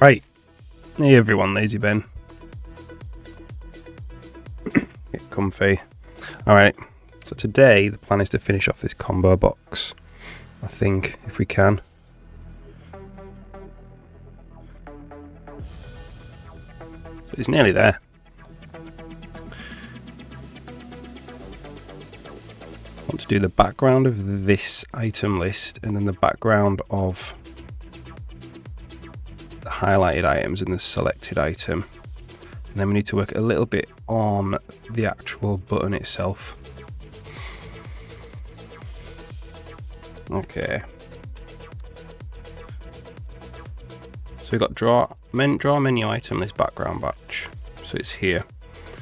Right, hey everyone, Lazy Ben. Get comfy. Alright, so today the plan is to finish off this combo box, I think, if we can. So it's nearly there. I want to do the background of this item list and then the background of the highlighted items and the selected item. And then we need to work a little bit on the actual button itself. Okay. So we've got draw menu item list background batch. So it's here.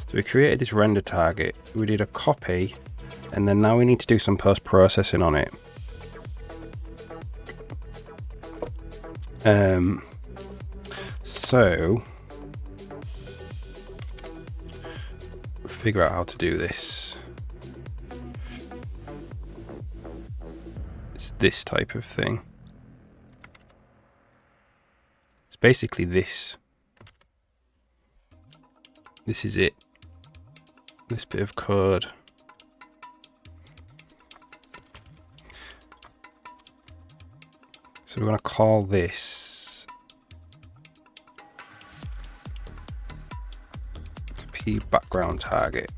So we created this render target. We did a copy, and then now we need to do some post-processing on it. So figure out how to do this. It's this type of thing. It's basically this. This is it. This bit of code. So we're going to call this P background target.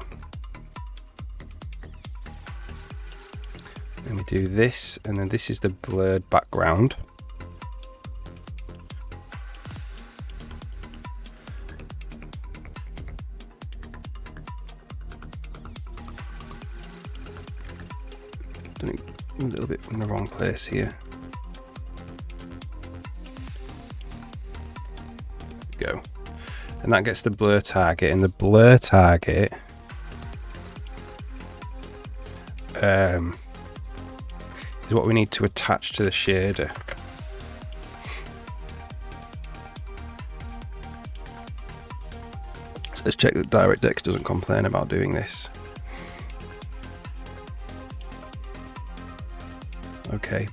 And we do this, and then this is the blurred background. Done it a little bit from the wrong place here. Go. And that gets the blur target, and the blur target is what we need to attach to the shader. So let's check that DirectX doesn't complain about doing this. Okay.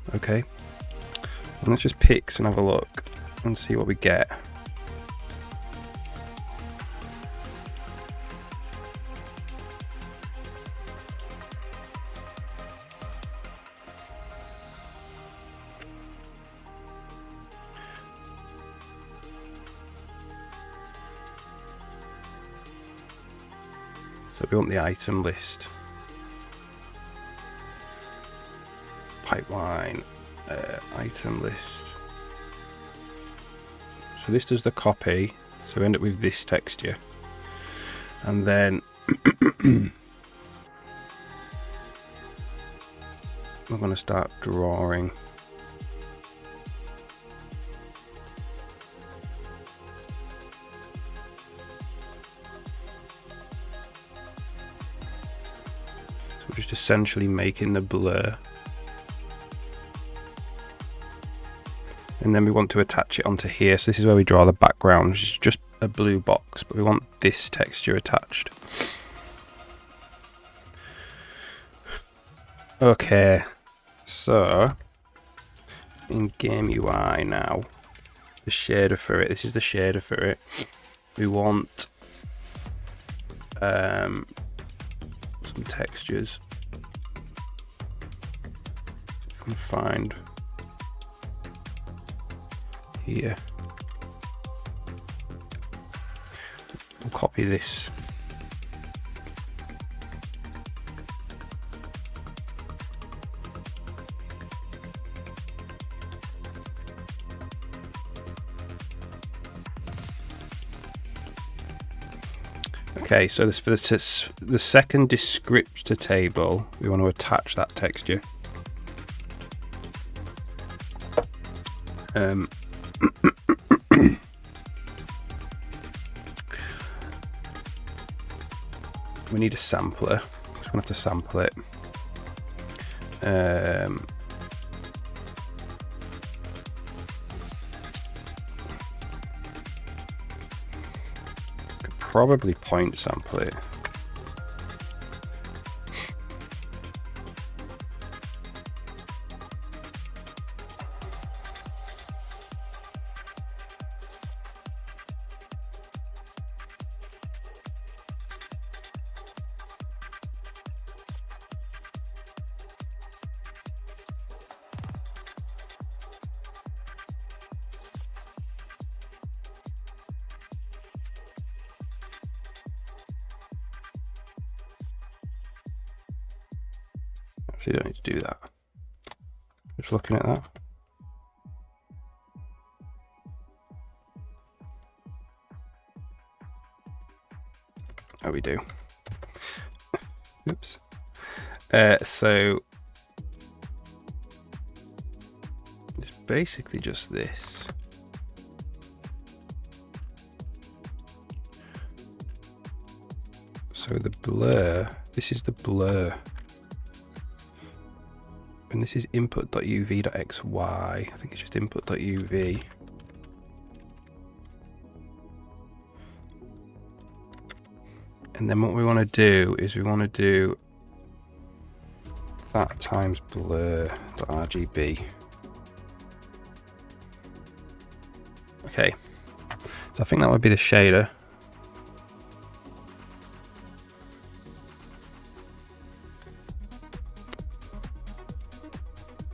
And let's just pick and have a look and see what we get. So we want the item list. Pipeline, item list. So this does the copy. So we end up with this texture. And then we're going to start drawing. So we're just essentially making the blur. And then we want to attach it onto here. So this is where we draw the background, which is just a blue box, but we want this texture attached. Okay, so in Game UI now, the shader for it, this is the shader for it. We want some textures. If I can find here. We'll copy this. Okay, so this for the second descriptor table, we want to attach that texture. We need a sampler, so we're going to have to sample it. Could probably point sample it. So you don't need to do that. Just looking at that. Oh, we do. Oops. So it's basically just this. So the blur, this is the blur. And this is input.uv.xy. I think it's just input.uv. And then what we want to do is we want to do that times blur.rgb. Okay, so I think that would be the shader.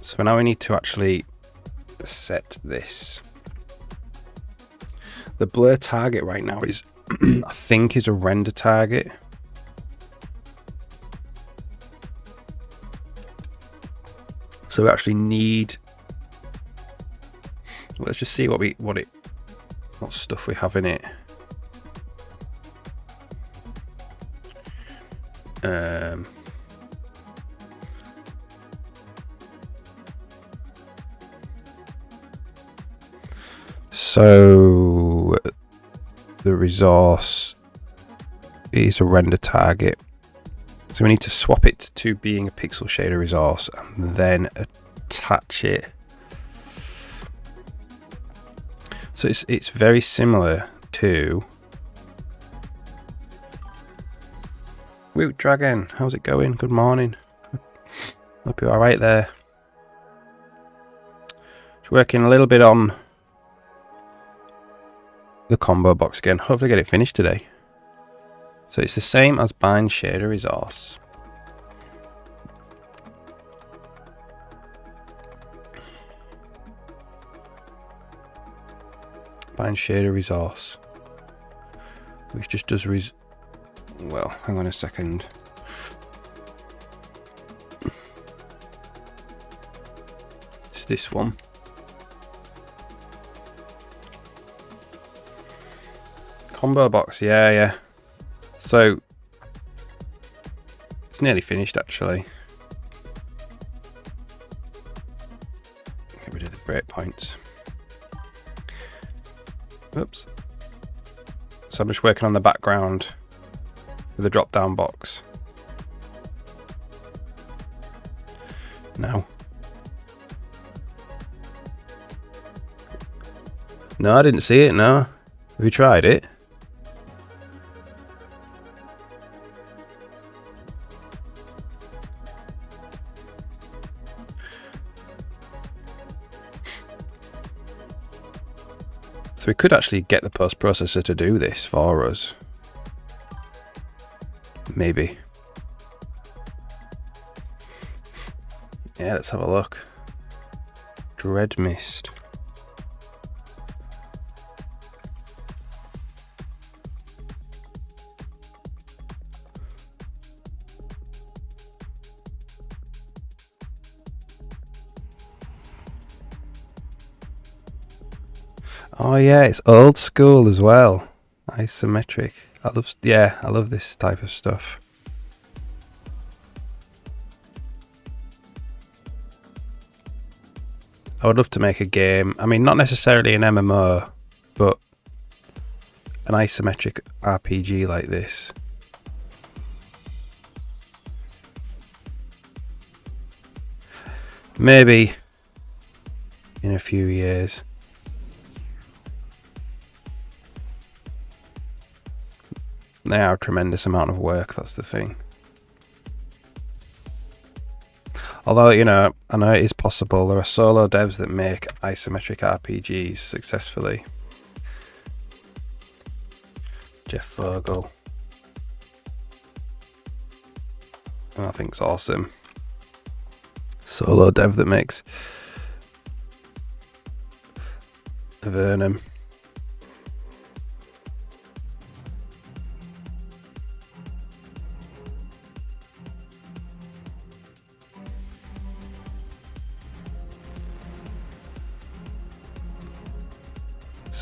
So now we need to actually set this. The blur target right now is, I think, is a render target. So we actually need. Let's just see what stuff we have in it. So the resource is a render target. So we need to swap it to being a pixel shader resource and then attach it. So it's very similar to Woot Dragon. How's it going? Good morning. Hope you're all right there. Just working a little bit on the combo box again. Hopefully get it finished today. So it's the same as bind shader resource. Bind shader resource, which just does well, hang on a second. It's this one. Combo box, yeah. So it's nearly finished actually. Get rid of the breakpoints. Oops. So I'm just working on the background with the drop down box. No, I didn't see it, no. Have you tried it? So we could actually get the post processor to do this for us. Maybe. Yeah, let's have a look. Dread Mist. Oh yeah, it's old school as well. Isometric. I love this type of stuff. I would love to make a game. I mean, not necessarily an MMO, but an isometric RPG like this. Maybe in a few years. They are a tremendous amount of work, that's the thing. Although, you know, I know it is possible. There are solo devs that make isometric RPGs successfully. Jeff Vogel. I think it's awesome. Solo dev that makes Avernum.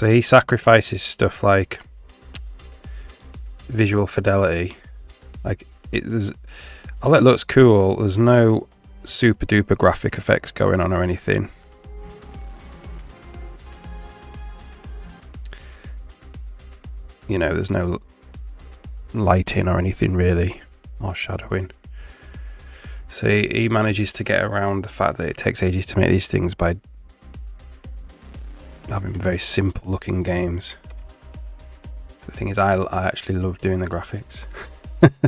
So he sacrifices stuff like visual fidelity. Like although it looks cool, there's no super duper graphic effects going on or anything. You know, there's no lighting or anything really, or shadowing. So he manages to get around the fact that it takes ages to make these things by having very simple looking games. The thing is, I actually love doing the graphics.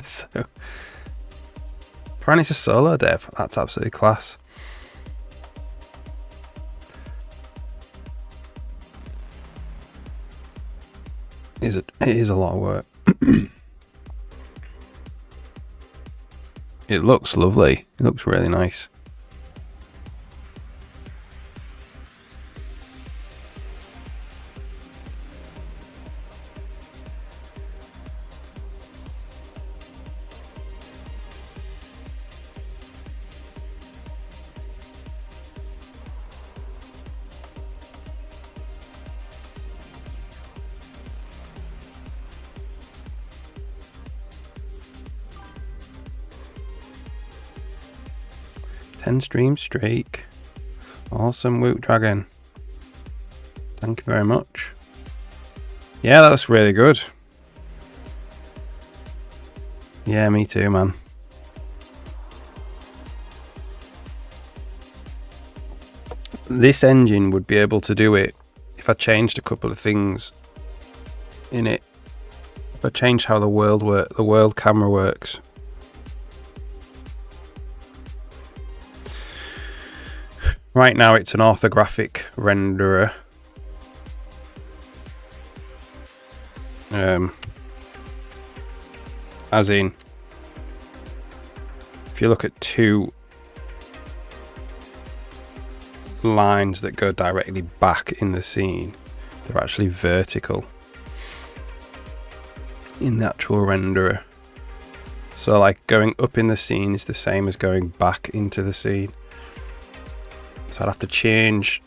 So apparently it's a solo dev. That's absolutely class. It is a lot of work. It looks lovely. It looks really nice. Stream streak. Awesome, Woot Dragon. Thank you very much. Yeah, that was really good. Yeah, me too, man. This engine would be able to do it if I changed a couple of things in it. If I changed how the world camera works. Right now it's an orthographic renderer. As in, if you look at two lines that go directly back in the scene, they're actually vertical in the actual renderer. So like going up in the scene is the same as going back into the scene. So I'd have to change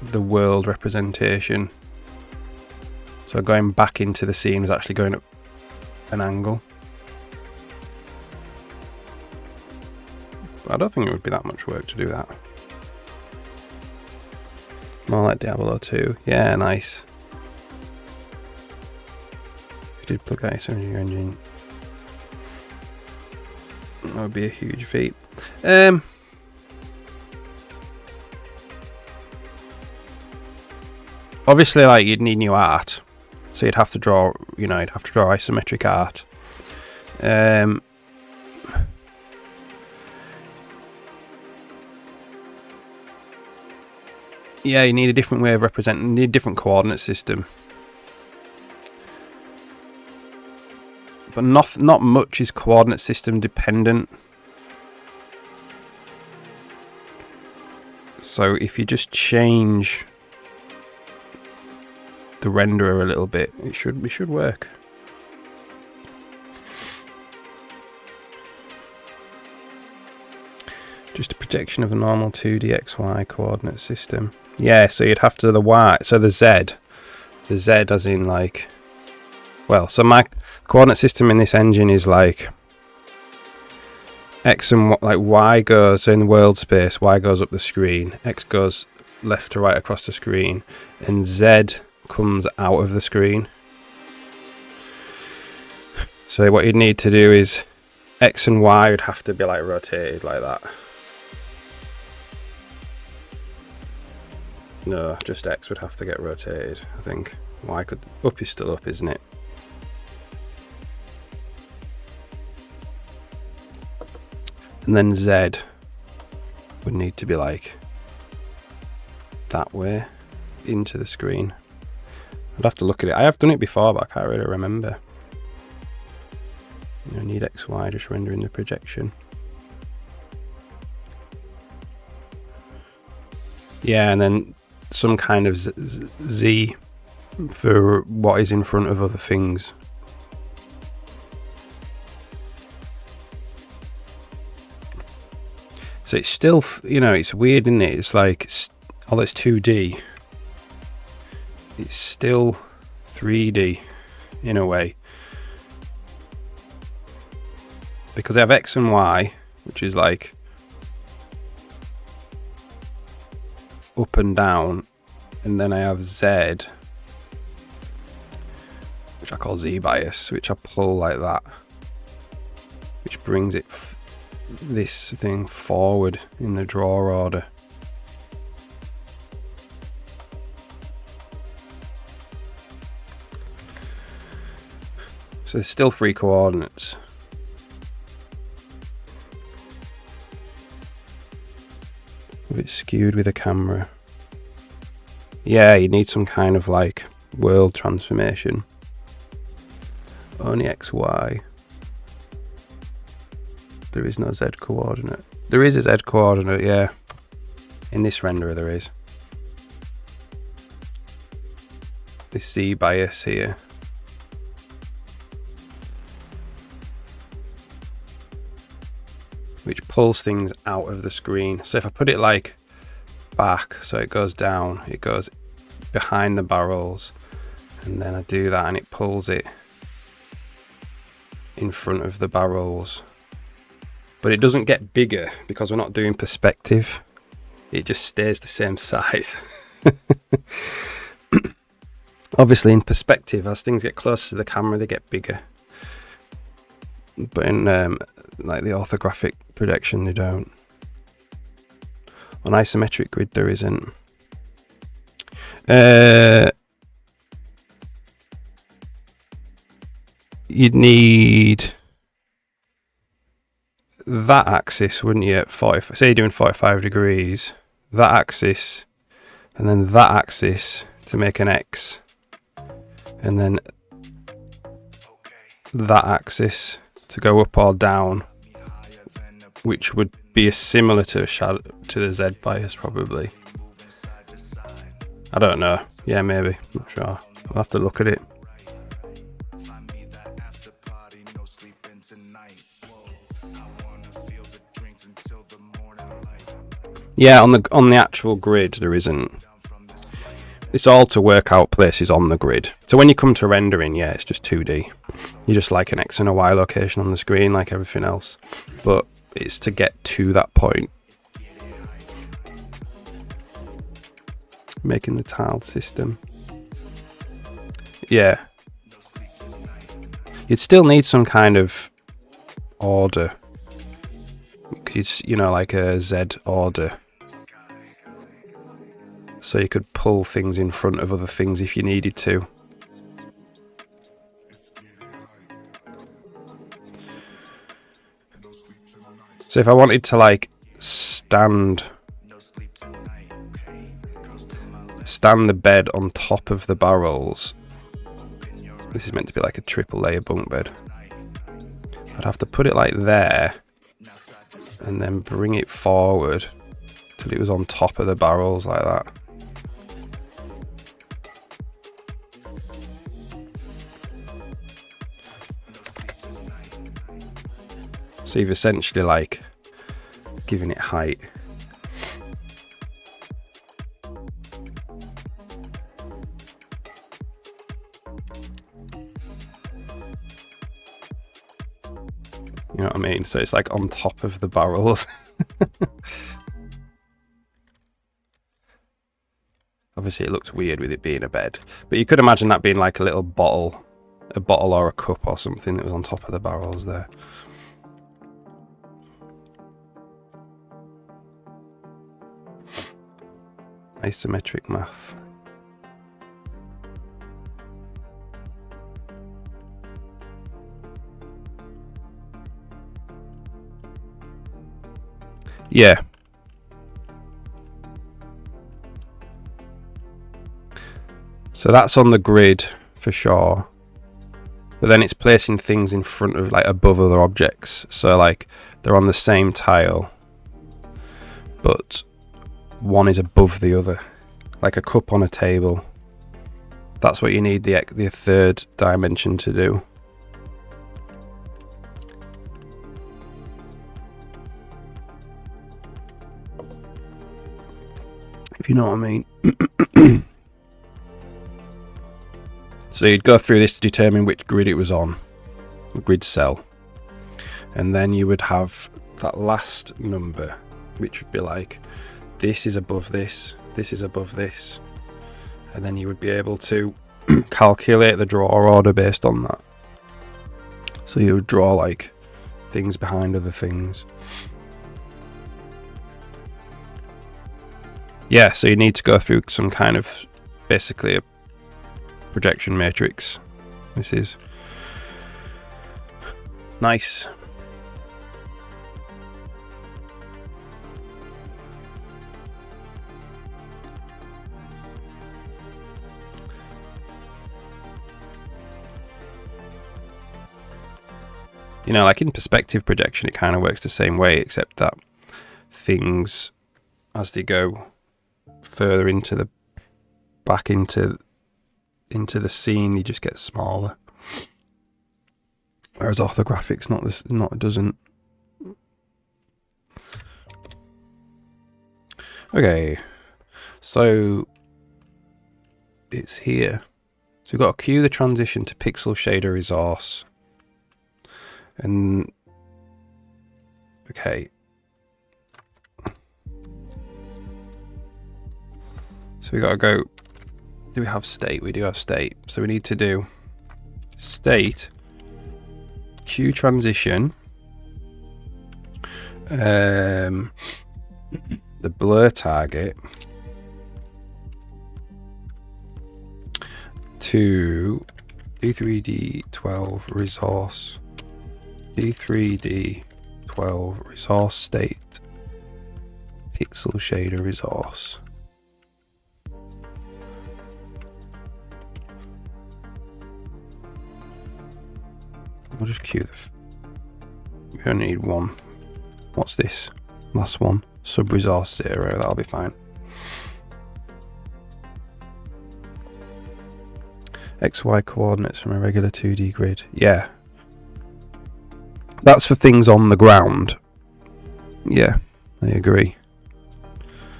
the world representation. So going back into the scene is actually going up an angle. But I don't think it would be that much work to do that. More like Diablo 2. Yeah, nice. If you did plug ice on your engine, that would be a huge feat. Obviously, like, you'd need new art, so you'd have to draw, you'd have to draw isometric art. Yeah, you need a different way of representing, you need a different coordinate system. But not much is coordinate system dependent. So if you just change the renderer a little bit, it should work. Just a projection of a normal 2D XY coordinate system. Yeah, so you'd have to the Y, so the Z as in like, well, so my coordinate system in this engine is like X and like Y goes in world space, Y goes up the screen, X goes left to right across the screen, and Z comes out of the screen. So what you'd need to do is X and Y would have to be like rotated like that. No, just X would have to get rotated, I think. Y could, up is still up, isn't it? And then Z would need to be like that way into the screen. I'd have to look at it. I have done it before, but I can't really remember. I need XY just rendering the projection. Yeah, and then some kind of Z for what is in front of other things. So it's still, it's weird, isn't it? It's like, although it's 2D, it's still 3D in a way, because I have X and Y, which is like up and down, and then I have Z, which I call Z bias, which I pull like that, which brings it this thing forward in the draw order. So there's still 3 coordinates. A bit skewed with the camera. Yeah, you need some kind of like world transformation. Only XY. There is no Z coordinate. There is a Z coordinate, yeah. In this renderer there is. This Z bias here. Which pulls things out of the screen. So if I put it like back, so it goes down, it goes behind the barrels, and then I do that and it pulls it in front of the barrels. But it doesn't get bigger because we're not doing perspective. It just stays the same size. Obviously in perspective, as things get closer to the camera, they get bigger. But in like the orthographic projection, they don't. On isometric grid, there isn't. You'd need that axis, wouldn't you? At 40, say you're doing 45 degrees, that axis, and then that axis to make an X, and then that axis to go up or down, which would be similar to a shadow, to the Z bias probably. I don't know. Yeah, maybe. Not sure. I'll have to look at it. Yeah, on the actual grid there isn't. It's all to work out places on the grid. So when you come to rendering, yeah, it's just 2D. You're just like an X and a Y location on the screen like everything else. But it's to get to that point. Making the tiled system. Yeah. You'd still need some kind of order. It's, you know, like a Z order. So you could pull things in front of other things if you needed to. So if I wanted to like stand the bed on top of the barrels, this is meant to be like a triple layer bunk bed, I'd have to put it like there and then bring it forward till it was on top of the barrels like that. So you've essentially like giving it height. You know what I mean? So it's like on top of the barrels. Obviously it looks weird with it being a bed, but you could imagine that being like a little bottle or a cup or something that was on top of the barrels there. Isometric math. Yeah. So that's on the grid for sure. But then it's placing things in front of, like, above other objects. So like they're on the same tile, but one is above the other, like a cup on a table. That's what you need the third dimension to do. If you know what I mean. So you'd go through this to determine which grid it was on, the grid cell, and then you would have that last number, which would be like, this is above this, this is above this, and then you would be able to calculate the draw order based on that. So you would draw like things behind other things. Yeah, so you need to go through some kind of, basically a projection matrix. This is nice. You know, like in perspective projection, it kind of works the same way, except that things, as they go further into the back into the scene, they just get smaller. Whereas orthographics doesn't. Okay, so it's here. So we've got to cue the transition to pixel shader resource. And okay, so we got to go. Do we have state? We do have state. So we need to do state cue transition. The blur target to D3D12 resource. D3D12 resource state pixel shader resource. We'll just cue we only need one. What's this? Last one. Sub resource 0. That'll be fine. XY coordinates from a regular 2D grid. Yeah. That's for things on the ground. Yeah, I agree.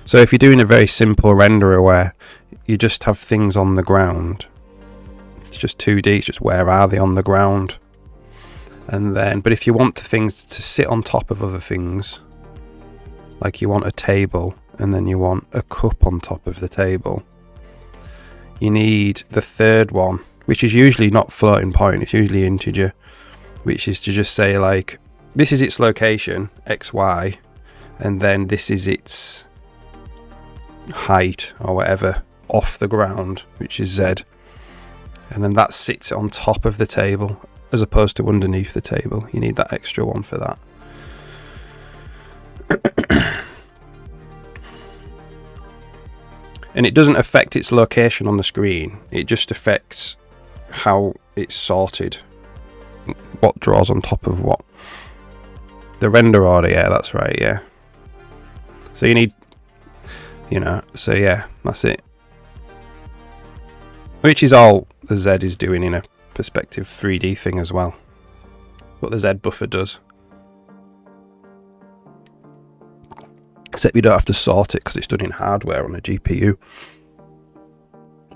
So if you're doing a very simple renderer where you just have things on the ground, it's just 2D, it's just where are they on the ground. And then, but if you want things to sit on top of other things, like you want a table and then you want a cup on top of the table, you need the third one, which is usually not floating point, it's usually integer, which is to just say like, this is its location, XY, and then this is its height or whatever off the ground, which is Z. And then that sits on top of the table as opposed to underneath the table. You need that extra one for that. And it doesn't affect its location on the screen, it just affects how it's sorted. What draws on top of what. The render order, yeah, that's right, yeah. So you need, so yeah, that's it. Which is all the Z is doing in a perspective 3D thing as well. What the Z buffer does. Except you don't have to sort it because it's done in hardware on a GPU.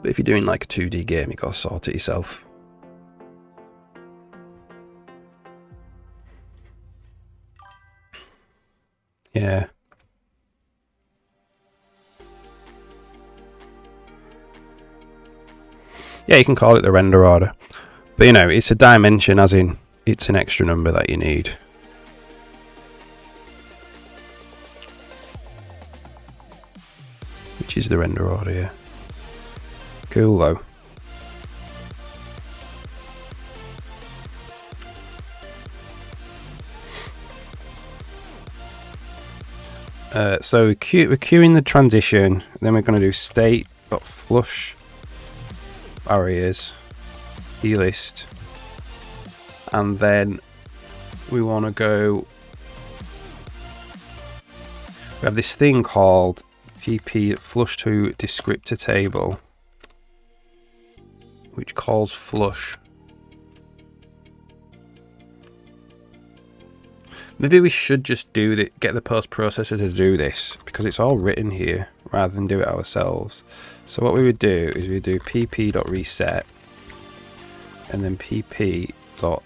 But if you're doing like a 2D game, you gotta sort it yourself. Yeah. Yeah, you can call it the render order. But it's a dimension, as in it's an extra number that you need. Which is the render order, yeah. Cool though. So we're queuing the transition, then we're going to do state.flush barriers, delist, and then we want to go, we have this thing called pp flush to descriptor table, which calls flush. Maybe we should just get the post processor to do this, because it's all written here rather than do it ourselves. So what we would do is we do pp.reset, and then pp dot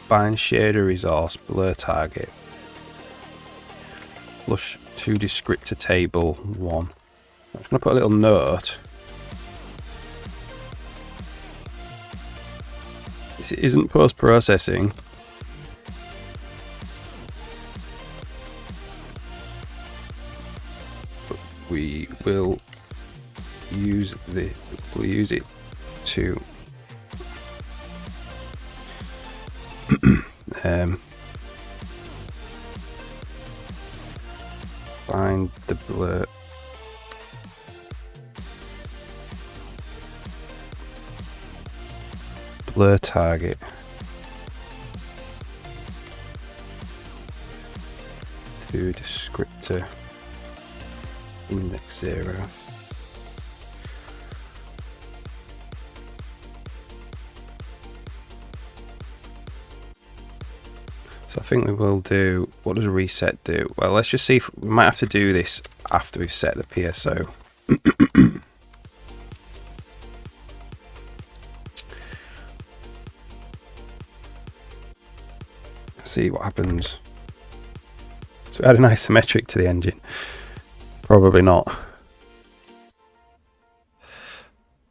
bind shader resource blur target flush to descriptor table 1. I'm just going to put a little note. This isn't post-processing. We will use it to find the blur target. To descriptor index 0. So I think we will do, what does reset do? Well, let's just see if we might have to do this after we've set the PSO. See what happens. So add an isometric to the engine. Probably not.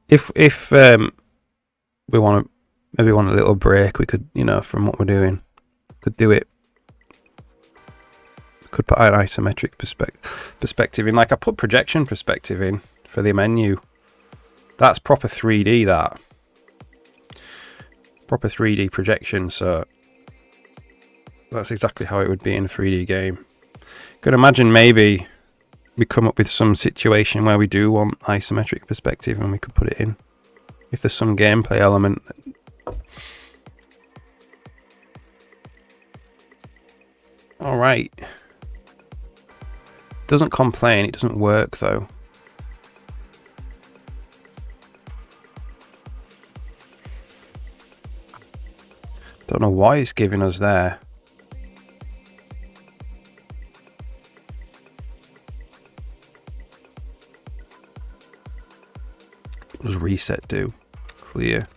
If we want to, maybe want a little break, we could, you know, from what we're doing, could do it. Could put an isometric perspective in, like I put projection perspective in for the menu. That's proper 3D. That proper 3D projection. So that's exactly how it would be in a 3D game. Could imagine maybe we come up with some situation where we do want isometric perspective and we could put it in if there's some gameplay element. Alright. Doesn't complain, it doesn't work though. Don't know why it's giving us there. What does reset do? Clear.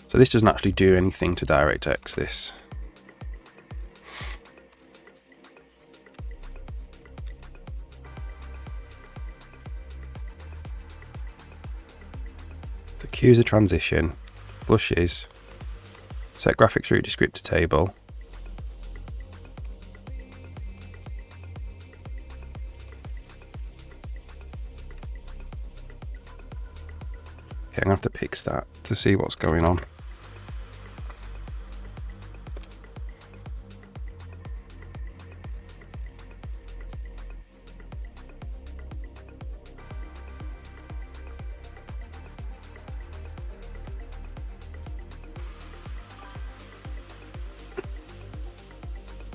So this doesn't actually do anything to DirectX, this. So cues a transition, flushes, set graphics root descriptor table. Okay, I'm gonna have to pix that to see what's going on.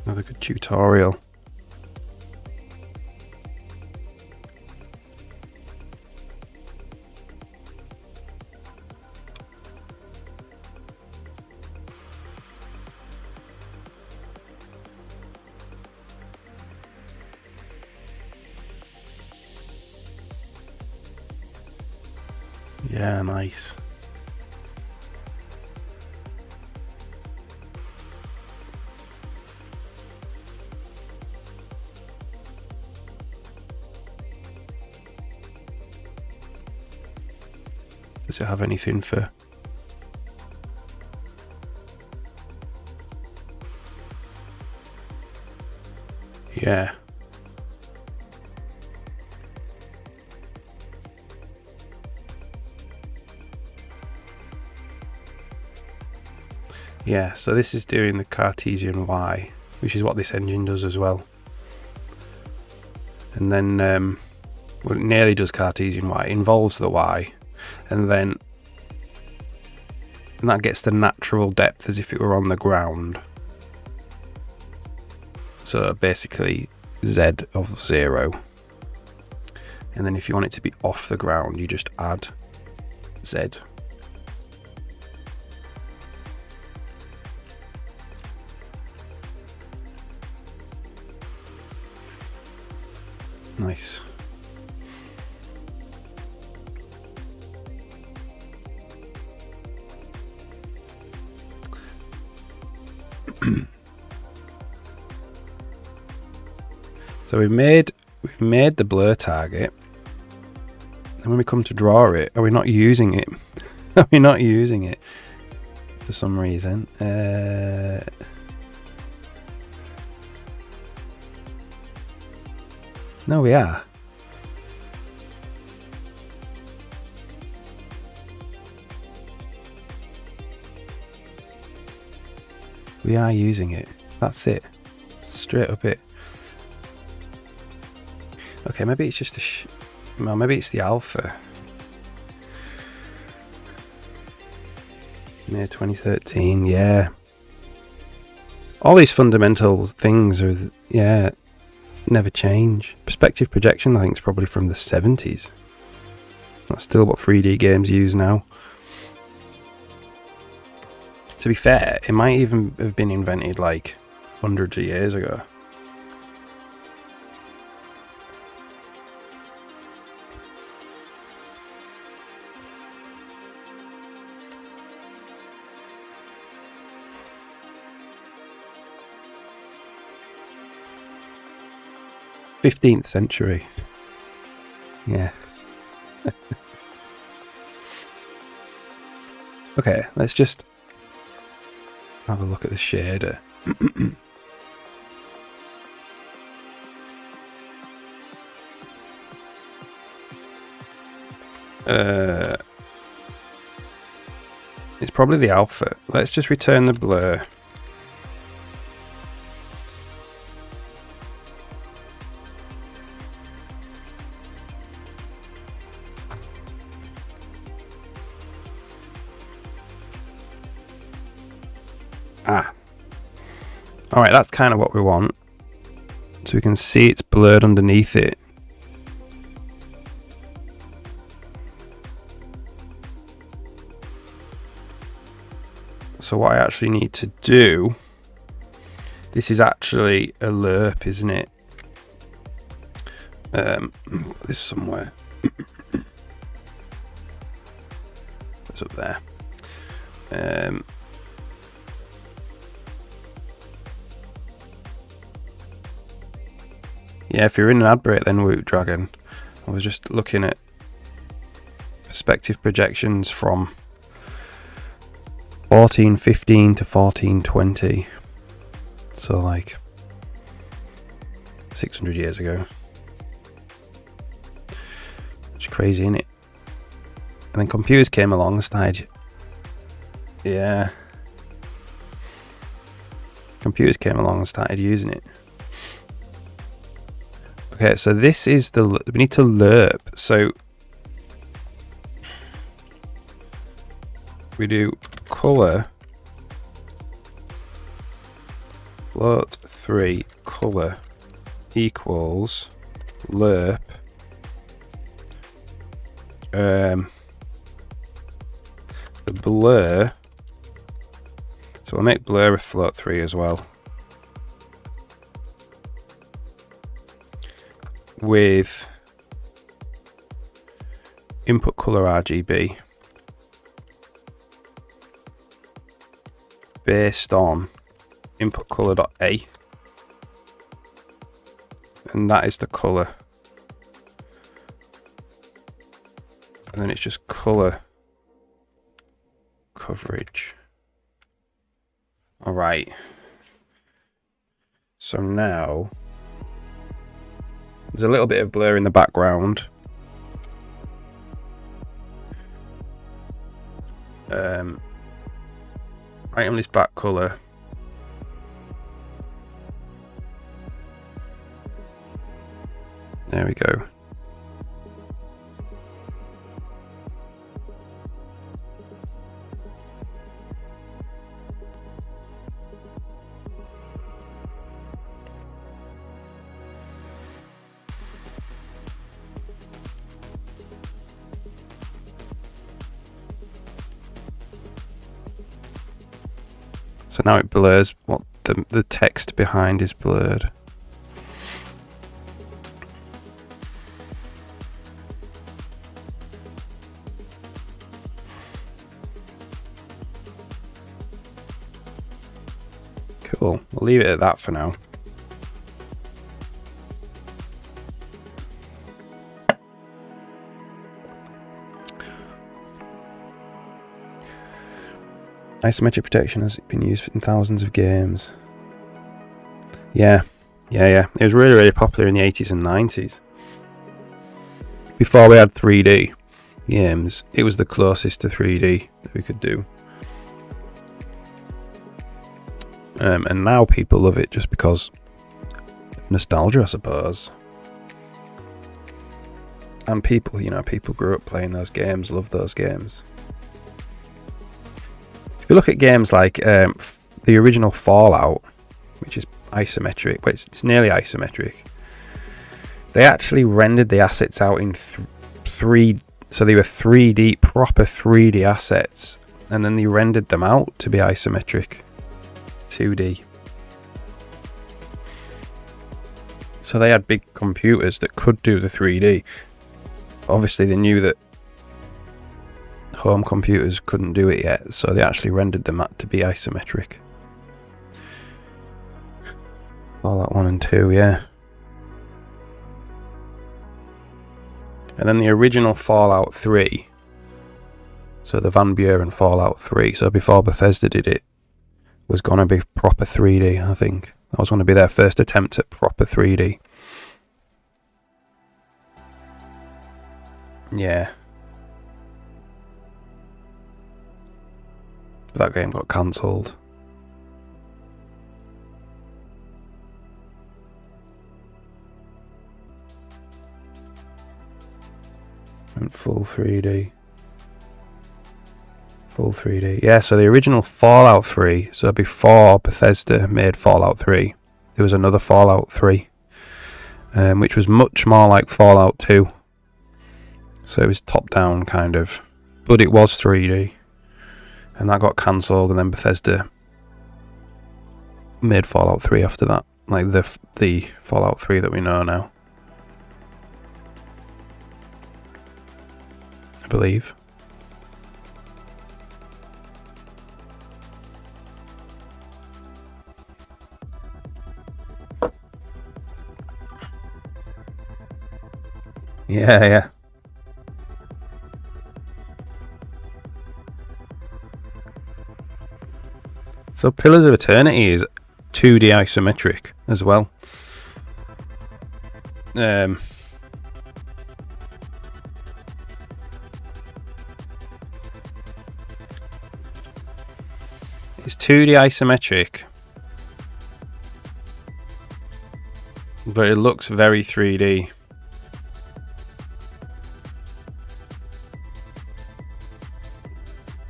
Another good tutorial. Yeah, nice. Does it have anything for... Yeah. Yeah, so this is doing the Cartesian Y, which is what this engine does as well. And then, well, it nearly does Cartesian Y, it involves the Y, and then that gets the natural depth as if it were on the ground. So basically Z of 0. And then if you want it to be off the ground, you just add Z. Nice. So we've made the blur target. And when we come to draw it, are we not using it? Are we not using it for some reason? No, we are. We are using it. That's it. Straight up it. Okay, maybe it's just well, maybe it's the alpha. May 2013, yeah. All these fundamental things are, yeah, never change. Perspective projection, I think, is probably from the 70s. That's still what 3D games use now. To be fair, it might even have been invented like hundreds of years ago. '15th century. Yeah. Okay, let's just have a look at the shader. It's probably the alpha. Let's just return the blur. Alright, that's kind of what we want. So we can see it's blurred underneath it. So what I actually need to do, this is actually a lerp, isn't it? Put this somewhere. It's up there. Yeah, if you're in an ad break, then Woot Dragon. I was just looking at perspective projections from 1415 to 1420. So like 600 years ago. It's crazy, isn't it? And then computers came along and started. Yeah. Computers came along and started using it. Okay, so this is we need to lerp. So we do color float 3 color equals lerp the blur. So we'll make blur a float 3 as well. With input color RGB based on input color.a, and that is the color, and then it's just color coverage. All right, so now there's a little bit of blur in the background. Item list back color. There we go. So now it blurs what the text behind is blurred. Cool. We'll leave it at that for now. Isometric protection has been used in thousands of games. Yeah. It was really popular in the 80s and 90s. Before we had 3D games, it was the closest to 3D that we could do. And now people love it just because of nostalgia, I suppose. And people grew up playing those games, love those games. If you look at games like the original Fallout, which is isometric, but it's nearly isometric, they actually rendered the assets out in 3D, so they were 3D, proper 3D assets, and then they rendered them out to be isometric 2D. So they had big computers that could do the 3D. Obviously they knew that home computers couldn't do it yet, so they actually rendered them to be isometric. Fallout 1 and 2, yeah. And then the original Fallout 3, so the Van Buren Fallout 3, so before Bethesda did it, was going to be proper 3D, I think. That was going to be their first attempt at proper 3D. Yeah. But that game got cancelled. And full 3D. Full 3D. Yeah, so the original Fallout 3, so before Bethesda made Fallout 3, there was another Fallout 3, which was much more like Fallout 2. So it was top-down, kind of. But it was 3D. And that got cancelled, and then Bethesda made Fallout 3 after that. Like the Fallout 3 that we know now. I believe. Yeah. So Pillars of Eternity is 2D isometric as well. It's 2D isometric, but it looks very 3D.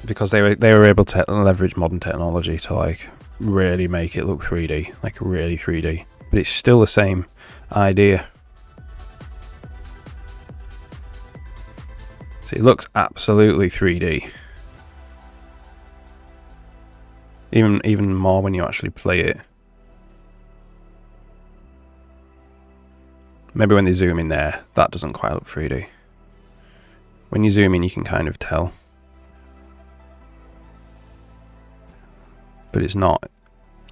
Because they were able to leverage modern technology to like really make it look 3D, like really 3D. But it's still the same idea. So it looks absolutely 3D. Even more when you actually play it. Maybe when they zoom in there, that doesn't quite look 3D. When you zoom in, you can kind of tell. But it's not.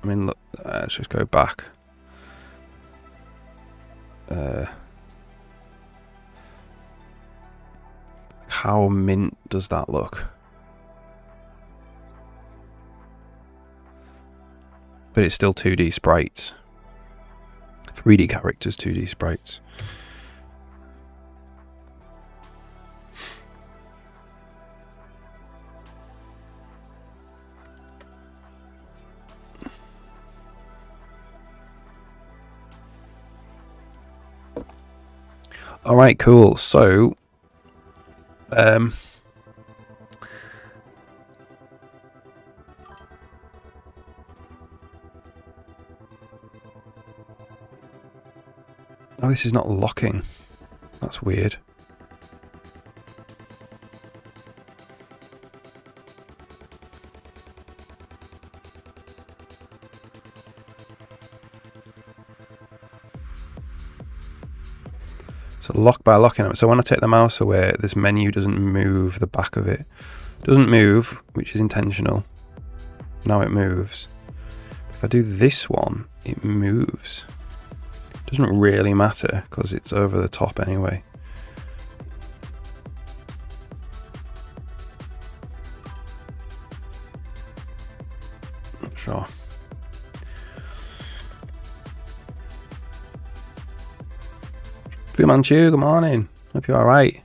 I mean, look, let's just go back. How mint does that look? But it's still 2D sprites. 3D characters, 2D sprites. All right, cool. So, oh, this is not locking. That's weird. So lock by locking it. So when I take the mouse away, this menu doesn't move the back of it. It doesn't move, which is intentional. Now it moves. If if I do this one, it moves. Doesn't really matter because it's over the top anyway. Not sure. Fu Manchu, good morning. Hope you're alright.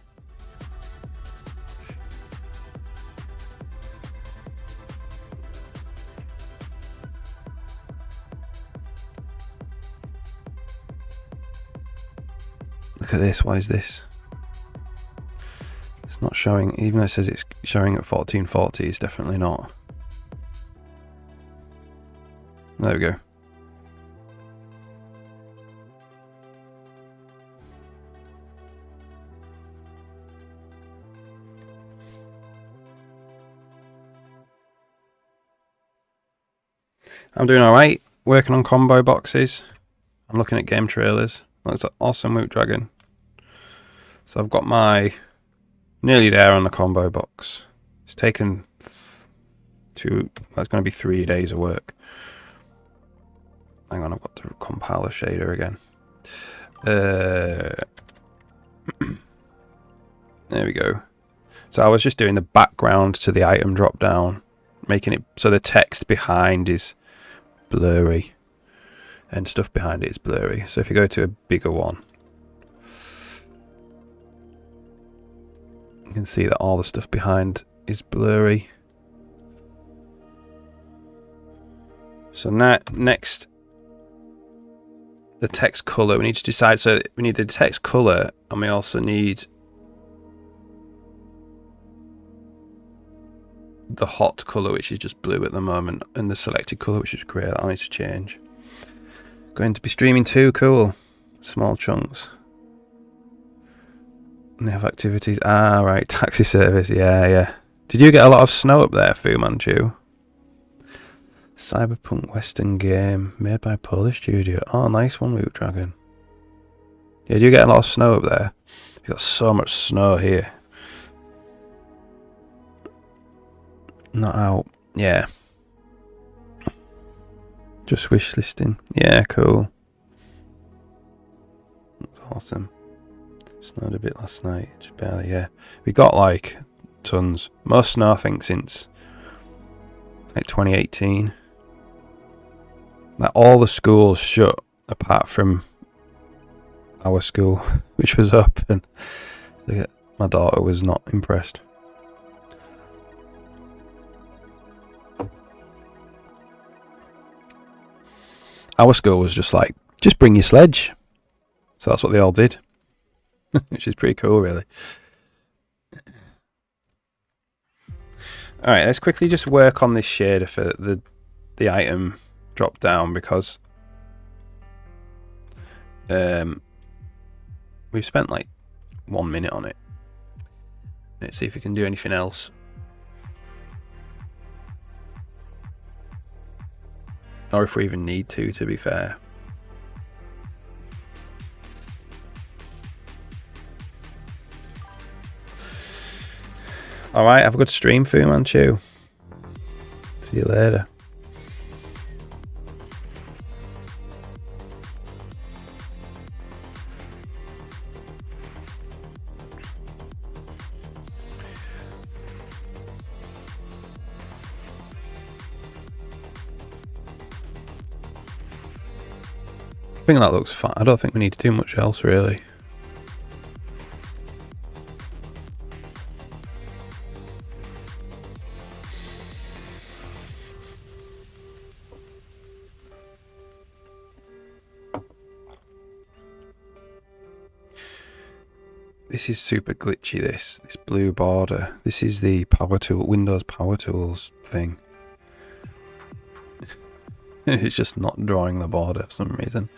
Look at this, why is this? It's not showing, even though it says it's showing at 1440, it's definitely not. There we go. I'm doing alright, working on combo boxes. I'm looking at game trailers. Looks like awesome Woot Dragon. So I've got my nearly there on the combo box. It's taken it's going to be 3 days of work. Hang on, I've got to compile a shader again. There we go. So I was just doing the background to the item drop down, making it so the text behind is blurry and stuff behind it is blurry. So if you go to a bigger one, you can see that all the stuff behind is blurry. So now next, the text color, we need to decide. So we need the text color, and we also need the hot color, which is just blue at the moment, and the selected color, which is grey. That I need to change. Going to be streaming too, cool. Small chunks. And they have activities. Ah, right, taxi service. Yeah. Did you get a lot of snow up there, Fu Manchu? Cyberpunk Western game made by Polish studio. Oh, nice one, Woot Dragon. Yeah, do you get a lot of snow up there? You've got so much snow here. Not out. Yeah. Just wish listing. Yeah, cool. That's awesome. Snowed a bit last night. Just barely, yeah. We got like tons. Most snow, I think, since like 2018. Like all the schools shut apart from our school, which was open. My daughter was not impressed. Our school was just like, just bring your sledge. So that's what they all did. Which is pretty cool, really. Alright, let's quickly just work on this shader for the item drop down, because we've spent like 1 minute on it. Let's see if we can do anything else. Or if we even need to be fair. Alright, have a good stream, Fu Manchu. See you later. I think that looks fine. I don't think we need to do much else, really. This is super glitchy, this blue border. This is the power tool, Windows Power Tools thing. It's just not drawing the border for some reason.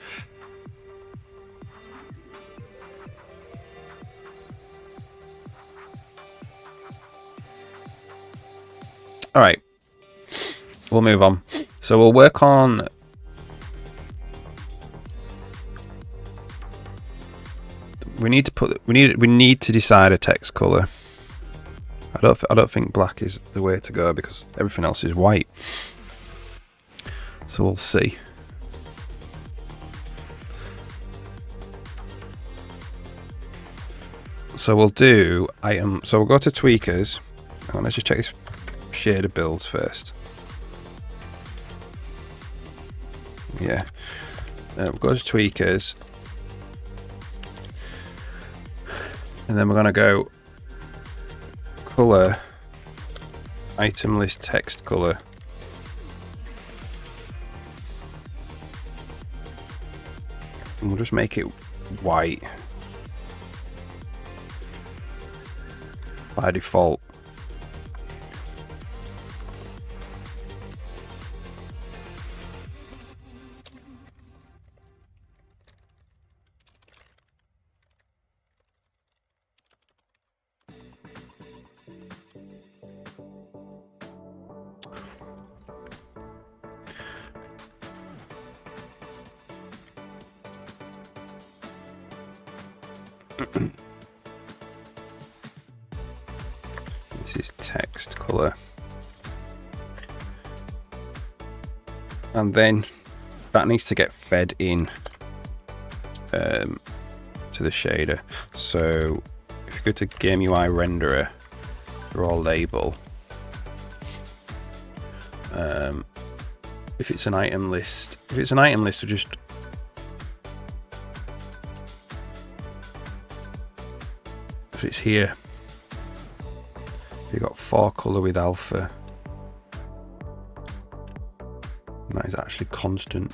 Alright. We'll move on. So we'll work on we need to decide a text color. I don't think black is the way to go because everything else is white. So we'll see. So we'll do item. So we'll go to tweakers. Oh, let's just check this shader builds first. Yeah. We'll go to tweakers. And then we're going to go color, item list text color. And we'll just make it white by default. This is text color, and then that needs to get fed in to the shader. So if you go to Game UI renderer, draw label, if it's an item list, we'll just if it's here. You've got 4 color with alpha. And that is actually constant.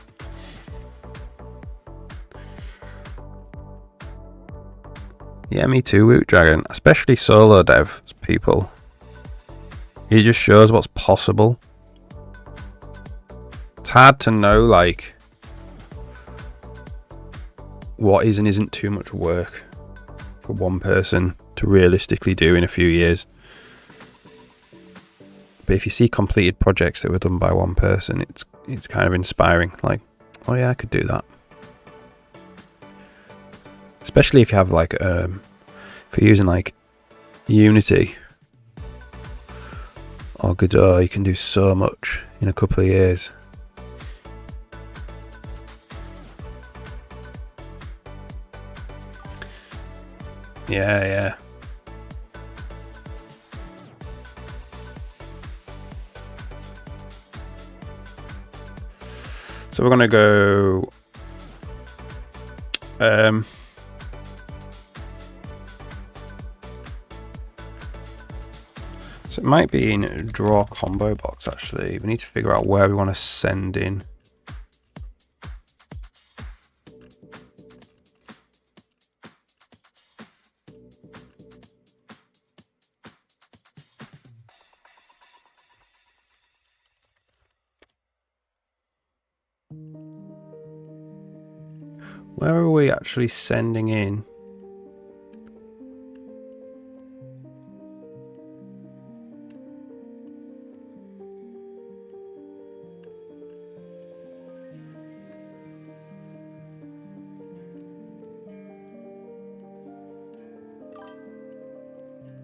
Yeah, me too, Woot Dragon. Especially solo dev people. It just shows what's possible. It's hard to know, like, what is and isn't too much work for one person to realistically do in a few years. But if you see completed projects that were done by one person, it's kind of inspiring. Like, oh yeah, I could do that. Especially if you have like if you're using like Unity or Godot, you can do so much in a couple of years. Yeah. So we're gonna go so it might be in draw combo box actually. We need to figure out where we want to send in. Where are we actually sending in?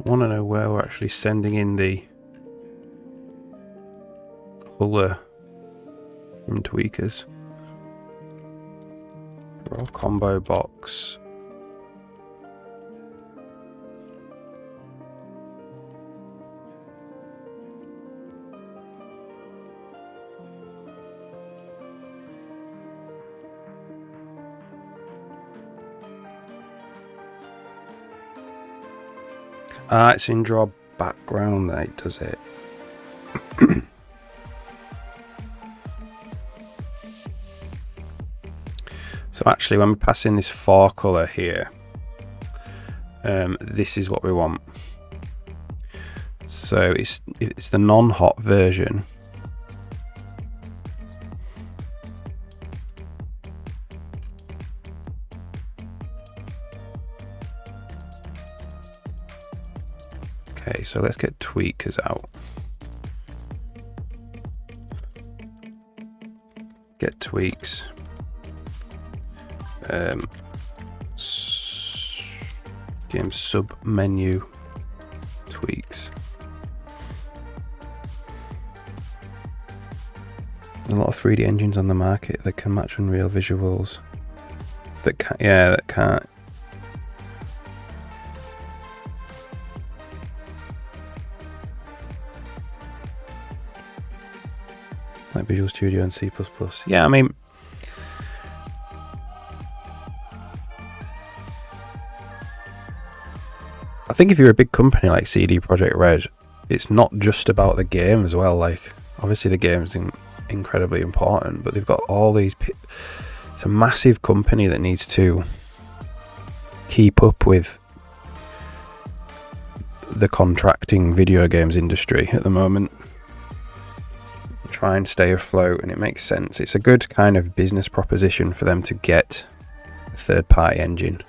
I want to know where we're actually sending in the color from tweakers. Draw combo box. It's in draw background that it does it. So actually when we pass in this 4 color here, this is what we want. So it's the non-hot version. Okay, so let's get tweakers out. Get tweaks. Game sub menu tweaks. A lot of 3D engines on the market that can match Unreal visuals. That can't. Like Visual Studio and C++. Yeah, I mean, I think if you're a big company like CD Projekt Red, it's not just about the game as well. Like, obviously the game's incredibly important, but they've got all these. It's a massive company that needs to keep up with the contracting video games industry at the moment. Try and stay afloat, and it makes sense. It's a good kind of business proposition for them to get a third-party engine.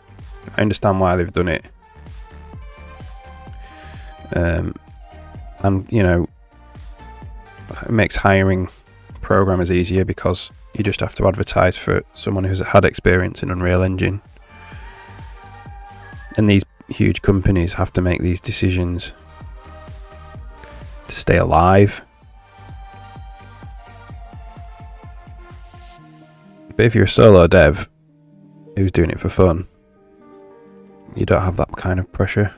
I understand why they've done it. And, you know, it makes hiring programmers easier because you just have to advertise for someone who's had experience in Unreal Engine. And these huge companies have to make these decisions to stay alive. But if you're a solo dev who's doing it for fun, you don't have that kind of pressure.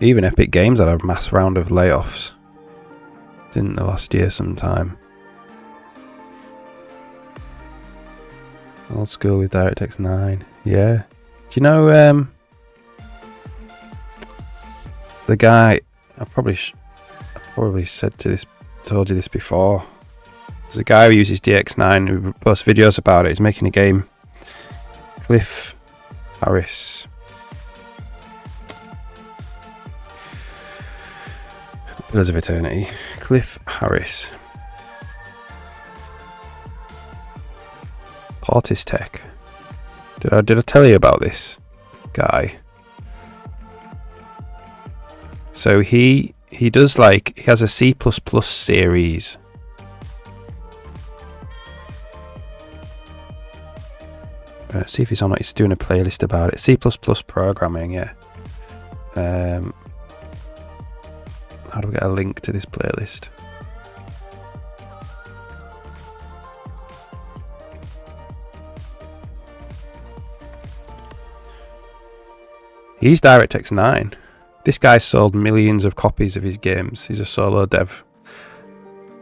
Even Epic Games had a mass round of layoffs, didn't they, last year sometime? Old school with DirectX 9. Yeah. Do you know the guy? I probably told you this before. There's a guy who uses DX9 who posts videos about it. He's making a game. Cliff Harris. Pillars of Eternity. Cliff Harris. Portis Tech. Did I tell you about this guy? So he does, like, he has a C++ series. Let's see if he's on it. He's doing a playlist about it. C++ programming, yeah. How do I get a link to this playlist? He's DirectX 9. This guy's sold millions of copies of his games. He's a solo dev.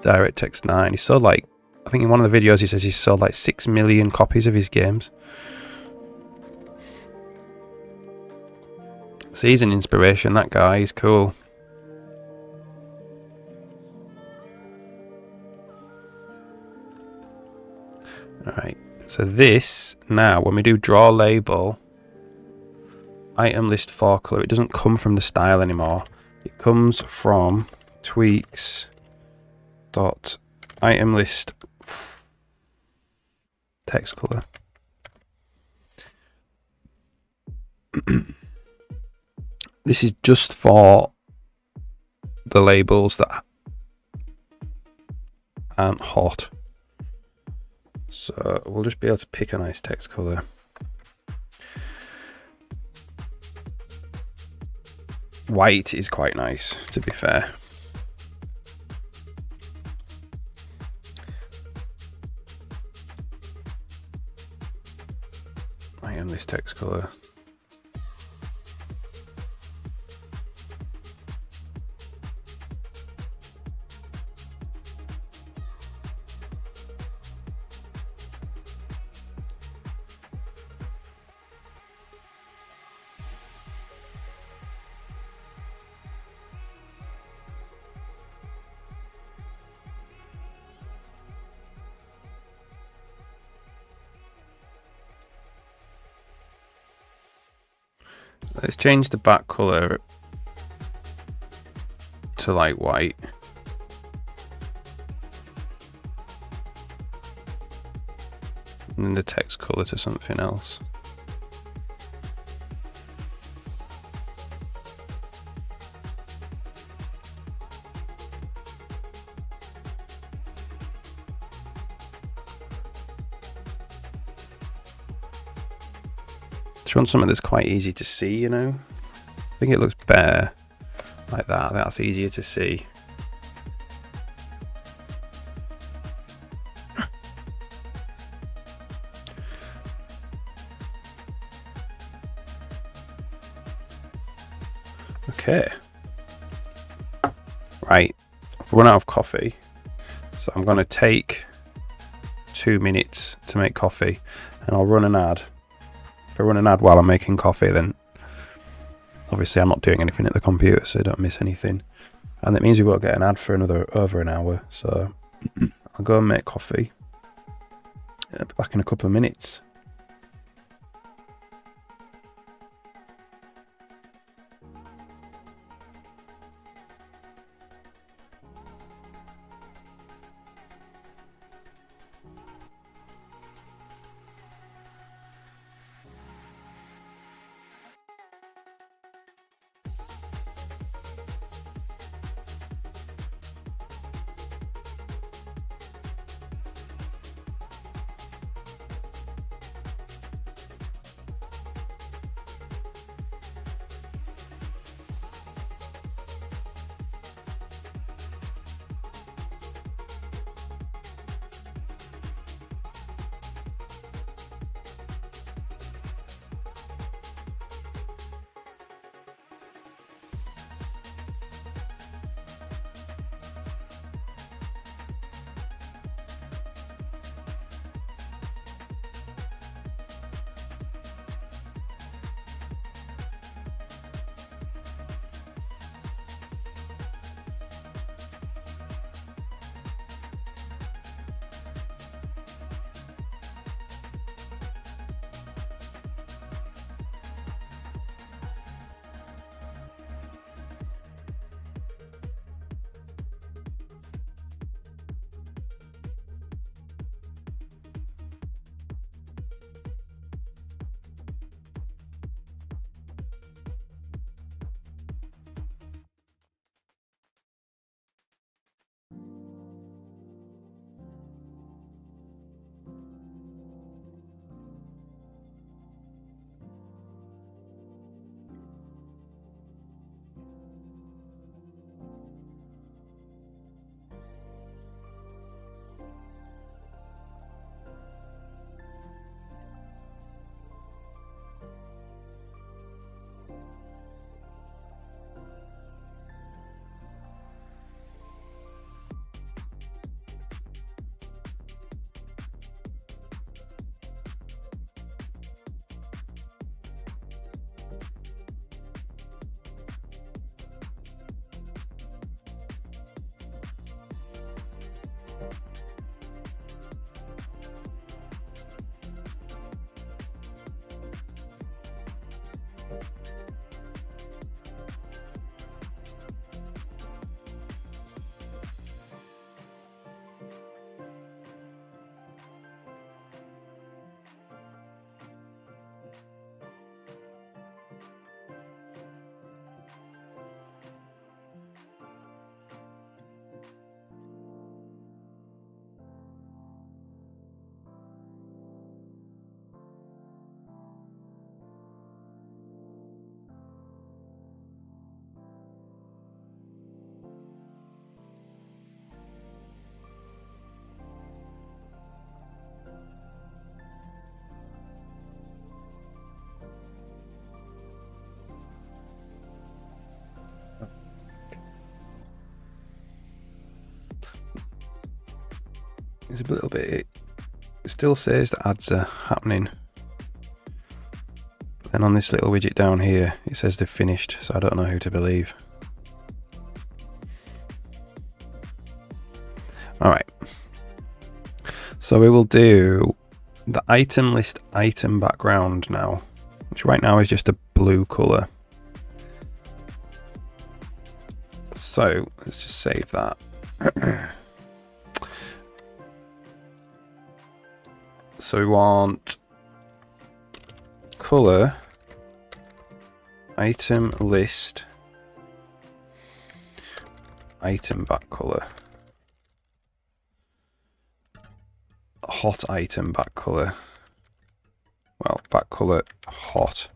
DirectX 9. He sold, like, I think in one of the videos he says he's sold like 6 million copies of his games. So he's an inspiration, that guy. He's cool. Alright, so this, now, when we do draw label, item list for color, it doesn't come from the style anymore. It comes from tweaks dot item list text color. This is just for the labels that aren't hot. So we'll just be able to pick a nice text color. White is quite nice, to be fair. I am this text color. Let's change the back color to like white. And then the text color to something else. Just want something that's quite easy to see, you know. think it looks better like that. I think that's easier to see. Okay. Right. I've run out of coffee. So I'm going to take 2 minutes to make coffee, and I'll run an ad. If I run an ad while I'm making coffee, then obviously I'm not doing anything at the computer, so I don't miss anything. And that means we won't get an ad for over an hour. So I'll go and make coffee. I'll be back in a couple of minutes. It's a little bit, it still says that ads are happening. But then on this little widget down here, it says they've finished, so I don't know who to believe. Alright. So we will do the item list item background now, which right now is just a blue colour. So let's just save that. So we want color, item list, item back color, hot item back color. Well, back color hot.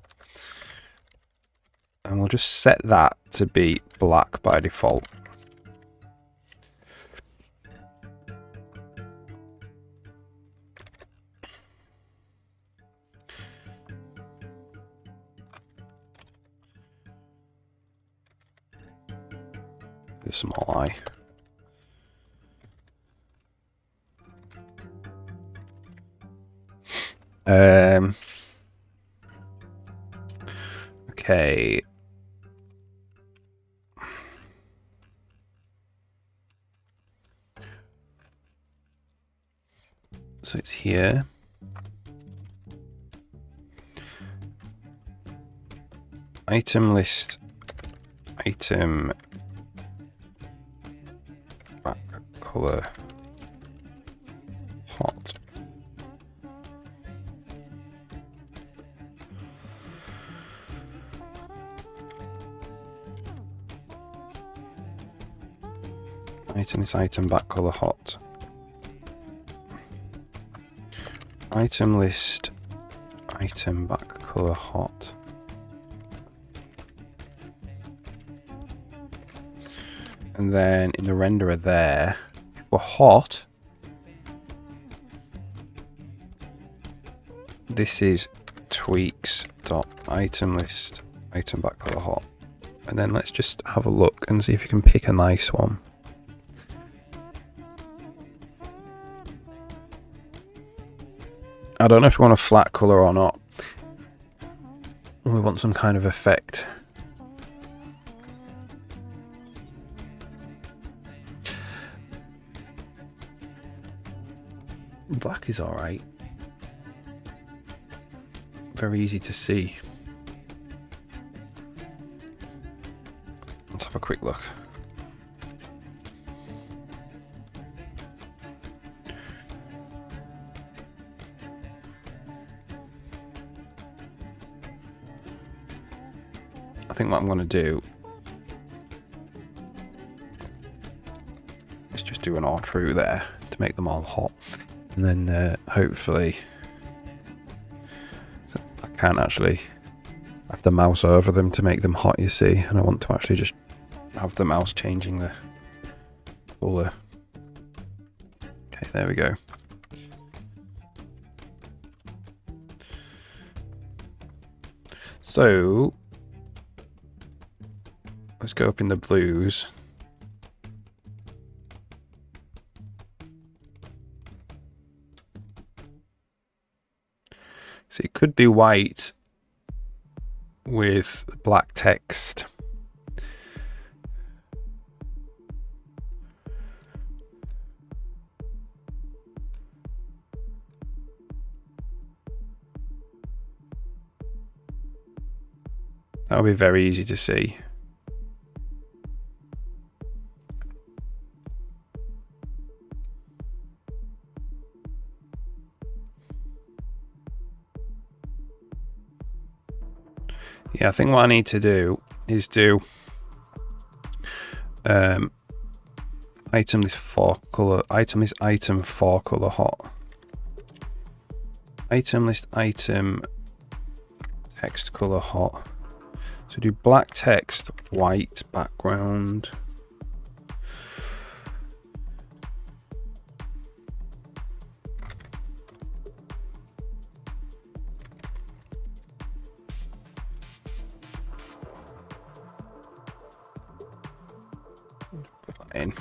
And we'll just set that to be black by default. The small eye. Okay. So it's here. Item list, item back color hot. Item is item back color hot. Item list, item back color hot. And then in the renderer there, for hot, this is tweaks dot item list, item back color hot. And then let's just have a look and see if you can pick a nice one. I don't know if we want a flat color or not. We want some kind of effect. Black is alright. Very easy to see. Let's have a quick look. I think what I'm going to do is just do an all true there to make them all hot. And then hopefully, so I can't actually have the mouse over them to make them hot, you see, and I want to actually just have the mouse changing the colour. Okay, there we go. So let's go up in the blues. So it could be white with black text. That would be very easy to see. Yeah, I think what I need to do is do item is 4 color, item is item 4 color hot. Item list item text color hot. So do black text, white background. Put that in.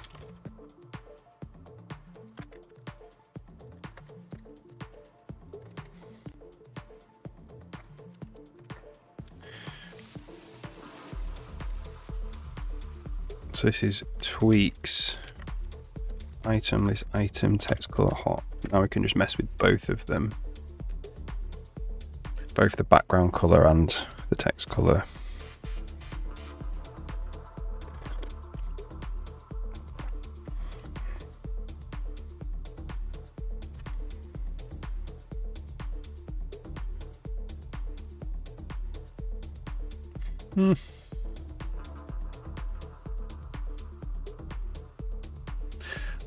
So this is tweaks item list item text color hot. Now we can just mess with both of them, both the background color and the text color.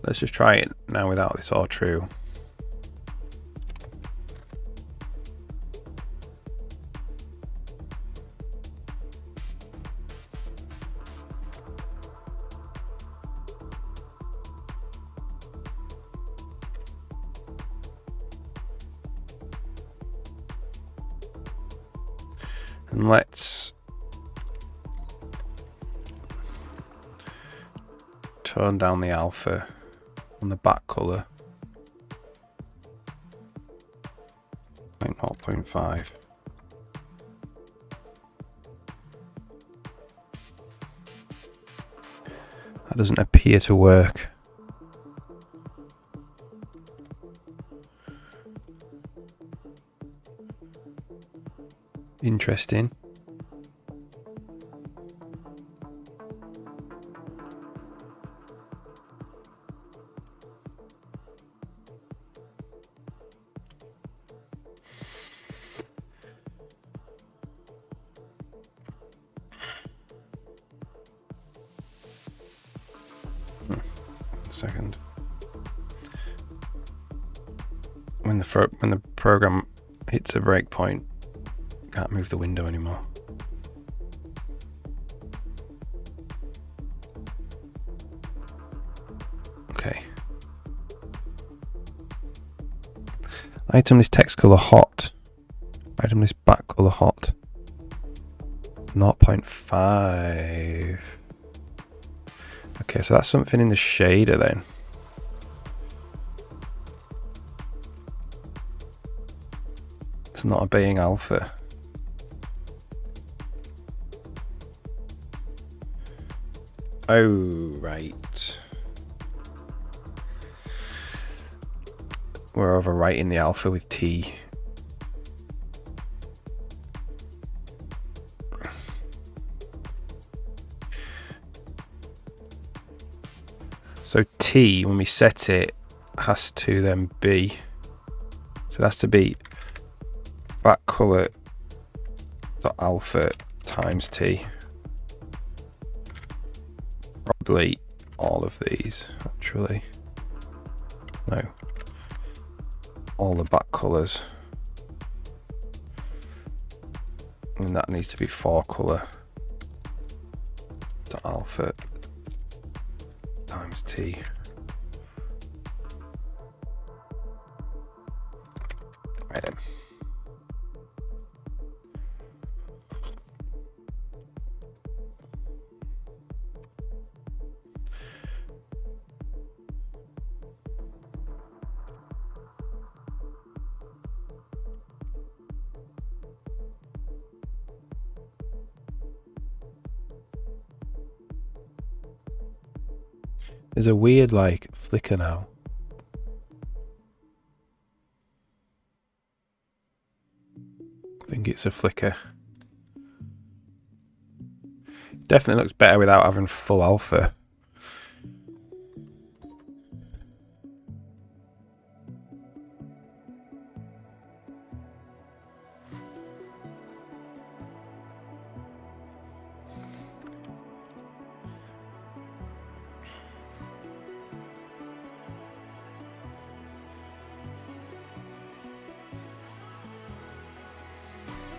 Let's just try it now without this all true. And let's tone down the alpha on the back colour. 0.5. That doesn't appear to work. Interesting. Second. When the program hits a breakpoint, can't move the window anymore. Okay. Item list text color hot. Item list back color hot. 0.5. Okay, so that's something in the shader then. It's not obeying alpha. Oh, right. We're overwriting the alpha with T. So T, when we set it, has to then be, so that's to be back color dot alpha times T. Probably all of these, actually. No. All the back colors. And that needs to be for color dot alpha times T. Right then. There's a weird like flicker now. I think it's a flicker. Definitely looks better without having full alpha.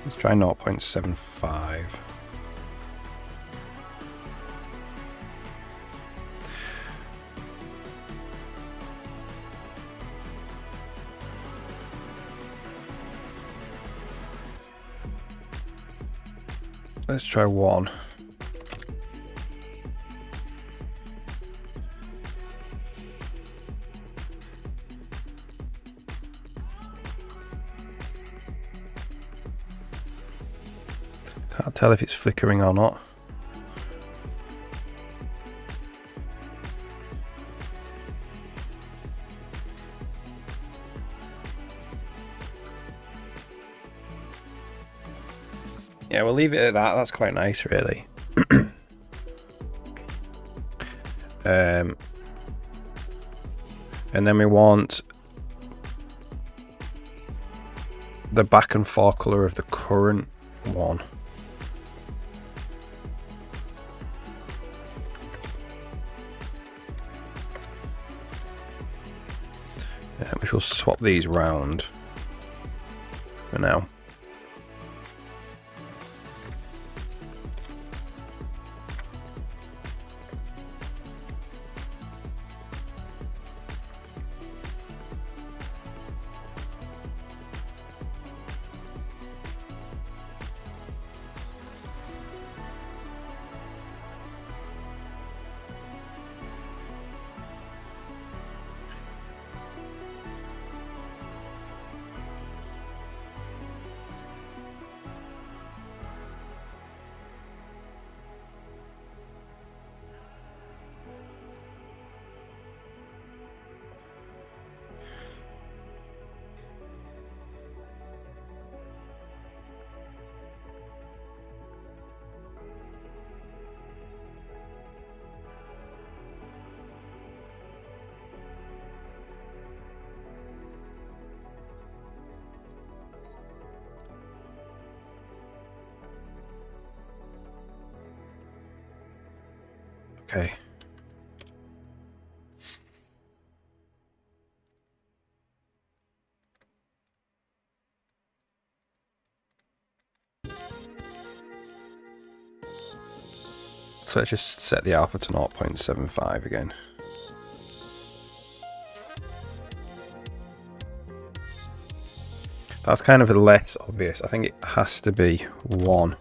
Let's try 0.75. Let's try 1. Can't tell if it's flickering or not. Yeah, we'll leave it at that. That's quite nice, really. And then we want the back and fore color of the current one. Which will swap these round for now. Okay. So let's just set the alpha to 0.75 again. That's kind of less obvious. I think it has to be 1.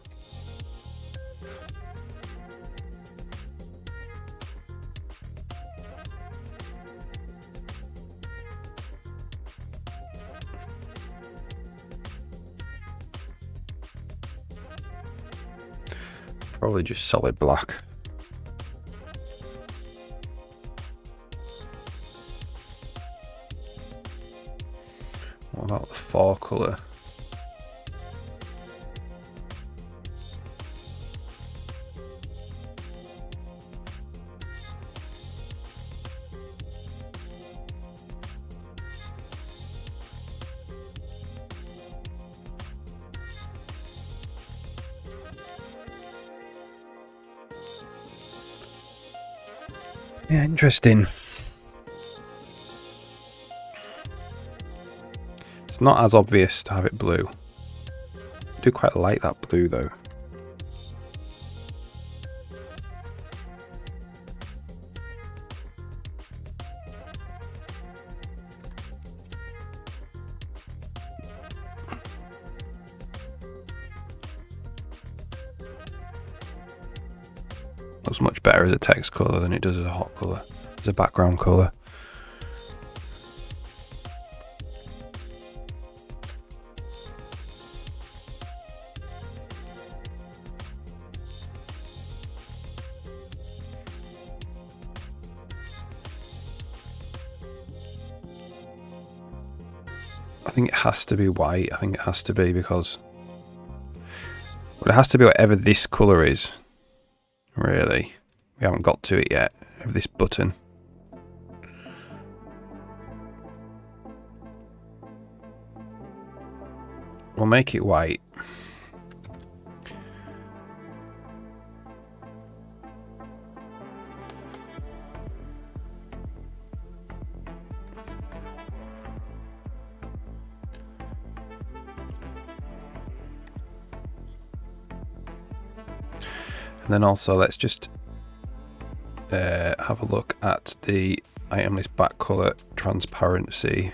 Probably just solid black. What about the 4 colour? Yeah, interesting. It's not as obvious to have it blue. I do quite like that blue though. Looks much better as a text colour than it does as a hot colour, as a background colour. I think it has to be white. I think it has to be because... Well, it has to be whatever this colour is. Really. We haven't got to it yet, of this button. We'll make it white. And then also let's just have a look at the item list back colour transparency.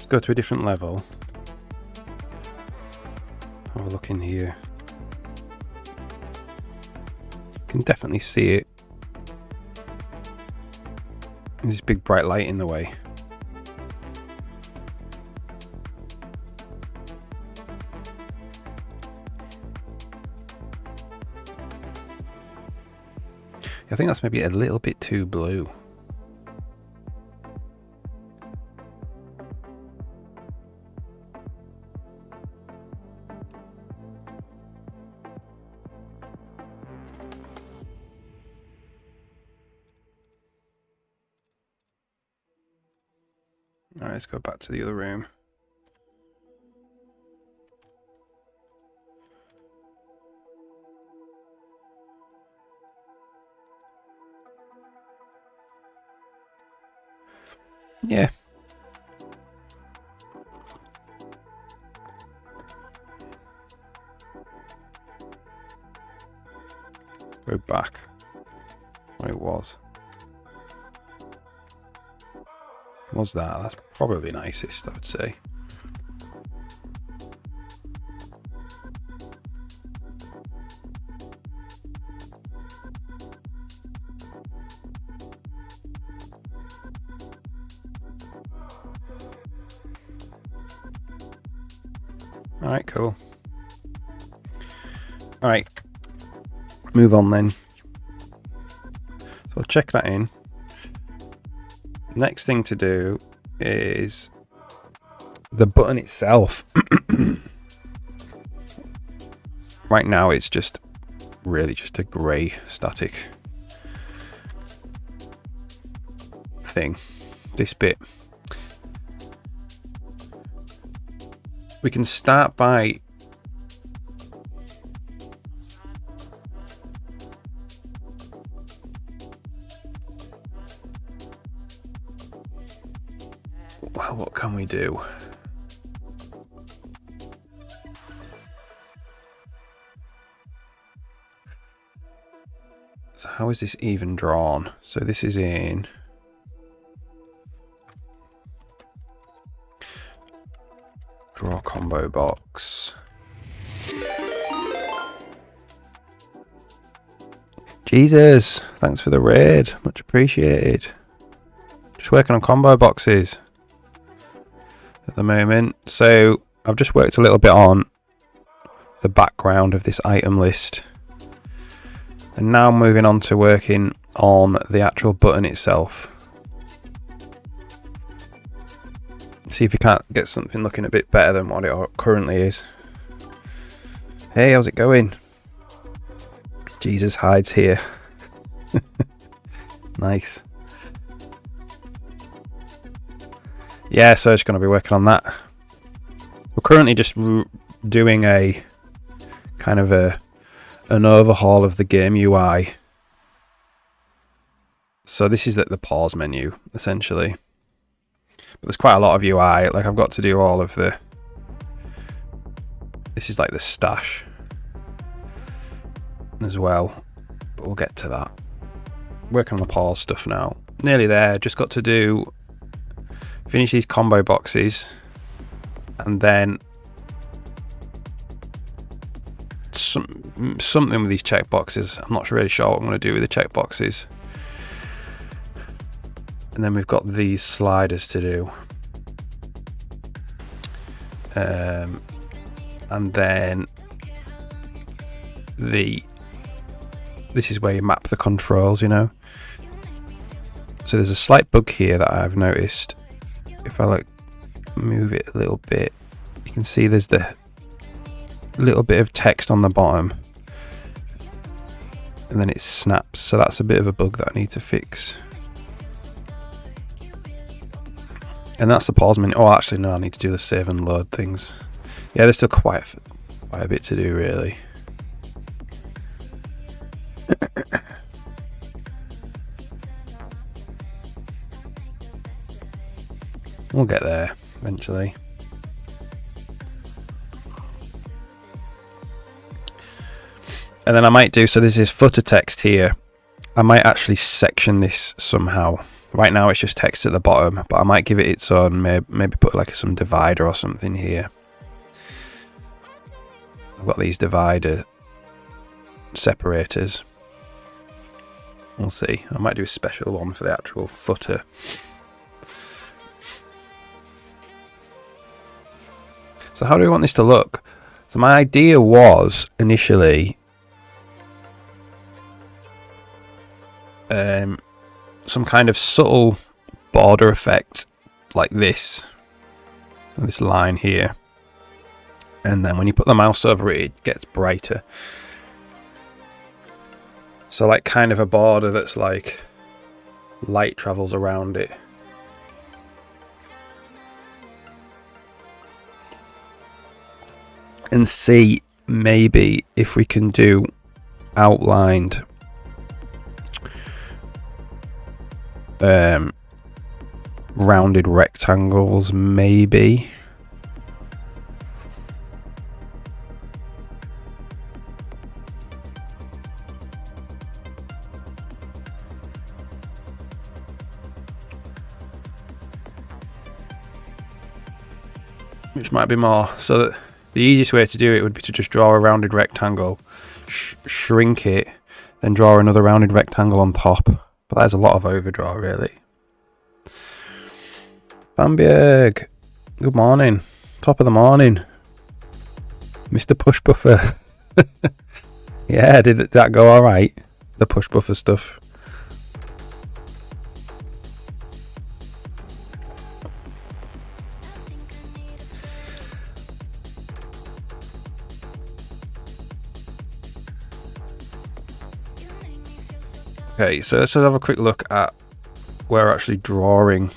Go to a different level. Have a look in here. You can definitely see it. There's this big bright light in the way. I think that's maybe a little bit too blue. Alright, let's go back to the other room. Yeah. what it was. Was that? That's probably nicest, I would say. Alright, cool. Alright, move on then. So I'll check that in. Next thing to do is the button itself. Right now it's just really just a grey static thing. This bit. We can start by well, what can we do? So how is this even drawn? So this is in draw combo box. Jesus, thanks for the raid, much appreciated. Just working on combo boxes at the moment. So I've just worked a little bit on the background of this item list. And now moving on to working on the actual button itself. See if we can't get something looking a bit better than what it currently is. Hey, how's it going? Jesus hides here. Nice. Yeah, so it's going to be working on that. We're currently just doing a kind of an overhaul of the game UI. So this is the pause menu, essentially. But there's quite a lot of UI. Like I've got to do all of the... This is like the stash as well. But we'll get to that. Working on the pause stuff now. Nearly there. Just got to do... Finish these combo boxes. And then... something with these checkboxes. I'm not really sure what I'm going to do with the checkboxes. And then we've got these sliders to do. And then this is where you map the controls, you know. So there's a slight bug here that I've noticed. If I like move it a little bit, you can see there's the little bit of text on the bottom. And then it snaps. So that's a bit of a bug that I need to fix. And that's the pause menu. Oh, actually, no, I need to do the save and load things. Yeah, there's still quite a bit to do, really. We'll get there eventually. And then I might do, so there's this footer text here. I might actually section this somehow. Right now it's just text at the bottom, but I might give it its own, maybe put like some divider or something here. I've got these divider separators. We'll see. I might do a special one for the actual footer. So how do we want this to look? So my idea was initially some kind of subtle border effect like this line here, and then when you put the mouse over it, it gets brighter. So like kind of a border that's like light travels around it. And see maybe if we can do outlined rounded rectangles, maybe. which might be more. So that the easiest way to do it would be to just draw a rounded rectangle, shrink it, then draw another rounded rectangle on top. But that is a lot of overdraw, really. Bamberg, good morning. Top of the morning. Mr. Push Buffer. Yeah, did that go alright? The push buffer stuff. Okay, so let's have a quick look at where we're actually drawing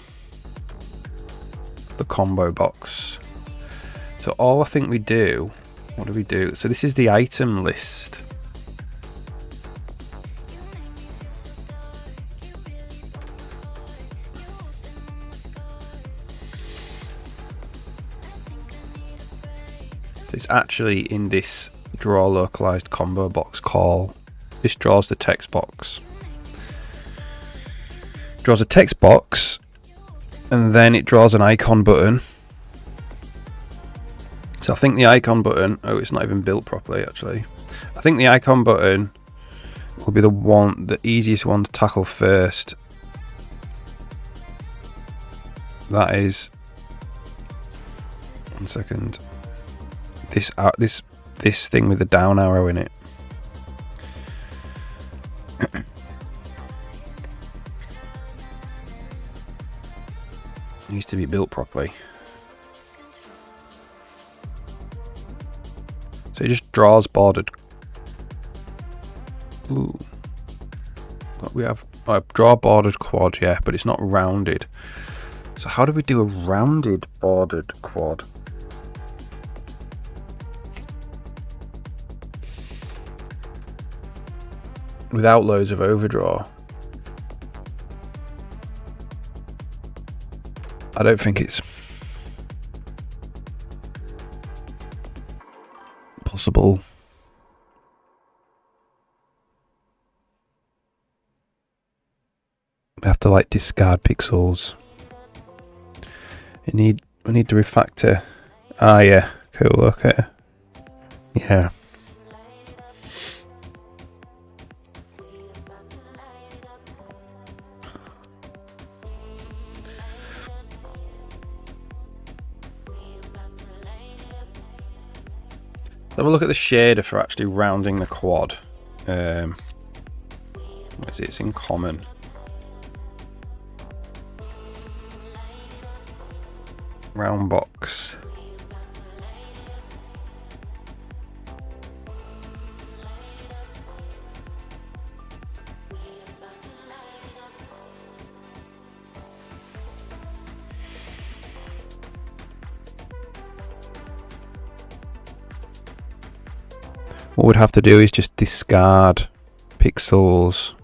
the combo box. So all I think we do, what do we do? So this is the item list. So it's actually in this draw localized combo box call. This draws the text box. Draws a text box, and then it draws an icon button. So I think the icon button, oh, it's not even built properly actually. I think the icon button will be the easiest one to tackle first. That is, one second, this thing with the down arrow in it. Needs to be built properly. So it just draws bordered. Ooh. What we have? Draw bordered quad, yeah, but it's not rounded. So how do we do a rounded bordered quad? Without loads of overdraw. I don't think it's possible. We have to like discard pixels. We need to refactor. Ah, yeah, cool. Okay, yeah. Have a look at the shader for actually rounding the quad. What is it? It's in common. Round box. What we'd have to do is just discard pixels.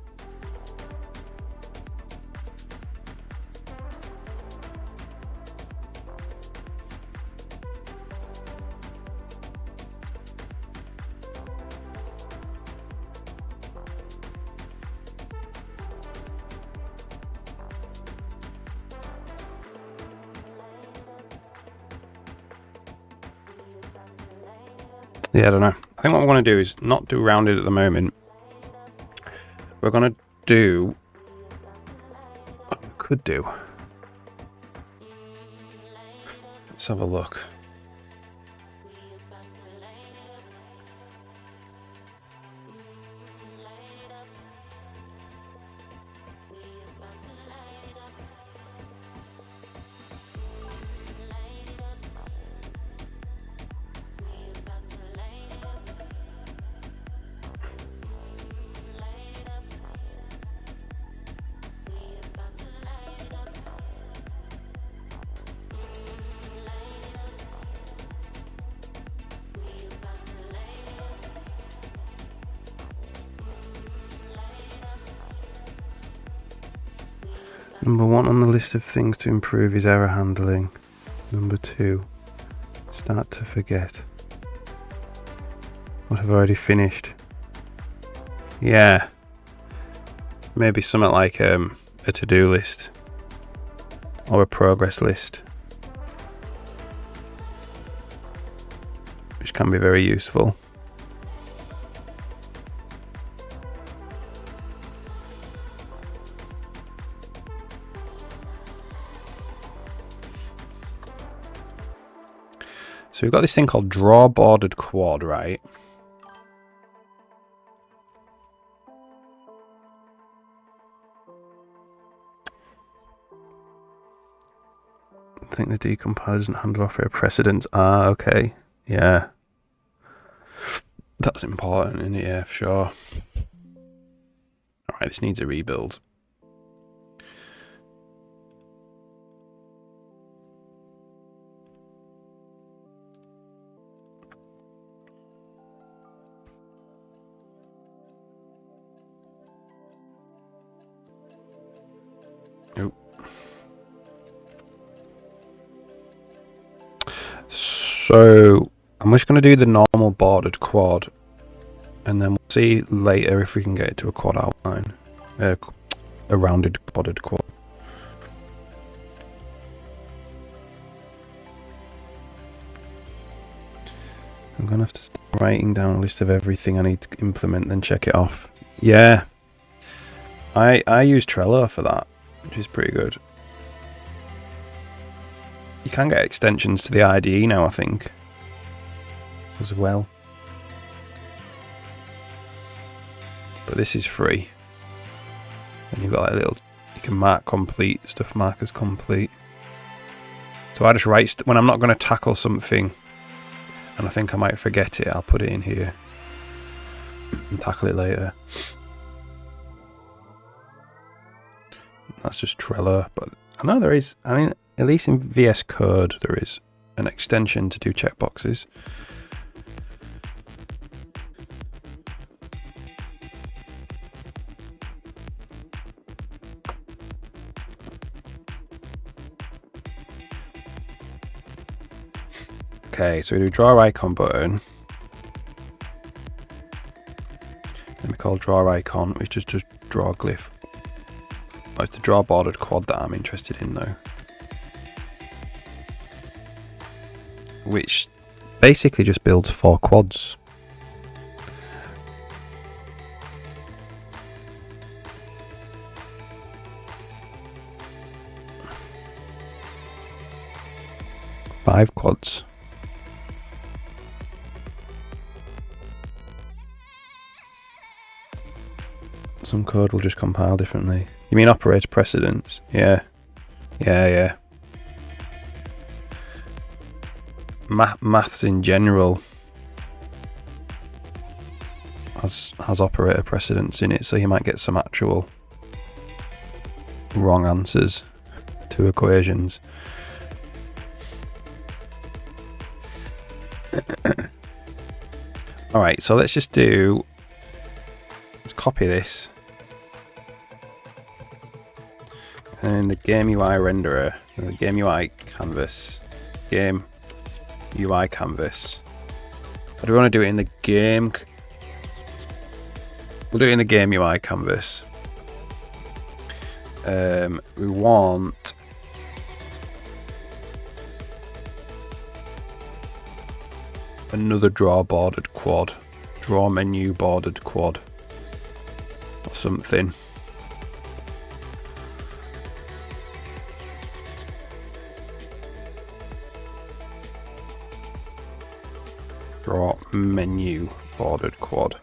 Yeah, I don't know. I think what we're going to do is not do rounded at the moment. We're going to do what we could do. Let's have a look. Number 1 on the list of things to improve is error handling. Number 2, start to forget. What have I already finished? Yeah. Maybe something like a to-do list or a progress list. can be very useful. So we've got this thing called draw bordered quad, right? I think the decompiler doesn't handle operator precedence. Ah, okay. Yeah. That's important, isn't it? Yeah, for sure. Alright, this needs a rebuild. Nope. So I'm just going to do the normal bordered quad, and then we'll see later if we can get it to a quad outline, a rounded bordered quad. I'm going to have to start writing down a list of everything I need to implement, then check it off. Yeah, I use Trello for that, which is pretty good. You can get extensions to the IDE now, I think, as well. But this is free. And you've got like little, you can mark complete, stuff markers complete. So I just write, when I'm not going to tackle something and I think I might forget it, I'll put it in here and tackle it later. That's just Trello, but I know there is, I mean, at least in VS Code, there is an extension to do checkboxes. Okay, so we do draw icon button. Then we call draw icon, which is just draw glyph. Oh, it's the draw bordered quad that I'm interested in though. Which basically just builds 4 quads. Five quads. Some code will just compile differently. You mean operator precedence? Yeah. Yeah. Maths in general has operator precedence in it, so you might get some actual wrong answers to equations. Alright, so let's copy this. And in the game UI renderer, the game UI canvas, game UI canvas. Or do we want to do it in the game? We'll do it in the game UI canvas. We want another draw bordered quad, draw menu bordered quad, or something. Draw menu bordered quad.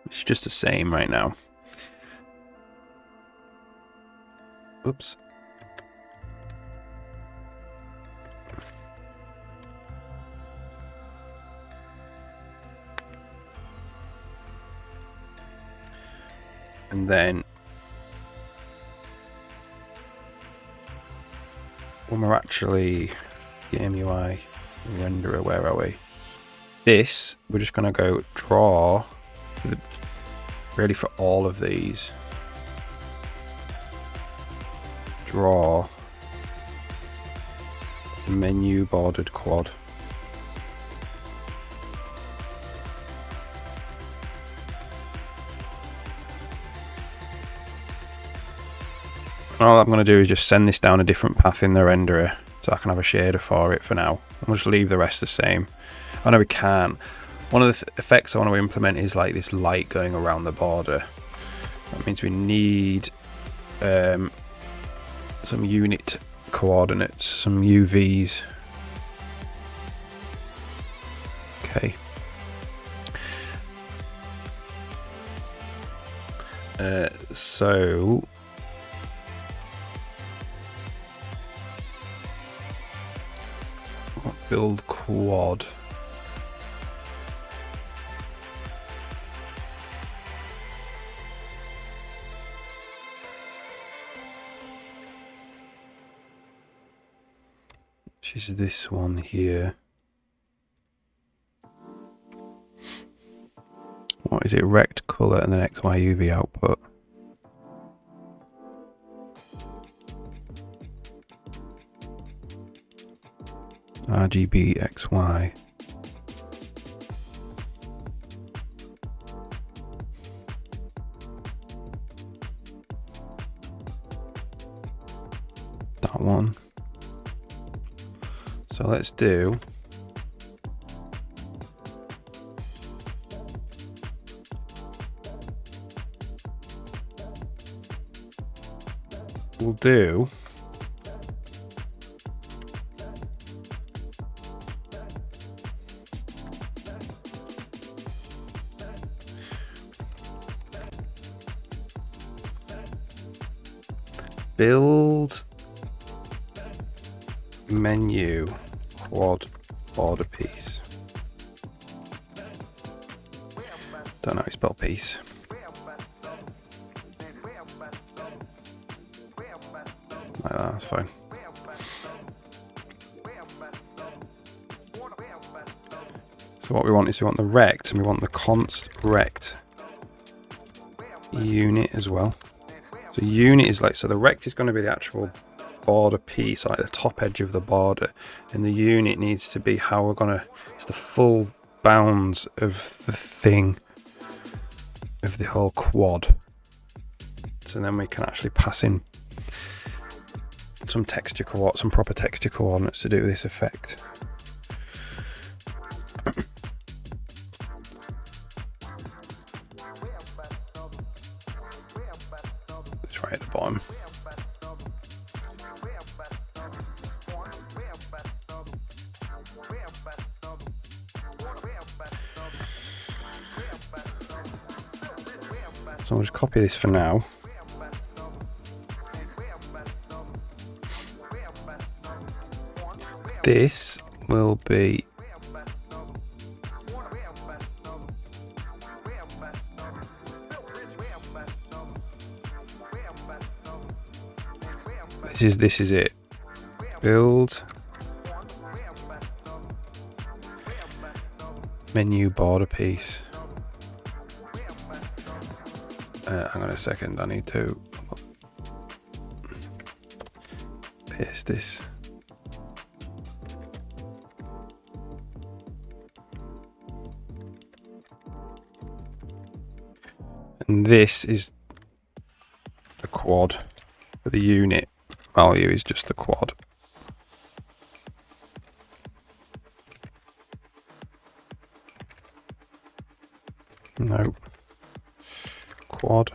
It's just the same right now. Oops. And then when we're actually game UI renderer, where are we? This, we're just going to go draw, really for all of these. Draw menu bordered quad. all I'm going to do is just send this down a different path in the renderer so I can have a shader for it for now. We'll just leave the rest the same. Oh no, we can't. One of the effects I want to implement is like this light going around the border. That means we need some unit coordinates, some UVs. Okay. So build quad. Which is this one here. What is it? Rect color and then XY UV output. RGB XY. That one. So let's do build menu quad border piece. Don't know how you spell piece. Like that, that's fine. So what we want is we want the rect and we want the const rect unit as well. So unit is like, so the rect is going to be the actual border piece, like the top edge of the border, and the unit needs to be how we're going to, it's the full bounds of the thing, of the whole quad. So then we can actually pass in some texture coordinates, some proper texture coordinates to do this effect. It's right at the bottom. So I'll just copy this for now. This will be this is it. Build menu border piece. Hang on a second, I need to paste this. And this is the quad. The unit value is just the quad. No. Quad.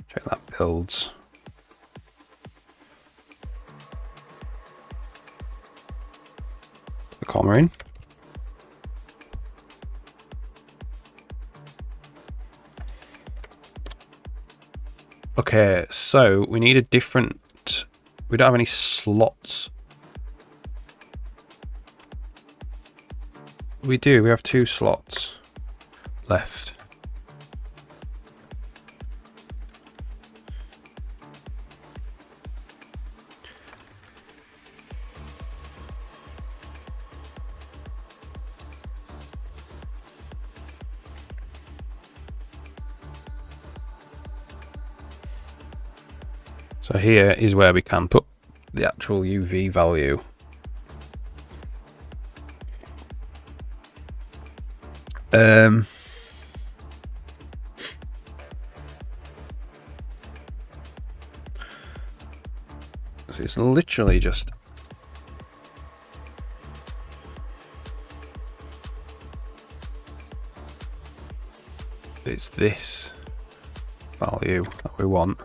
Check that builds. The comma in. Okay, so we need a different, we don't have any slots. We do, we have 2 slots left. So here is where we can put the actual UV value. So it's literally just it's this value that we want.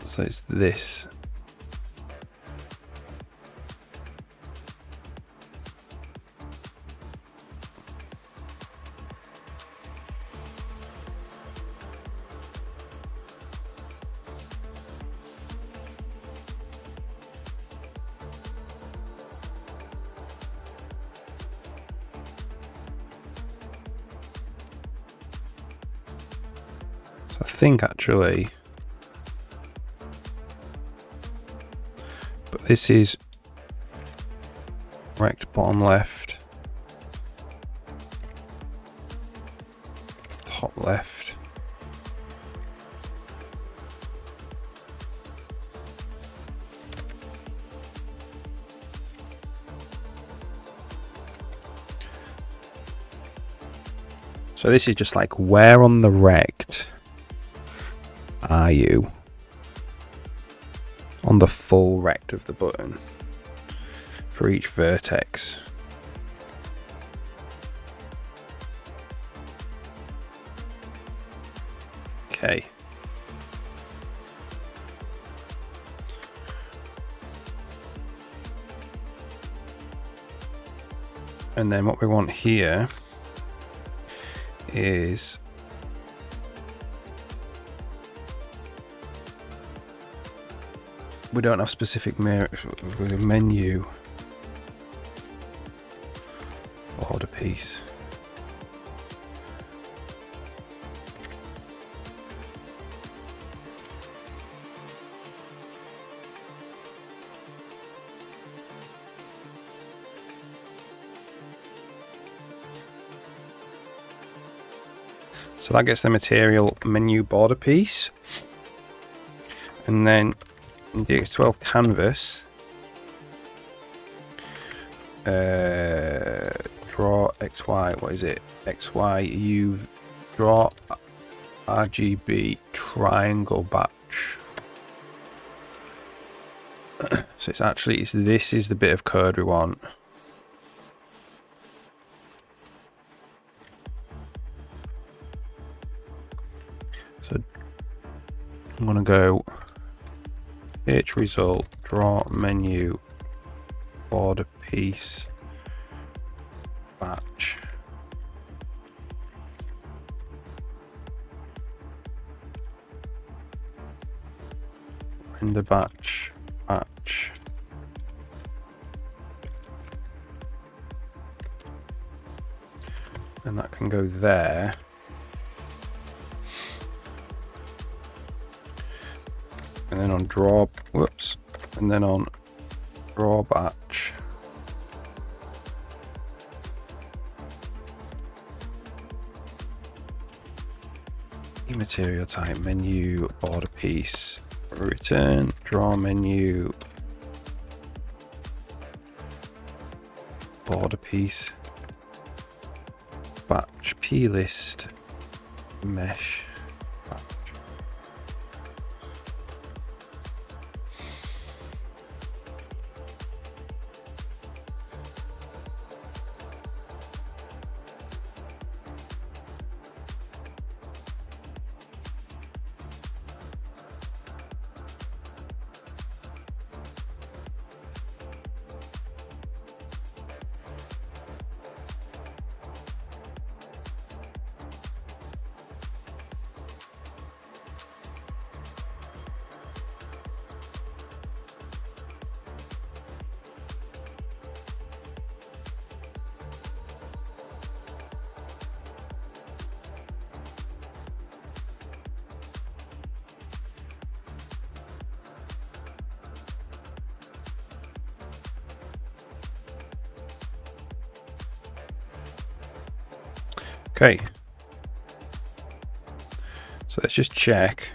So it's this. So I think actually, but this is rect bottom left, top left, so this is just like where on the rect are you on the full rect of the button for each vertex. Okay. And then what we want here is we don't have specific menu border piece. So that gets the material menu border piece. And then in DX12 canvas, draw XY, what is it? XY, you draw RGB triangle batch. So it's actually, this is the bit of code we want. So I'm gonna go H result, draw menu, border piece, batch. Render batch, batch. And that can go there. And then on draw, whoops, and then on draw batch. Material type, menu, border piece, return, draw menu, border piece, batch, plist, mesh. Okay. So let's just check.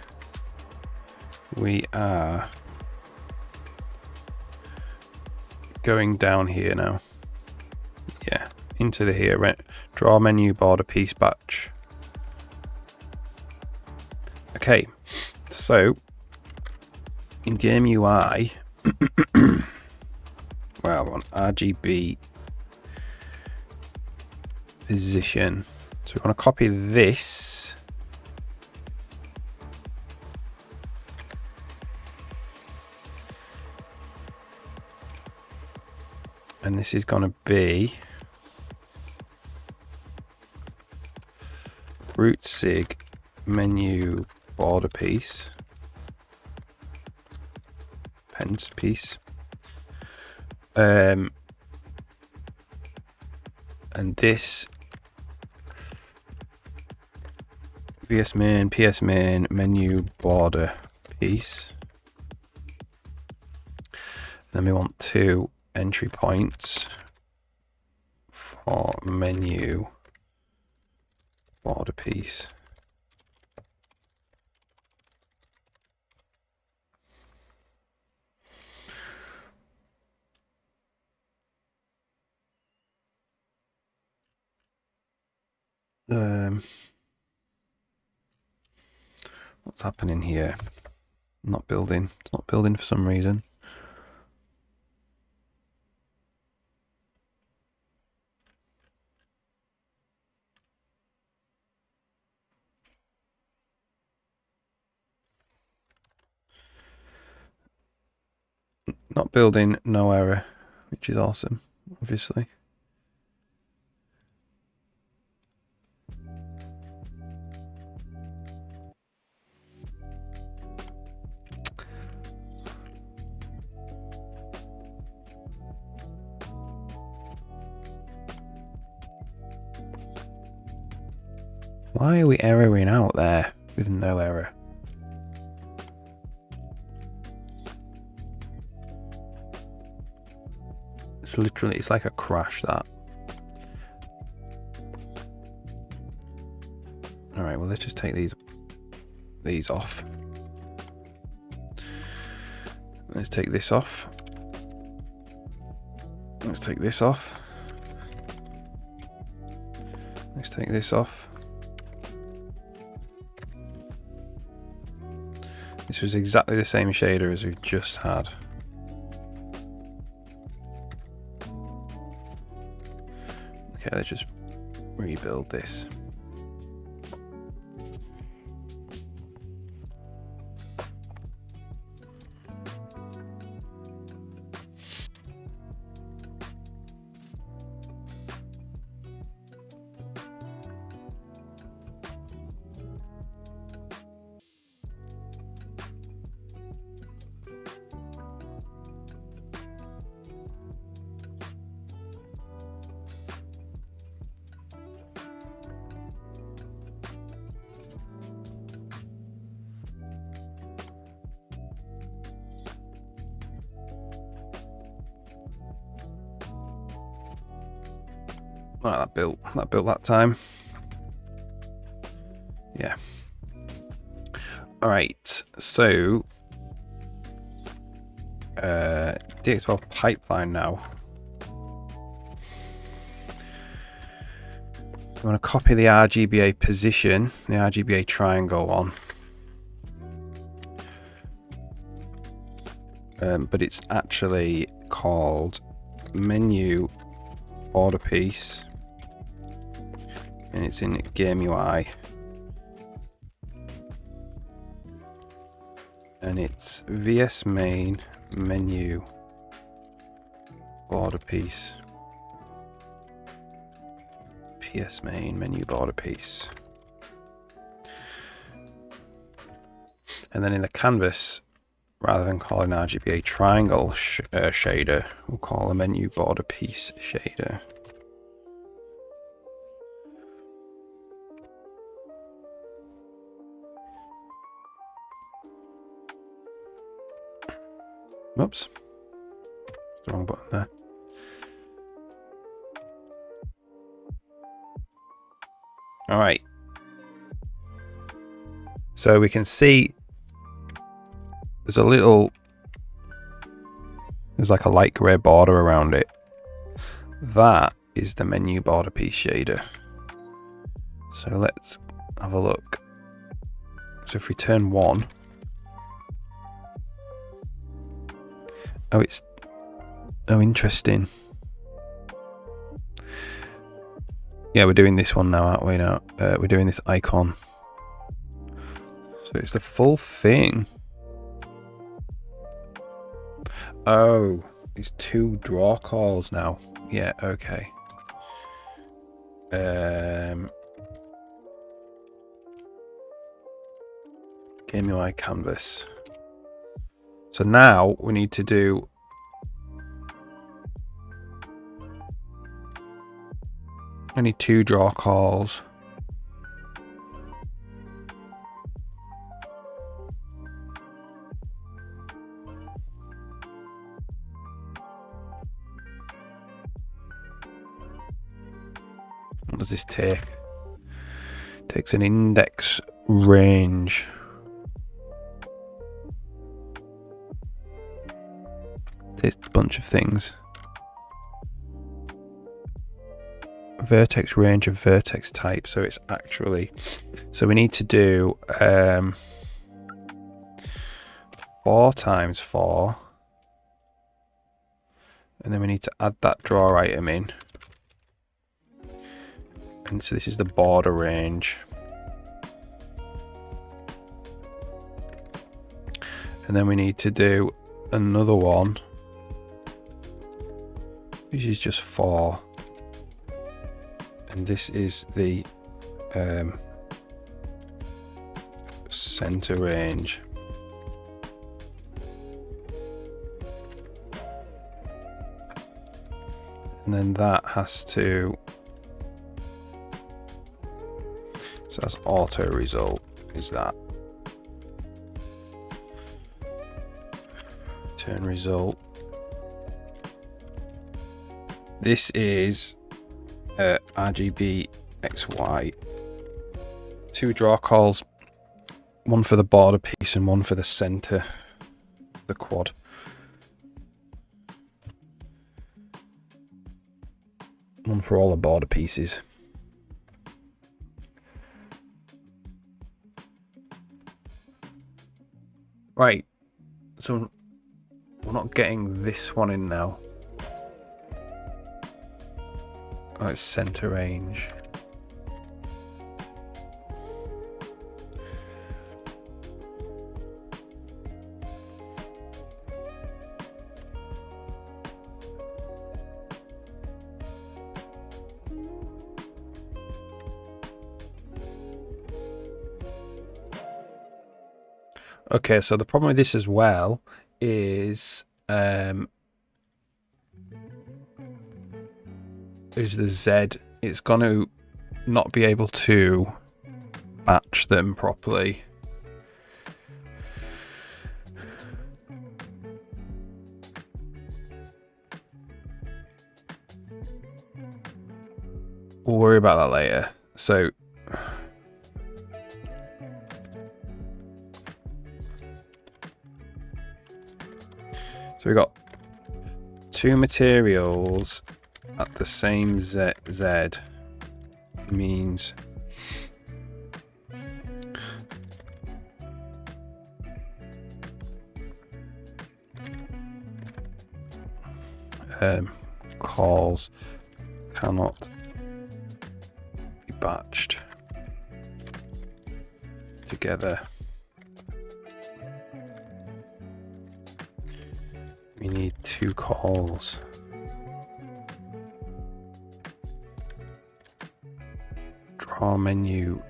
We are going down here now. Yeah, into the here. Draw menu, border piece, batch. Okay, so in game UI, well, on RGB position. So we want to copy this. And this is going to be root sig menu border piece, pens piece. And this VS main, PS main, menu border piece. Then we want 2 entry points for menu border piece. What's happening here? Not building. It's not building for some reason. Not building, no error, which is awesome, obviously. Why are we erroring out there with no error? It's literally, it's like a crash, that. Alright, well, let's just take these off. Let's take this off. Let's take this off. Let's take this off. This was exactly the same shader as we've just had. Okay, let's just rebuild this. Well, that built that time. Yeah. All right. So, DX12 pipeline now. I'm going to copy the RGBA position, the RGBA triangle on. But it's actually called menu border piece. And it's in game UI. And it's VS main menu border piece. PS main menu border piece. And then in the canvas, rather than calling RGBA triangle shader, we'll call a menu border piece shader. Oops, it's the wrong button there. All right. So we can see there's like a light grey border around it. That is the menu border piece shader. So let's have a look. So if we turn 1, oh, interesting. Yeah, we're doing this one now, aren't we? Now we're doing this icon. So it's the full thing. Oh, it's 2 draw calls now. Yeah, okay. Game UI canvas. So now we need to do only 2 draw calls. What does this take? It takes an index range. Takes a bunch of things. Vertex range of vertex type. So it's actually, so we need to do 4 times 4, and then we need to add that draw item in. And so this is the border range. And then we need to do another one, which is just 4. And this is the center range. And then that has to, so that's auto result, is that. Turn result. This is RGB XY. 2 draw calls, one for the border piece and one for the center, the quad. One for all the border pieces. Right, so we're not getting this one in now. Oh, it's center range. Okay, so the problem with this as well is the Z. It's going to not be able to match them properly. We'll worry about that later. So we got 2 materials at the same Z means calls cannot be batched together. We need 2 calls. Draw menu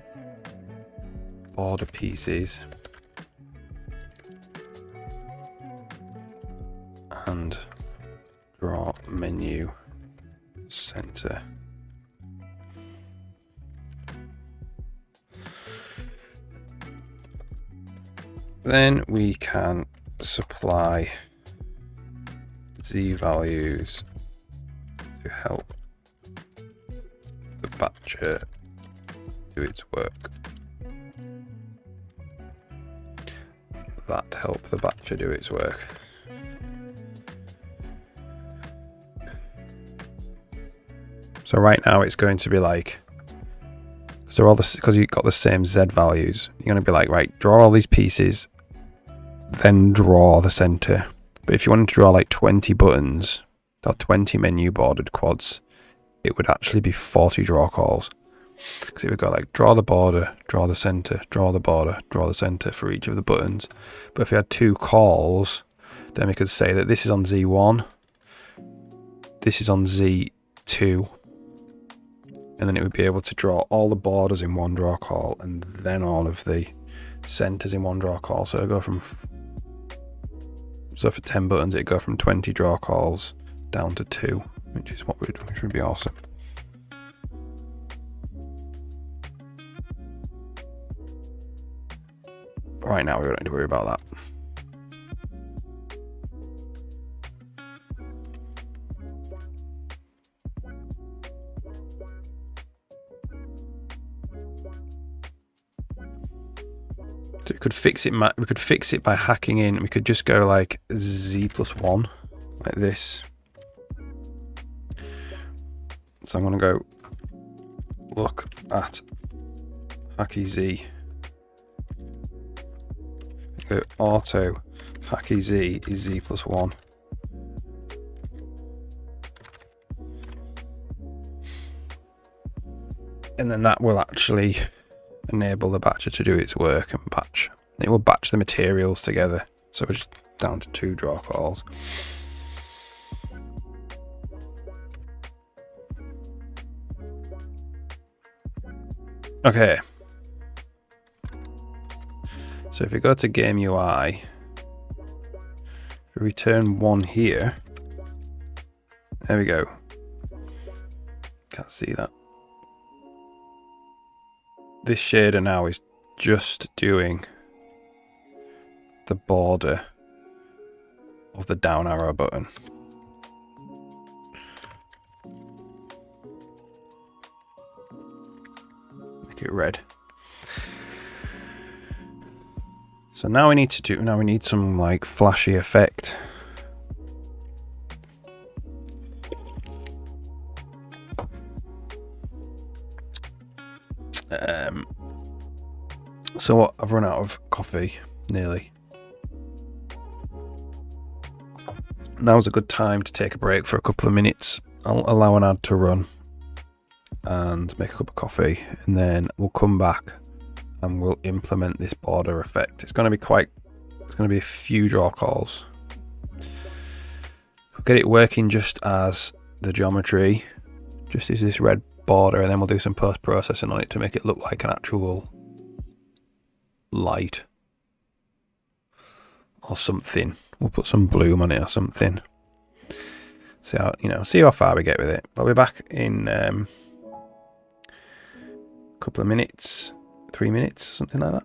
border pieces and draw menu center. Then we can supply Z values to help the batcher do its work. That help the batcher do its work. So right now it's going to be like, so all this, because you've got the same Z values, you're going to be like, right, draw all these pieces, then draw the center. But if you wanted to draw like 20 buttons or 20 menu bordered quads, it would actually be 40 draw calls. Because it would go like draw the border, draw the center, draw the border, draw the center for each of the buttons. But if we had 2 calls, then we could say that this is on Z1, this is on Z2, and then it would be able to draw all the borders in one draw call and then all of the centers in one draw call. So it'd go from, so for 10 buttons, it'd go from 20 draw calls down to 2, which would be awesome. Right now, we don't need to worry about that. So we could fix it. We could fix it by hacking in. We could just go like Z+1, like this. So I'm gonna go look at Hacky Z. Go auto Hacky Z is Z+1. And then that will actually enable the batcher to do its work and batch. It will batch the materials together. So we're just down to 2 draw calls. Okay. So if we go to game UI, if we return 1 here, there we go. Can't see that. This shader now is just doing the border of the down arrow button. Make it red. So now we need some like flashy effect. So I've run out of coffee, nearly. Now's a good time to take a break for a couple of minutes. I'll allow an ad to run and make a cup of coffee, and then we'll come back and we'll implement this border effect. It's going to be a few draw calls. We'll get it working just as the geometry, just as this red border, and then we'll do some post-processing on it to make it look like an actual light or something. We'll put some bloom on it or something. See how far we get with it. But we're back in a couple of minutes, 3 minutes, something like that.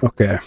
Okay.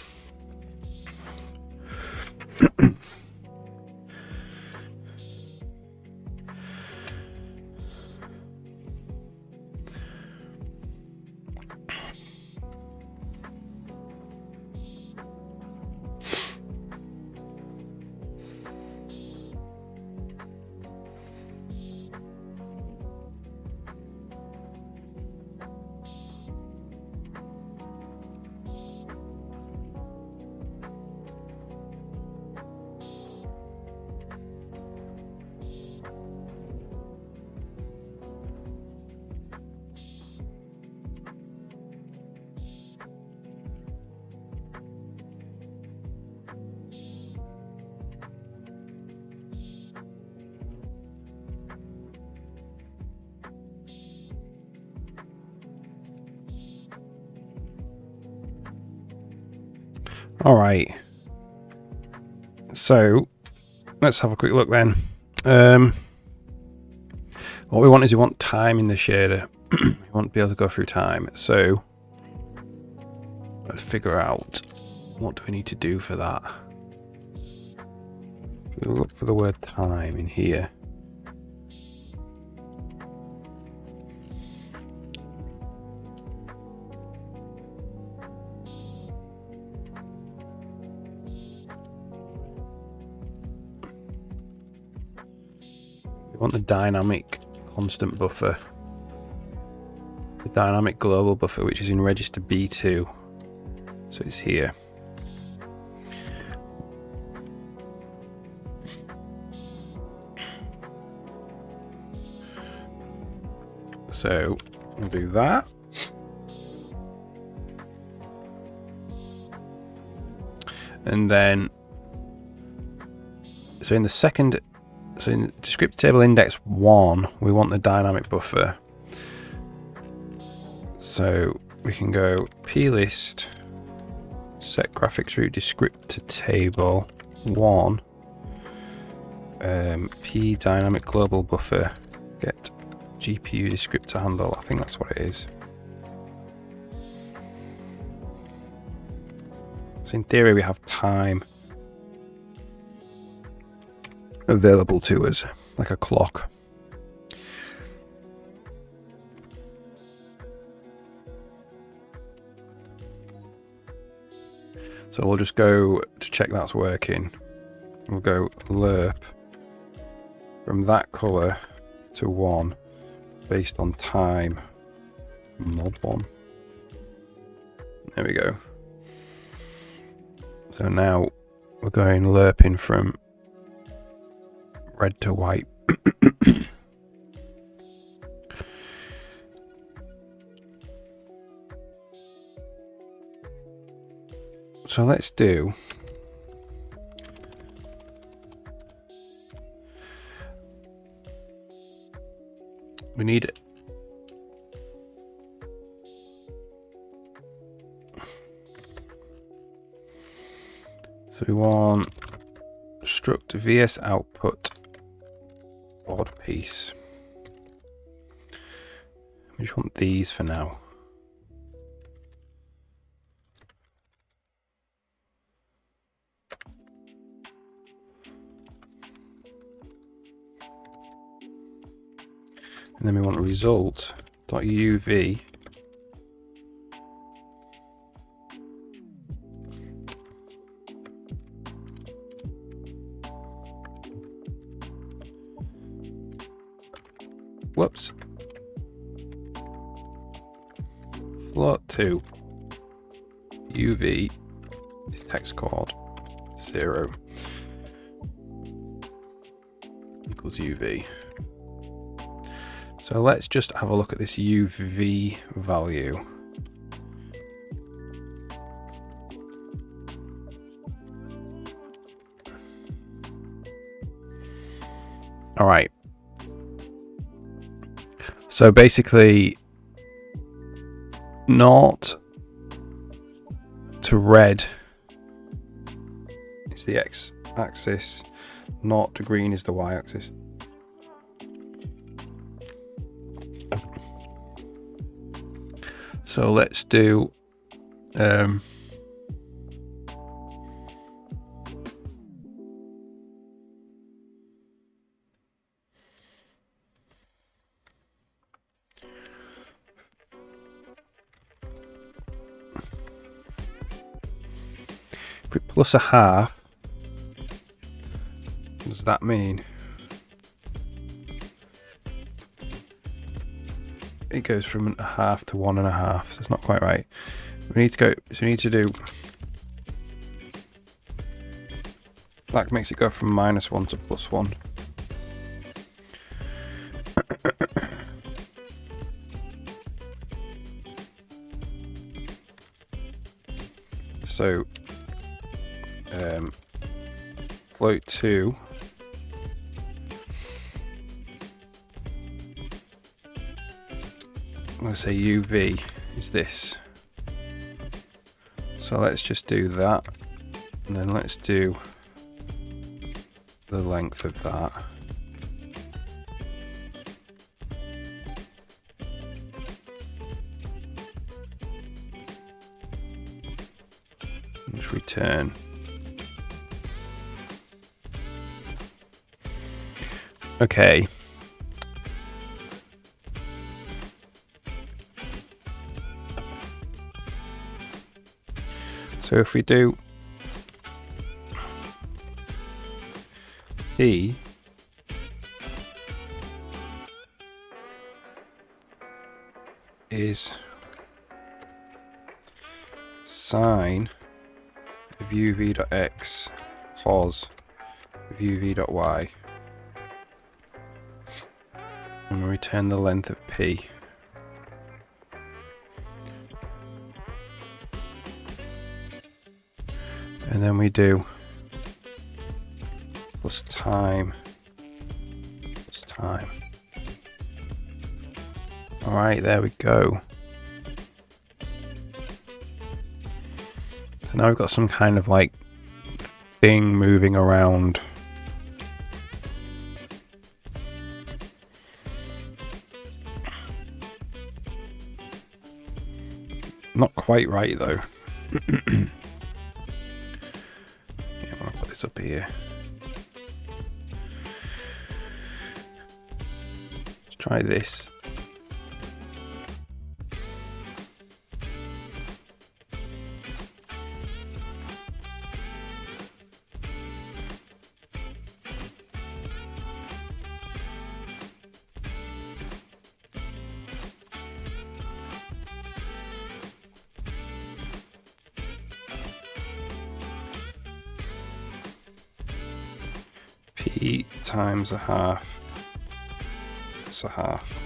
All right. So let's have a quick look then. What we want is we want time in the shader. We want to be able to go through time. So let's figure out what do we need to do for that. We'll look for the word time in here. We want the dynamic constant buffer, the dynamic global buffer, which is in register B2. So it's here. So we'll do that. And then, so in the second, so in descriptor table index 1, we want the dynamic buffer. So we can go plist set graphics root descriptor table 1 p dynamic global buffer get GPU descriptor handle. I think that's what it is. So in theory we have time available to us, like a clock. So we'll just go to check that's working. We'll go lerp from that color to 1 based on time mod 1. There we go. So now we're going lerping from red to white. So let's do we need so we want struct vs output odd piece. We just want these for now. And then we want result.uv whoops float to uv is text chord 0 equals uv. So let's just have a look at this UV value. All right. So basically, not to red is the X axis, not to green is the Y axis. So let's do put plus a half, what does that mean? It goes from a half to 1.5, so it's not quite right. We need to do, that makes it go from -1 to +1. So, float 2 I'm going to say UV is this. So let's just do that, and then let's do the length of that. Let's return. Okay. So if we do P is sine of uv.x cos of uv.y, and we return the length of P. And then we do plus time. Alright, there we go. So now we've got some kind of like thing moving around. Not quite right though. Up here. Let's try this. P times a half. It's a half.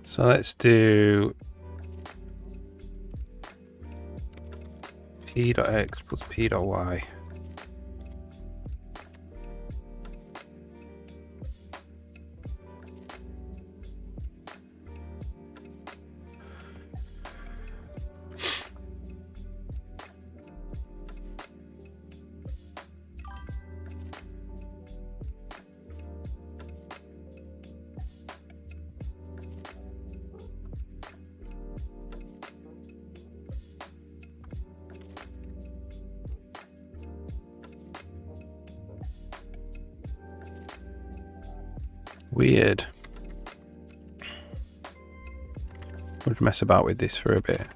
So let's do p.x plus p.y. Weird. We'll mess about with this for a bit.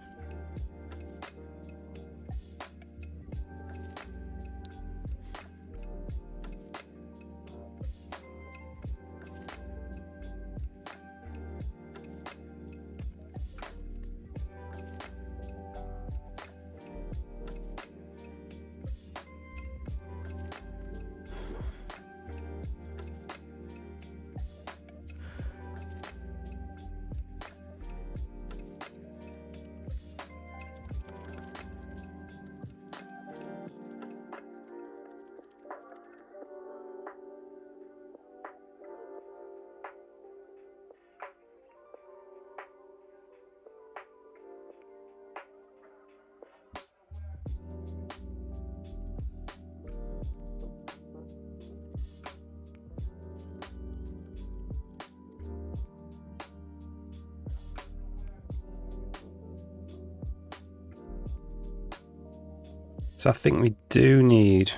So I think we do need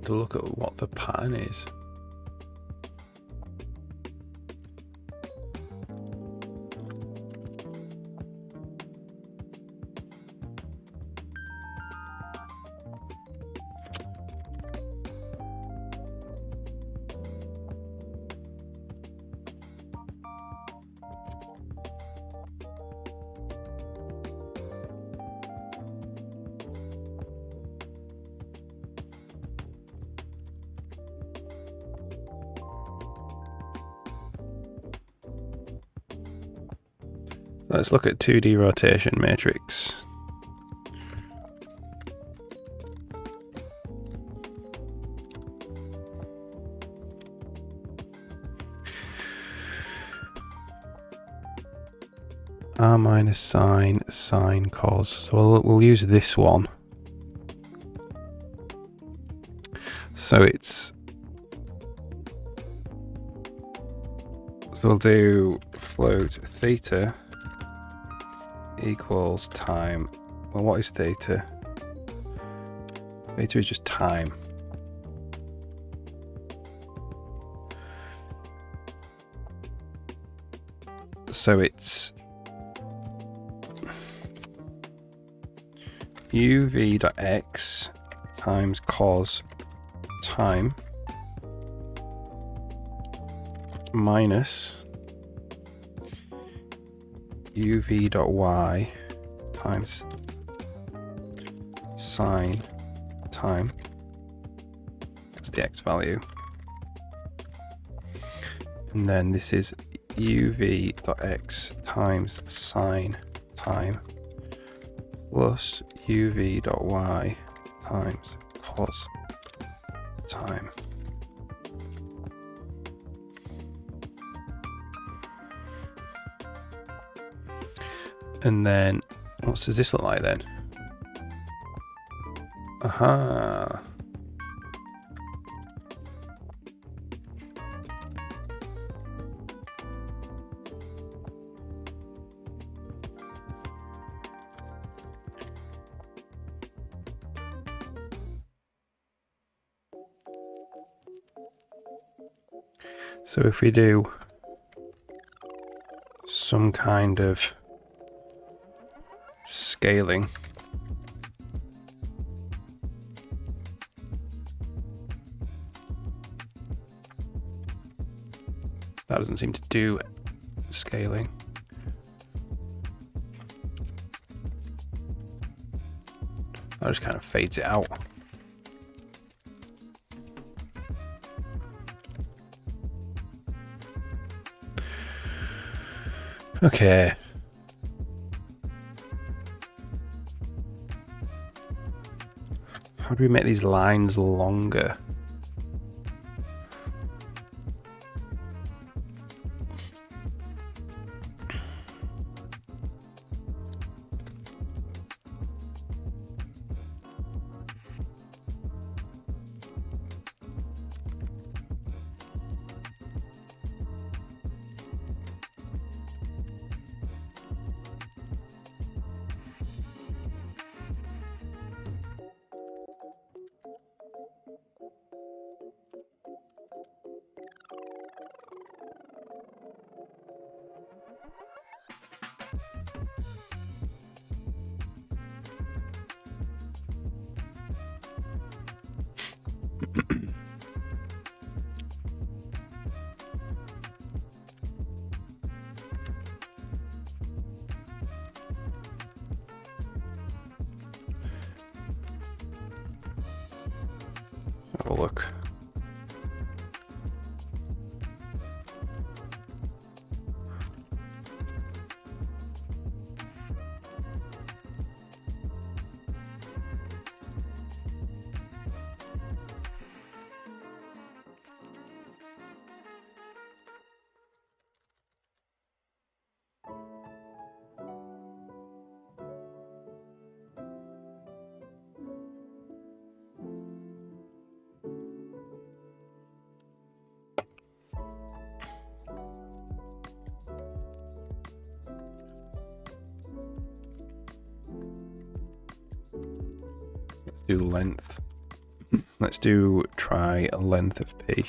to look at what the pattern is. Let's look at 2D rotation matrix. R minus sine, sine cos. So we'll use this one. So it's... So we'll do float theta equals time. Well, what is theta? Theta is just time. So it's uv.x times cos time minus uv.y times sine time. That's the x value. And then this is uv.x times sine time plus uv.y times cos time. And then, what does this look like then? Aha. So if we do some kind of scaling, that doesn't seem to do scaling. That just kind of fades it out. Okay. How do we make these lines longer? Have a look. do length. Let's do try a length of P.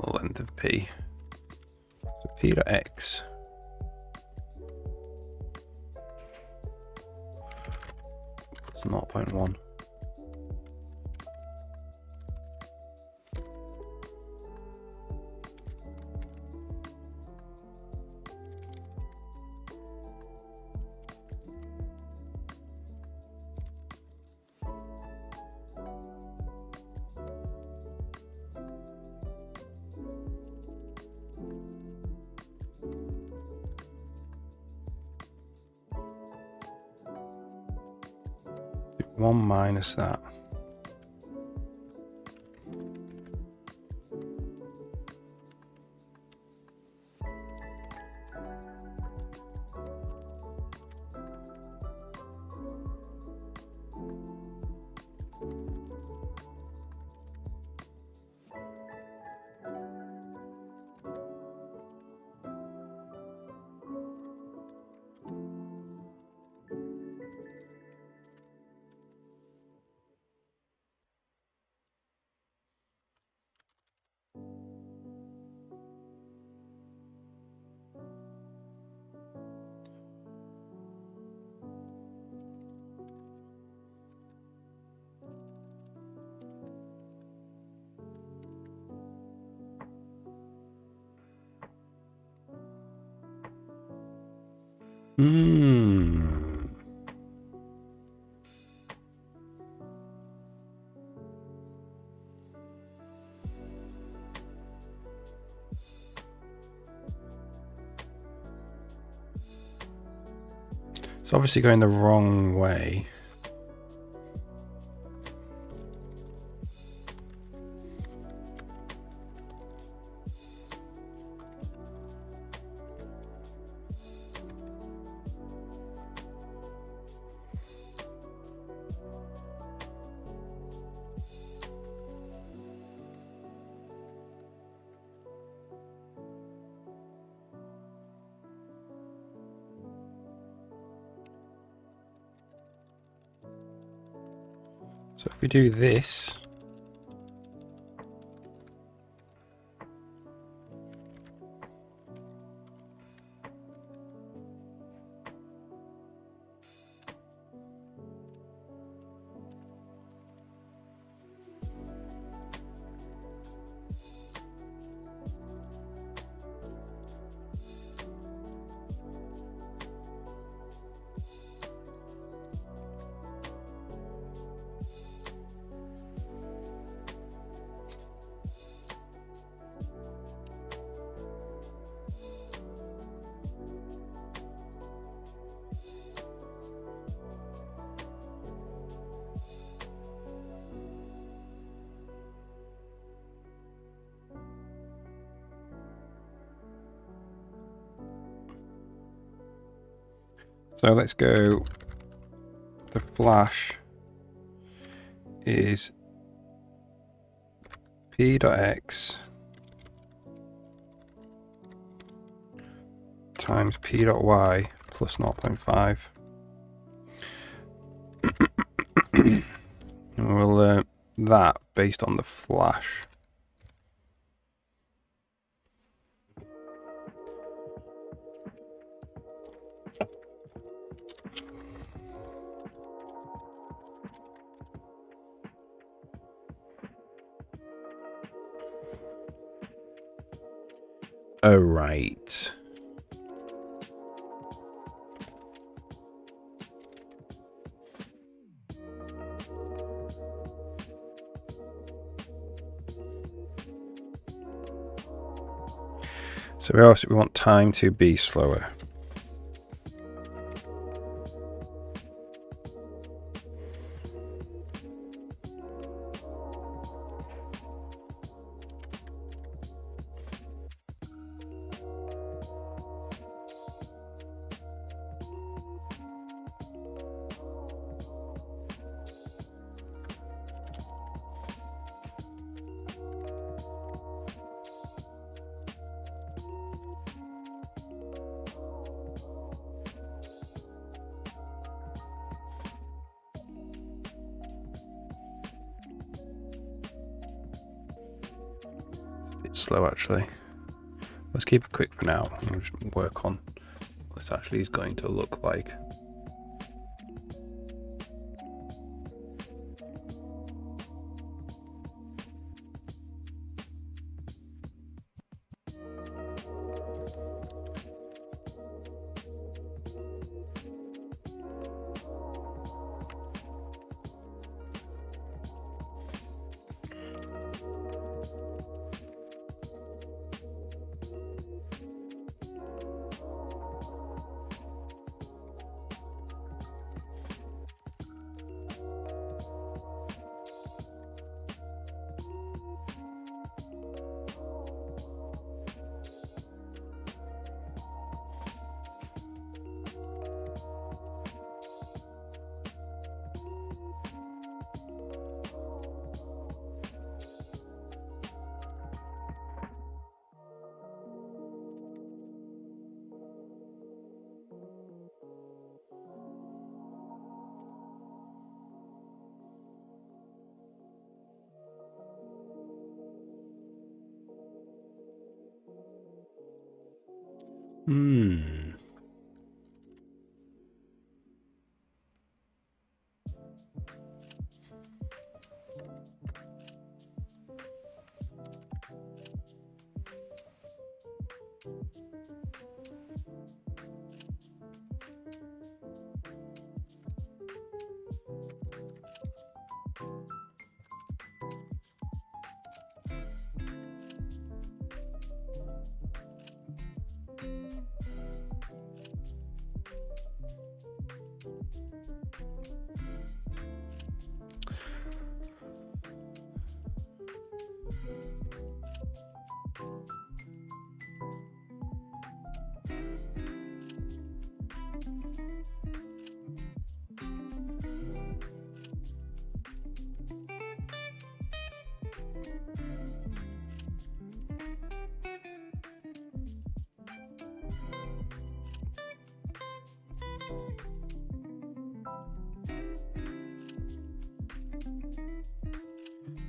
Length of P. So P dot X. It's 0.1. One minus that. It's obviously going the wrong way. So if we do this, so let's go, the flash is P.X times P.Y plus 0.5. And we'll learn that based on the flash. Oh, right. So we want time to be slower. bit slow actually. Let's keep it quick for now. We'll just work on what this actually is going to look like.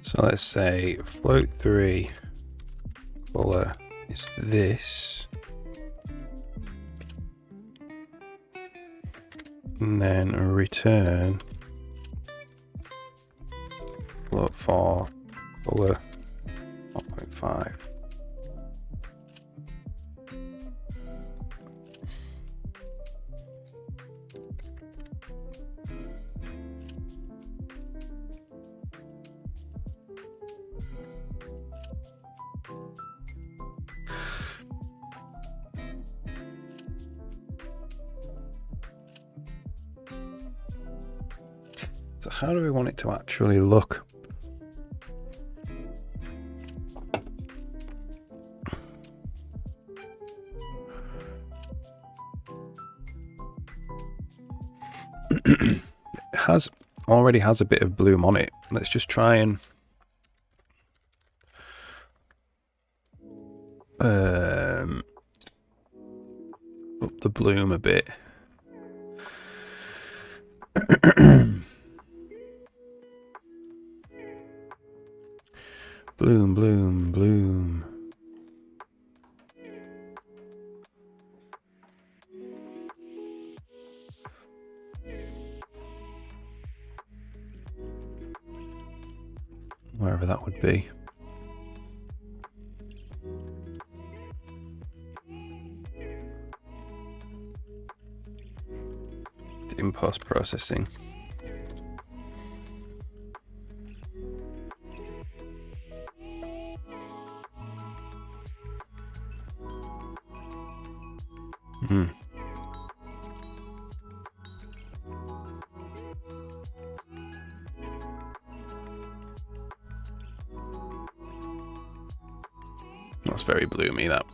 So let's say float 3 color is this, and then return float 4 color 1.5. So how do we want it to actually look? It already has a bit of bloom on it. Let's just try and up the bloom a bit. Bloom, bloom, bloom. Wherever that would be. In post-processing. That's very bloomy, that.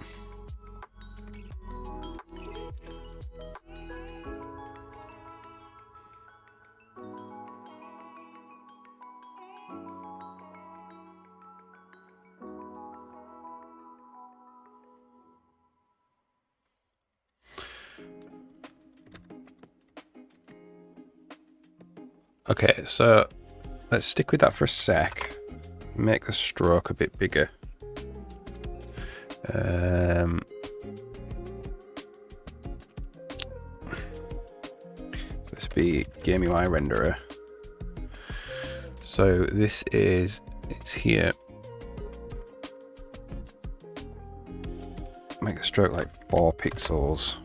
Okay, so let's stick with that for a sec. Make the stroke a bit bigger. This be Game UI renderer. So this is, it's here. Make the stroke like 4 pixels.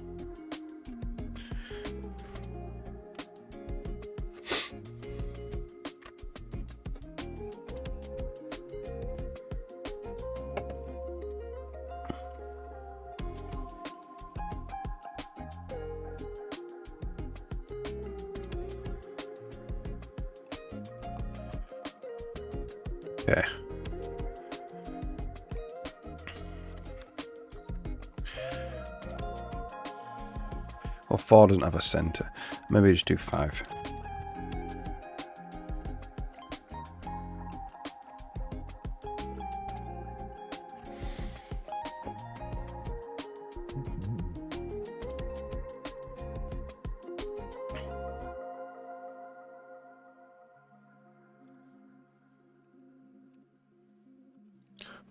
Okay. Well, 4 doesn't have a center. Maybe just do 5.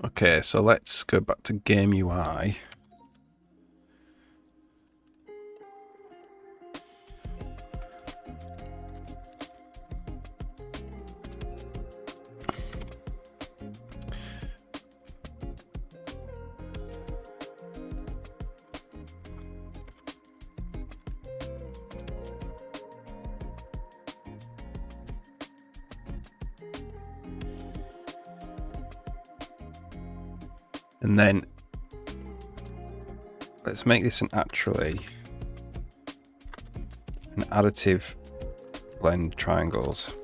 Okay, so let's go back to Game UI. And then let's make this an additive blend triangles.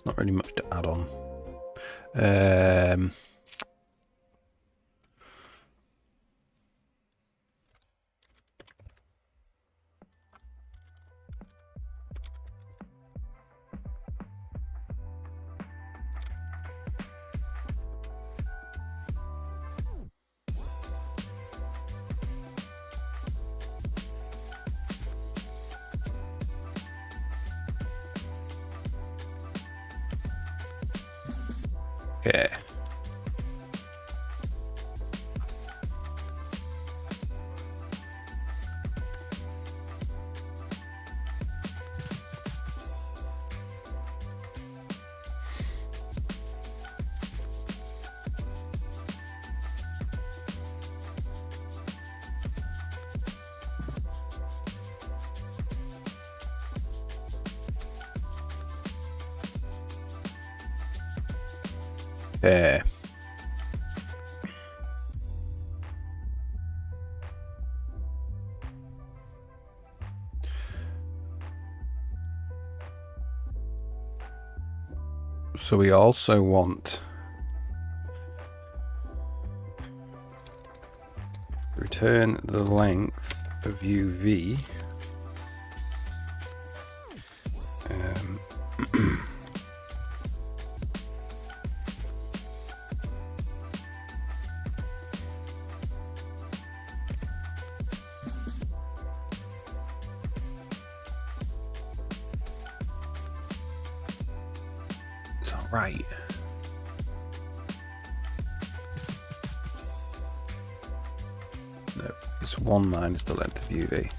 Not really much to add on. Okay. Okay. So we also want return the length of UV. It's all right. No, it's 1 minus the length of UV.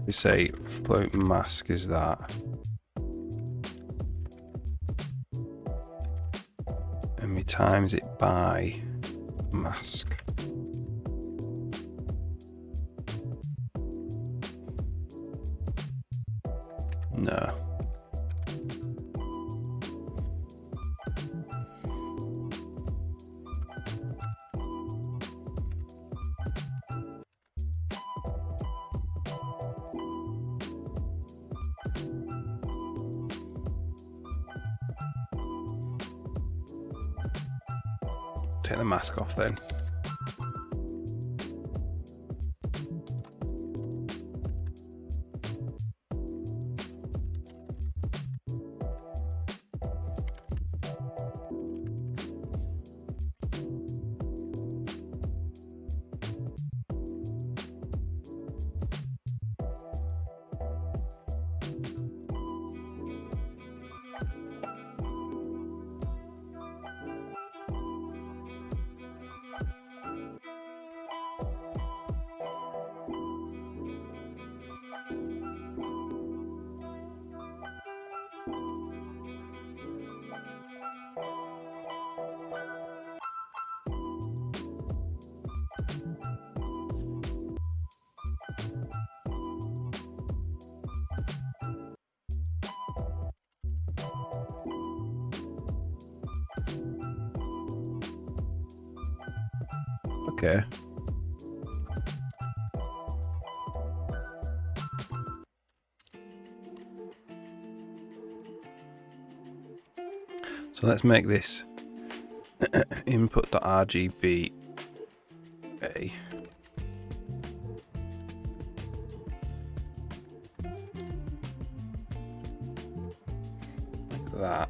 We say float mask is that. me times it by mask. No. Take the mask off then. Okay. So let's make this input.rgb a. Like that.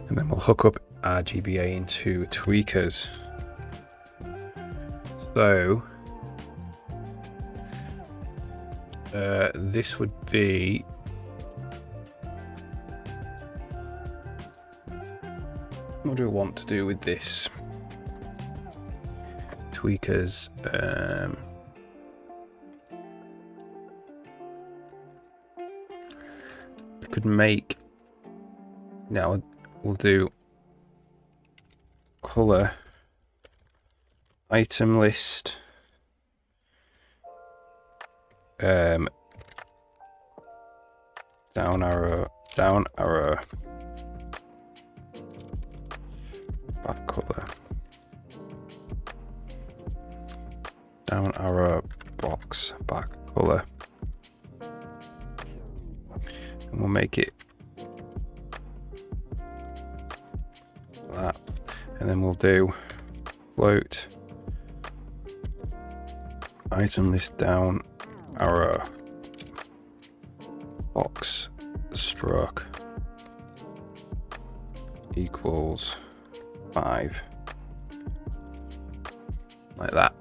And then we'll hook up RGBA into tweakers. So this would be what do we want to do with this? Tweakers. We could make now. We'll do color item list down arrow back color down arrow box back color, and we'll make it that, and then we'll do float item list down arrow box stroke equals 5, like that.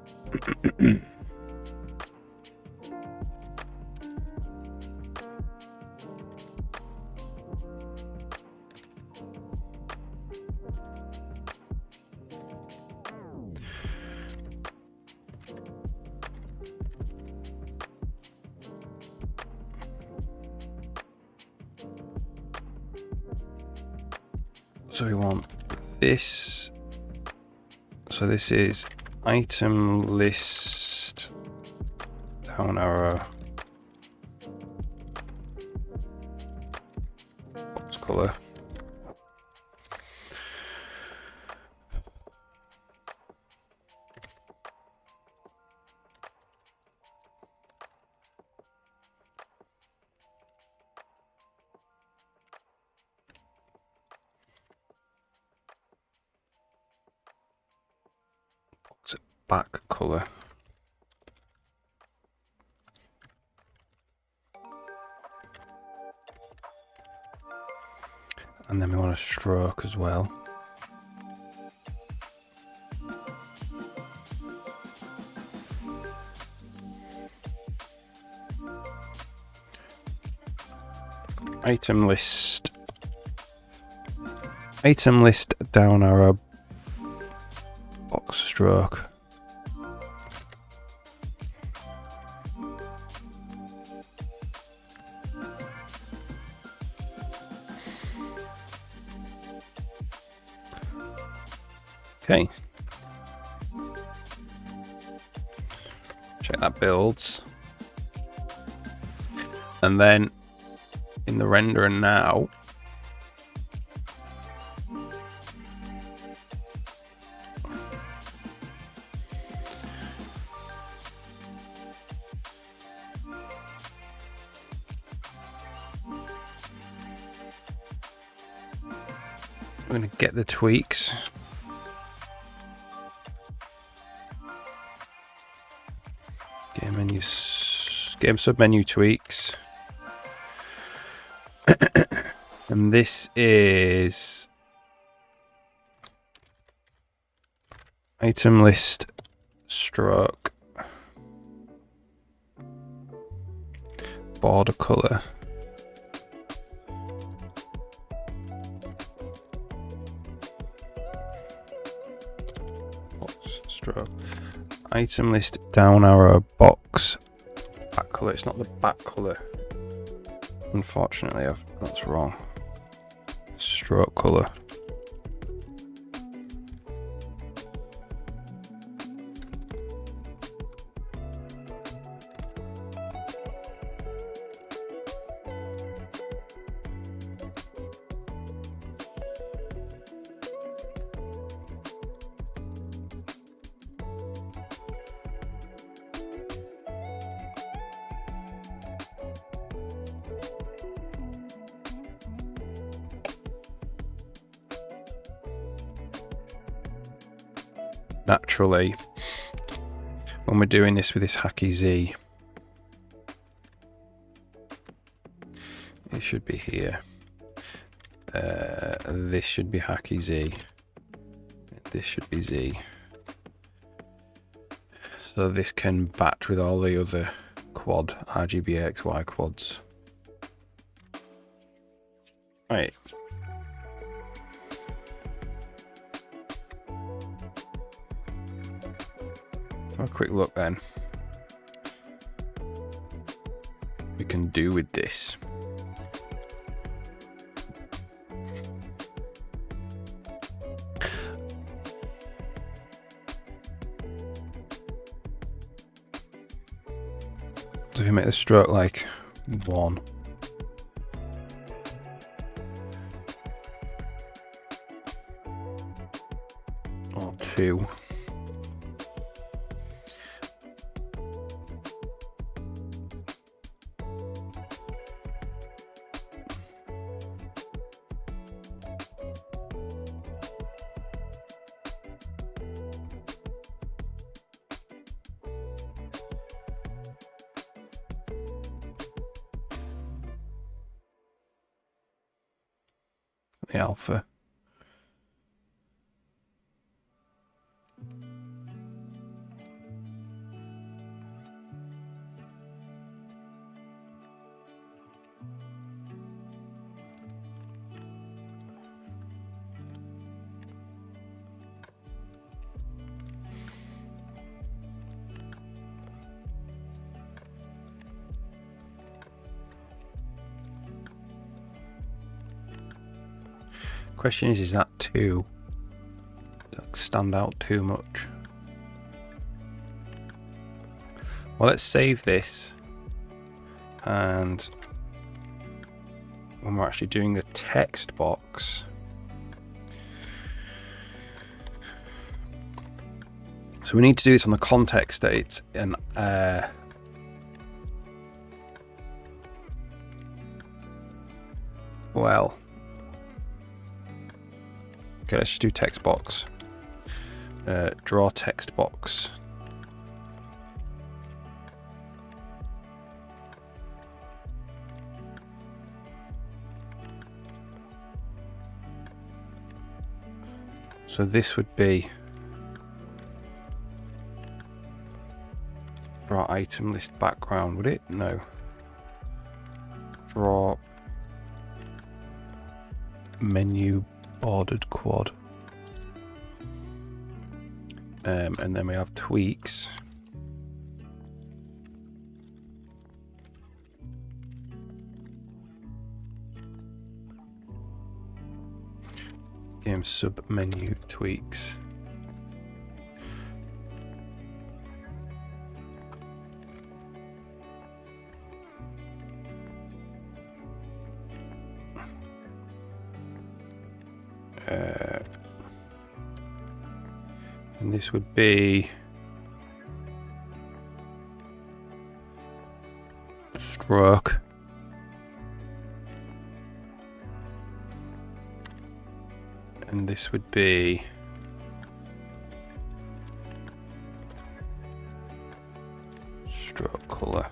So we want this. So this is item list down arrow box color. Back color. And then we want a stroke as well. Item list. Item list down arrow box stroke. Okay. Check that builds. And then in the renderer now, we're going to get the tweaks. Game submenu tweaks. And this is item list stroke border color. Stroke item list down arrow box back color. It's not the back color, unfortunately. That's wrong. Stroke color. Naturally, when we're doing this with this Hacky Z, it should be here. This should be Hacky Z. This should be Z. So this can batch with all the other quad RGBXY quads. Right. Have a quick look then. We can do with this. So if you make the stroke like 1. Or 2. The alpha. Question is that too stand out too much? Well, let's save this, and when we're actually doing the text box, so we need to do this on the context that it's an well, okay, let's just do text box. Draw text box. So this would be draw item list background, would it? No. Draw menu bordered quad. And then we have tweaks. Game sub menu tweaks. And this would be stroke. And this would be stroke color.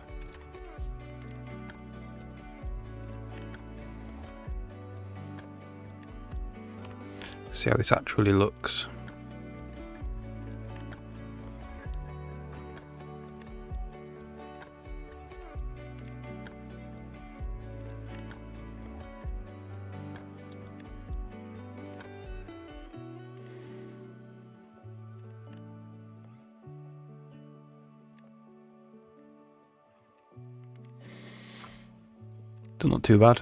See how this actually looks. Still not too bad.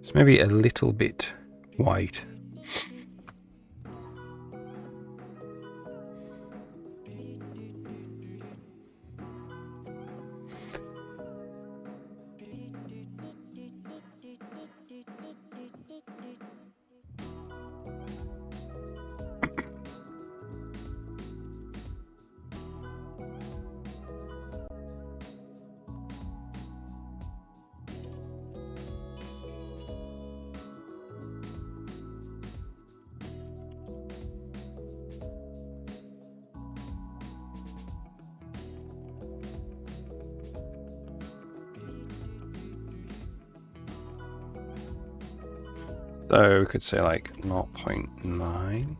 It's maybe a little bit white. So we could say like 0.9,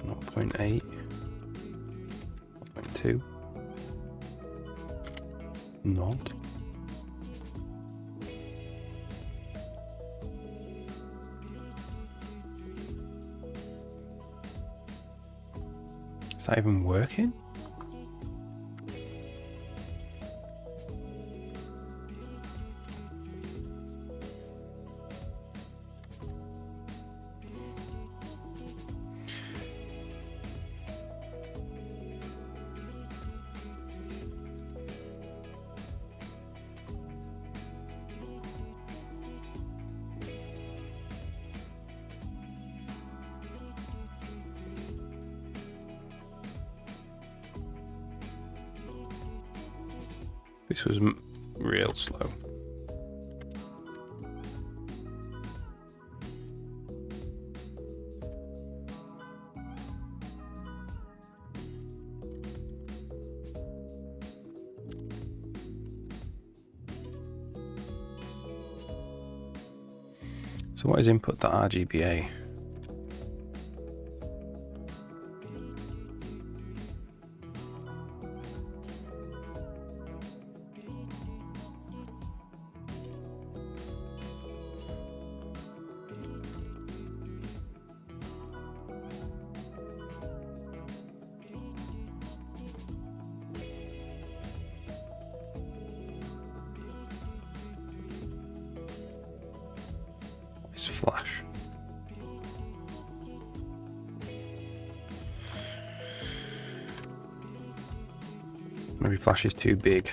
0.8, 0.2, not. Is that even working? This was real slow. So what is input.rgba? Flash. Maybe Flash is too big.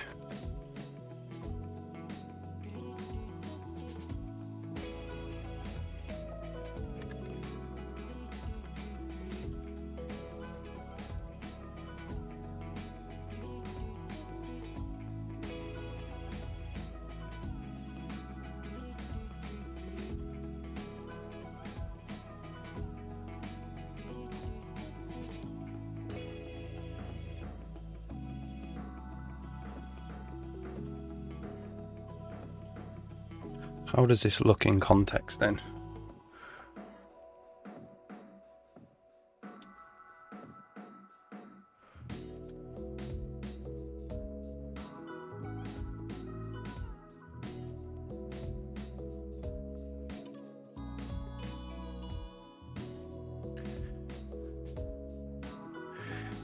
How does this look in context then?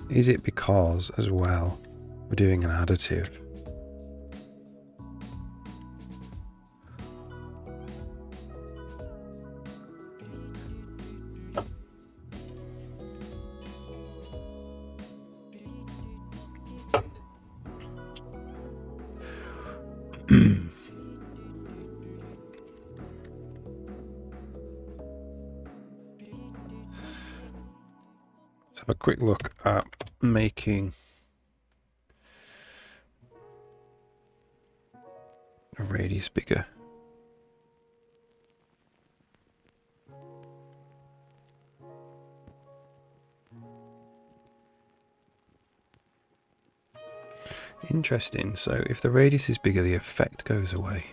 Is it because, as well, we're doing an additive? Let's have a quick look at making a radius bigger. Interesting, so if the radius is bigger, the effect goes away.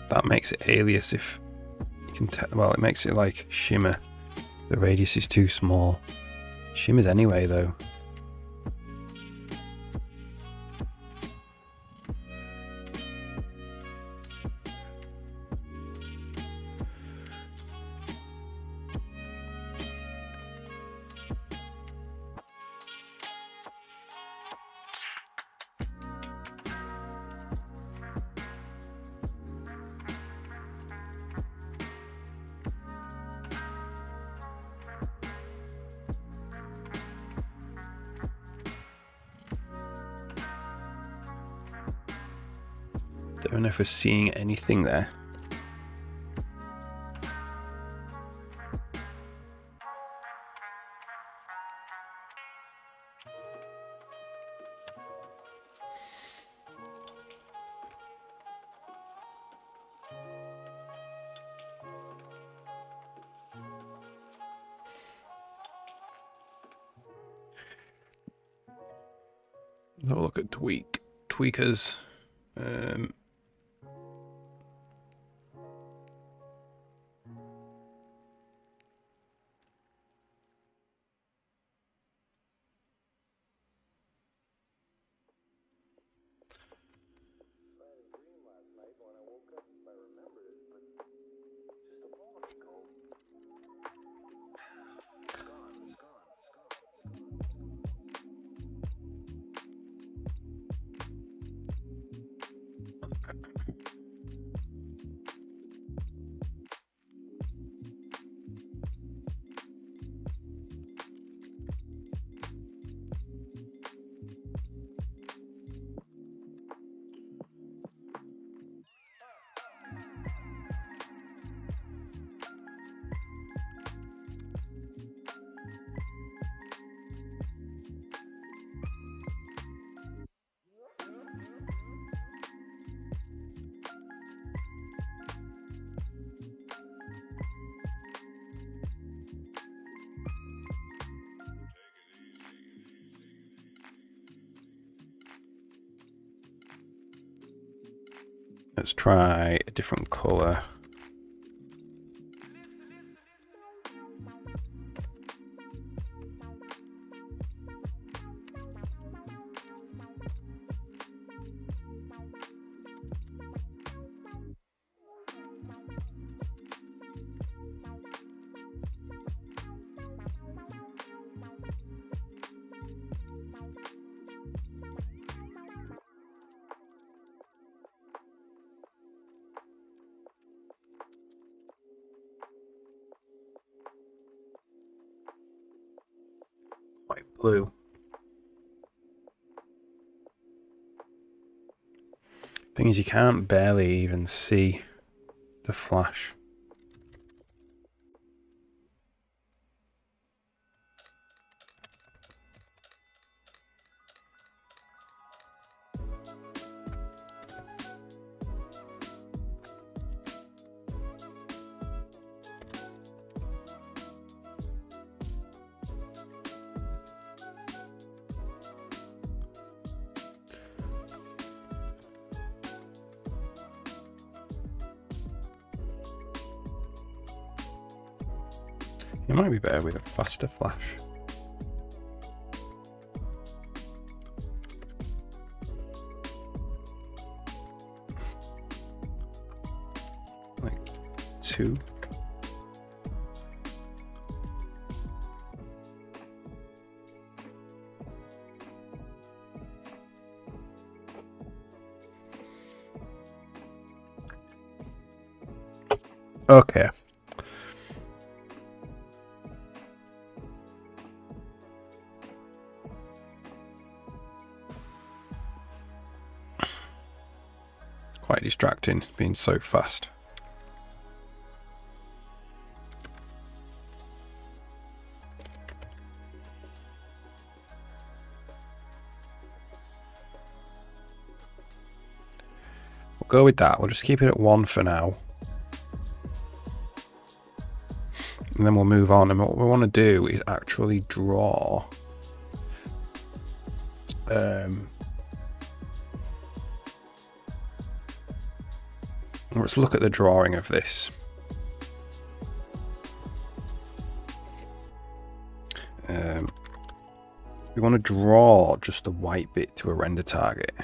That makes it alias if you can tell. Well, it makes it like shimmer. The radius is too small. Shimmers anyway, though. Don't know if we're seeing anything there. Let's have a look at tweakers. Let's try a different colour. Quite blue. Thing is, you can't barely even see the flash. It might be better with a faster flash. Like 2. Okay. Quite distracting being so fast. We'll go with that. We'll just keep it at 1 for now. And then we'll move on. And what we want to do is actually draw let's look at the drawing of this. We want to draw just the white bit to a render target.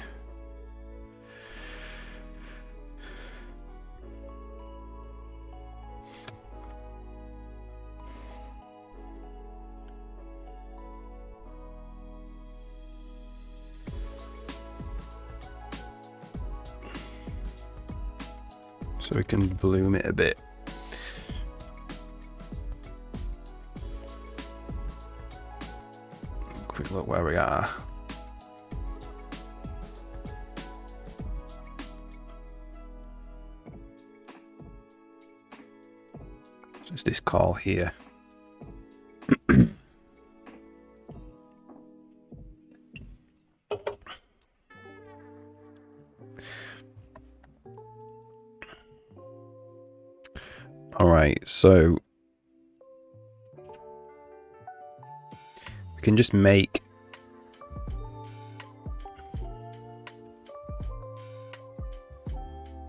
So we can bloom it a bit. Quick look where we are. So it's this call here. All right, so we can just make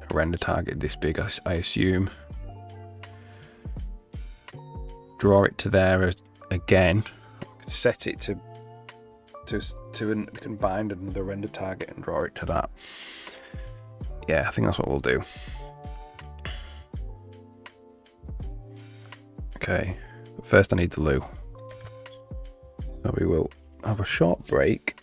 a render target this big, I assume. Draw it to there again. Set it to we can bind another render target and draw it to that. Yeah, I think that's what we'll do. Okay, but first I need the loo. So we will have a short break.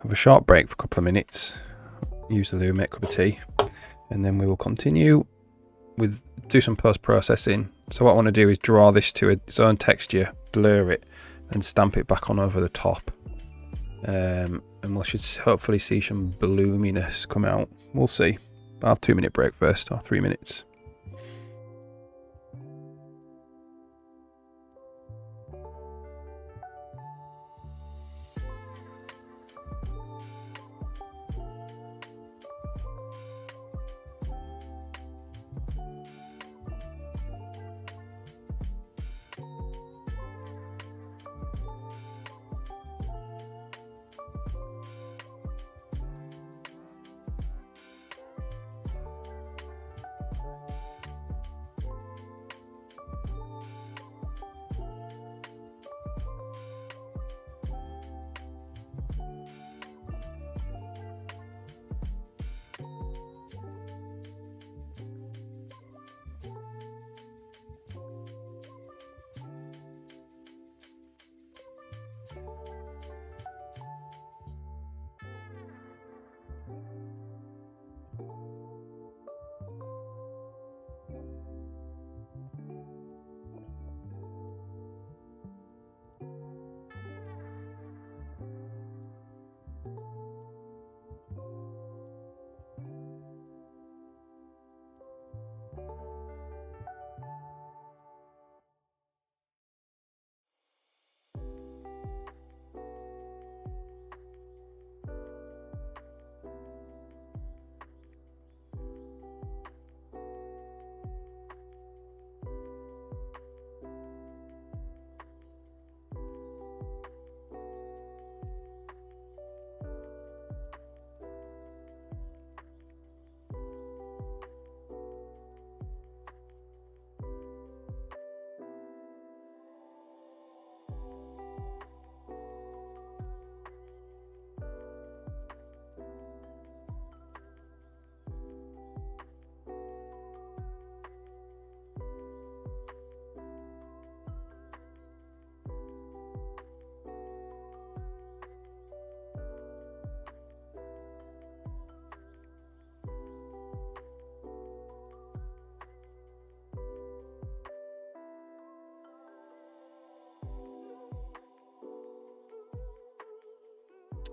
Have a short break for a couple of minutes. Use the loo, make a cup of tea, and then we will continue with do some post-processing. So what I want to do is draw this to its own texture, blur it, and stamp it back on over the top. And we should hopefully see some bloominess come out. We'll see. I'll have a 2-minute break first, or 3 minutes.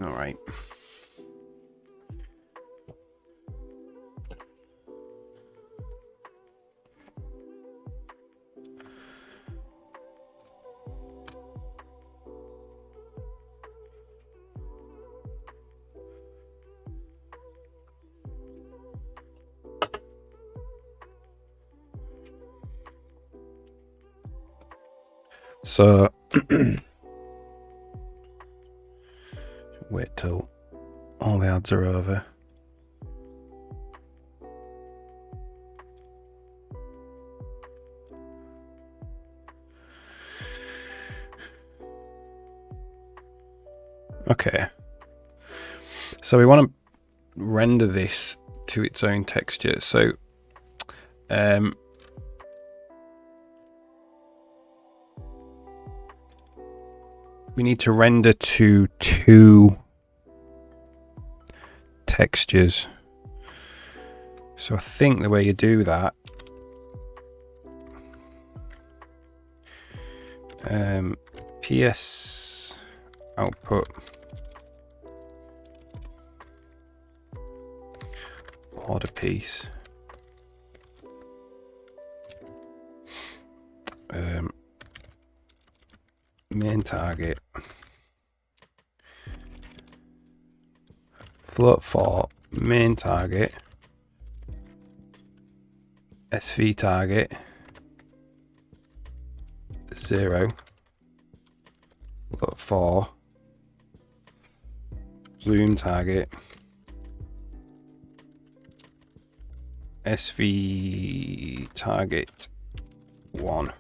All right. So wait till all the ads are over. Okay. So we want to render this to its own texture. So we need to render to 2 textures. So I think the way you do that, PS output border piece, main target, float for main target, SV target 0, float for bloom target SV target 1.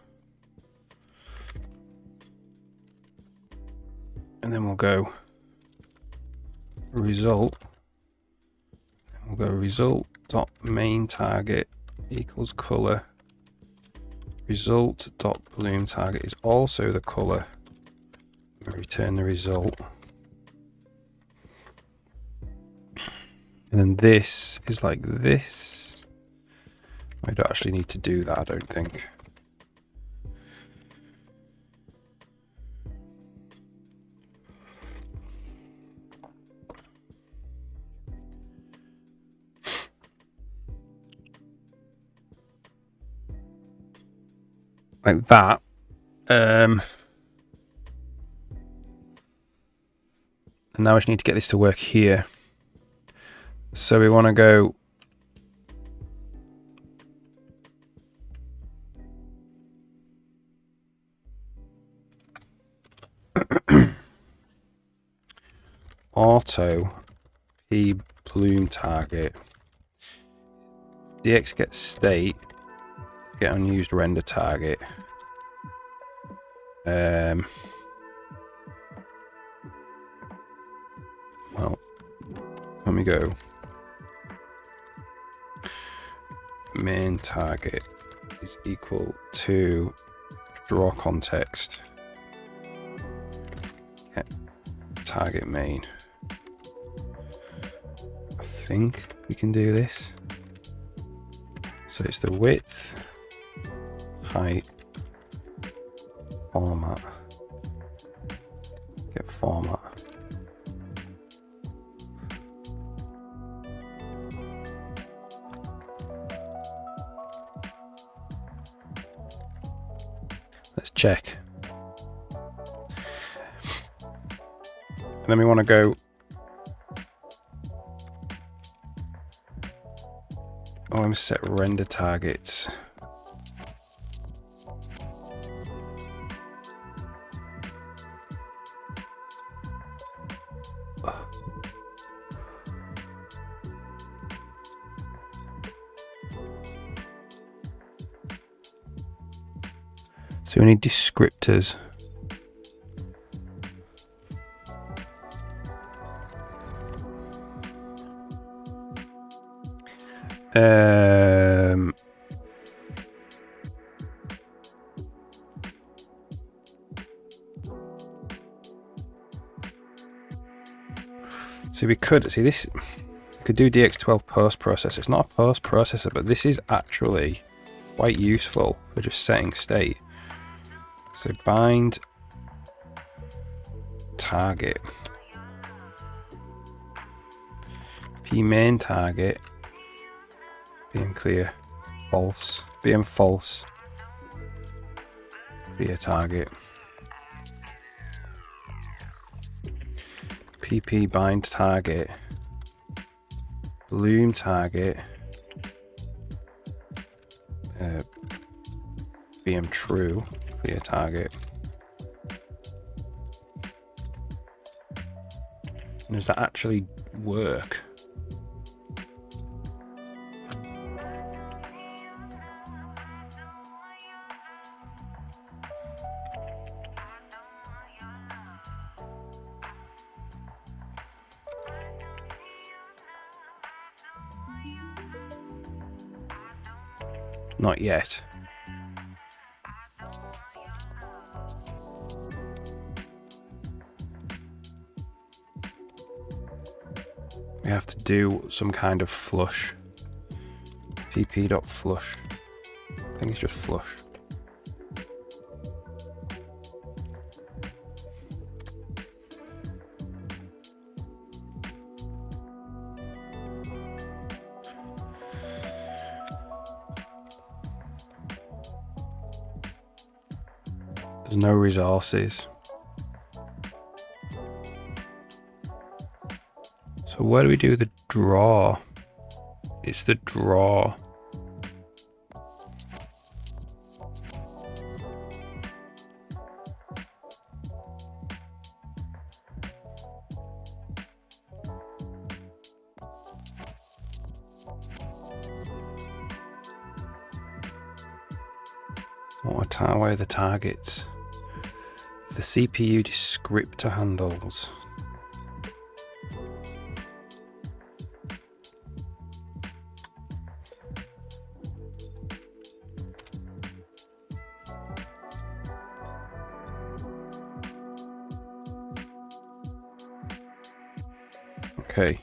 And then we'll go result. We'll go result dot main target equals color. Result dot bloom target is also the color. Return the result. And then this is like this. I don't actually need to do that, I don't think. Like that. And now I just need to get this to work here. So we want to go auto p bloom target dx get state get unused render target. Well, let me go main target is equal to draw context get target main. I think we can do this. So it's the width, height, format, get format. Let's check. And then we want to go I'm set render targets. So we need descriptors. So we could see this. Could do DX12 post processor. It's not a post processor, but this is actually quite useful for just setting state. So bind target. P main target, BM clear, false, BM false, clear target. PP bind target, bloom target, BM true, clear target. And does that actually work? Not yet. We have to do some kind of flush. pp.flush. I think it's just flush. There's no resources. So where do we do the draw? It's the draw. Where are the targets? The CPU descriptor handles. Okay.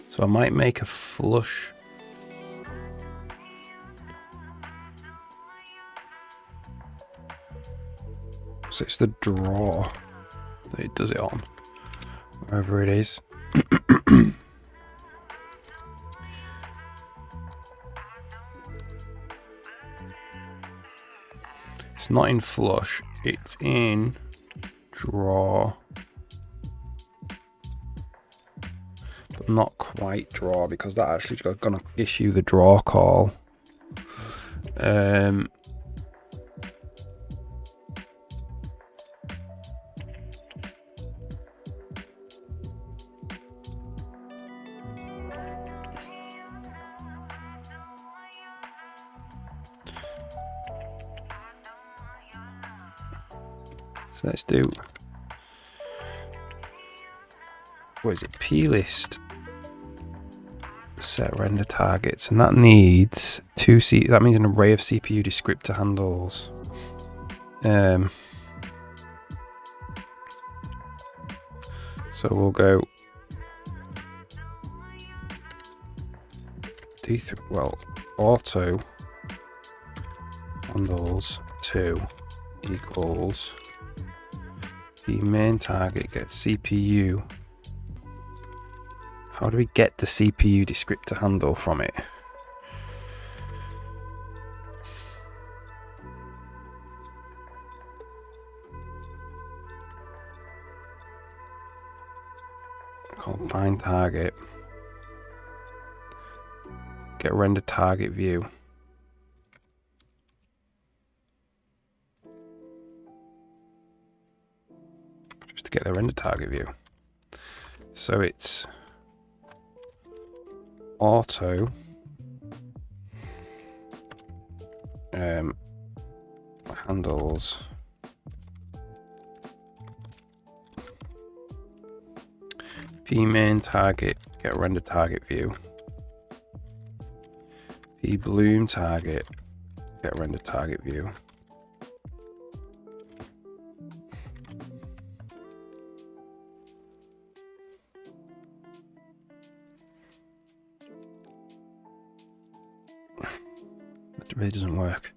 So I might make a flush. So it's the draw that it does it on, wherever it is. It's not in flush, it's in draw. But not quite draw, because that actually is going to issue the draw call. So let's do, what is it, plist set render targets, and that needs that means an array of CPU descriptor handles. So we'll go auto handles 2 equals the main target gets CPU. How do we get the CPU descriptor handle from it? Called bind target. Get render target view. Just to get the render target view. So it's auto handles p main target get render target view, p bloom target get render target view, really doesn't work.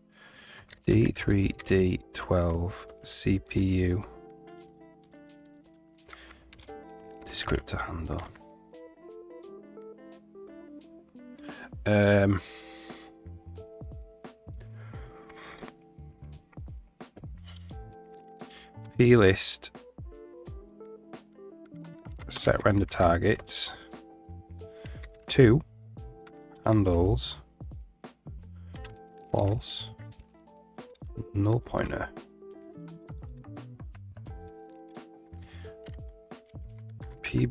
D3, D12, CPU, descriptor handle. plist set render targets, 2 handles, false, null pointer.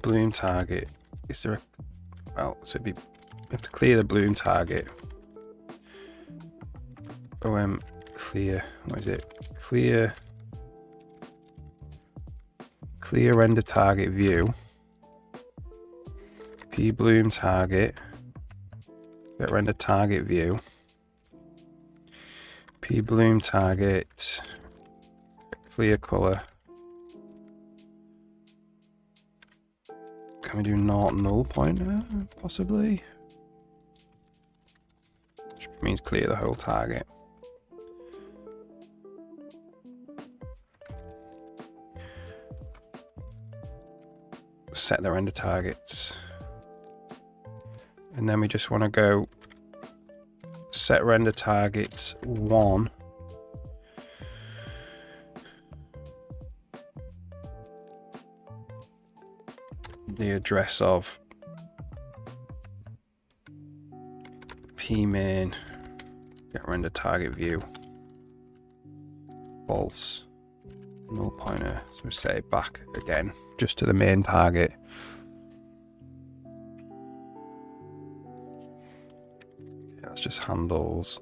Bloom target. Is there a, well, so it'd be, we have to clear the bloom target. Clear, what is it? Clear render target view. Bloom target. Get render target view. Bloom target. Clear color. Can we do not null pointer? Possibly. Which means clear the whole target. Set the render targets. And then we just want to go set render targets 1. The address of pmain get render target view false null pointer, so we set it back again just to the main target. Okay, that's just handles.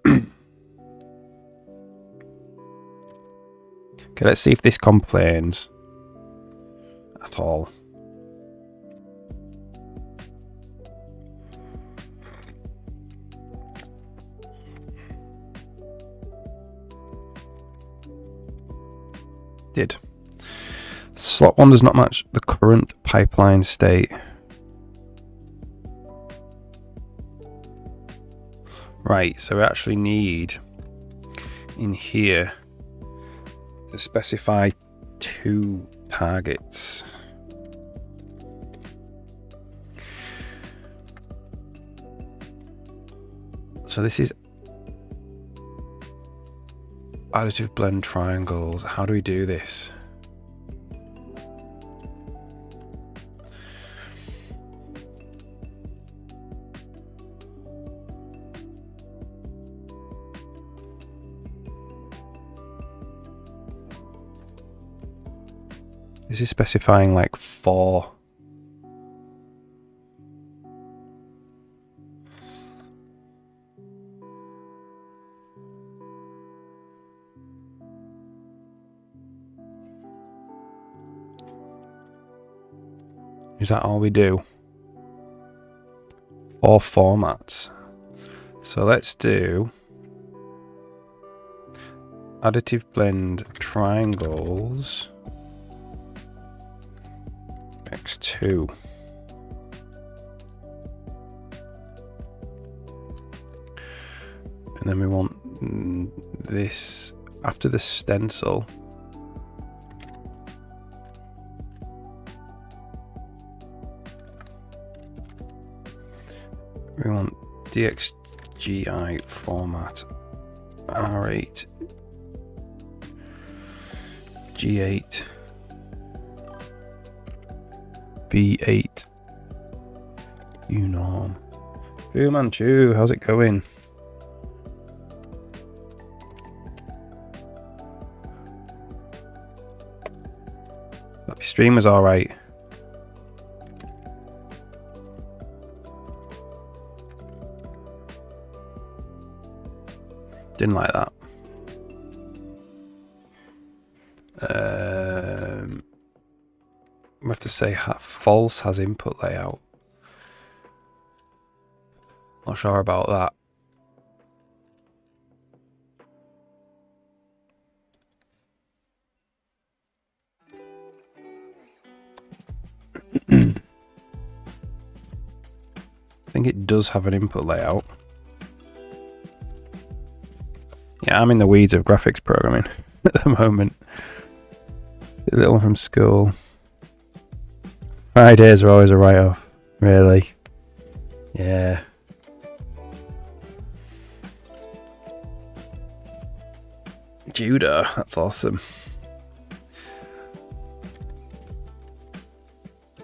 Okay, let's see if this complains at all. Did. Slot 1 does not match the current pipeline state. Right, so we actually need in here to specify 2 targets. So this is additive blend triangles. How do we do this? This is specifying like 4. Is that all we do? 4 formats. So let's do additive blend triangles x2. And then we want this after the stencil. We want DXGI format R8 G8 B8 Unorm. Fu Manchu, how's it going? Hope your stream was alright. Didn't like that. We have to say false has input layout. Not sure about that. I think it does have an input layout. Yeah, I'm in the weeds of graphics programming at the moment. The little one from school. Fridays are always a write-off. Really? Yeah. Judah, that's awesome.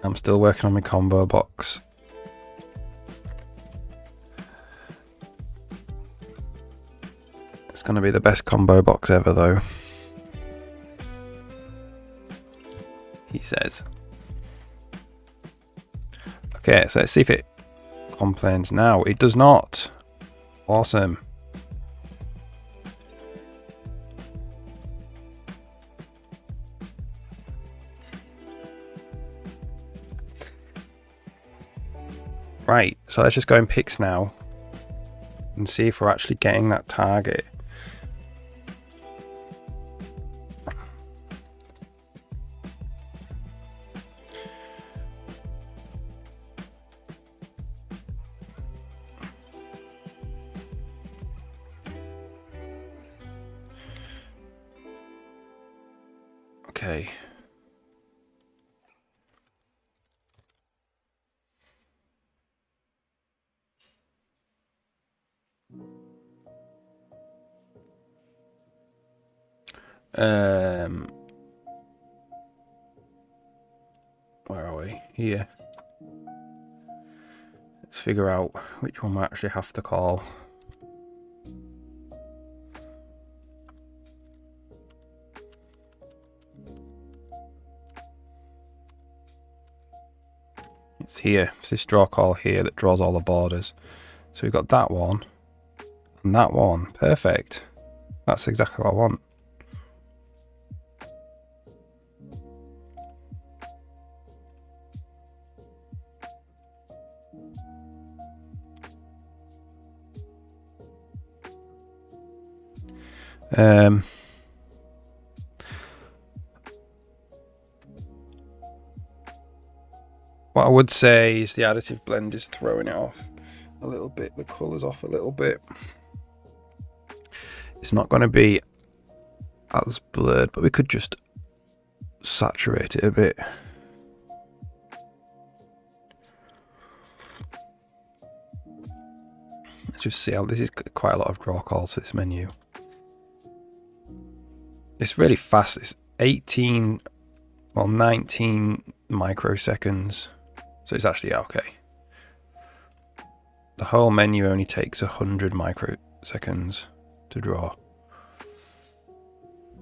I'm still working on my combo box. It's going to be the best combo box ever, though. He says. Okay, so let's see if it complains now. It does not. Awesome. Right, so let's just go in picks now and see if we're actually getting that target. Okay. Where are we? Here. Let's figure out which one we actually have to call. It's here. It's this draw call here that draws all the borders. So we've got that one and that one. Perfect. That's exactly what I want. What I would say is the additive blend is throwing it off a little bit. The colour's off a little bit. It's not going to be as blurred, but we could just saturate it a bit. Let's just see how this is quite a lot of draw calls for this menu. It's really fast. It's 19 microseconds. So it's actually okay. The whole menu only takes 100 microseconds to draw.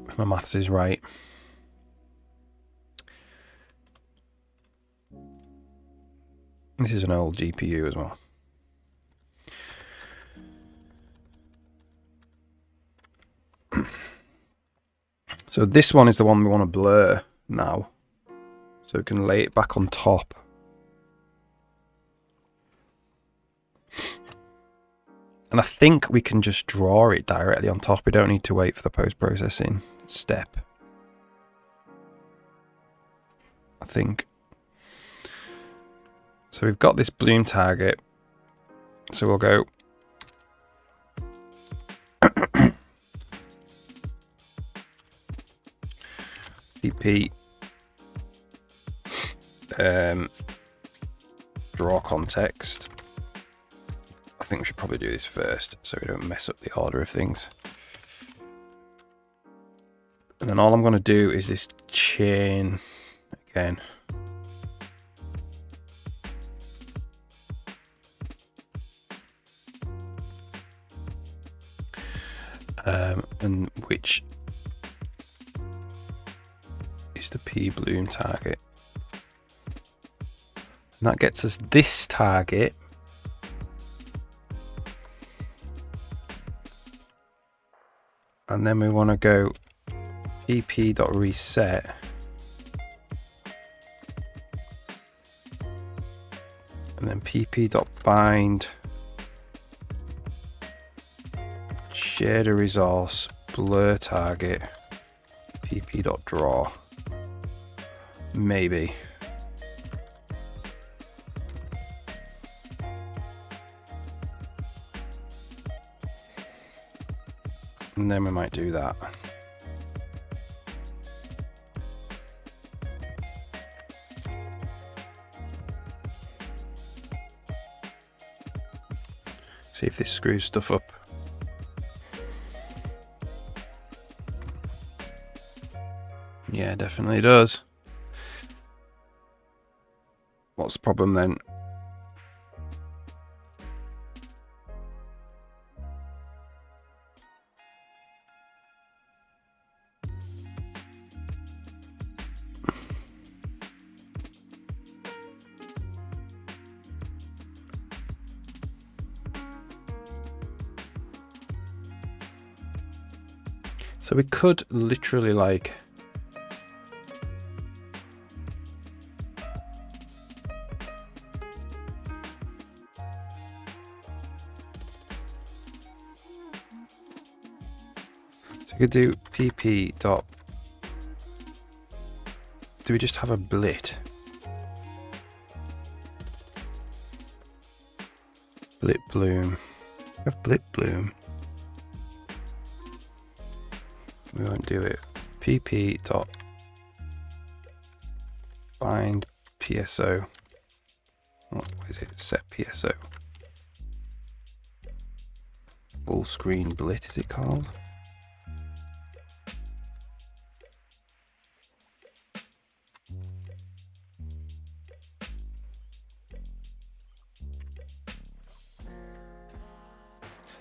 If my maths is right. This is an old GPU as well. So this one is the one we want to blur now. So we can lay it back on top. And I think we can just draw it directly on top. We don't need to wait for the post-processing step. I think. So we've got this bloom target. So we'll go PP draw context. I think we should probably do this first so we don't mess up the order of things. And then all I'm going to do is this chain again. And which is the P bloom target. And that gets us this target. And then we want to go pp.reset. And then pp.bind shader resource blur target pp.draw. Maybe. And then we might do that. See if this screws stuff up. Yeah, definitely does. What's the problem then? So we could literally like we could do pp dot. Do we just have a blit? Blit bloom. We have blit bloom. We won't do it. pp dot bind PSO. What is it? Set PSO. Full screen blit is it called?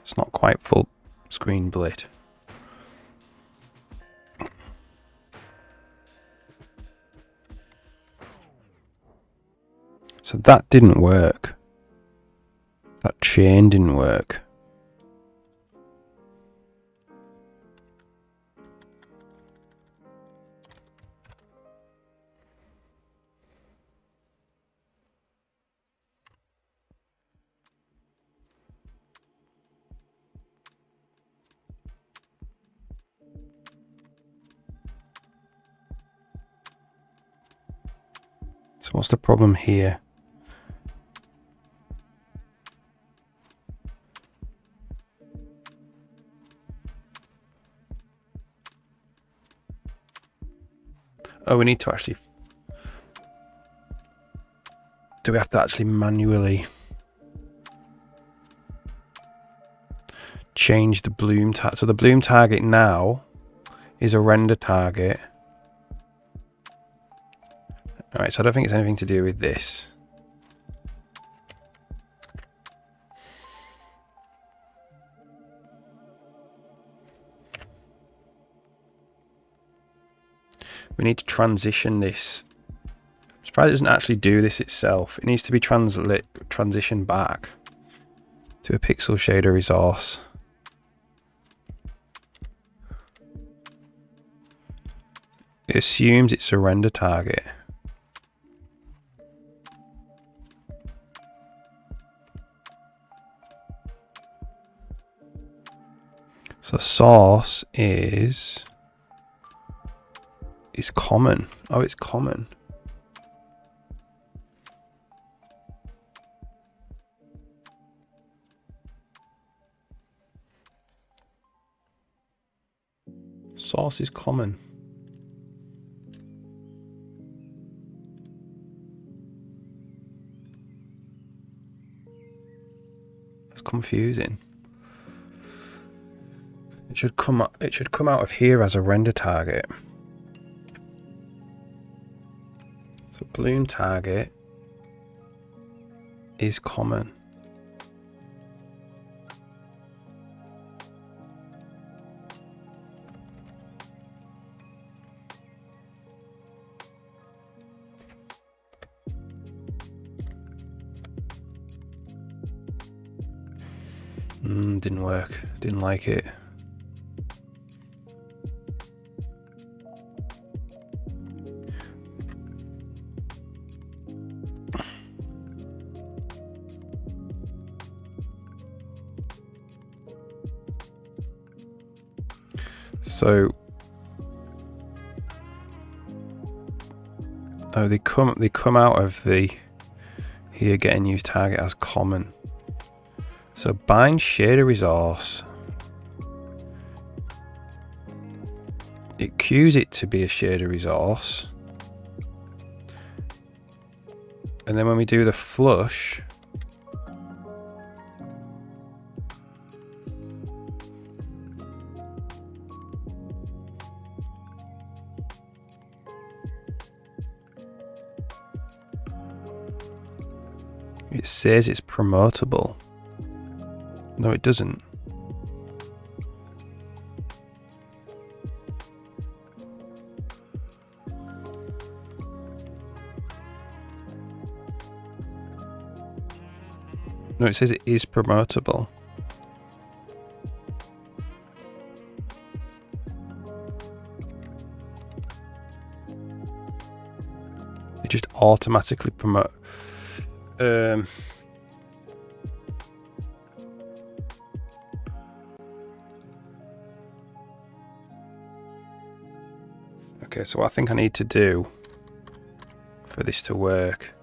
It's not quite full screen blit. So that didn't work. That chain didn't work. So what's the problem here? Oh, we need to actually... Do we have to actually manually change the bloom target? So the bloom target now is a render target. Alright, so I don't think it's anything to do with this. We need to transition this. I'm surprised it doesn't actually do this itself. It needs to be transitioned back to a pixel shader resource. It assumes it's a render target. So source is common. Oh, it's common. Source is common. That's confusing. It should come out of here as a render target. So bloom target is common. Didn't work. Didn't like it. So, oh, they come out of the here getting used target as common. So bind shader resource it queues it to be a shader resource. And then when we do the flush, it says it's promotable. No, it doesn't. No, it says it is promotable. It just automatically promote. Okay, so what I think I need to do for this to work,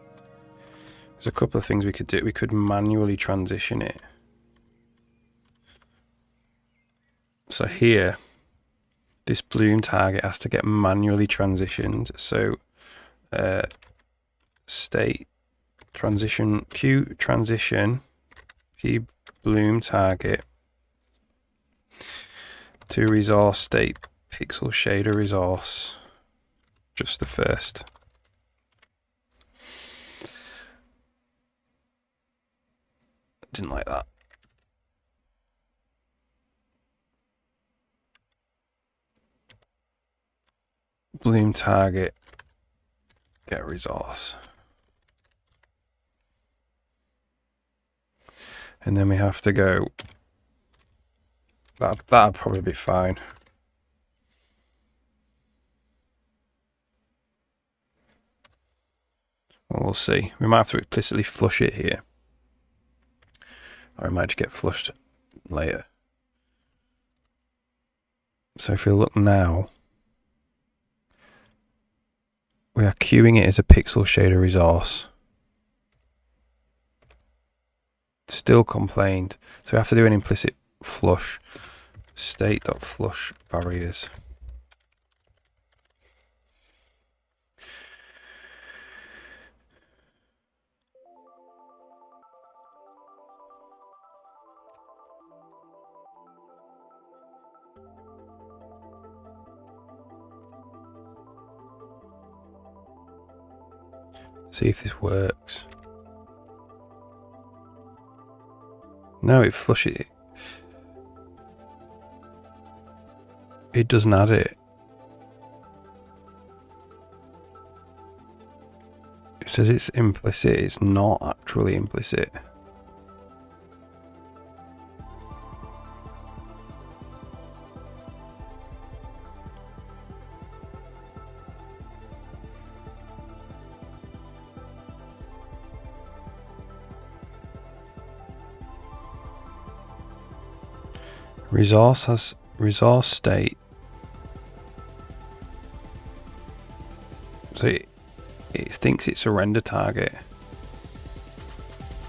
there's a couple of things we could do. We could manually transition it. So here, this bloom target has to get manually transitioned. So state transition, Q transition, key bloom target to resource state pixel shader resource, just the first. Didn't like that. Bloom target, get resource. And then we have to go, that'll probably be fine. Well, we'll see. We might have to explicitly flush it here. Or it might just get flushed later. So if we look now, we are queuing it as a pixel shader resource. Still complained. So we have to do an implicit flush. State.flush barriers. See if this works. No, it flushes it. It doesn't add it. It says it's implicit. It's not actually implicit. Resource has resource state. So it thinks it's a render target,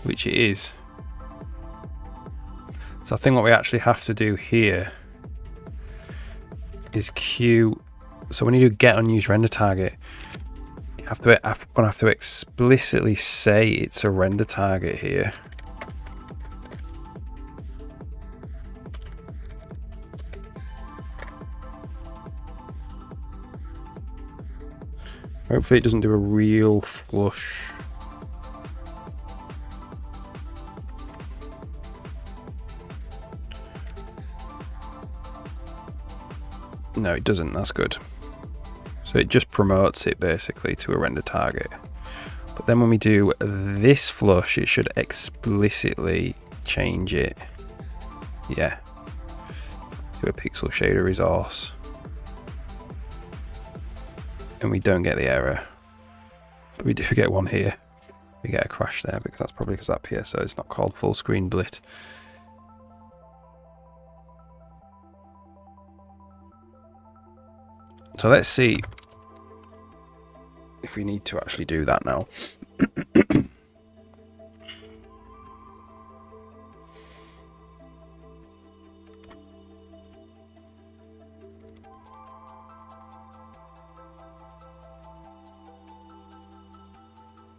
which it is. So I think what we actually have to do here is queue. So when you do get unused render target, I'm gonna have to explicitly say it's a render target here. Hopefully it doesn't do a real flush. No, it doesn't. That's good. So it just promotes it basically to a render target. But then when we do this flush, it should explicitly change it. Yeah. To a pixel shader resource. And we don't get the error. But we do get one here. We get a crash there because that's probably because that PSO is not called full screen blit. So let's see if we need to actually do that now.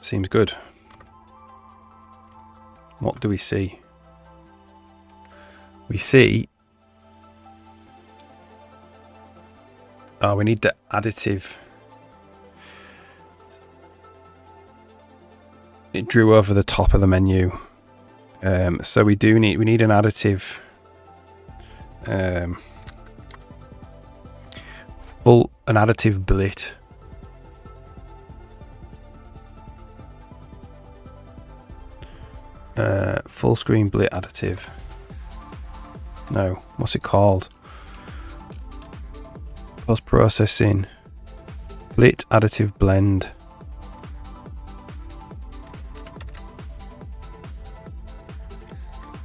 seems good. What do we see? We see... Oh, we need the additive. It drew over the top of the menu. So we need an additive. An additive blit. Full screen blit additive. No, what's it called? Post processing. Blit additive blend.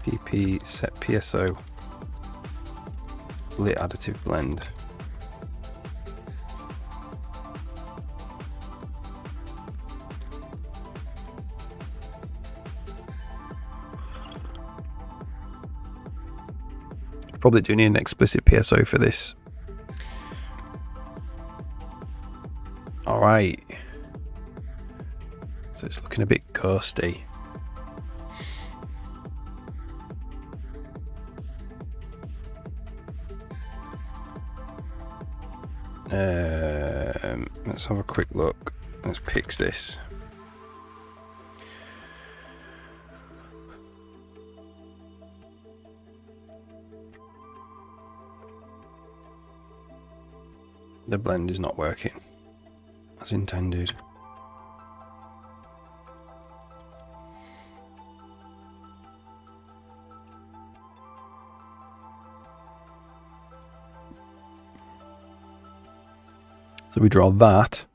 PP set PSO. Blit additive blend. Probably do need an explicit PSO for this. Alright. So it's looking a bit ghosty. Let's have a quick look. Let's fix this. The blend is not working as intended. So we draw that.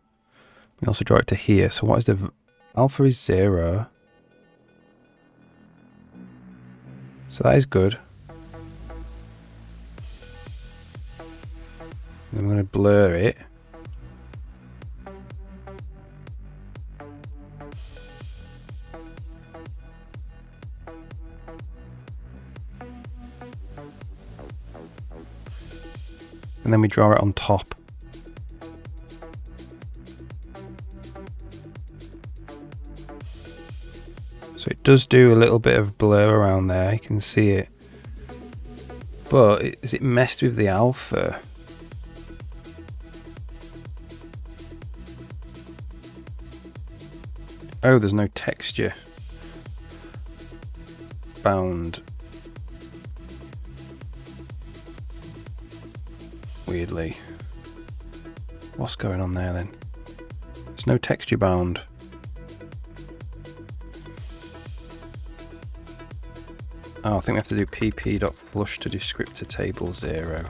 We also draw it to here. So what is the alpha is 0. So that is good. Then I'm going to blur it. And then we draw it on top. So it does do a little bit of blur around there, you can see it. But is it messed with the alpha? Oh, there's no texture bound. Weirdly. What's going on there then? There's no texture bound. Oh, I think we have to do pp.flush to descriptor table 0.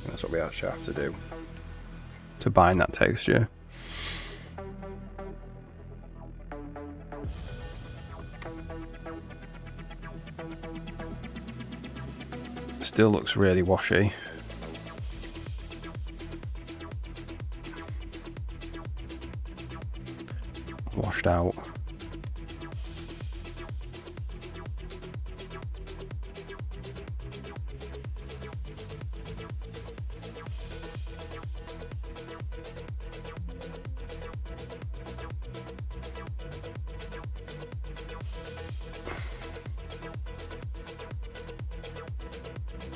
That's what we actually have to do to bind that texture. Still looks really washy. Washed out.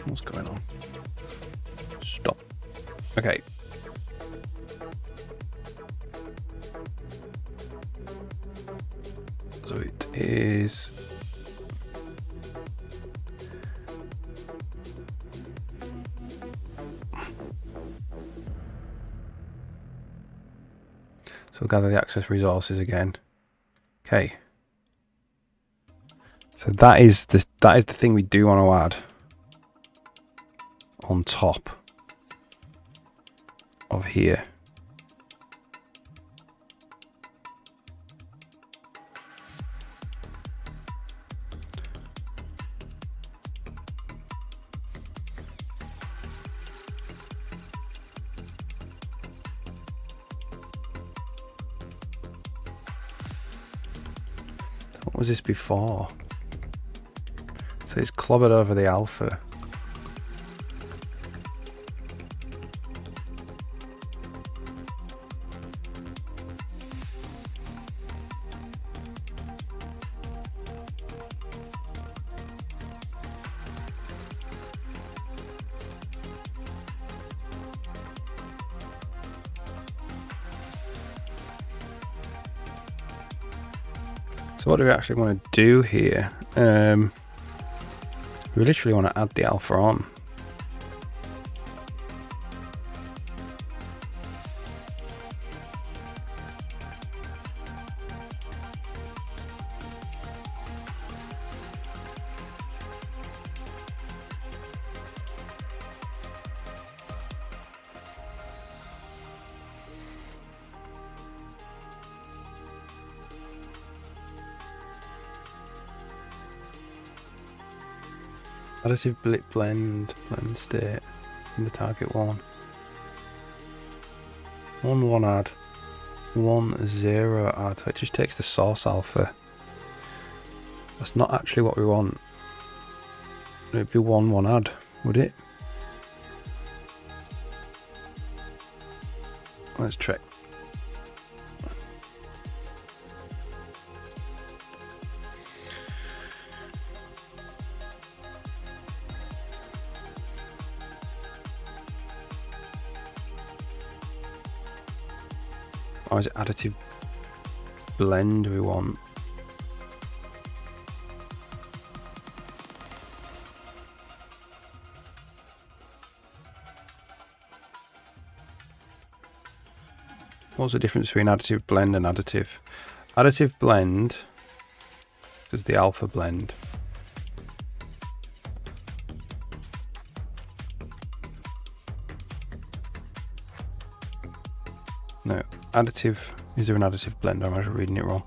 What's going on? Stop. Okay. So it is... So we'll gather the access resources again. Okay. So that is the thing we do want to add on top of here. What was this before? So it's clobbered over the alpha. So what do we actually want to do here? We literally want to add the alpha on. Additive blend state in the target one. 1 add, 1 0 add. So it just takes the source alpha. That's not actually what we want. It'd be 1 add, would it? Let's check. Or is it additive blend we want? What's the difference between additive blend and additive? Additive blend does the alpha blend. No, additive, is there an additive blend? I'm actually reading it wrong.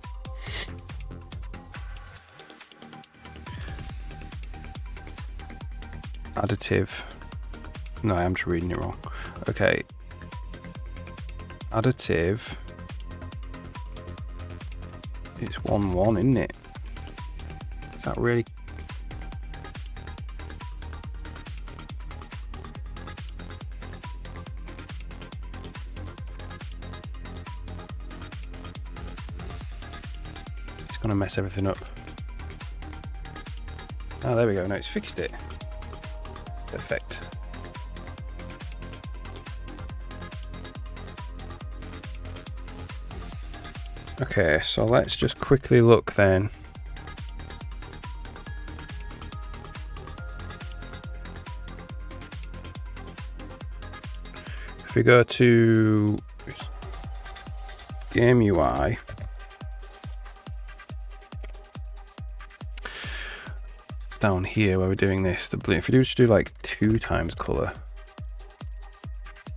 Additive, no, I am just reading it wrong. Okay, additive, it's 1 isn't it? Is that really? Gonna mess everything up. Oh, there we go. No, it's fixed it. Perfect. Okay, so let's just quickly look then. If we go to Game UI, down here where we're doing this, the blue, if we just do like 2 times color,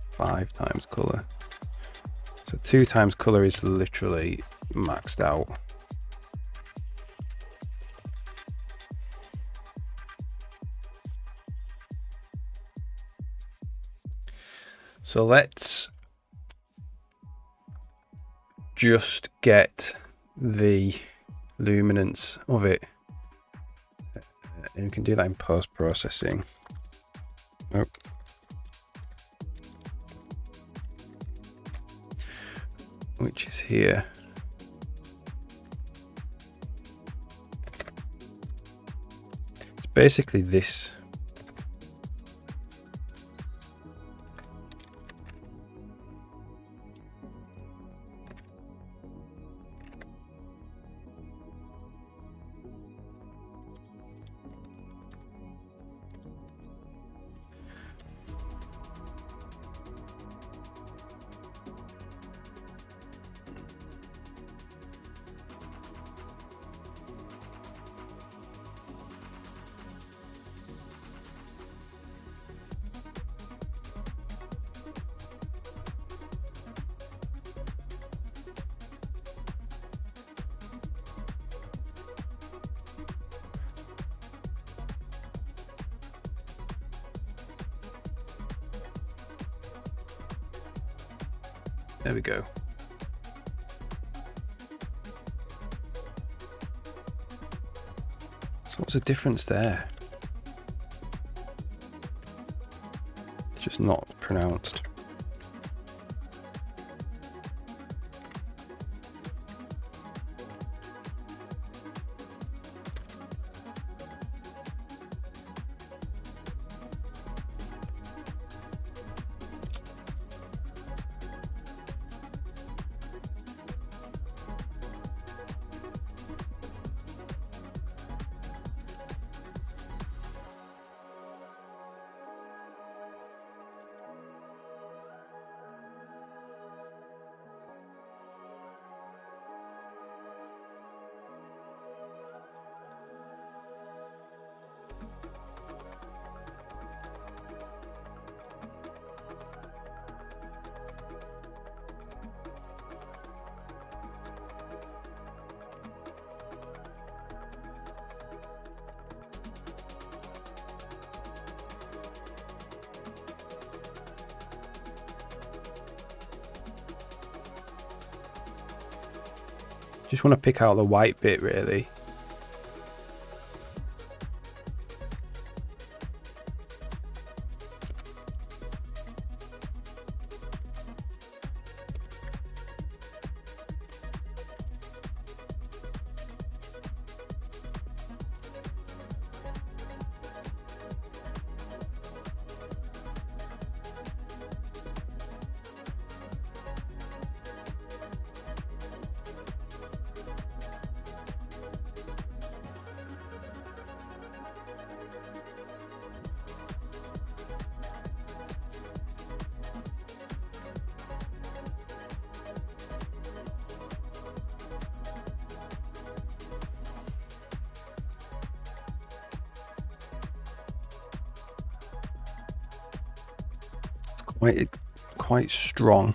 5 times color, so 2 times color is literally maxed out. So let's just get the luminance of it. And we can do that in post-processing. Nope. Which is here. It's basically this. There we go. So what's the difference there? It's just not pronounced. Just want to pick out the white bit really. Quite strong.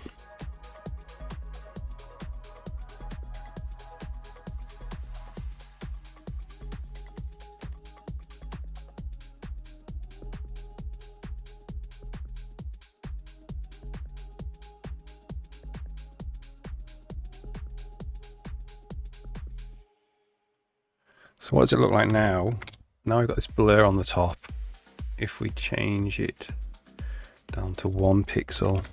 So what does it look like now? Now we've got this blur on the top. If we change it down to 1 pixel,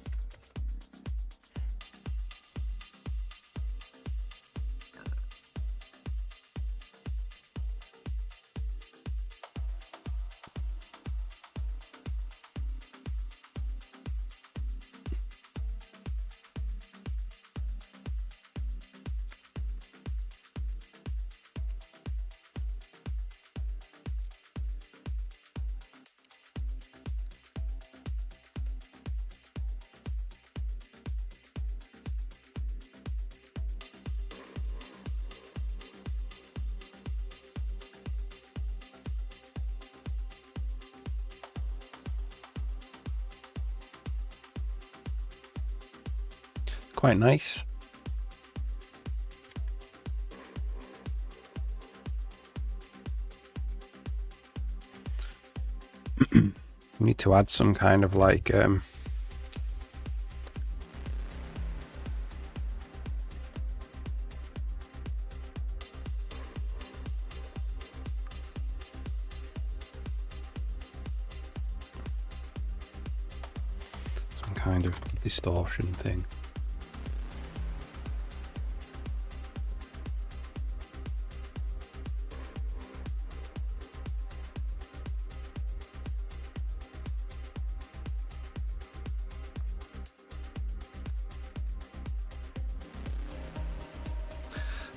quite nice. We need to add some kind of like some kind of distortion thing.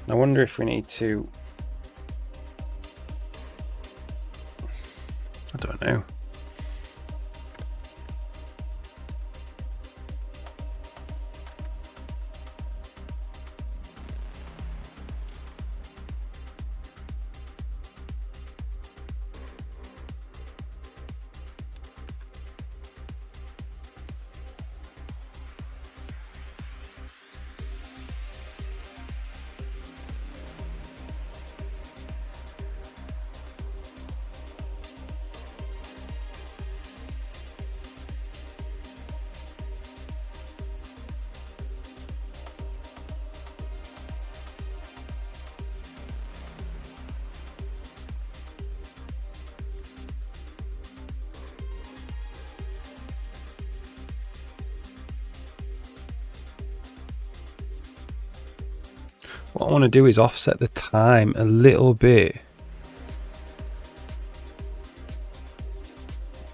I wonder if we need to, I don't know. What I want to do is offset the time a little bit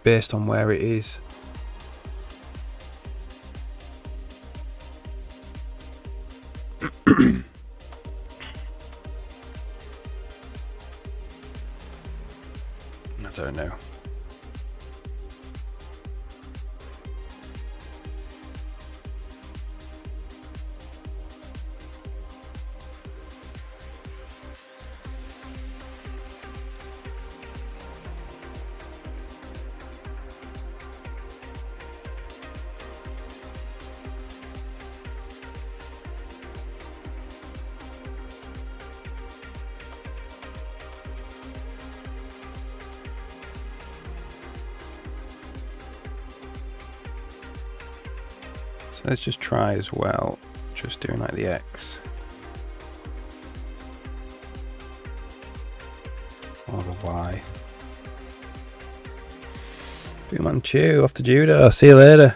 based on where it is. I don't know. So let's just try as well, just doing like the X. Or the Y. Fu Manchu off to judo. See you later.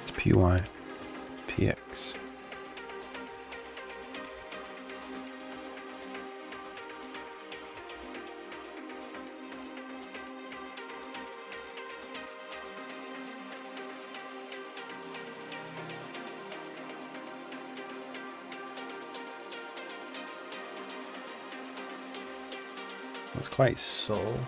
It's PY, PX. That's quite subtle.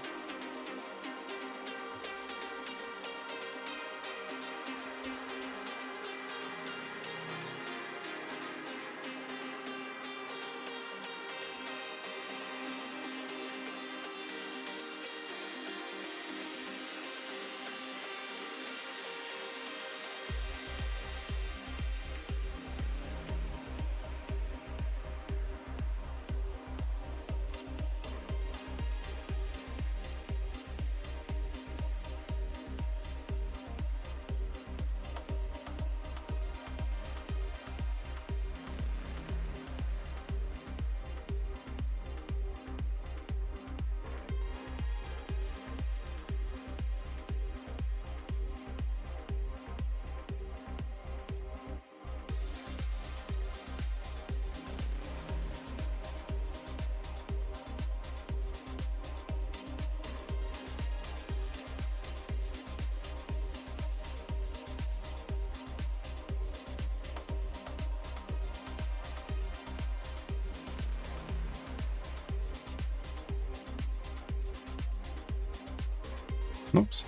Oops.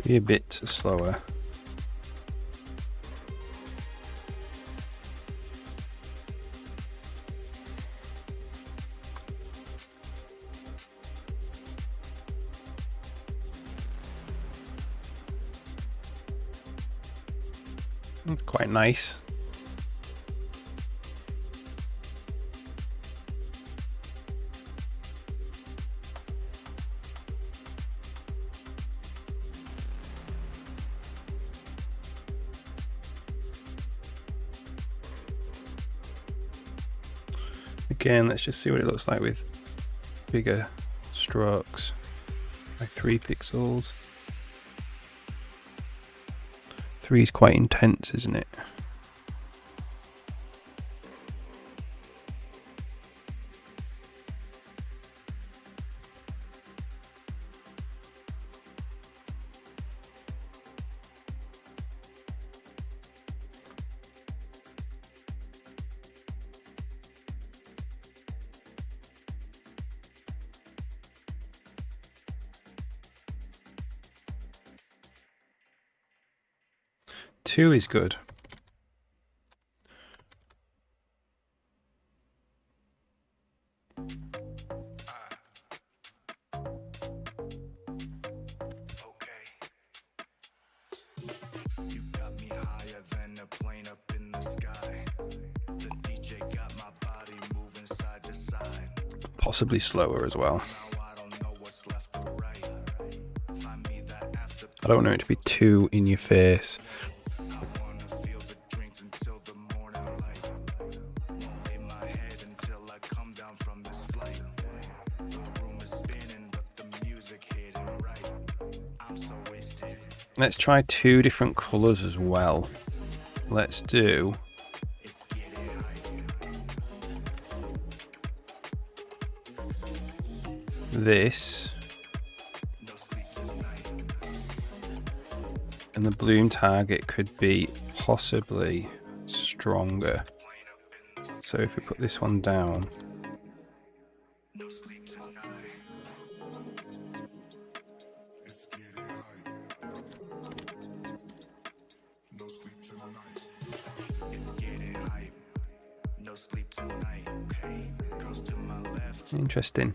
Be a bit slower. That's quite nice. Again, let's just see what it looks like with bigger strokes, like 3 pixels. 3 is quite intense, isn't it? Two is good. Possibly slower as well. I don't want it to be too in your face. Let's try 2 different colours as well. Let's do this, and the bloom target could be possibly stronger. So if we put this one down, interesting.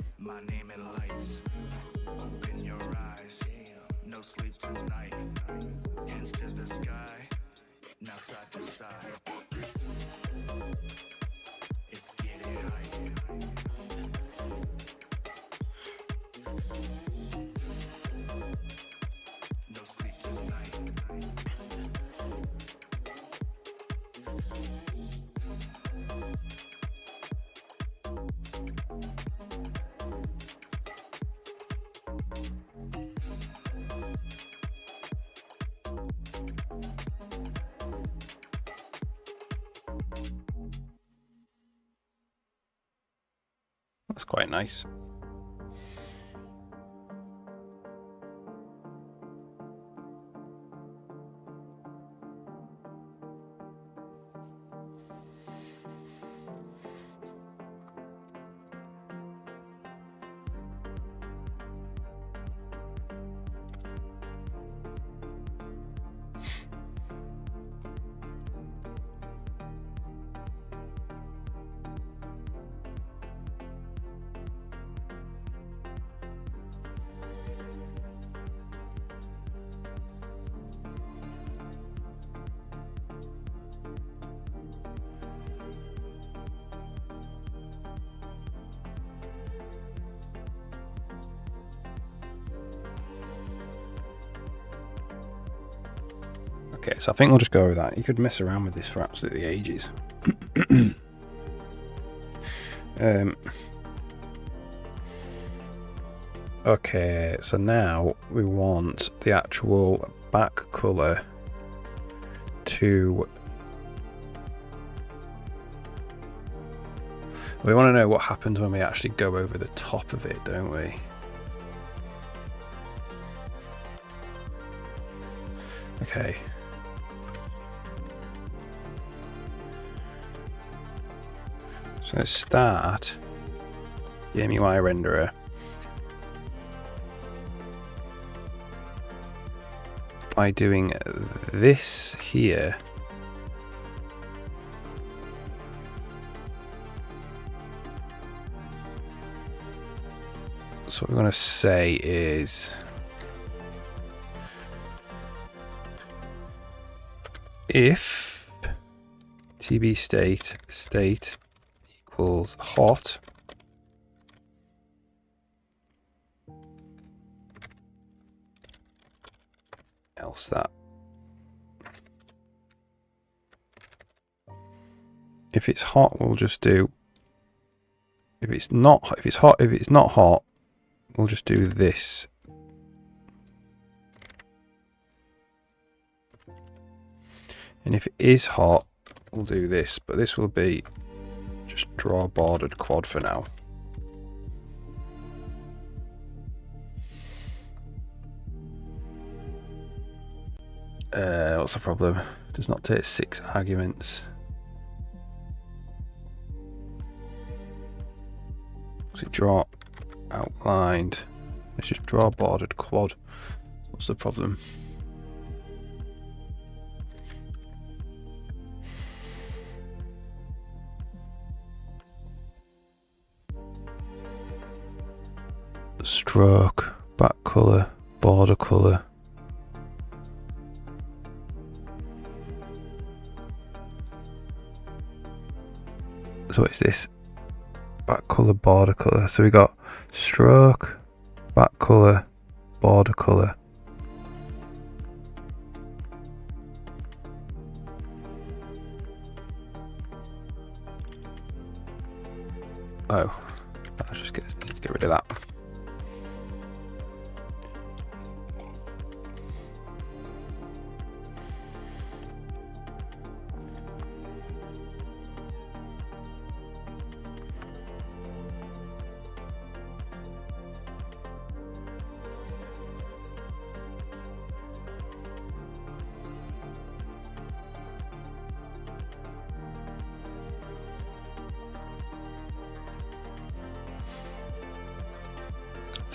That's quite nice. Okay, so I think we'll just go with that. You could mess around with this for absolutely ages. Okay, so now we want the actual back colour to... We want to know what happens when we actually go over the top of it, don't we? Okay. So let's start the MUI renderer by doing this here. So what we're going to say is if TB state equals hot, else that. If it's hot, we'll just do. If it's not hot, we'll just do this. And if it is hot, we'll do this, but this will be just draw bordered quad for now. What's the problem? Does not take 6 arguments. So draw outlined. Let's just draw bordered quad. What's the problem? Stroke, back colour, border colour. So what's this? Back colour, border colour. So we got stroke, back colour, border colour. Oh, let's just get rid of that.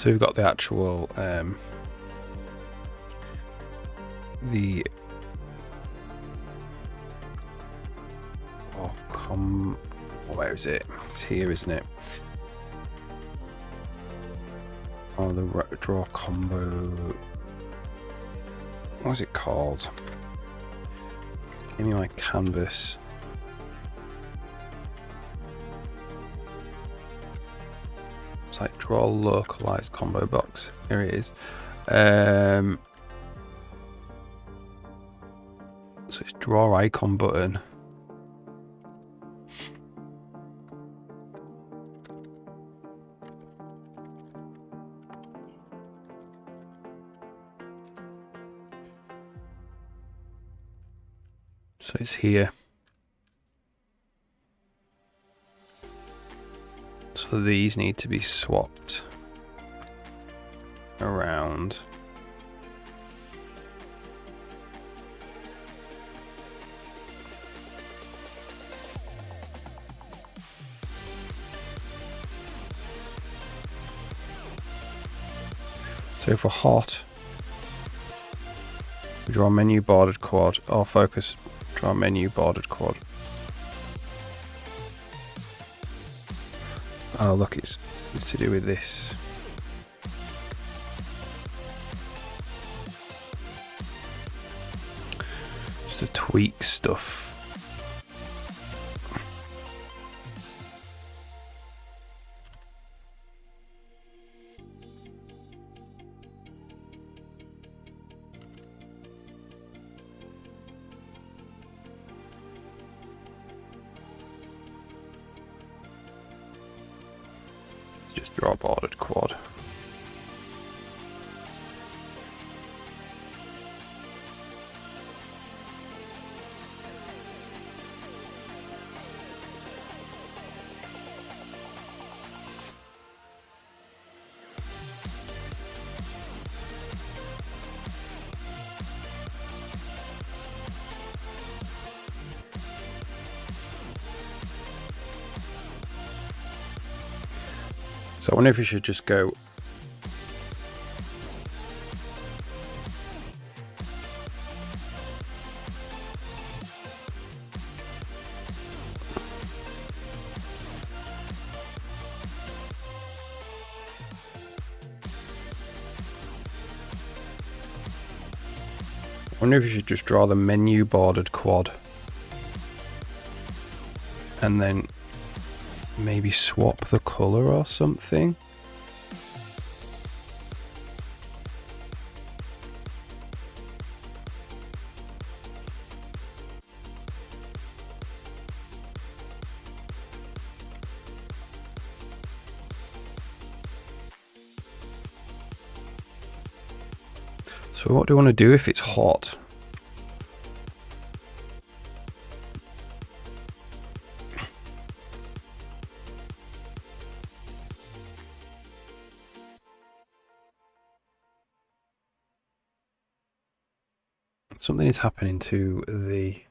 So we've got the actual where is it? It's here, isn't it? Oh, the draw combo. What's it called? Give me my canvas. It's like draw localized combo box. Here it is. So it's draw icon button. So it's here. So these need to be swapped around. So for hot, we draw menu bordered quad, or focus, draw menu bordered quad. Oh look, it's to do with this. Just to tweak stuff. Just draw a bordered quad. So I wonder if we should just go draw the menu bordered quad and then maybe swap the color or something. So what do I want to do if it's hot? Something is happening to the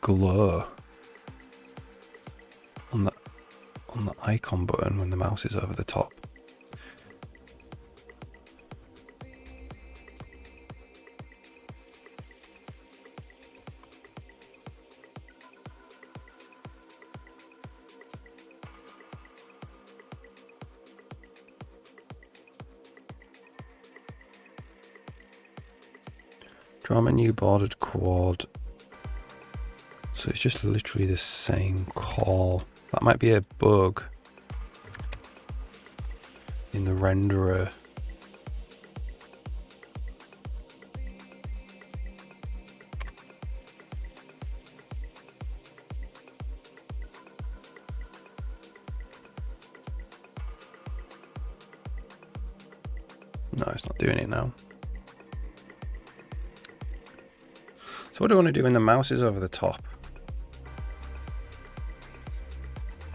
glow on the icon button when the mouse is over the top. Draw menu bordered quad. So it's just literally the same call. That might be a bug in the renderer. No, it's not doing it now. So what do I want to do when the mouse is over the top?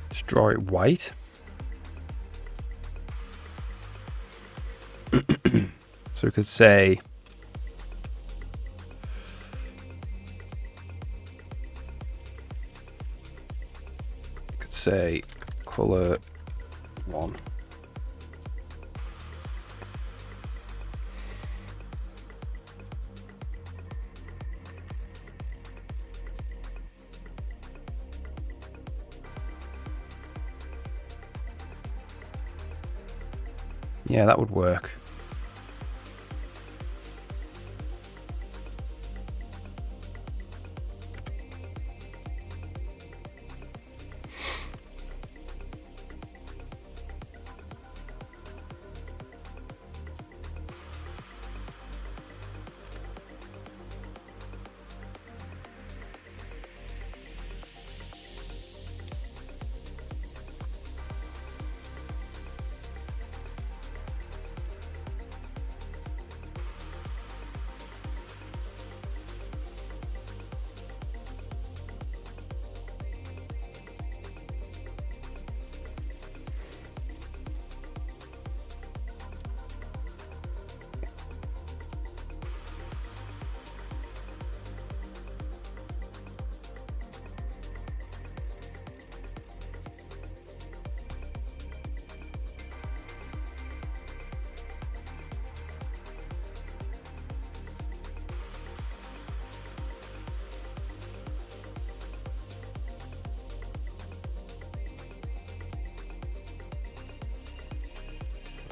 Just draw it white. So we could say say color 1. Yeah, that would work.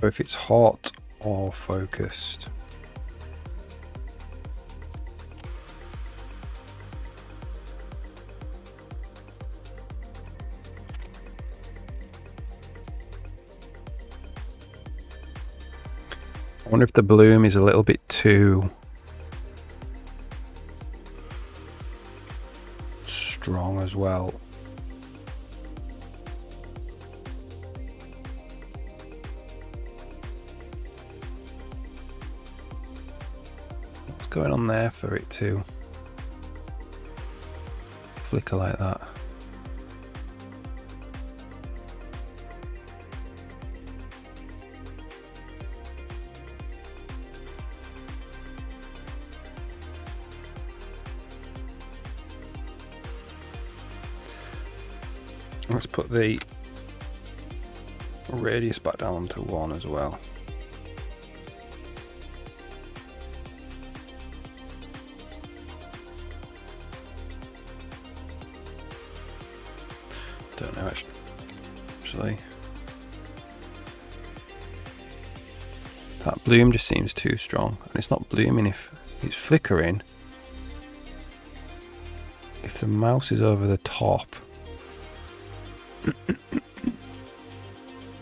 Or if it's hot or focused. I wonder if the bloom is a little bit too strong as well. What's going on there for it to flicker like that? Let's put the radius back down to 1 as well. Don't know actually. That bloom just seems too strong, and it's not blooming if it's flickering. If the mouse is over the top,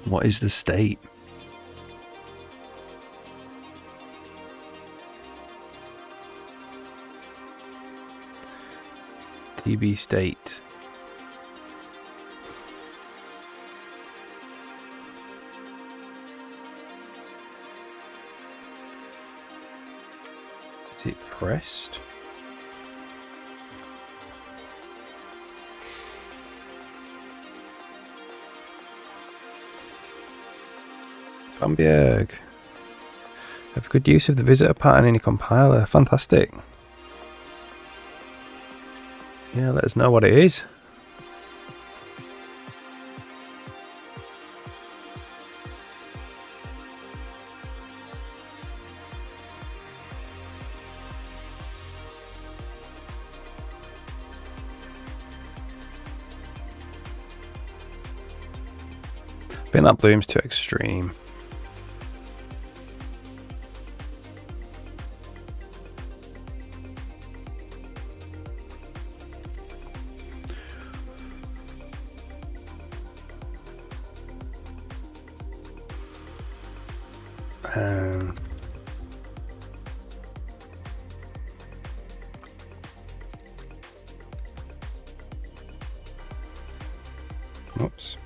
what is the state? TB state. Is it pressed? Bamberg. Have good use of the visitor pattern in your compiler. Fantastic. Yeah, let us know what it is. I think that bloom's too extreme. Oops.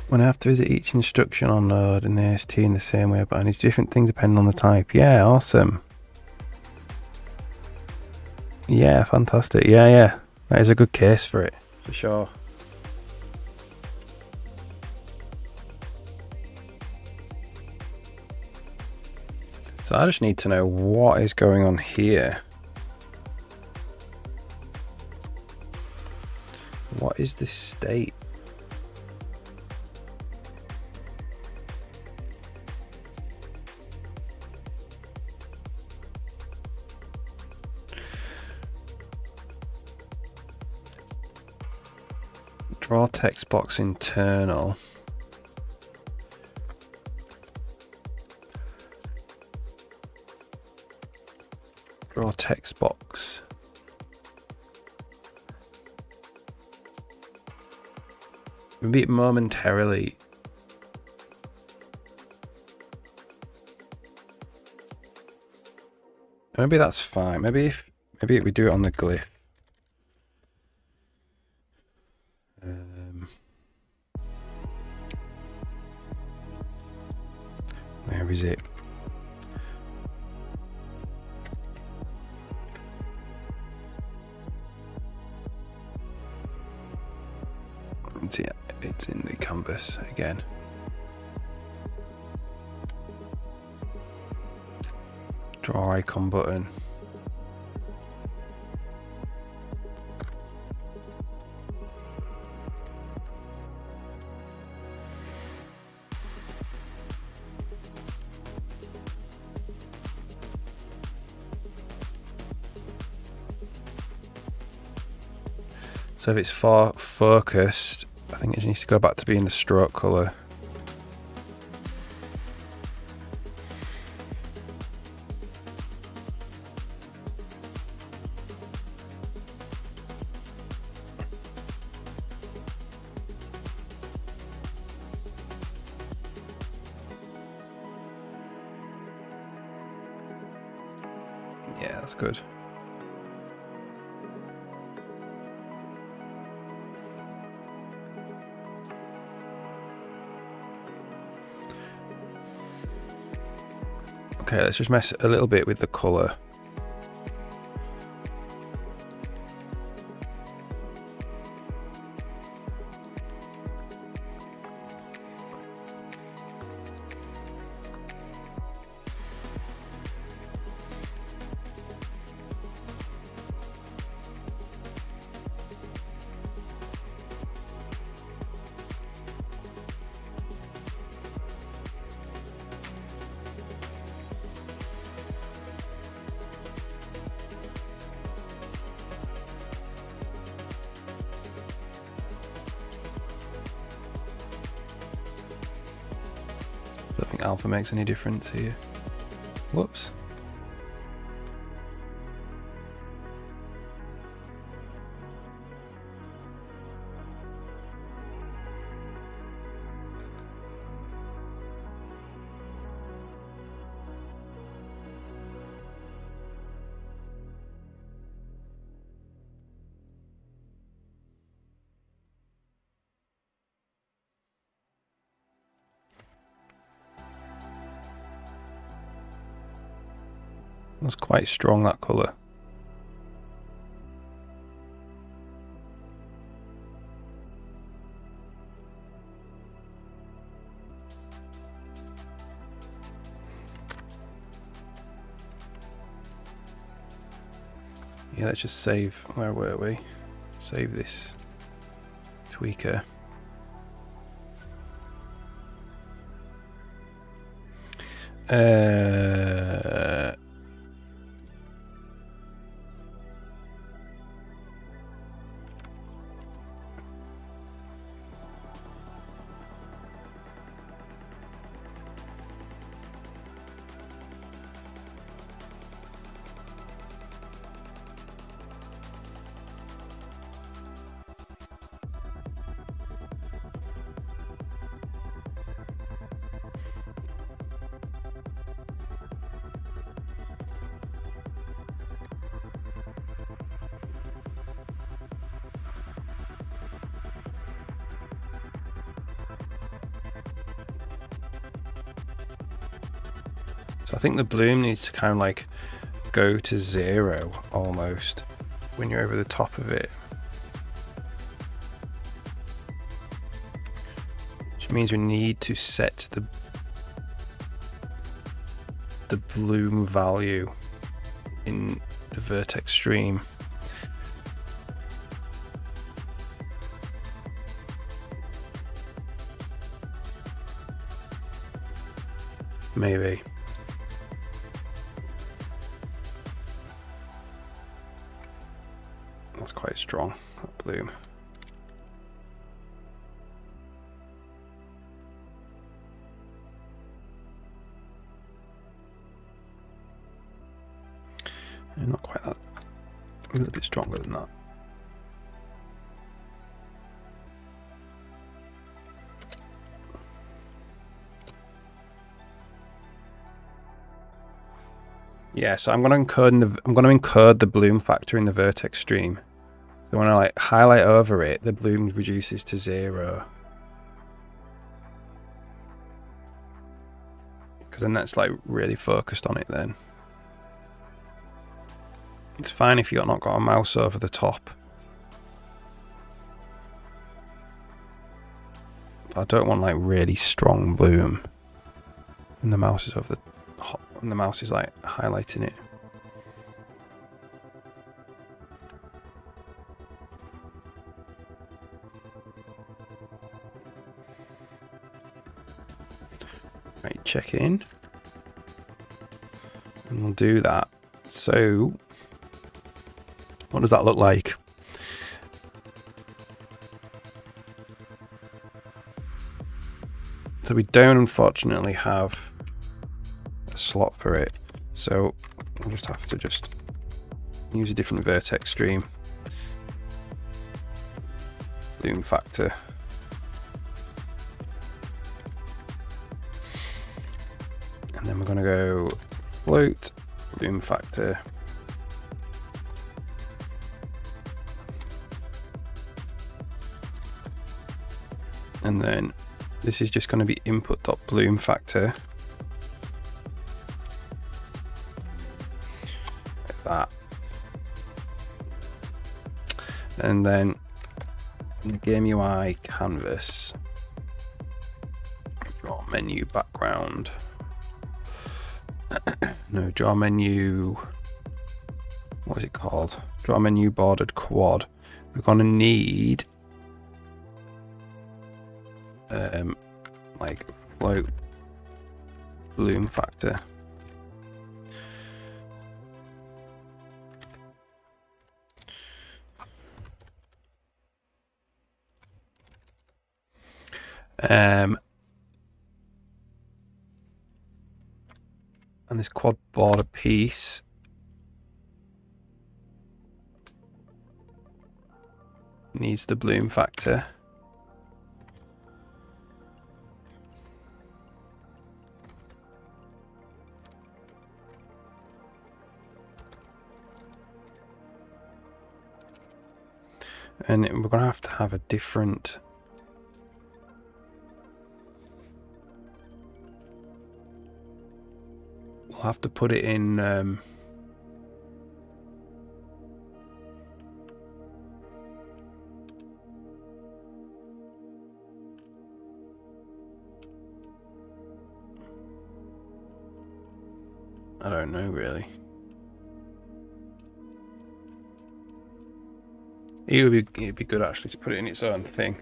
When I have to visit each instruction on node in the AST in the same way, but I need different things depending on the type. Yeah, awesome. Yeah, fantastic. Yeah. That is a good case for it, for sure. So I just need to know what is going on here. What is this state? Draw text box internal. Draw text box. Maybe momentarily. Maybe that's fine. Maybe we do it on the glyph. Where is it? It's in the canvas again. Draw icon button. So if it's far focused, I think it needs to go back to being the stroke color. Yeah, that's good. Okay, let's just mess a little bit with the color. I don't think alpha makes any difference here. Whoops. That's quite strong, that colour. Yeah, let's just save. Where were we? Save this tweaker. So I think the bloom needs to kind of like go to 0 almost when you're over the top of it. Which means we need to set the bloom value in the vertex stream. Maybe. That's quite strong, that bloom. And not quite that. A little bit stronger than that. Yeah, so I'm going to encode the bloom factor in the vertex stream. So when I like highlight over it, the bloom reduces to 0. Because then that's like really focused on it then. It's fine if you've not got a mouse over the top. But I don't want like really strong bloom. And the mouse is over the and the mouse is like highlighting it. Right, check in. And we'll do that. So what does that look like? So we don't unfortunately have a slot for it. So we'll just have to use a different vertex stream. Bloom factor. And then we're going to go float, bloom factor. And then this is just going to be input.bloom factor. Like that. And then in the game UI canvas, draw menu background. No, draw menu. What is it called? Draw menu bordered quad. We're going to need like float bloom factor. And this quad border piece needs the bloom factor. And we're going to have a different we'll have to put it in I don't know really. It'd be good actually to put it in its own thing,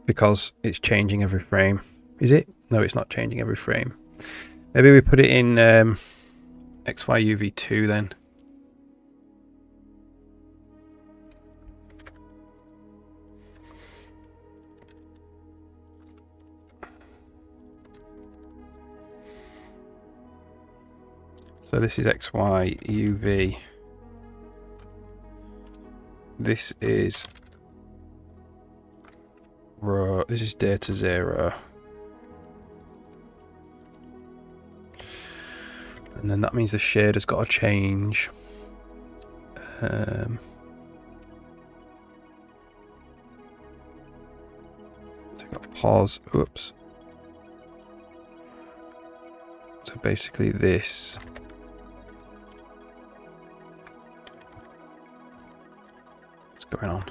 because it's changing every frame. Is it? No, it's not changing every frame. Maybe we put it in XYUV2 then. So this is XYUV. This is row. This is data 0. And then that means the shader's got to change. So I've got pause. Oops. basically this. What's going on?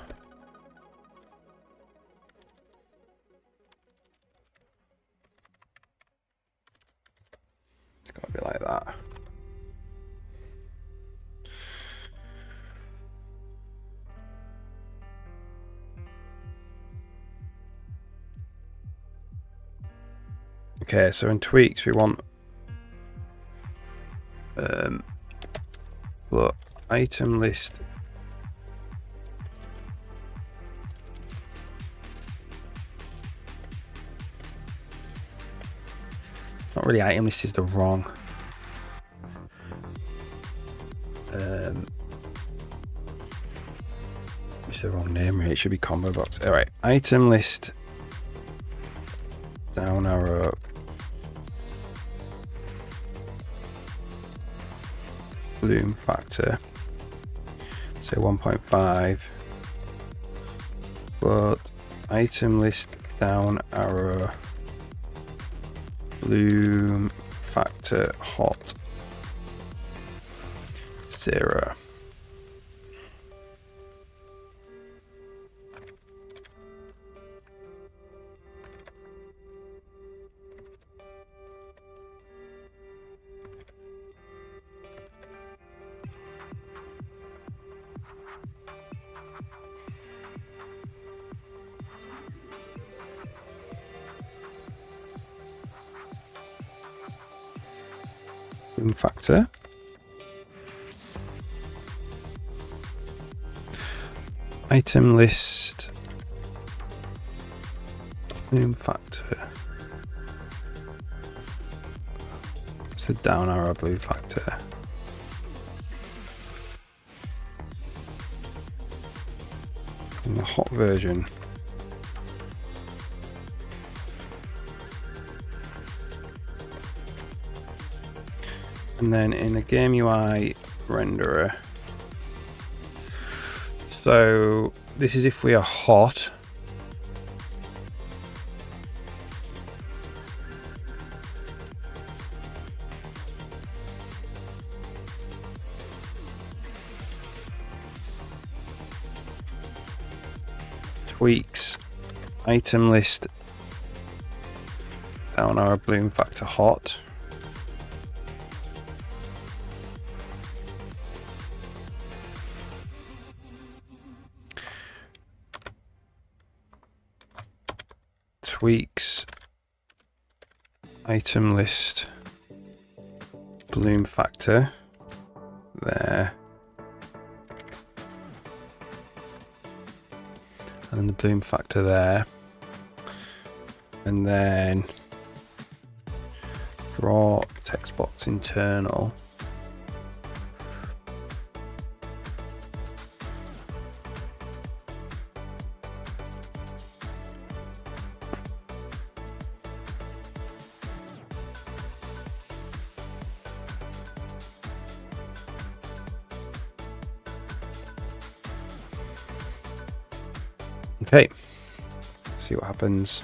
It's got to be like that. Okay, so in tweaks we want look, item list. It's not really item list, is the wrong. It's the wrong name, really. It should be combo box. Alright, item list, down arrow, bloom factor, so 1.5, but item list down arrow bloom factor hot 0. Bloom factor. Item list. Bloom factor. It's a down arrow bloom factor. In the hot version. And then in the game UI renderer. So this is if we are hot. Tweaks, item list, down arrow bloom factor hot. Tweaks, item list, bloom factor, there, and then the bloom factor there, and then draw text box internal. Okay, let's see what happens.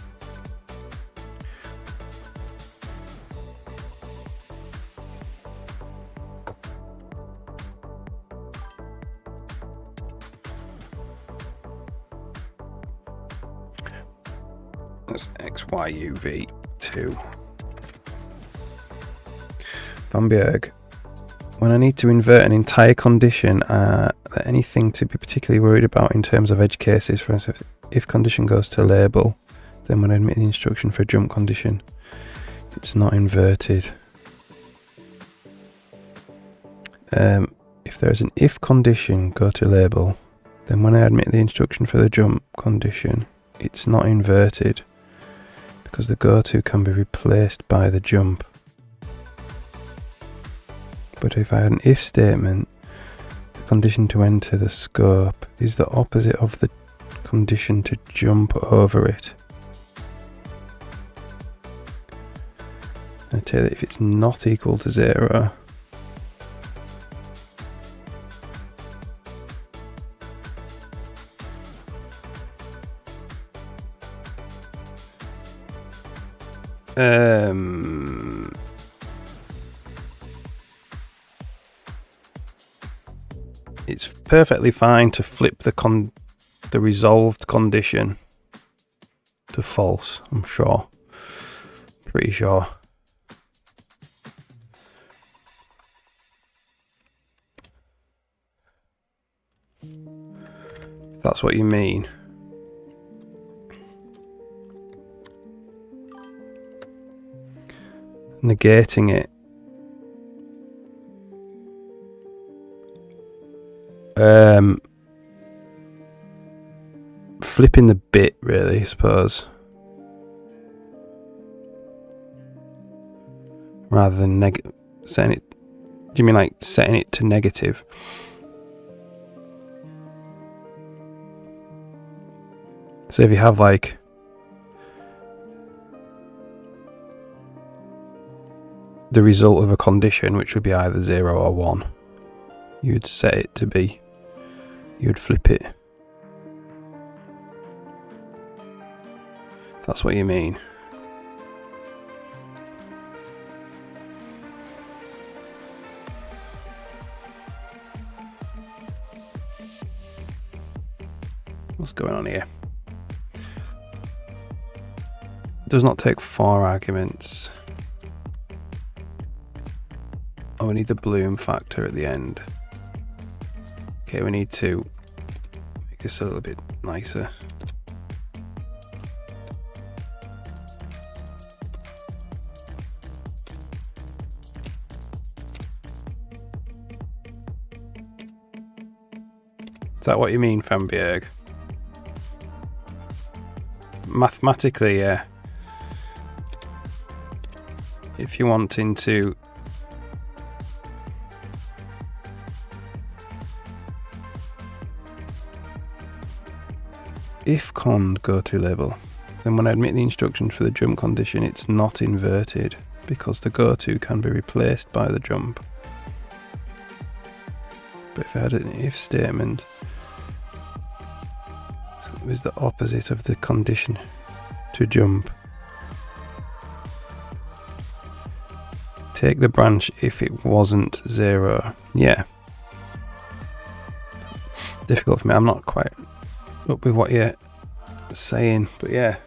That's XYUV2. Van Bjerg. When I need to invert an entire condition, there anything to be particularly worried about in terms of edge cases? For instance, if condition goes to label, then when I admit the instruction for a jump condition, it's not inverted. If there's an if condition go to label, then when I admit the instruction for the jump condition, it's not inverted because the go-to can be replaced by the jump. But if I had an if statement, the condition to enter the scope is the opposite of the condition to jump over it. I tell you that if it's not equal to 0, it's perfectly fine to flip the resolved condition to false, I'm sure. Pretty sure. If that's what you mean. Negating it. Flipping the bit, really, I suppose. Rather than setting it. Do you mean like setting it to negative? So if you have like the result of a condition, which would be either 0 or 1, you'd set it to be, you'd flip it. If that's what you mean. What's going on here? Does not take 4 arguments. Oh, we need the bloom factor at the end. Okay, we need to make this a little bit nicer. Is that what you mean, Fambjerg? Mathematically, yeah. If you're wanting to if cond go to label, then when I admit the instructions for the jump condition, it's not inverted because the go to can be replaced by the jump. But if I had an if statement, so it was the opposite of the condition to jump. Take the branch if it wasn't 0. Yeah. Difficult for me. I'm not quite up with what you're saying, but yeah.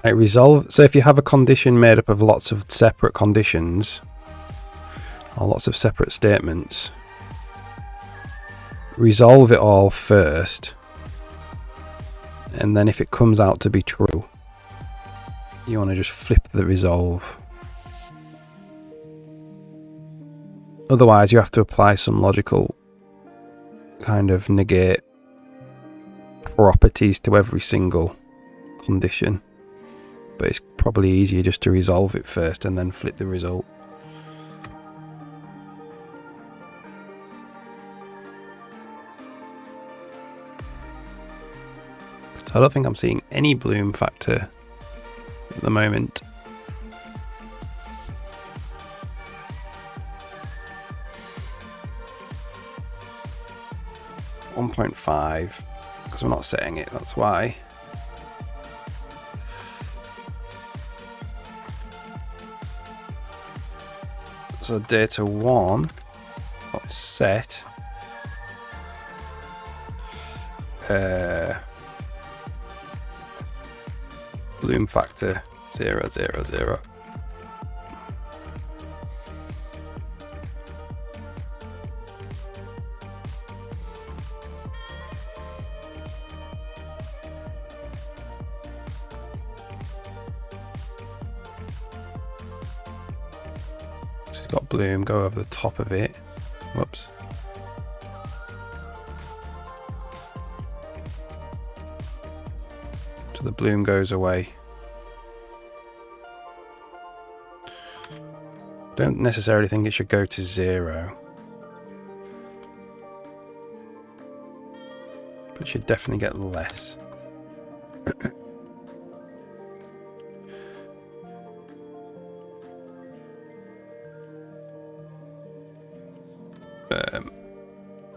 Like resolve. So if you have a condition made up of lots of separate conditions or lots of separate statements, resolve it all first, and then if it comes out to be true, you want to just flip the resolve. Otherwise you have to apply some logical kind of negate properties to every single condition. But it's probably easier just to resolve it first and then flip the result. So I don't think I'm seeing any bloom factor at the moment. .5 because we're not setting it, that's why. So data 1 got set. Bloom factor 0, 0, 0. Got bloom go over the top of it. Whoops. So the bloom goes away. Don't necessarily think it should go to 0. But it should definitely get less.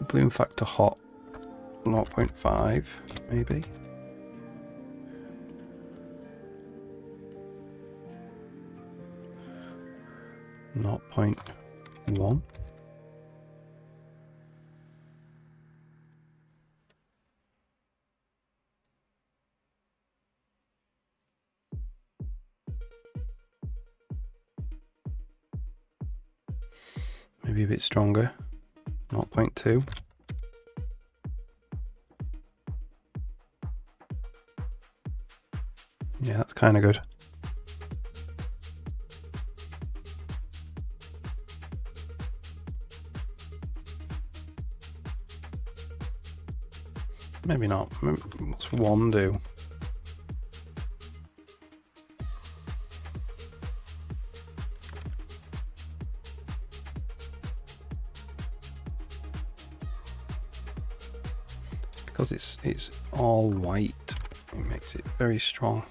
bloom factor hot 0.5 maybe. Not 0.1. Maybe a bit stronger. 0.2. Yeah, that's kind of good. Maybe not. What's 1 do? Because it's all white, it makes it very strong.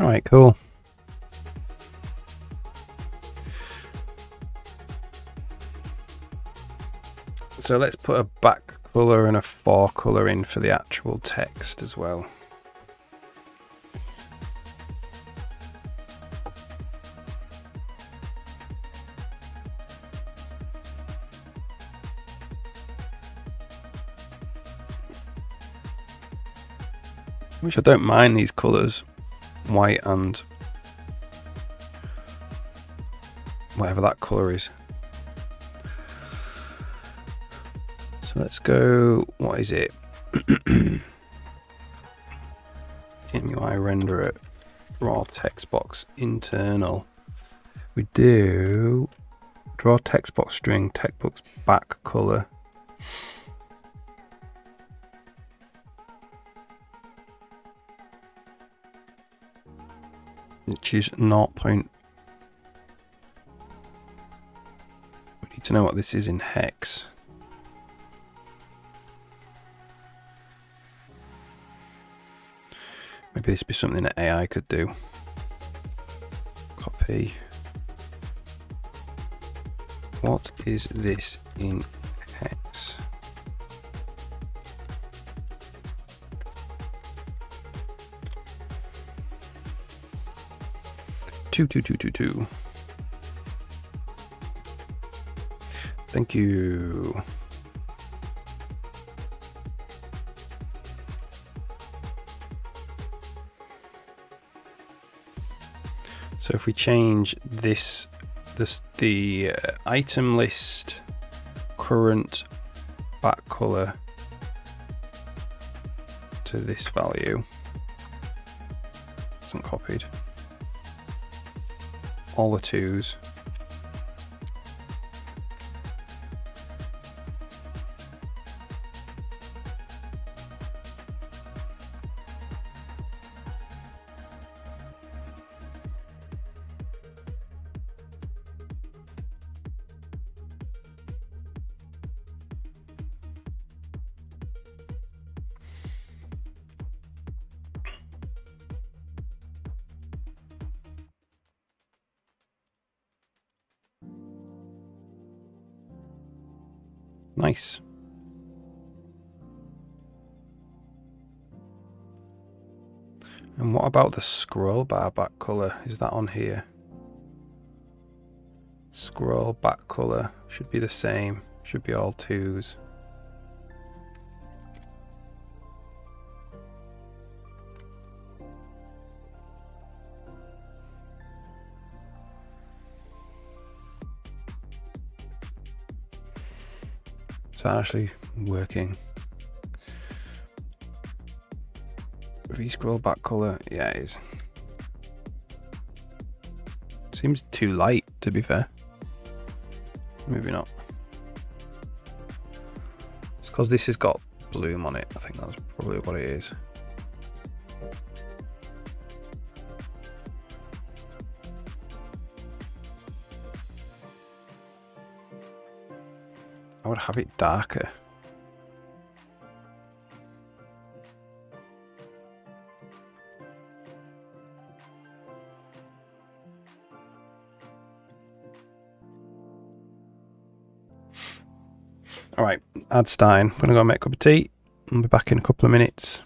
All right, cool. So let's put a back color and a fore color in for the actual text as well. Which I don't mind these colors, white and whatever that color is. So let's go, what is it? GameUI renderer, raw text box internal. We do draw text box string, text box back color. Which is 0. We need to know what this is in hex. Maybe this would be something that AI could do. Copy. What is this in hex? Two. Thank you. So if we change the item list current back color to this value, it's not copied. All the 2s. Nice. And what about the scroll bar back color? Is that on here? Scroll back color should be the same. Should be all 2s. Is that actually working? V-scroll back color, yeah, it is. Seems too light, to be fair. Maybe not. It's because this has got bloom on it. I think that's probably what it is. I would have it darker. Alright, ad starting. I'm going to go make a cup of tea. I'll be back in a couple of minutes.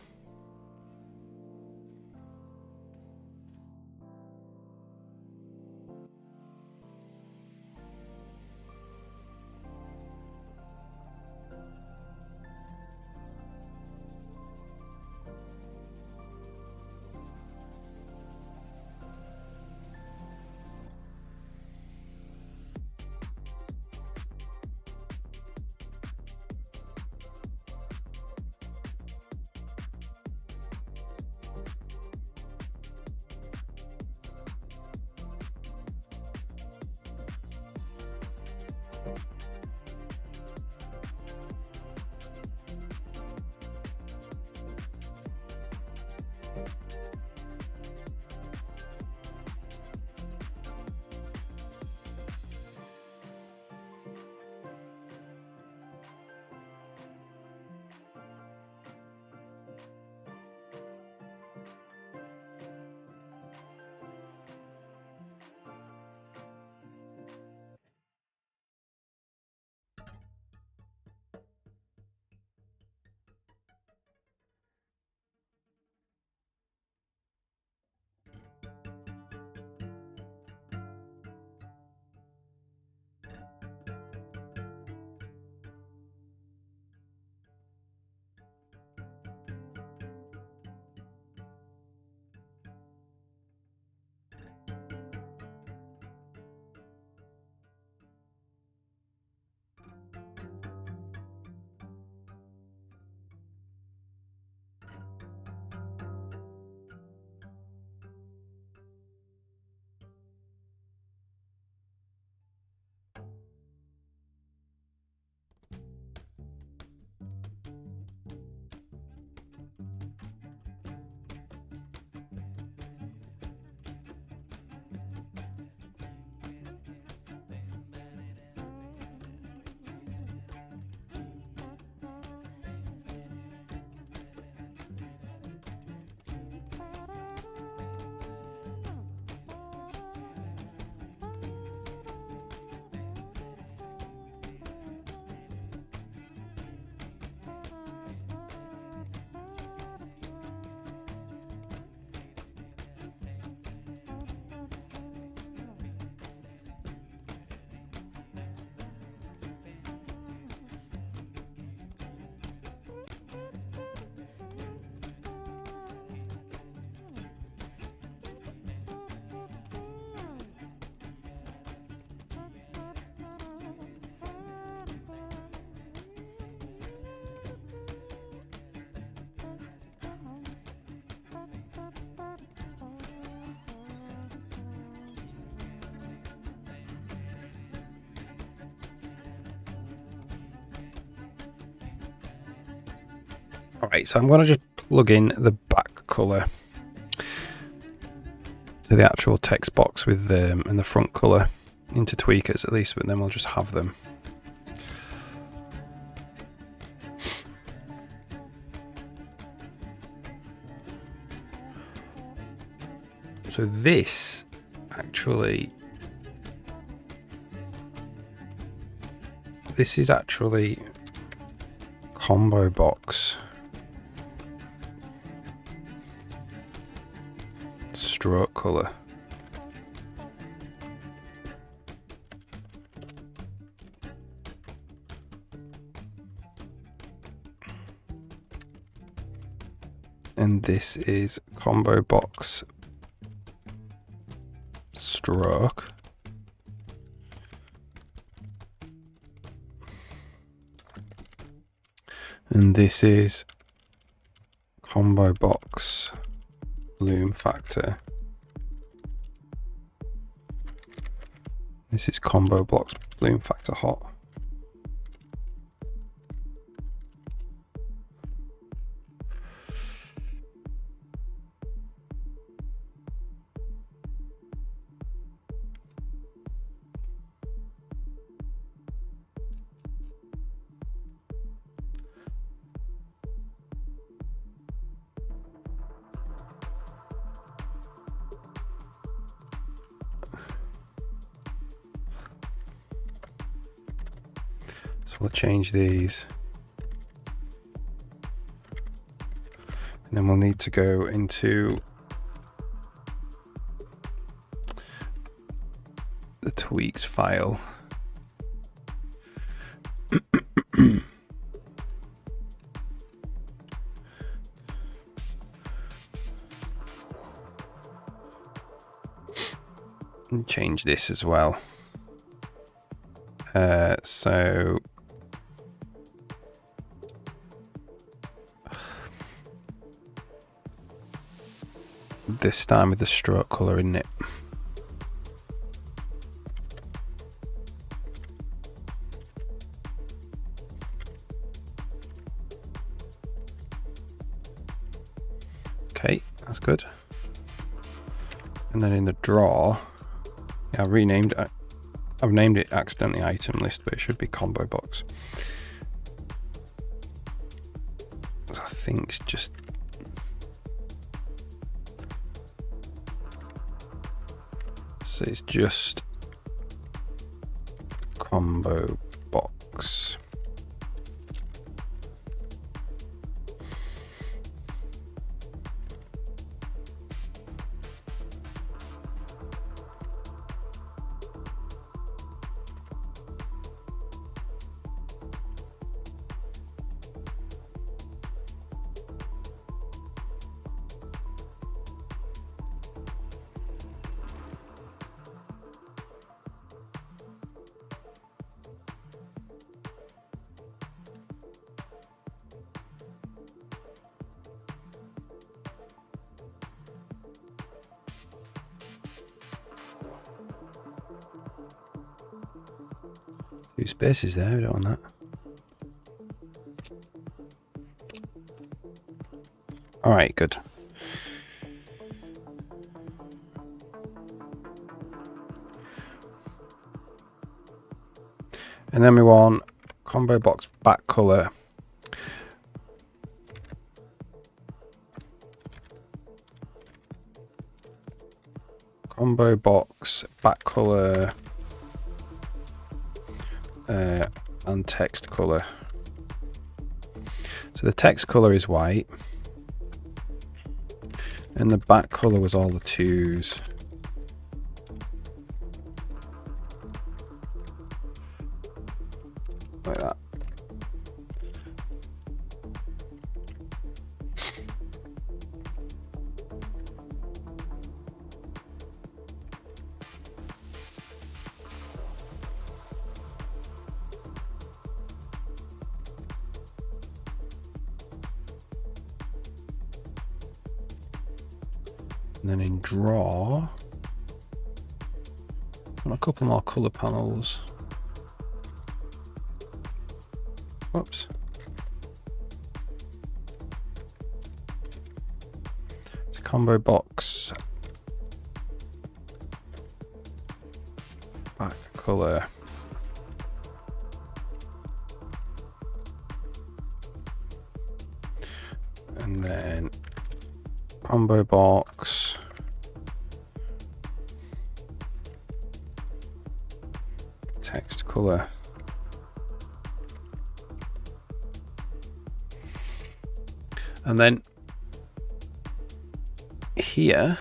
Alright, so I'm going to just plug in the back colour to the actual text box with and the front colour into Tweakers at least, but then we'll just have them. So this is actually Combo Box stroke colour. And this is Combo Box stroke. And this is Combo Box Bloom Factor. This is Combo Blocks Bloom Factor Hot. So we'll change these. And then we'll need to go into the tweaks file. And change this as well. So this time with the stroke color, isn't it? Okay, that's good. And then in the draw, yeah, I've named it accidentally item list, but it should be combo box. I think it's just so it's just combo box. Two spaces there, we don't want that. Alright, good. And then we want combo box back color. Combo box back color and text color. So the text color is white, and the back color was all the 2s. Like that. And then in draw, and a couple more color panels. Whoops. It's a combo box. Back color. And then combo box. Text color. And then here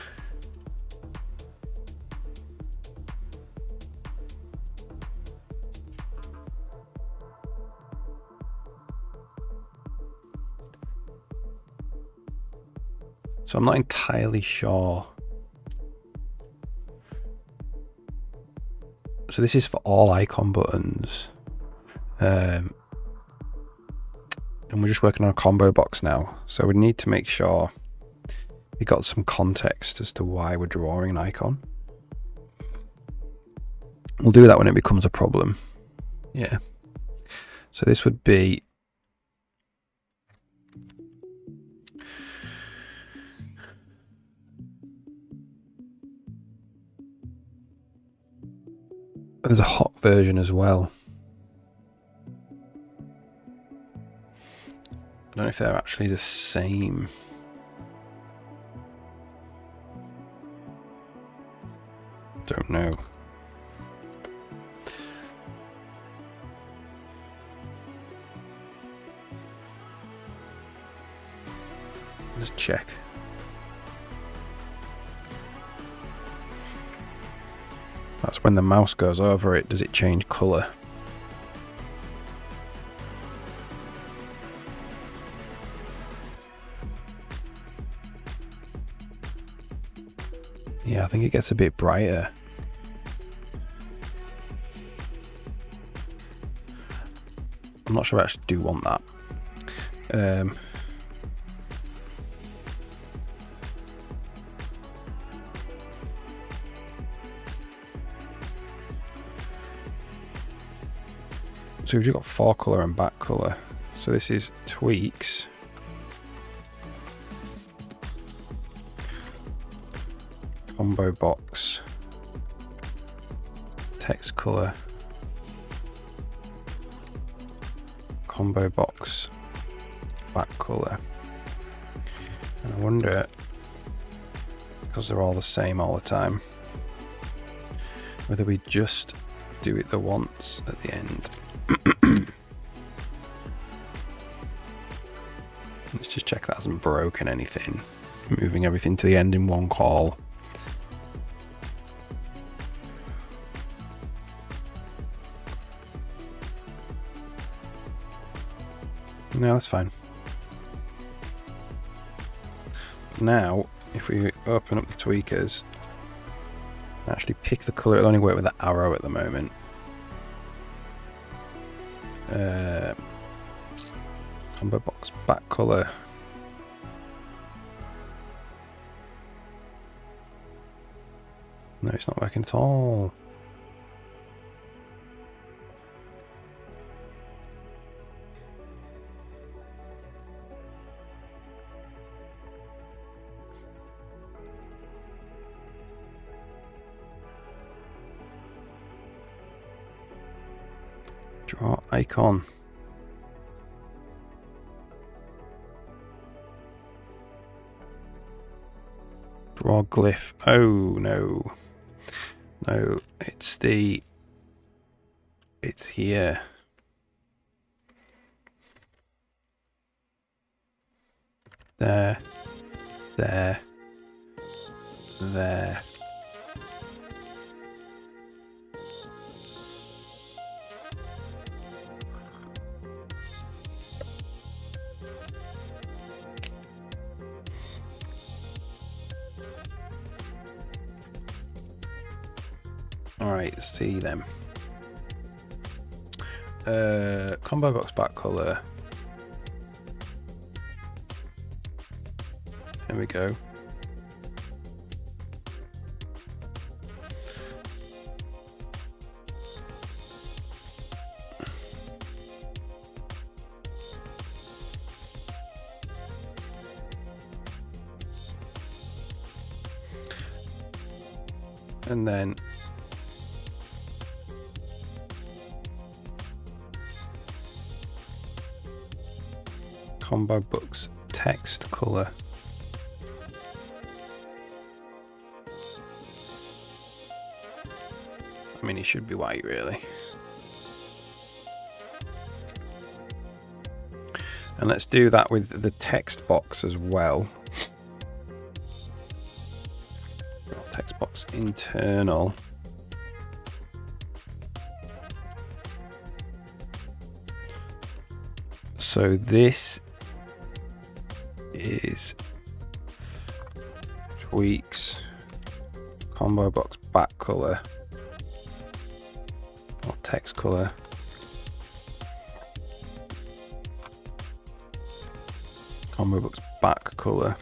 so I'm not entirely sure. So this is for all icon buttons. And we're just working on a combo box now. So we need to make sure we got some context as to why we're drawing an icon. We'll do that when it becomes a problem. Yeah. So this would be there's a hot version as well. I don't know if they're actually the same. Don't know. Let's check. That's when the mouse goes over it. Does it change colour? Yeah, I think it gets a bit brighter. I'm not sure I actually do want that. So we've got 4 colour and back colour. So this is tweaks. Combo box. Text colour. Combo box. Back colour. And I wonder, because they're all the same all the time, whether we just do it the once at the end. Let's just check that hasn't broken anything. Moving everything to the end in one call. No, that's fine. Now, if we open up the tweakers, actually pick the colour, it'll only work with the arrow at the moment. Combo box back colour. No, it's not working at all. Draw icon. Draw glyph. Oh no. No, it's here. There. There. There. Alright, see them. Combo box back colour. Here we go. And then combo books text color. I mean, it should be white really. And let's do that with the text box as well. Text box internal. So this is tweaks combo box back color or text color. Combo box back color.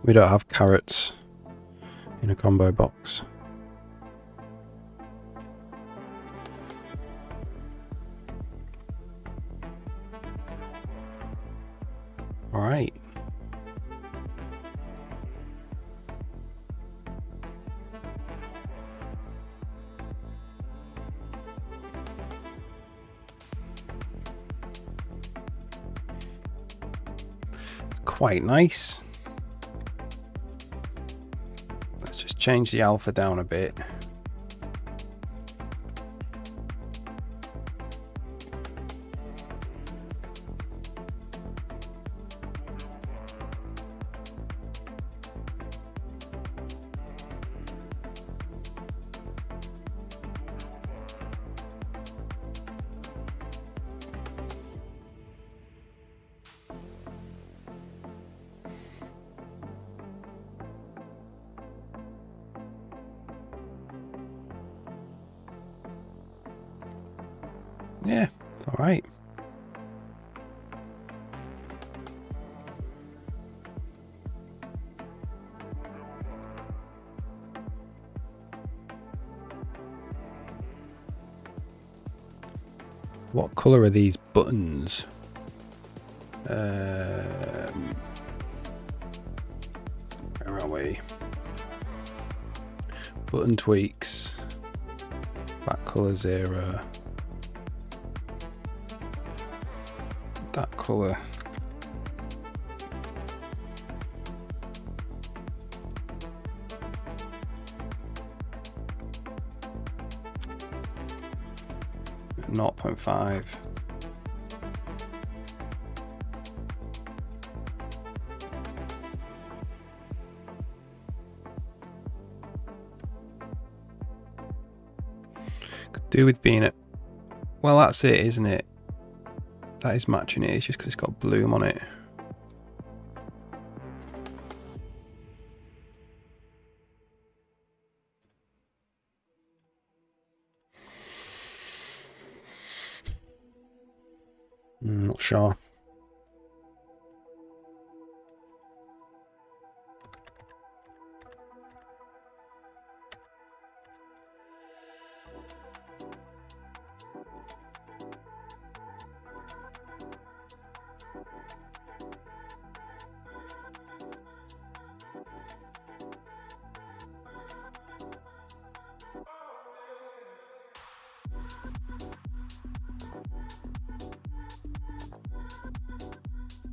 We don't have carrots in a combo box. All right. Quite nice. Let's just change the alpha down a bit. Yeah, all right. What colour are these buttons? Where are we? Button tweaks. Back colour 0. That colour. Not 0.5. Could do with being it. Well, that's it, isn't it? That is matching it. It's just because it's got bloom on it. Not sure.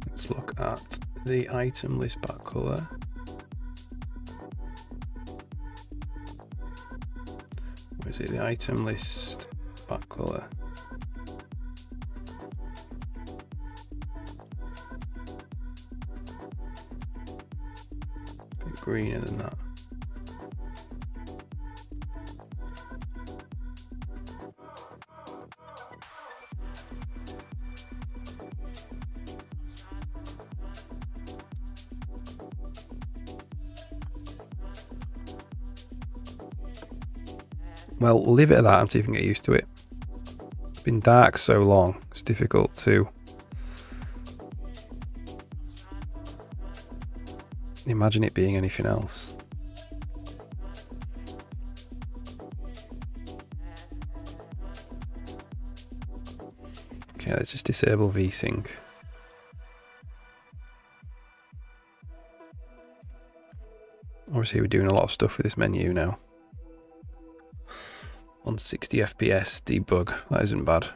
Let's look at the item list back colour. Where is it? The item list back colour. A bit greener than that. Well, we'll leave it at that and see if we can get used to it. It's been dark so long, it's difficult to imagine it being anything else. Okay, let's just disable VSync. Obviously we're doing a lot of stuff with this menu now. On 60 FPS debug, that isn't bad.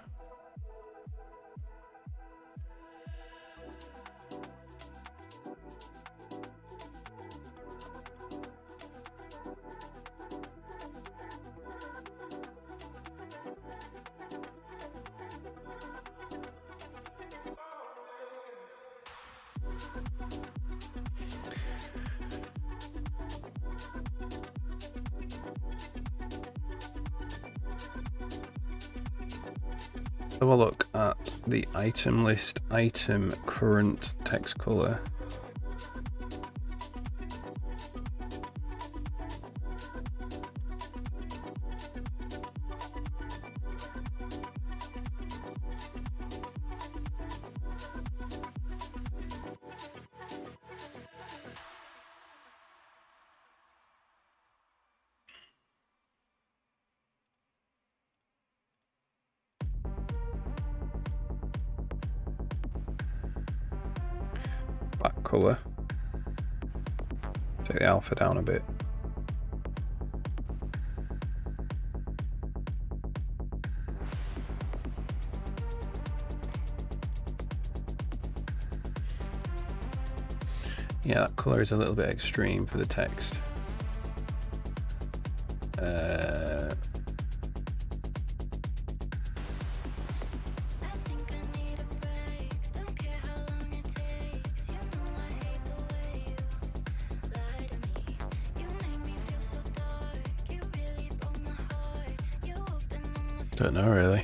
Have a look at the item list, item current text color. colour. Take the alpha down a bit. Yeah, that colour is a little bit extreme for the text. Don't know really.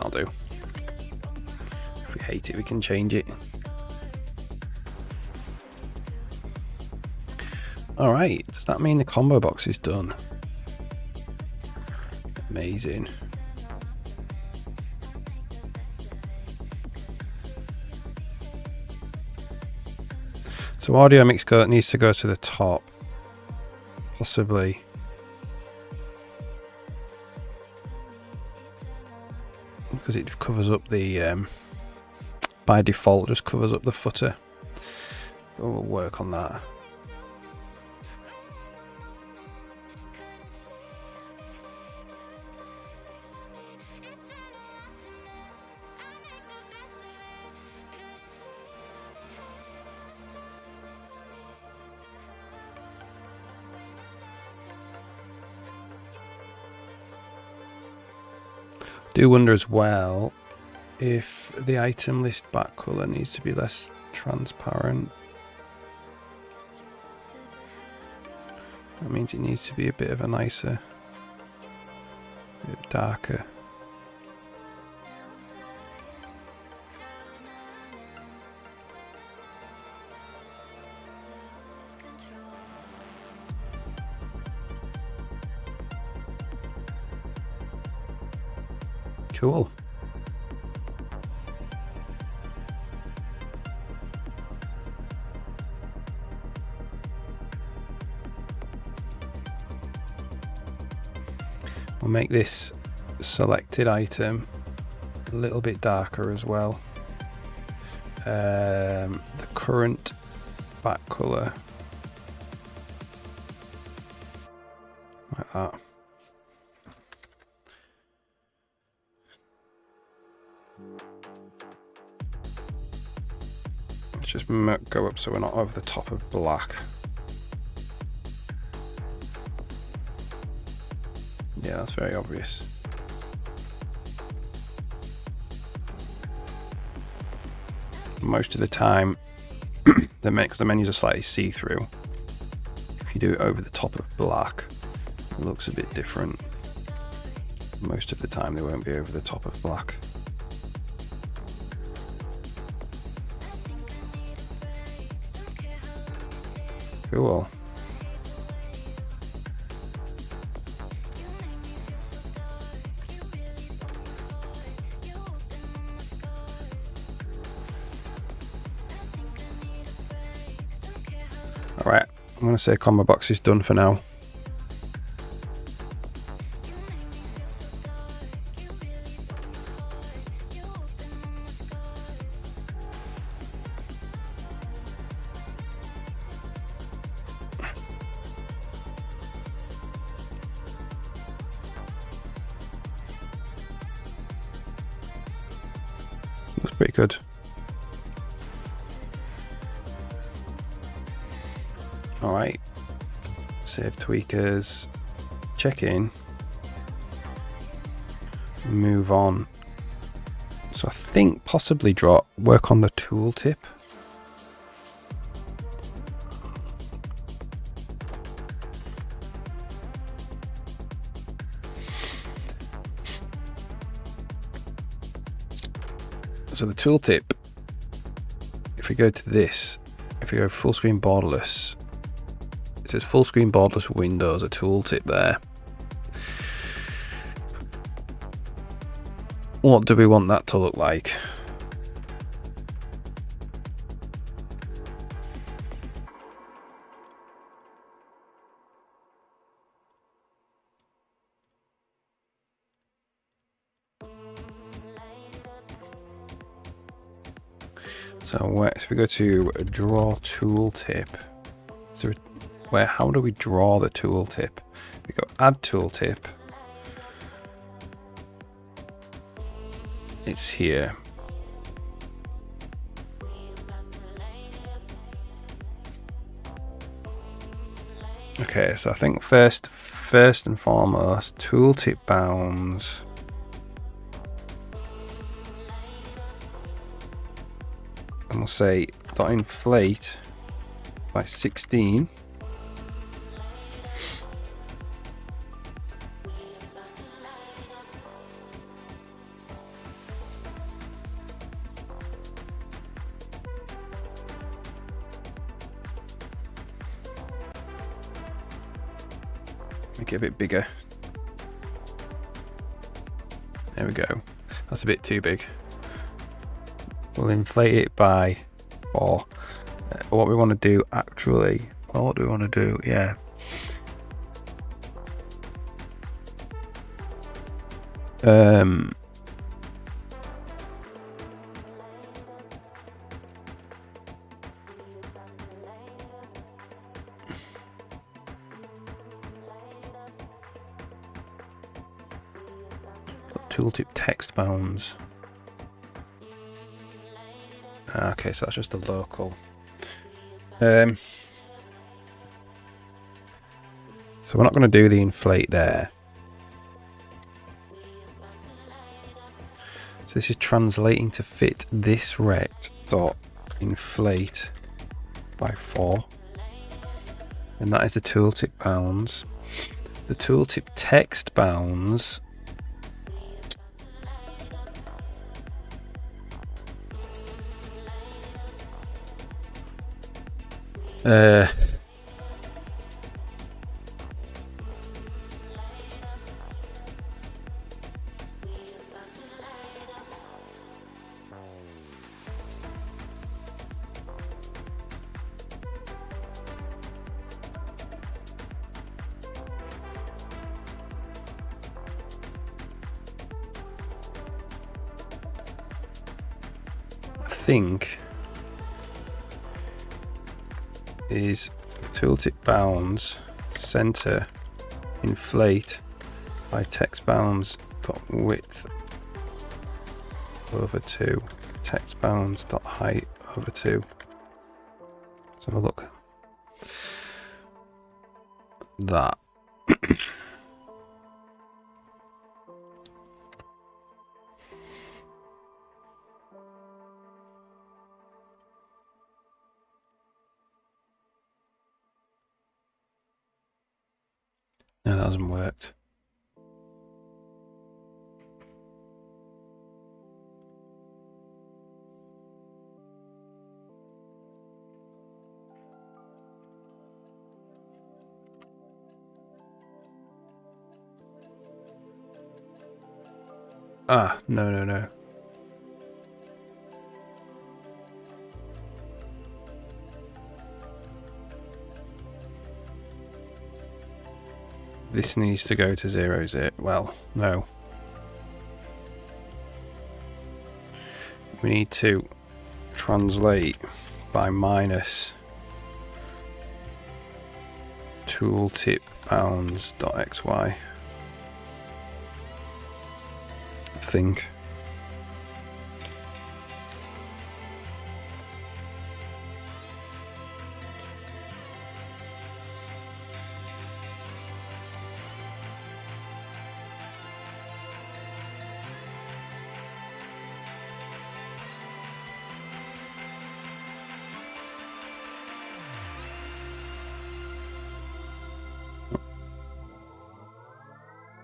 I'll do. If we hate it, we can change it. Alright, does that mean the combo box is done? Amazing. So audio mix needs to go to the top. Possibly. Because it covers up the, by default, just covers up the footer. But we'll work on that. Do wonder as well if the item list back colour needs to be less transparent. That means it needs to be a bit of a nicer, a bit darker. Cool. We'll make this selected item a little bit darker as well. The current back colour, like that. Let's just go up so we're not over the top of black. Yeah, that's very obvious. Most of the time, because the menus are slightly see-through, if you do it over the top of black, it looks a bit different. Most of the time they won't be over the top of black. Cool. Alright, I'm going to say combo box is done for now. Looks pretty good. Alright, save tweakers, check in, move on. So I think possibly work on the tooltip. So the tooltip, if we go to this, if we go full screen borderless, it says full screen borderless Windows, a tooltip there. What do we want that to look like? So if we go to a draw tooltip, so how do we draw the tooltip? We go add tooltip. It's here. Okay, so I think first and foremost, tooltip bounds. And we'll say dot inflate by 16. Make it a bit bigger. There we go. That's a bit too big. We'll inflate it by 4. What we want to do actually, well, what do we want to do? Yeah. Tooltip text bounds. Okay, so that's just the local. So we're not going to do the inflate there. So this is translating to fit this rect dot inflate by 4. And that is the tooltip bounds. The tooltip text bounds I think is tooltip bounds center inflate by text bounds dot width over 2, text bounds dot height over 2. Let's have a look. That. No, that hasn't worked. No. This needs to go to 0, is it? Well, no. We need to translate by minus tooltip bounds.xy. I think.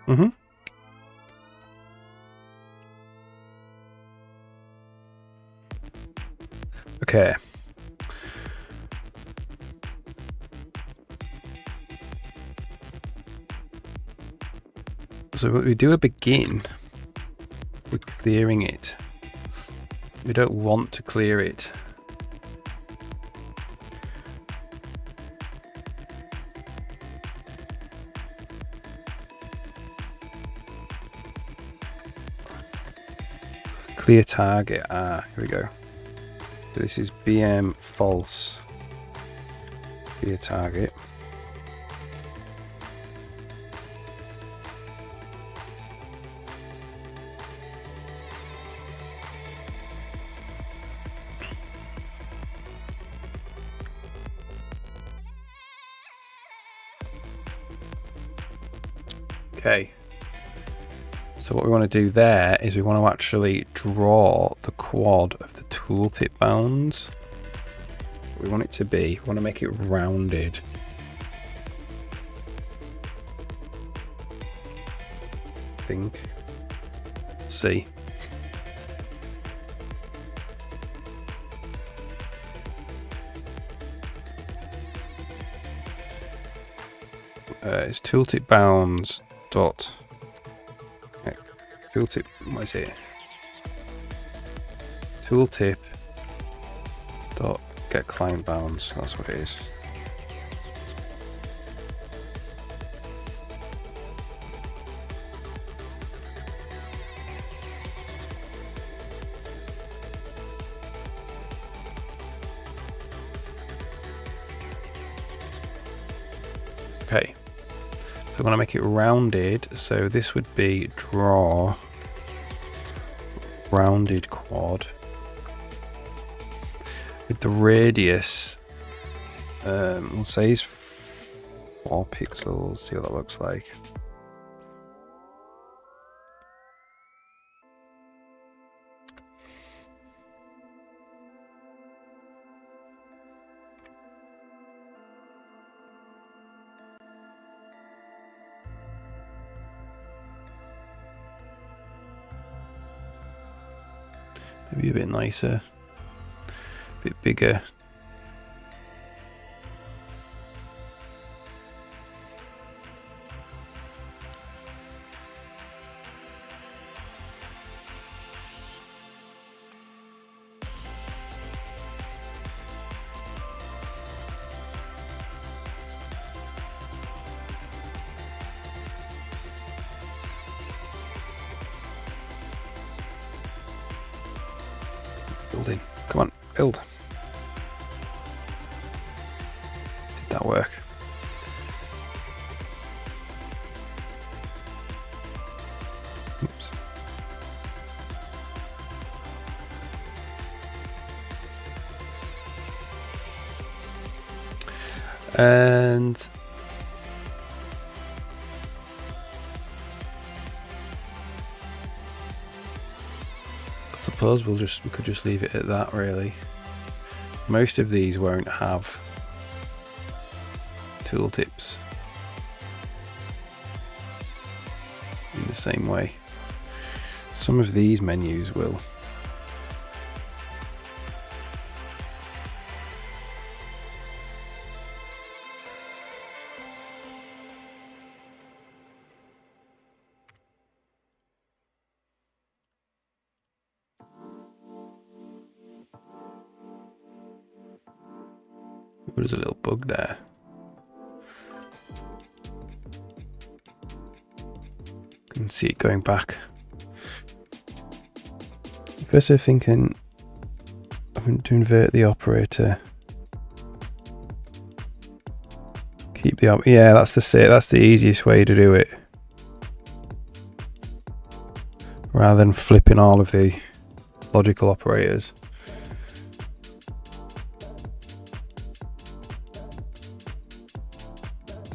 Mm-hmm. Okay. So we do a begin with clearing it. We don't want to clear it. Clear target. Here we go. So this is BM false for your target. Okay, so what we want to do there is we want to actually draw the quad of the tooltip bounds. We want it to be, we want to make it rounded. I think. Let's see. It's tooltip bounds dot. Okay, tooltip. What is it? Tooltip dot get client bounds. That's what it is. Okay. So I'm going to make it rounded, so this would be draw rounded quad with the radius, we'll say is 4 pixels, see what that looks like. Maybe a bit nicer, a bit bigger. Building. Come on, build. Did that work? Oops. And I suppose we could just leave it at that, really. Most of these won't have tooltips in the same way. Some of these menus will. There's a little bug there. You can see it going back. First I'm thinking to invert the operator. Keep the yeah, that's the easiest way to do it. Rather than flipping all of the logical operators.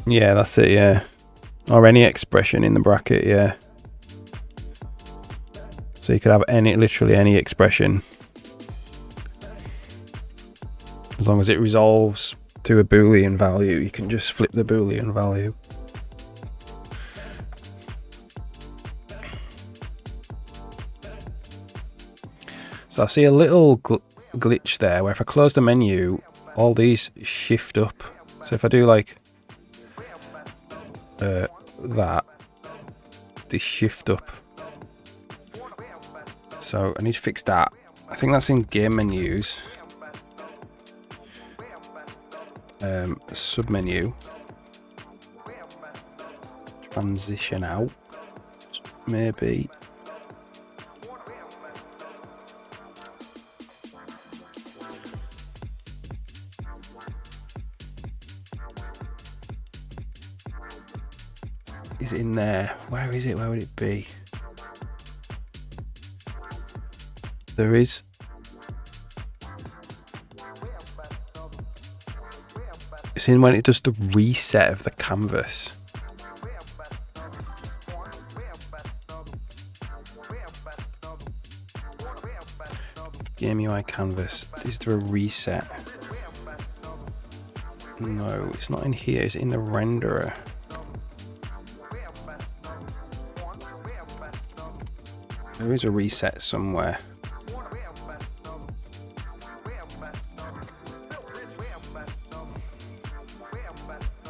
Yeah, that's it, yeah. Or any expression in the bracket, yeah. So you could have literally any expression. As long as it resolves to a Boolean value, you can just flip the Boolean value. So I see a little glitch there where if I close the menu, all these shift up. So if I do like that, they shift up. So I need to fix that. I think that's in game menus. Submenu. Transition out. Maybe. is in there. Where is it? Where would it be? There is. It's in when it does the reset of the canvas. Game UI canvas. Is there a reset? No, it's not in here. It's in the renderer. There is a reset somewhere.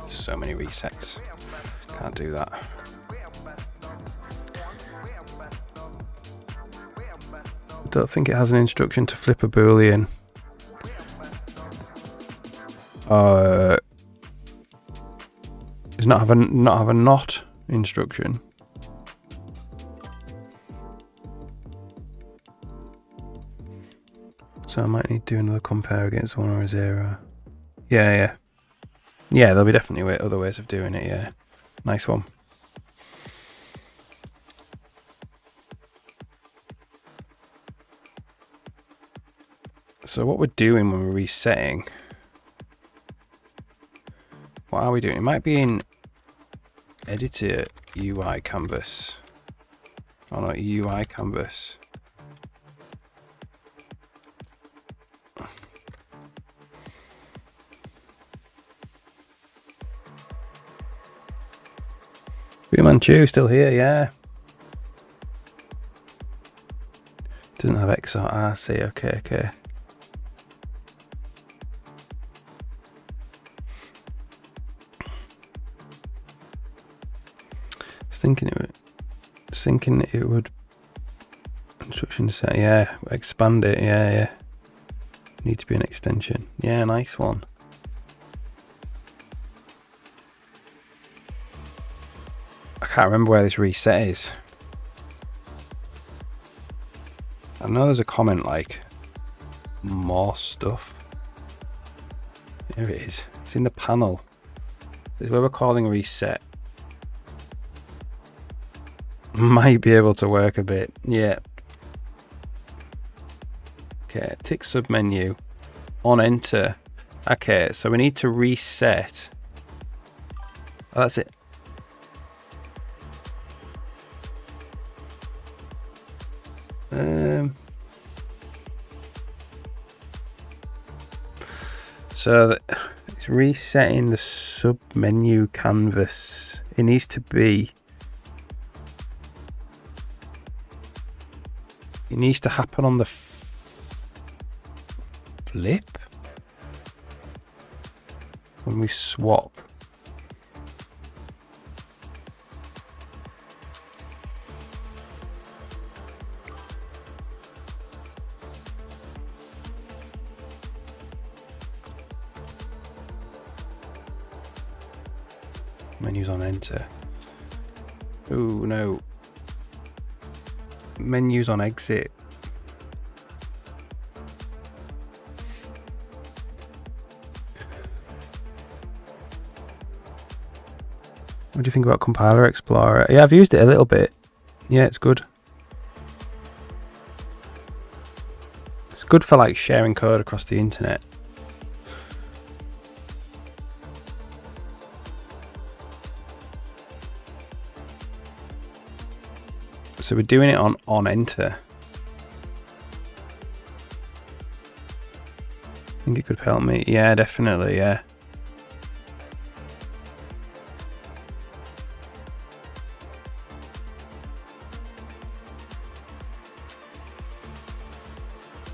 So many resets. Can't do that. Don't think it has an instruction to flip a boolean. Does not have a not instruction. So I might need to do another compare against 1 or a 0. Yeah. Yeah, there'll be definitely other ways of doing it, yeah. Nice one. So what we're doing when we're resetting, what are we doing? It might be in editor UI canvas. Oh no, UI canvas. Fu Manchu still here, yeah. Doesn't have XRC, okay. Thinking it would instruction set, yeah, expand it, yeah. Need to be an extension. Yeah, nice one. I can't remember where this reset is. I know there's a comment like more stuff. Here it is. It's in the panel. This is where we're calling reset. Might be able to work a bit. Yeah. Okay, tick submenu. On enter. Okay, so we need to reset. Oh, that's it. So it's resetting the submenu canvas. It needs to be. It needs to happen on the flip when we swap. Menus on enter. Oh no. Menus on exit. What do you think about Compiler Explorer? Yeah, I've used it a little bit. Yeah, it's good. It's good for like sharing code across the internet. So we're doing it on enter. I think it could help me. Yeah, definitely, yeah.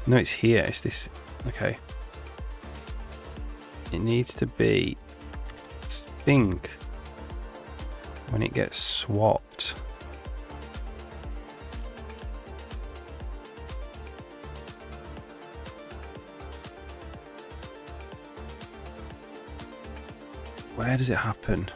No, it's here. It's this. Okay. It needs to be think when it gets swapped. Where does it happen?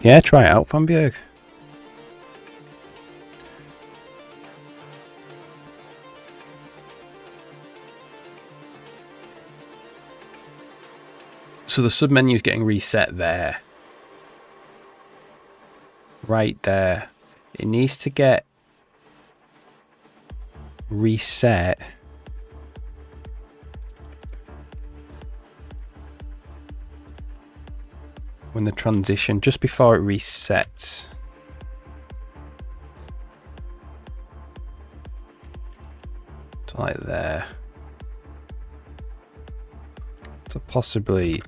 Yeah, try it out, Van Bjerg. So the submenu is getting reset there. Right there. It needs to get reset when the transition, just before it resets. So like there. So possibly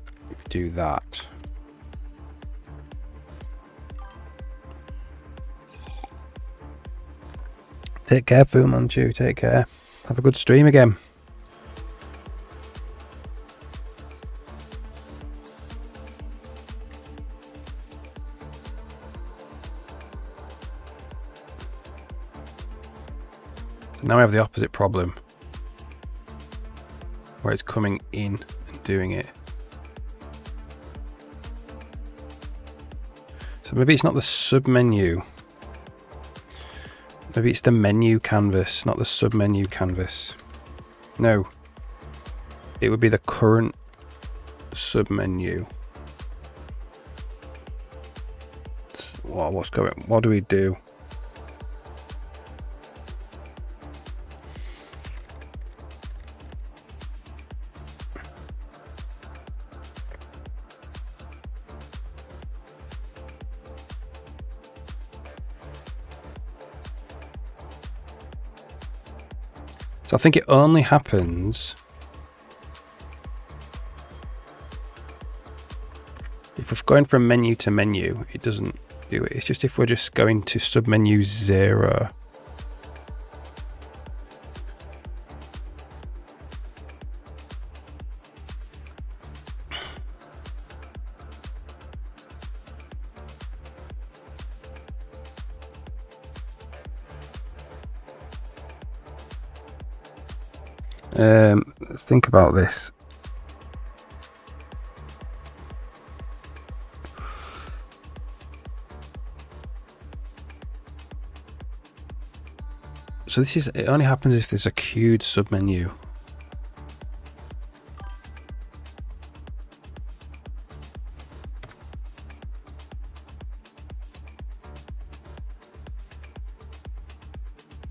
do that. Take care, Fu Manchu. Take care. Have a good stream again. So now we have the opposite problem, where it's coming in and doing it. So maybe it's not the sub-menu. Maybe it's the menu canvas, not the sub-menu canvas. No. It would be the current sub-menu. What's going? What do we do? So I think it only happens if we're going from menu to menu, it doesn't do it. It's just if we're just going to submenu 0. Let's think about this. So this is, it only happens if there's a queued submenu.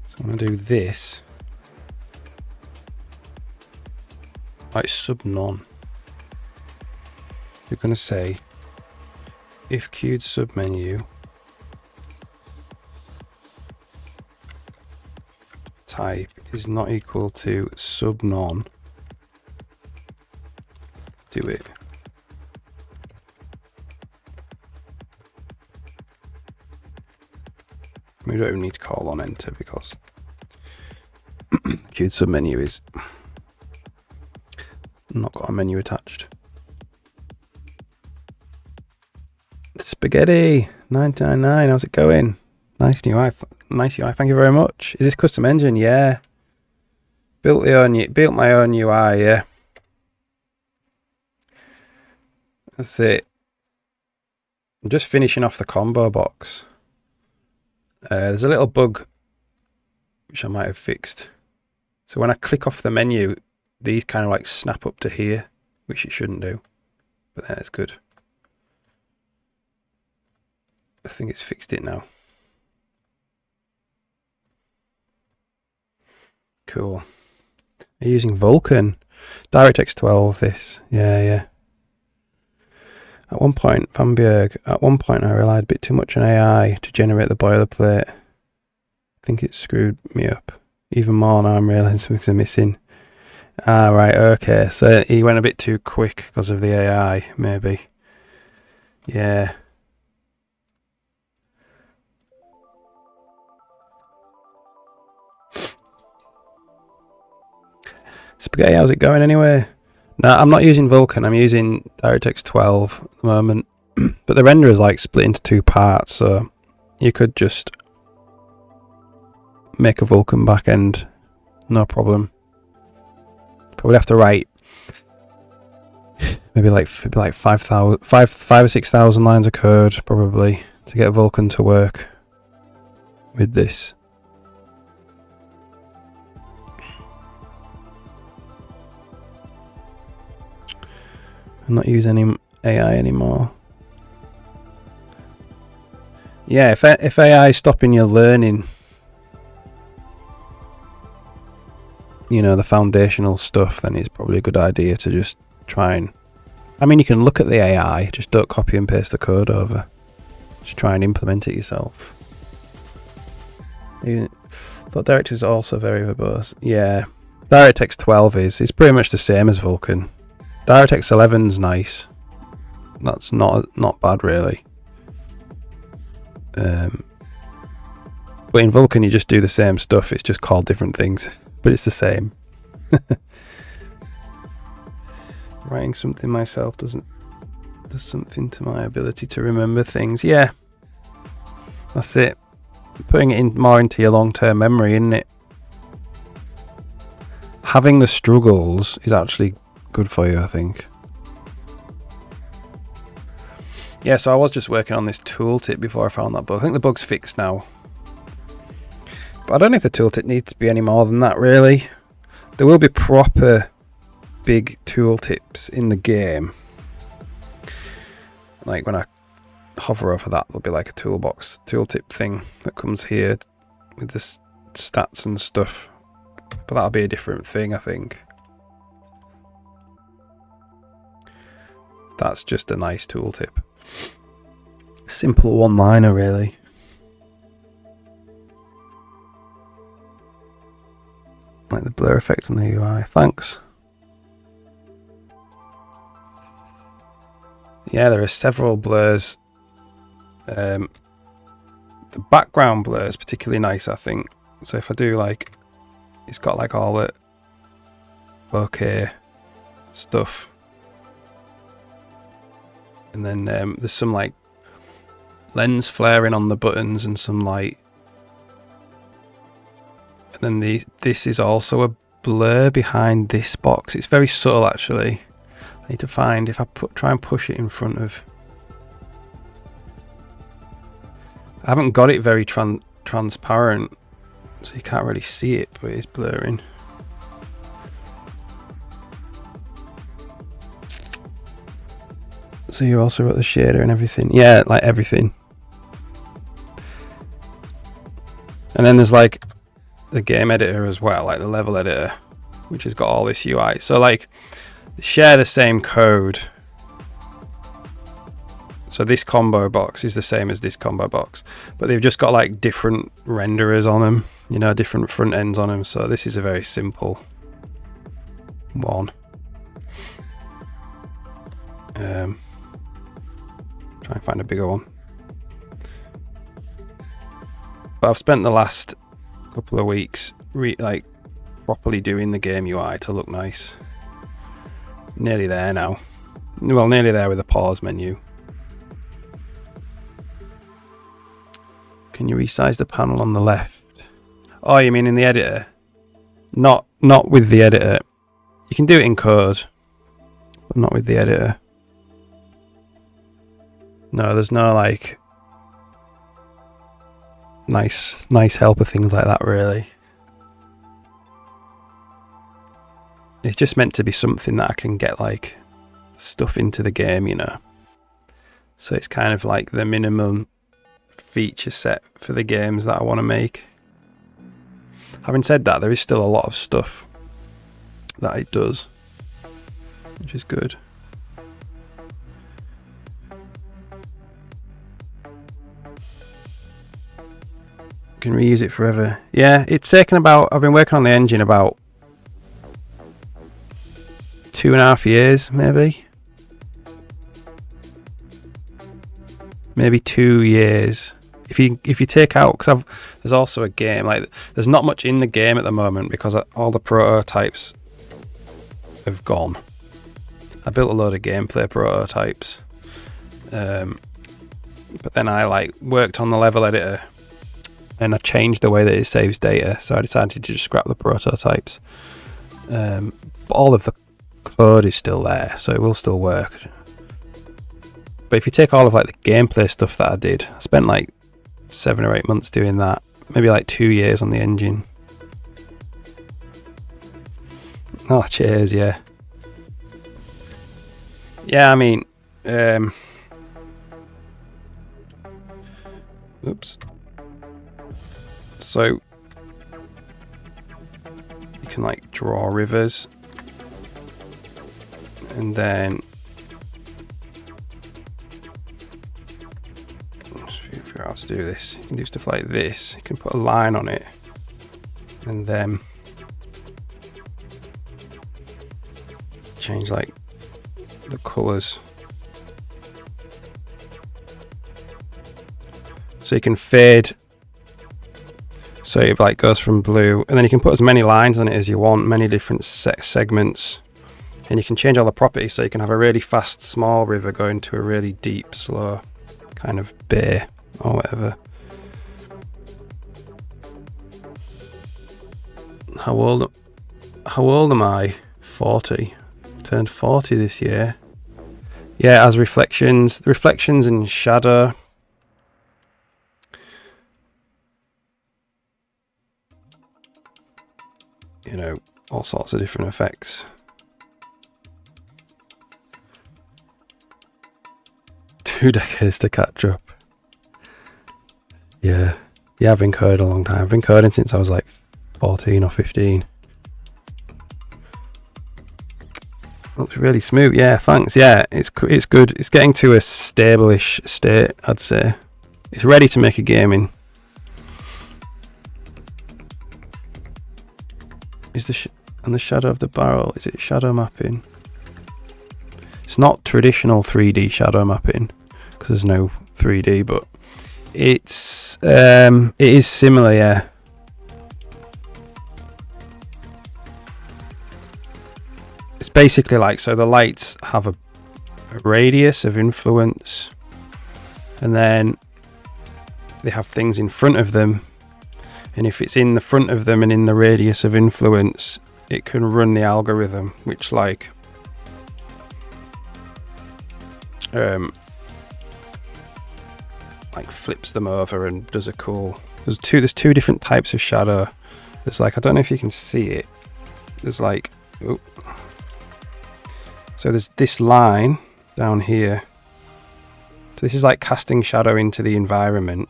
So I'm going to do this. Like sub none. You're going to say if queued submenu type is not equal to sub none, do it. We don't even need to call on enter because queued submenu is not got a menu attached. Spaghetti 999, how's it going? Nice UI, nice UI. Thank you very much. Is this custom engine? Yeah. Built my own UI. Yeah. That's it. I'm just finishing off the combo box. There's a little bug which I might have fixed. So when I click off the menu, these kind of like snap up to here, which it shouldn't do, but that's good. I think it's fixed it now. Cool. Are you using Vulkan? DirectX 12, this. Yeah. At one point, Van Bjerg, I relied a bit too much on AI to generate the boilerplate. I think it screwed me up. Even more now I'm realising something's missing. Ah, right, okay. So he went a bit too quick because of the AI, maybe. Yeah. Spaghetti, how's it going anyway? No, I'm not using Vulkan. I'm using DirectX 12 at the moment. But the render is like split into 2 parts, so you could just make a Vulkan backend, no problem. Probably have to write. maybe like 5,000, 5 or 6,000 lines of code probably to get Vulkan to work with this. I'm not using any AI anymore. Yeah, if AI is stopping you learning, you know, the foundational stuff, then it's probably a good idea to just try and... I mean, you can look at the AI, just don't copy and paste the code over. Just try and implement it yourself. I thought DirectX is also very verbose. Yeah, DirectX 12 is. It's pretty much the same as Vulkan. DirectX 11's nice. That's not bad, really. But in Vulkan, you just do the same stuff. It's just called different things, but it's the same. Writing something myself does something to my ability to remember things. Yeah, that's it. Putting it more into your long-term memory, isn't it? Having the struggles is actually good for you, I think. Yeah, so I was just working on this tooltip before I found that bug. I think the bug's fixed now. But I don't know if the tooltip needs to be any more than that, really. There will be proper big tooltips in the game. Like when I hover over that, there'll be like a toolbox tooltip thing that comes here with the stats and stuff. But that'll be a different thing, I think. That's just a nice tooltip. Simple one-liner, really. Like the blur effect on the UI. Thanks. Yeah, there are several blurs. The background blur is particularly nice, I think. So if I do like, it's got like all the bokeh stuff. And then there's some like lens flaring on the buttons and some light. And then this is also a blur behind this box. It's very subtle, actually. I need to find, if I try and push it in front of... I haven't got it very transparent, so you can't really see it, but it's blurring. So you also got the shader and everything. Yeah, like everything. And then there's like the game editor as well, like the level editor, which has got all this UI. So like, they share the same code. So this combo box is the same as this combo box, but they've just got like different renderers on them, you know, different front ends on them. So this is a very simple one. Try and find a bigger one. But I've spent the last couple of weeks like properly doing the game UI to look nice. Nearly there now. Well, nearly there with the pause menu. Can you resize the panel on the left? Oh, you mean in the editor? Not with the editor. You can do it in code, but not with the editor. No, there's no like nice helper things like that, really. It's just meant to be something that I can get like stuff into the game, you know. So it's kind of like the minimum feature set for the games that I want to make. Having said that, there is still a lot of stuff that it does, which is good. Can reuse it forever. Yeah, it's taken about, I've been working on the engine about 2.5 years, maybe 2 years. If you take out, because there's also a game, like there's not much in the game at the moment because all the prototypes have gone. I built a load of gameplay prototypes, but then I like worked on the level editor and I changed the way that it saves data, so I decided to just scrap the prototypes. But all of the code is still there, so it will still work. But if you take all of like the gameplay stuff that I did, I spent like 7 or 8 months doing that, maybe like 2 years on the engine. Oh, cheers, yeah. Yeah, I mean, oops. So you can like draw rivers, and then just figure out how to do this. You can do stuff like this. You can put a line on it, and then change like the colours. So you can fade, so it like goes from blue, and then you can put as many lines on it as you want, many different segments, and you can change all the properties, so you can have a really fast small river going to a really deep slow kind of bay or whatever. How old am I? 40. Turned 40 this year. Yeah, as reflections and shadow. You know, all sorts of different effects. 2 decades to catch up. Yeah, I've been coding a long time. I've been coding since I was like 14 or 15. Looks really smooth. Yeah, thanks. Yeah, it's good. It's getting to a stable-ish state, I'd say. It's ready to make a game in. Is the shadow of the barrel, is it shadow mapping? It's not traditional 3D shadow mapping because there's no 3D, but it is similar, yeah. It's basically like, so the lights have a radius of influence, and then they have things in front of them, and if it's in the front of them and in the radius of influence, it can run the algorithm, which like flips them over and does a cool. There's two different types of shadow. There's like, I don't know if you can see it. There's like, oh. So there's this line down here. So this is like casting shadow into the environment.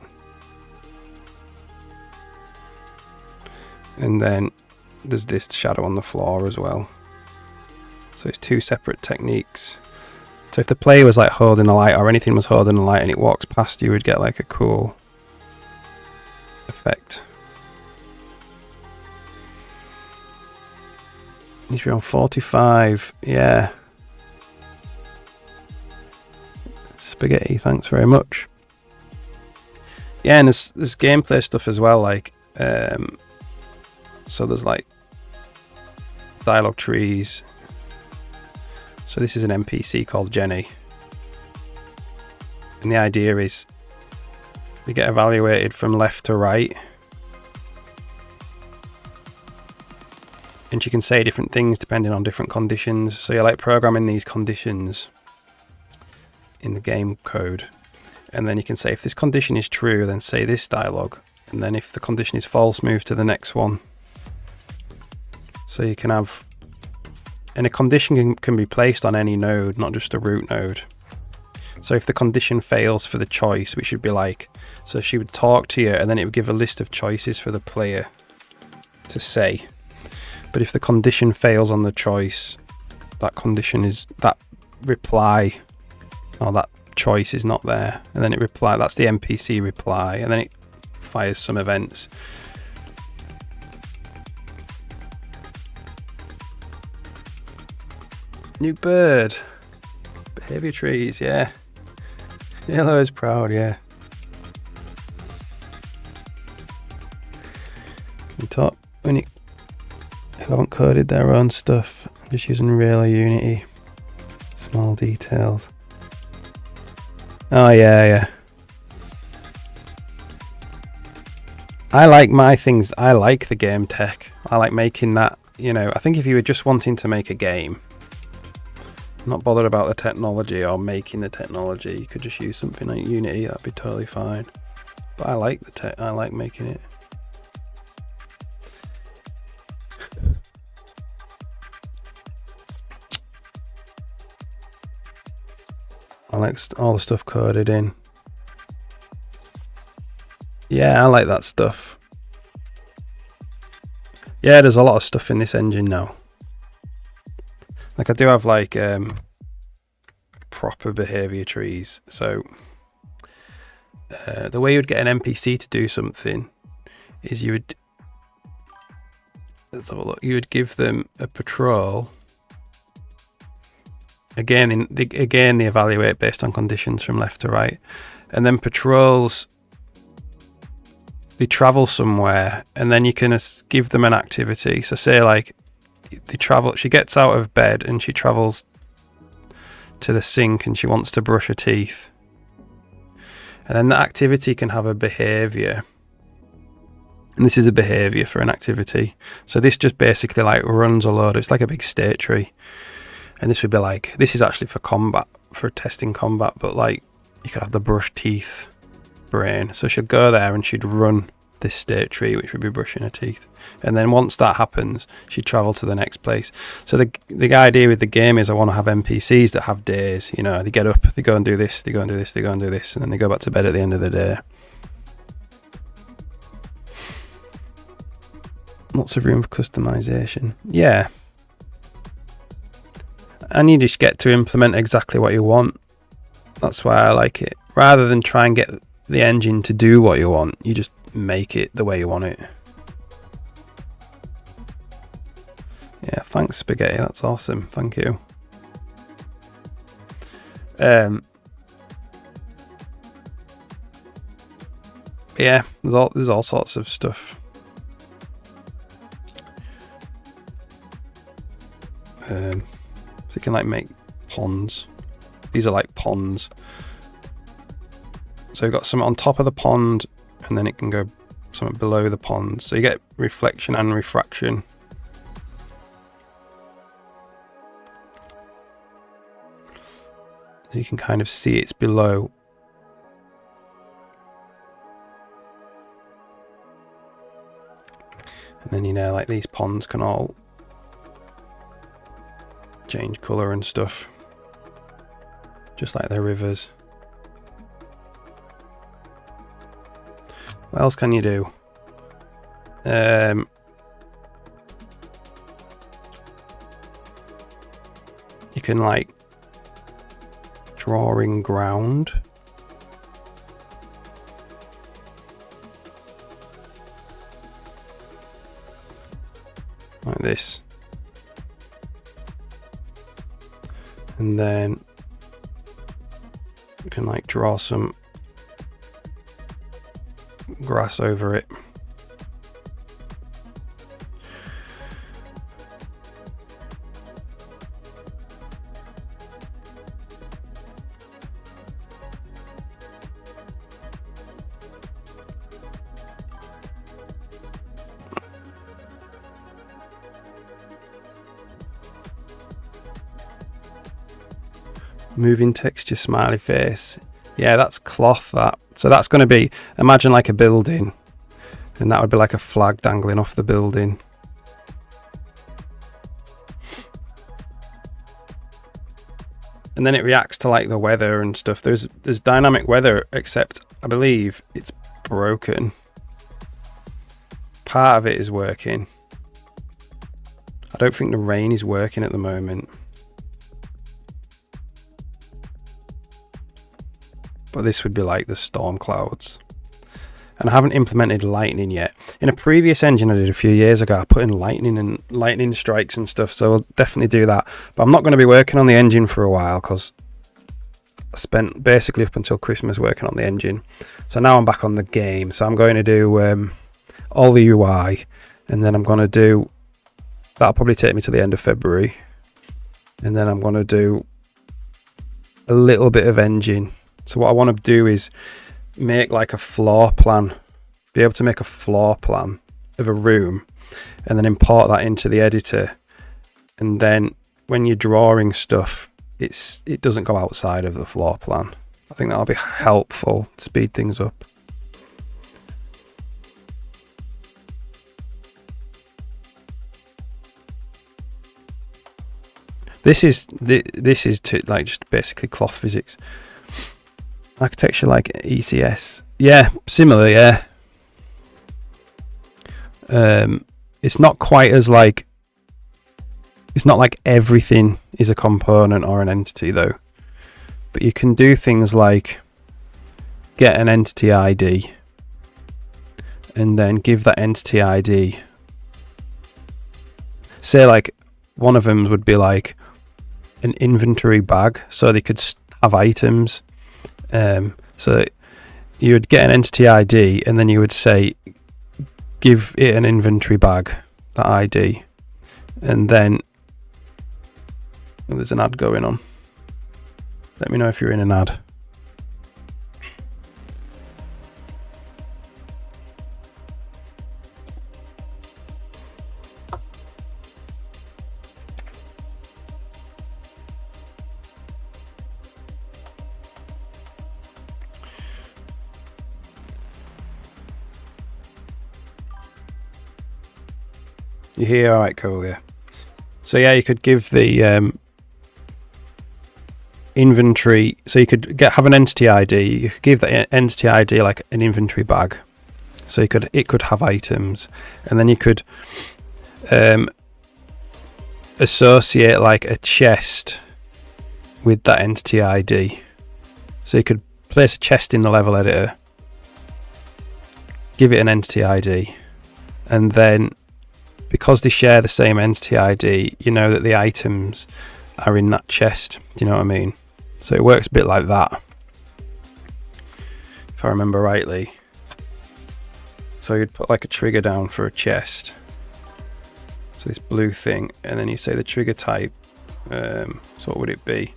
And then there's this shadow on the floor as well. So it's 2 separate techniques. So if the player was like holding a light, or anything was holding a light and it walks past, you would get like a cool effect. Needs to be on 45, yeah. Spaghetti, thanks very much. Yeah, and there's gameplay stuff as well, like so there's like dialogue trees. So this is an NPC called Jenny, and the idea is they get evaluated from left to right, and she can say different things depending on different conditions. So you're like programming these conditions in the game code, and then you can say if this condition is true, then say this dialogue, and then if the condition is false, move to the next one. So you can have, and a condition can be placed on any node, not just a root node. So if the condition fails for the choice, which would be like, so she would talk to you and then it would give a list of choices for the player to say. But if the condition fails on the choice, that condition is, that reply or that choice is not there, and then it reply, that's the NPC reply, and then it fires some events. New bird. Behavior trees, yeah. Yellow is proud, yeah. On top, when you haven't coded their own stuff, I'm just using Real Unity. Small details. Oh yeah. I like my things, I like the game tech. I like making that, you know, I think if you were just wanting to make a game, Not bothered about the technology or making the technology. You could just use something like Unity, that'd be totally fine. But I like the tech, I like making it. I like all the stuff coded in. Yeah, I like that stuff. Yeah, there's a lot of stuff in this engine now. Like I do have like proper behavior trees. So the way you would get an NPC to do something is you would, let's have a look, you would give them a patrol. Again, they evaluate based on conditions from left to right, and then patrols, they travel somewhere, and then you can give them an activity. So say like they travel, she gets out of bed and she travels to the sink and she wants to brush her teeth, and then the activity can have a behavior, and this is a behavior for an activity. So this just basically like runs a load, it's like a big state tree. And this would be like, this is actually for combat, for testing combat, but like you could have the brush teeth brain. So she'd go there and she'd run this state tree, which would be brushing her teeth. And then once that happens, she'd travel to the next place. So the idea with the game is I want to have NPCs that have days, you know, they get up, they go and do this, they go and do this, they go and do this, and then they go back to bed at the end of the day. Lots of room for customization. Yeah. And you just get to implement exactly what you want. That's why I like it. Rather than try and get the engine to do what you want, you just make it the way you want it. Yeah, thanks Spaghetti, that's awesome, thank you. Yeah, there's all sorts of stuff. So you can like make ponds. These are like ponds. So you've got some on top of the pond, and then it can go something below the pond. So you get reflection and refraction. So you can kind of see it's below. And then, you know, like these ponds can all change colour and stuff, just like their rivers. What else can you do? You can like drawing ground. Like this. And then you can like draw some grass over it. Moving texture smiley face. Yeah, that's cloth, that. So that's going to be, imagine like a building, and that would be like a flag dangling off the building. And then it reacts to like the weather and stuff. There's dynamic weather, except I believe it's broken. Part of it is working. I don't think the rain is working at the moment. But this would be like the storm clouds. And I haven't implemented lightning yet. In a previous engine I did a few years ago, I put in lightning and lightning strikes and stuff, so I'll definitely do that. But I'm not going to be working on the engine for a while, because I spent basically up until Christmas working on the engine. So now I'm back on the game, so I'm going to do all the UI, and then I'm going to do, that'll probably take me to the end of February. And then I'm going to do a little bit of engine. So what I want to do is make like a floor plan, be able to make a floor plan of a room, and then import that into the editor. And then when you're drawing stuff, it doesn't go outside of the floor plan. I think that'll be helpful to speed things up. This is to like just basically cloth physics. Architecture like ECS. Yeah, similar, yeah. It's not quite as like, it's not like everything is a component or an entity though. But you can do things like get an entity ID and then give that entity ID. Say like one of them would be like an inventory bag, so they could have items. So you would get an entity ID and then you would say give it an inventory bag, that ID, and then there's an ad going on. Let me know if you're in an ad. You hear? Alright, cool, yeah. So yeah, you could give the inventory, so you could have an entity ID. You could give that entity ID like an inventory bag, so it could have items, and then you could associate like a chest with that entity ID. So you could place a chest in the level editor, give it an entity ID, and then because they share the same entity ID, you know that the items are in that chest. Do you know what I mean? So it works a bit like that, if I remember rightly. So you'd put like a trigger down for a chest, so this blue thing, and then you say the trigger type. So what would it be?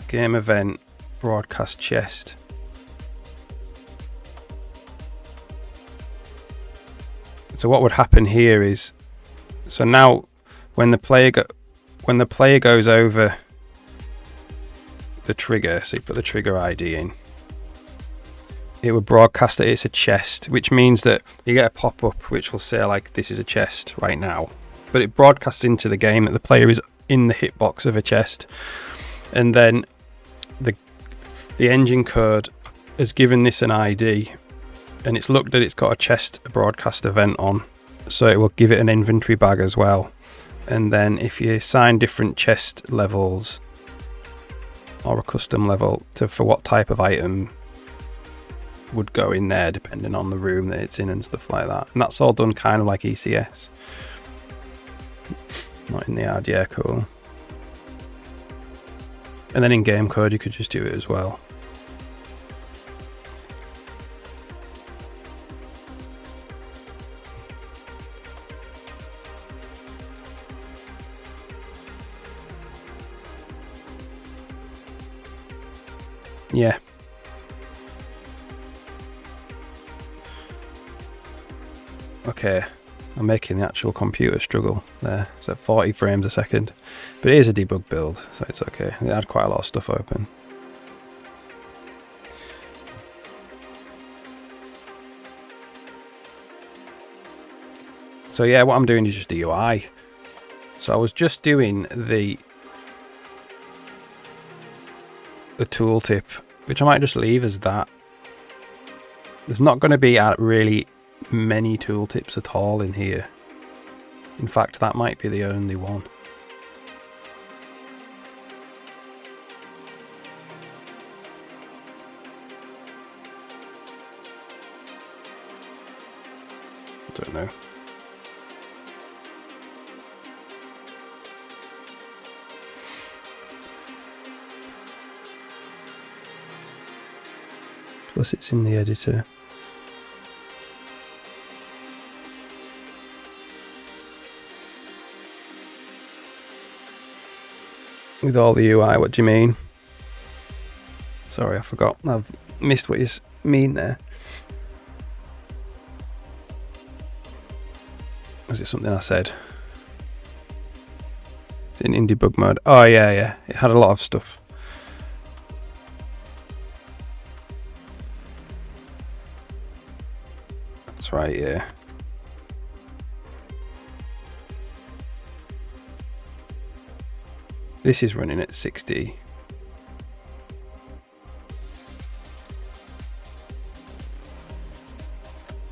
Game event broadcast chest. So what would happen here is, so now when the player goes over the trigger, so you put the trigger ID in, it would broadcast that it's a chest, which means that you get a pop-up which will say like this is a chest right now, but it broadcasts into the game that the player is in the hitbox of a chest, and then the engine code has given this an ID, and it's looked at, it's got a chest broadcast event on, so it will give it an inventory bag as well. And then if you assign different chest levels or a custom level for what type of item would go in there, depending on the room that it's in and stuff like that. And that's all done kind of like ECS. Not in the ad, yeah, cool. And then in game code you could just do it as well. Yeah. Okay, I'm making the actual computer struggle there. It's at 40 frames a second, but it is a debug build, so it's okay. They had quite a lot of stuff open. So yeah, what I'm doing is just the UI. So I was just doing the tooltip, which I might just leave as that. There's not going to be really many tooltips at all in here. In fact, that might be the only one. I don't know. Plus it's in the editor. With all the UI, what do you mean? Sorry, I forgot. I've missed what you mean there. Was it something I said? in indie bug mode. Oh yeah, it had a lot of stuff. That's right, yeah. This is running at 60.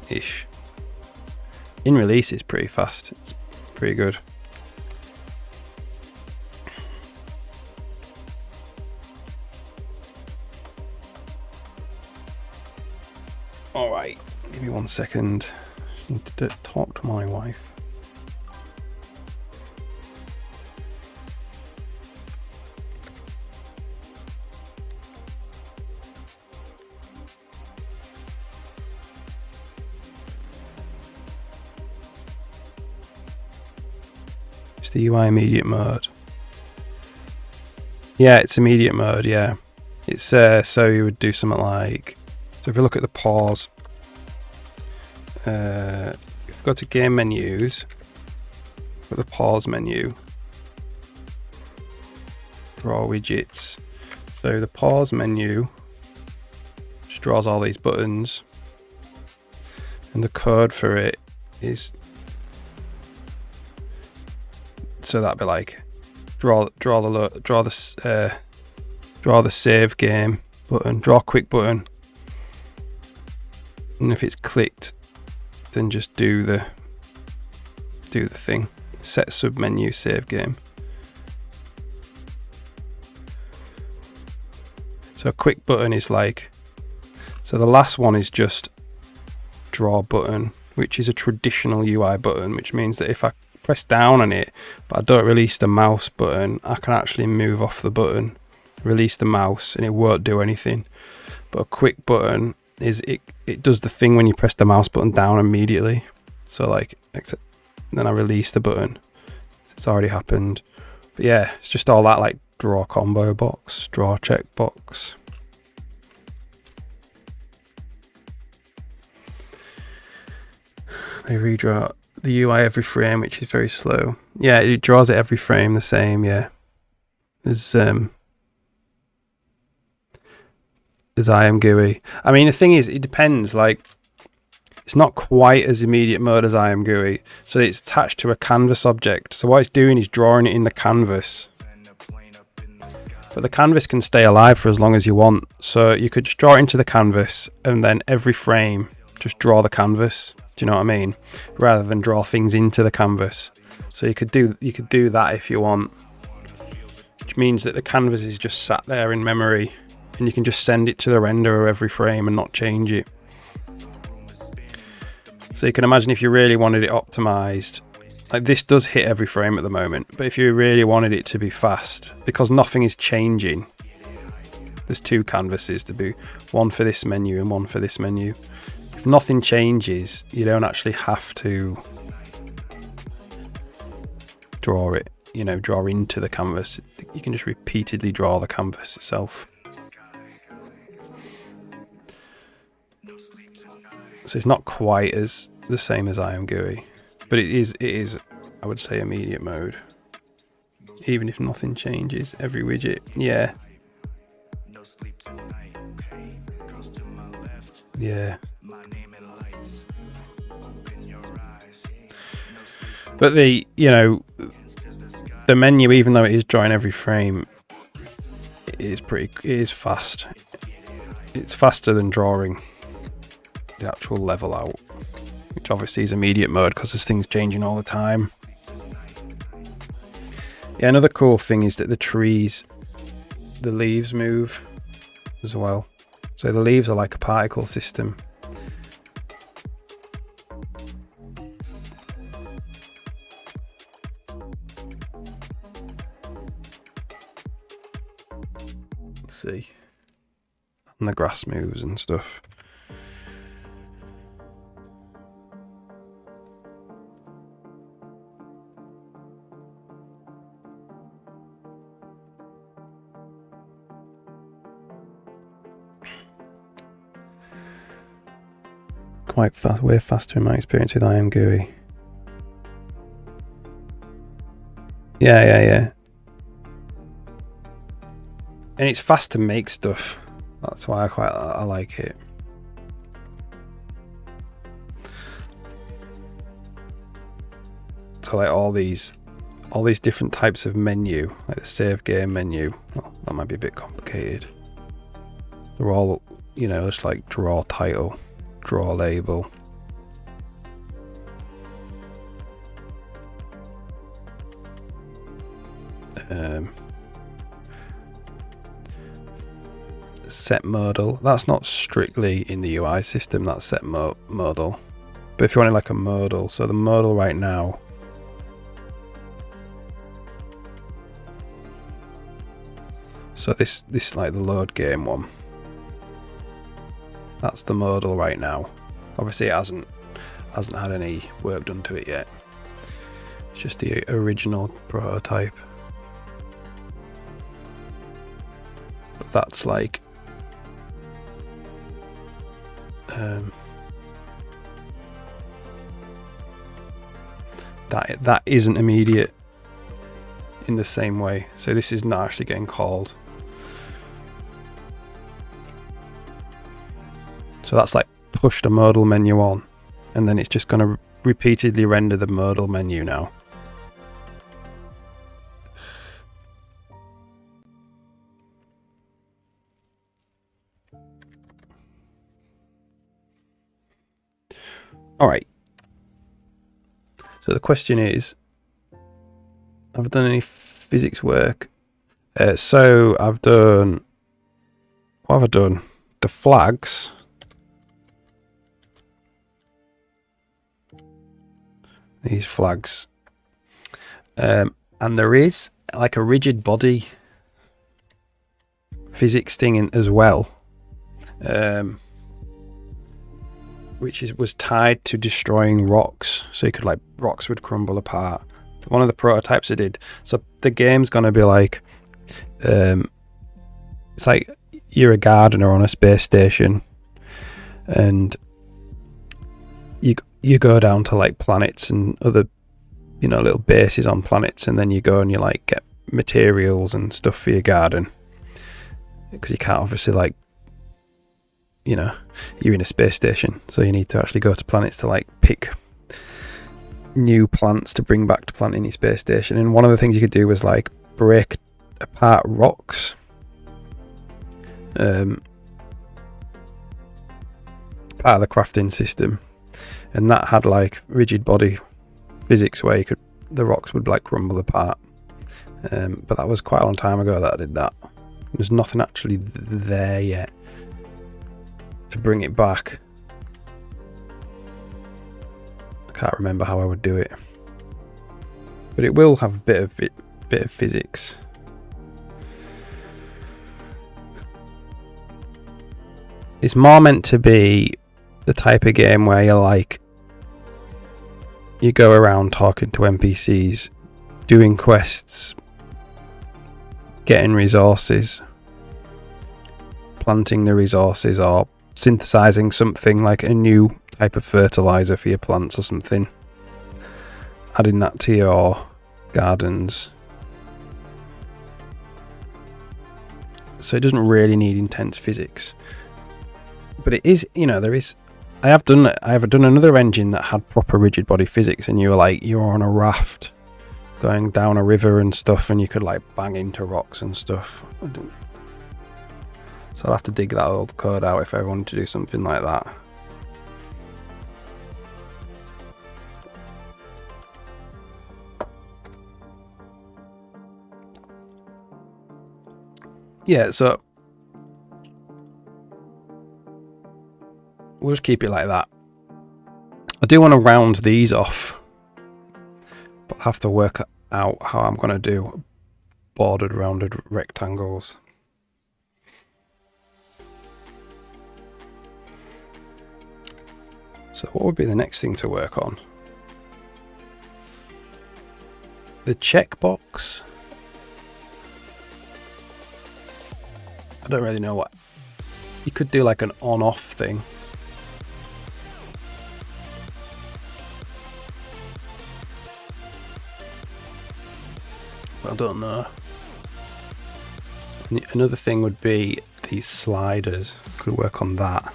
Ish. In release it's pretty fast. It's pretty good. Alright, give me 1 second. I need to talk to my wife. It's the UI immediate mode. Yeah, it's immediate mode, yeah. It's so you would do something like, so if you look at the pause, if you go to game menus, go to the pause menu, draw widgets. So the pause menu just draws all these buttons, and the code for it is, so that'd be like draw the save game button, draw quick button, and if it's clicked, then just do the thing. Set sub menu save game. So a quick button is like, so the last one is just draw button, which is a traditional UI button, which means that if I press down on it but I don't release the mouse button, I can actually move off the button, release the mouse, and it won't do anything. But a quick button is it does the thing when you press the mouse button down immediately. So like, except then I release the button, it's already happened. But yeah, it's just all that, like draw combo box, draw checkbox. They redraw the UI every frame, which is very slow. Yeah, it draws it every frame the same, yeah. As IMGUI. I mean, the thing is, it depends, like, it's not quite as immediate mode as IMGUI. So it's attached to a canvas object. So what it's doing is drawing it in the canvas. But the canvas can stay alive for as long as you want. So you could just draw it into the canvas, and then every frame, just draw the canvas. Do you know what I mean? Rather than draw things into the canvas. So you could do that if you want. Which means that the canvas is just sat there in memory, and you can just send it to the renderer every frame and not change it. So you can imagine if you really wanted it optimized, like this does hit every frame at the moment, but if you really wanted it to be fast, because nothing is changing, there's two canvases to do, one for this menu and one for this menu. If nothing changes, you don't actually have to draw it, draw into the canvas. You can just repeatedly draw the canvas itself. So it's not quite as the same as IMGUI, but it is, I would say, immediate mode. Even if nothing changes, every widget, yeah. Yeah. But the menu, even though it is drawing every frame, it is fast. It's faster than drawing the actual level out, which obviously is immediate mode because there's things changing all the time. Yeah, another cool thing is that the leaves move as well. So the leaves are like a particle system. See, and the grass moves and stuff. Quite fast, way faster in my experience with IMGUI. Yeah. and it's fast to make stuff. That's why I like it. So like all these different types of menu, like the save game menu. Well, that might be a bit complicated. They're all, you know, just like draw title, draw label. Set modal. That's not strictly in the UI system, that's set modal. But if you wanted like a modal, so the modal right now, so this like the load game one, that's the modal right now. Obviously it hasn't had any work done to it yet. It's just the original prototype. But that's like that isn't immediate in the same way. So this is not actually getting called. So that's like push the modal menu on, and then it's just going to repeatedly render the modal menu now. All right. So the question is, have I done any physics work? So I've done, what have I done? The flags. These flags. And there is like a rigid body physics thing in as well. Which was tied to destroying rocks, so you could like rocks would crumble apart. One of the prototypes I did. So the game's gonna be like, it's like you're a gardener on a space station, and you go down to like planets and other, you know, little bases on planets, and then you go and you like get materials and stuff for your garden, because you can't obviously like, you know, you're in a space station, so you need to actually go to planets to like pick new plants to bring back to plant in your space station. And one of the things you could do was like break apart rocks, part of the crafting system, and that had like rigid body physics where the rocks would like crumble apart. But that was quite a long time ago that I did that. There's nothing actually there yet to bring it back. I can't remember how I would do it, but it will have a bit of physics. It's more meant to be the type of game where you're like, you go around talking to NPCs, doing quests, getting resources, planting the resources, or synthesizing something like a new type of fertilizer for your plants or something, adding that to your gardens. So it doesn't really need intense physics, but it is, you know, there is. I have done another engine that had proper rigid body physics, and you were on a raft going down a river and stuff, and you could like bang into rocks and stuff. So I'll have to dig that old code out if I wanted to do something like that. Yeah, so we'll just keep it like that. I do want to round these off, but I have to work out how I'm going to do bordered rounded rectangles. So what would be the next thing to work on? The checkbox. I don't really know what. You could do like an on-off thing. But I don't know. Another thing would be these sliders. Could work on that.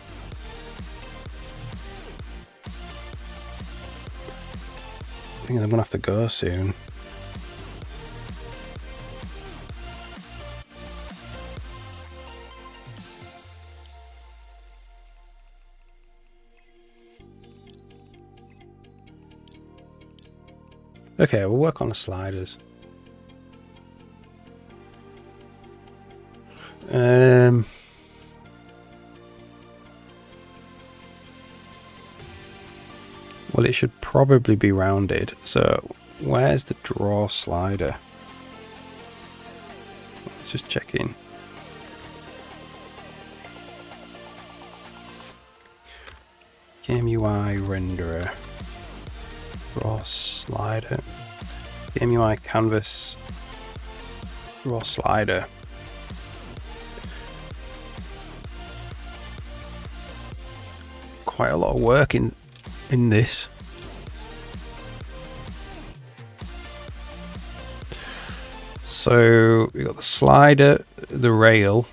I think I'm gonna have to go soon. Okay, we'll work on the sliders. Well, it should probably be rounded. So, where's the draw slider? Let's just check in. Game UI renderer. Draw slider. Game UI canvas. Draw slider. Quite a lot of work in this. So we got the slider, the rail.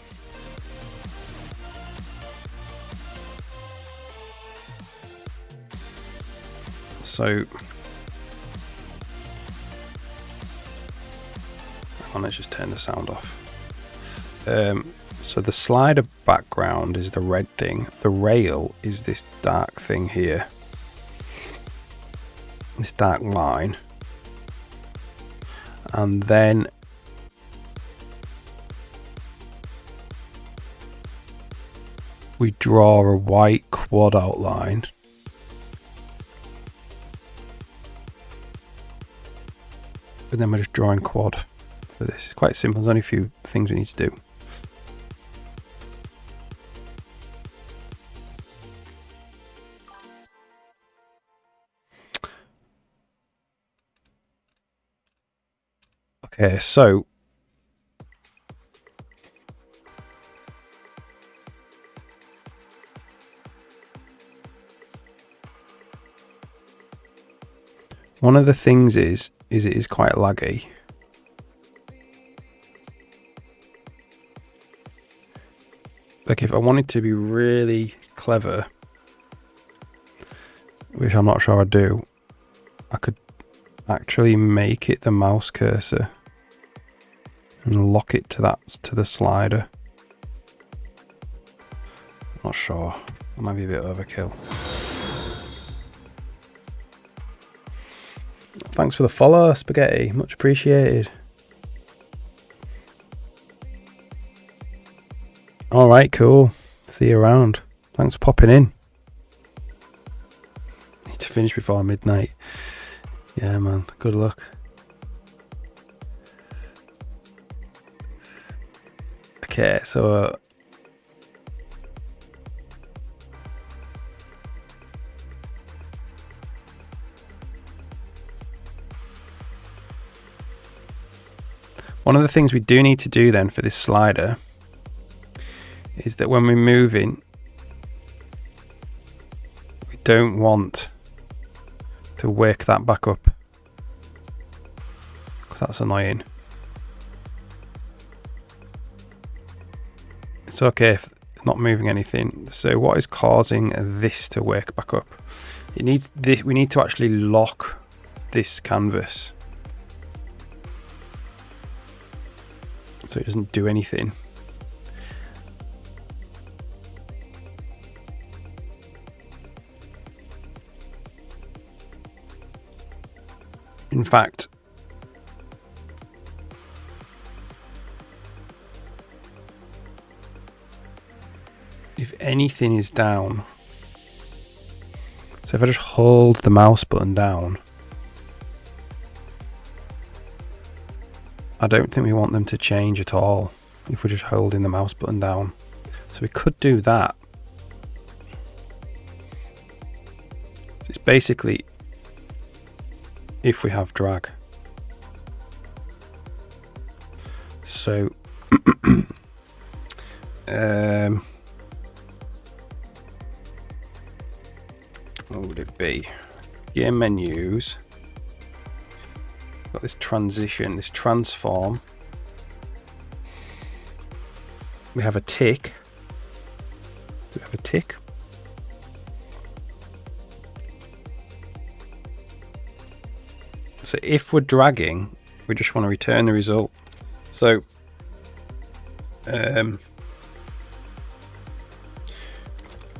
So let's just turn the sound off. So the slider background is the red thing. The rail is this dark thing here. This dark line. And then we draw a white quad outline. And then we're just drawing quad for this. It's quite simple. There's only a few things we need to do. Okay, so one of the things is it is quite laggy. Like if I wanted to be really clever, which I'm not sure I do, I could actually make it the mouse cursor and lock it to the slider. Not sure. That might be a bit overkill. Thanks for the follow, Spaghetti. Much appreciated. Alright, cool. See you around. Thanks for popping in. Need to finish before midnight. Yeah, man. Good luck. Okay, so one of the things we do need to do then for this slider is that when we're moving, we don't want to wake that back up because that's annoying. It's okay if not moving anything. So what is causing this to wake back up? It needs this. We need to actually lock this canvas so it doesn't do anything. In fact, if anything is down, so if I just hold the mouse button down, I don't think we want them to change at all if we're just holding the mouse button down. So we could do that. So it's basically if we have drag. So what would it be? Game menus. Got this transition, this transform. we have a tick. Do we have a tick? So if we're dragging, we just want to return the result. So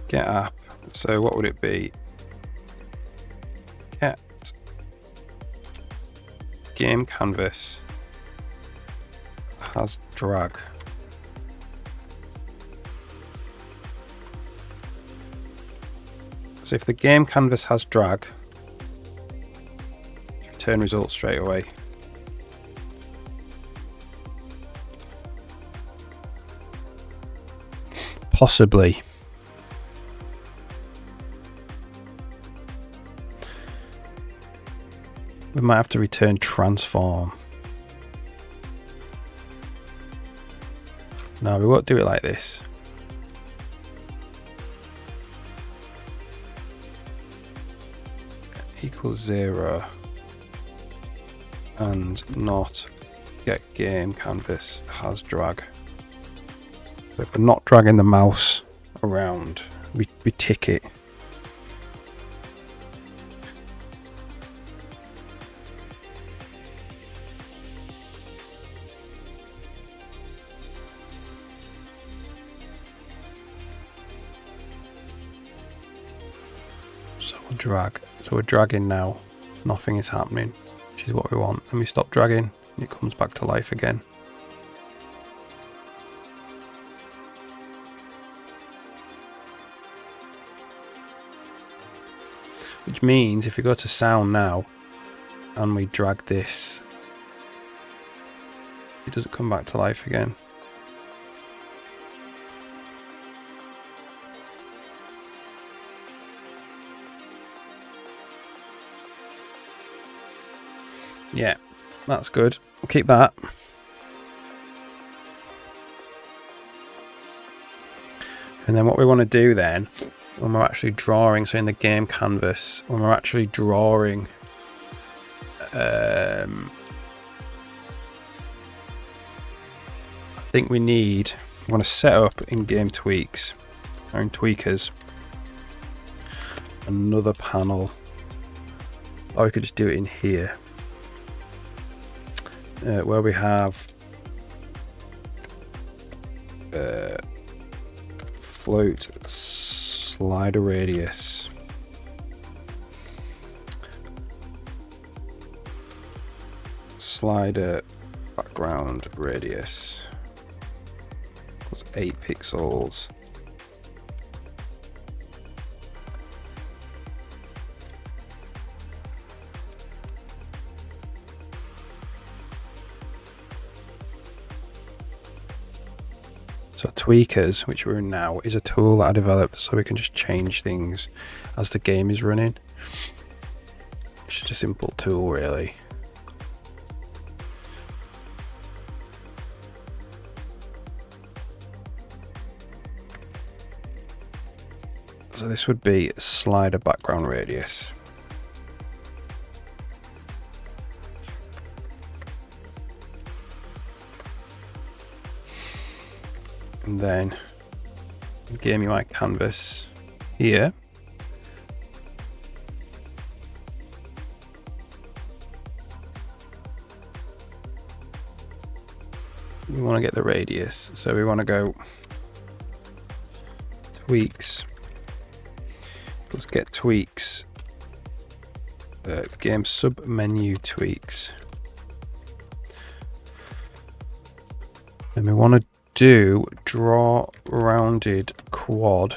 get app. So what would it be? Get game canvas has drag. So if the game canvas has drag, return results straight away. Possibly. We might have to return transform. No, we won't do it like this. Equals 0 and not get game canvas has drag. So if we're not dragging the mouse around, we tick it. So we'll drag. So we're dragging now. Nothing is happening, which is what we want. And we stop dragging and it comes back to life again. Which means if we go to sound now and we drag this, it doesn't come back to life again. Yeah, that's good. We'll keep that. And then what we want to do then, when we're actually drawing, so in the game canvas, when we're actually drawing I think we want to set up in game tweaks or in tweakers another panel, or we could just do it in here where we have float slider radius. Slider background radius was 8 pixels. So tweakers, which we're in now, is a tool that I developed so we can just change things as the game is running. It's just a simple tool, really. So this would be slider background radius. And then game UI canvas here. We want to get the radius, so we want to go tweaks. Let's get tweaks. Game sub menu tweaks. And we want to do draw rounded quad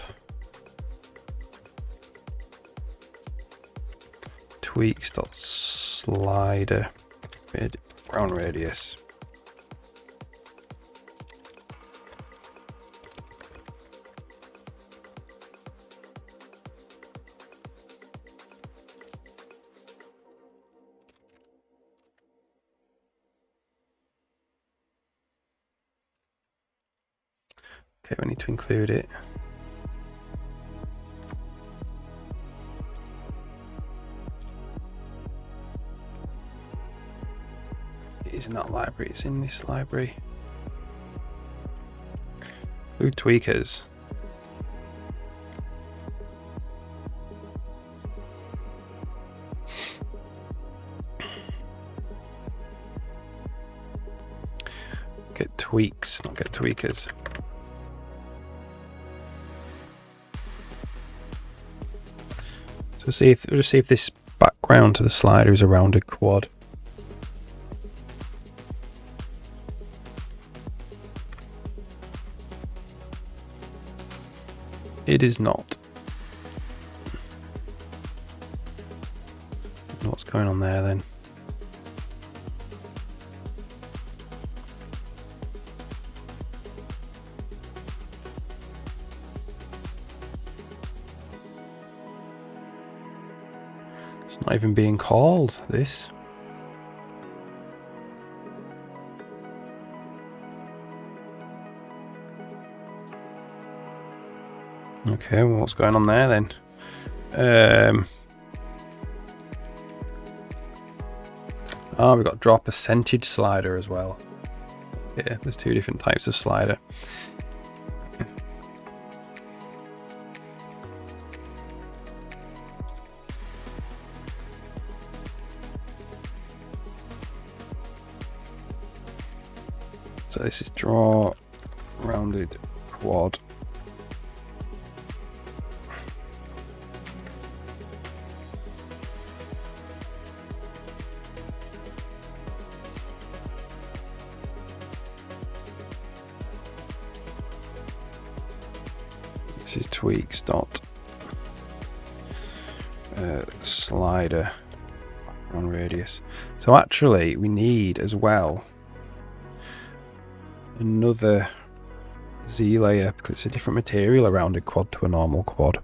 tweaks.slider background radius. Okay, we need to include it. It is in that library, it's in this library. Include tweakers. Get tweaks, not get tweakers. So we'll just see if this background to the slider is a rounded quad. It is not. What's going on there then? It's not even being called, this. Okay, well, what's going on there then? We've got draw percentage slider as well. Yeah, there's two different types of slider. So this is draw rounded quad. This is tweaks dot slider background radius. So actually we need as well another Z layer because it's a different material, a rounded quad to a normal quad.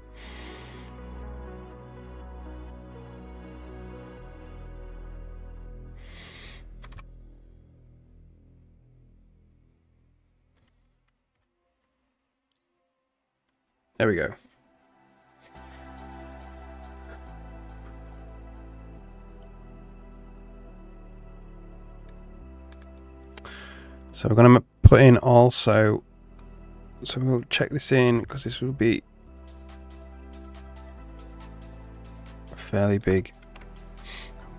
There we go. So we're going to put in also, so we'll check this in because this will be a fairly big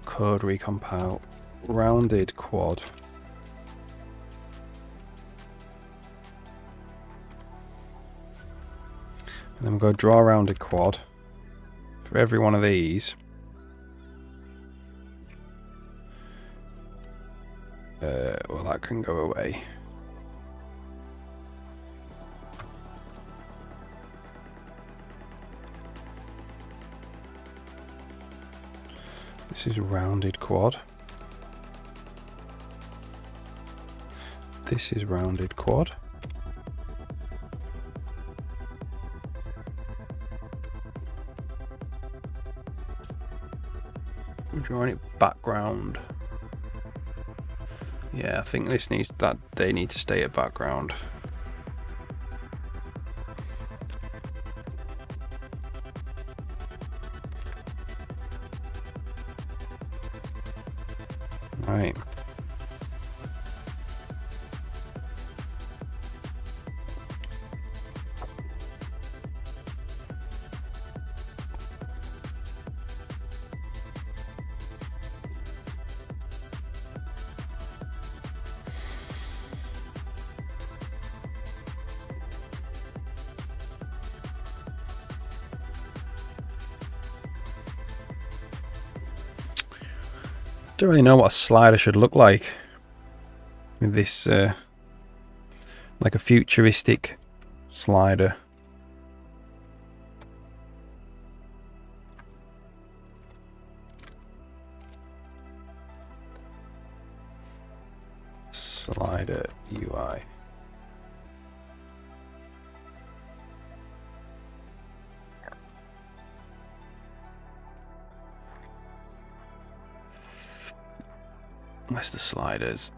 code recompile. Rounded quad. And then we'll go draw a rounded quad for every one of these. Well, that can go away. This is rounded quad. This is rounded quad. We're drawing it background. Yeah, I think this needs that. They need to stay at background. Right. Don't really know what a slider should look like with this, like a futuristic slider. Slider UI. Where's the sliders?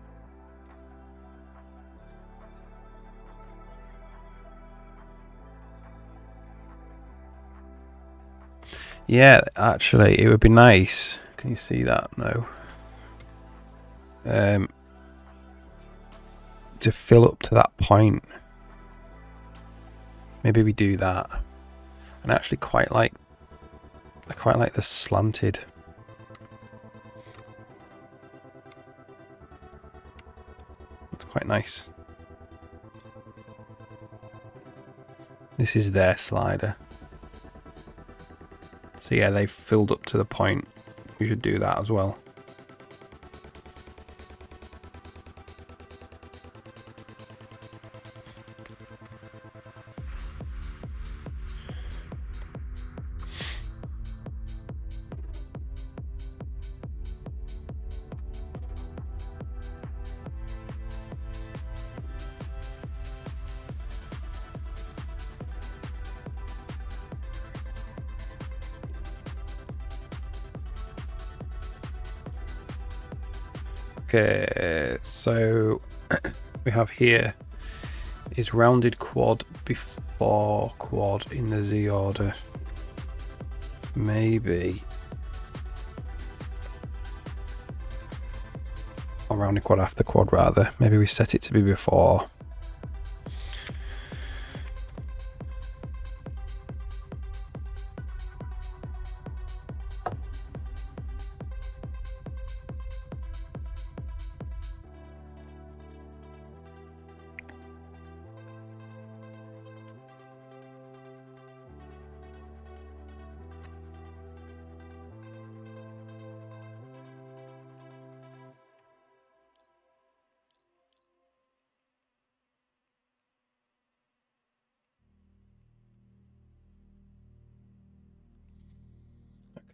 Yeah, actually, it would be nice. Can you see that? No. To fill up to that point. Maybe we do that. And I actually quite like the slanted. It's quite nice. This is their slider. So yeah, they've filled up to the point. We should do that as well. Okay, so we have here is rounded quad before quad in the Z order. Maybe. Or rounded quad after quad rather. Maybe we set it to be before.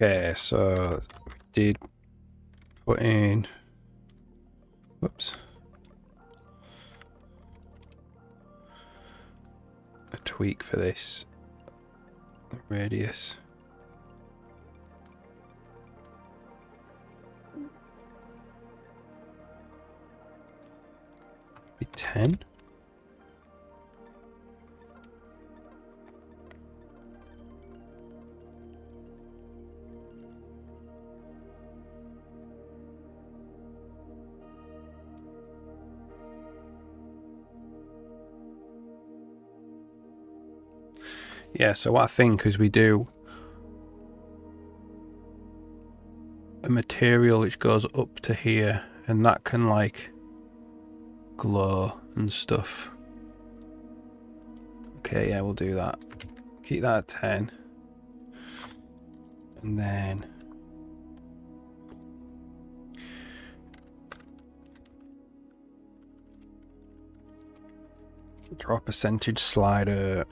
Okay, so we did put in, whoops, a tweak for this, the radius. Be 10. Yeah, so what I think is we do a material which goes up to here and that can like glow and stuff. Okay, yeah, we'll do that. Keep that at 10. And then draw a percentage slider.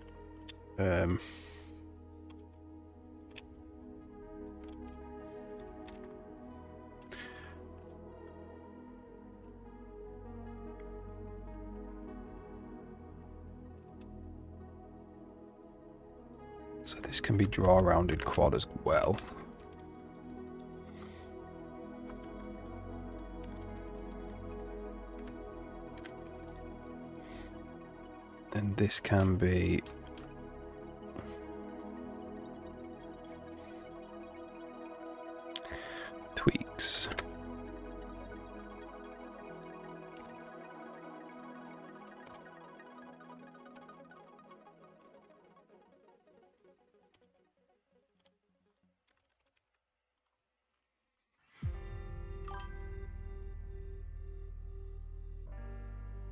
So this can be draw rounded quad as well. And this can be tweaks.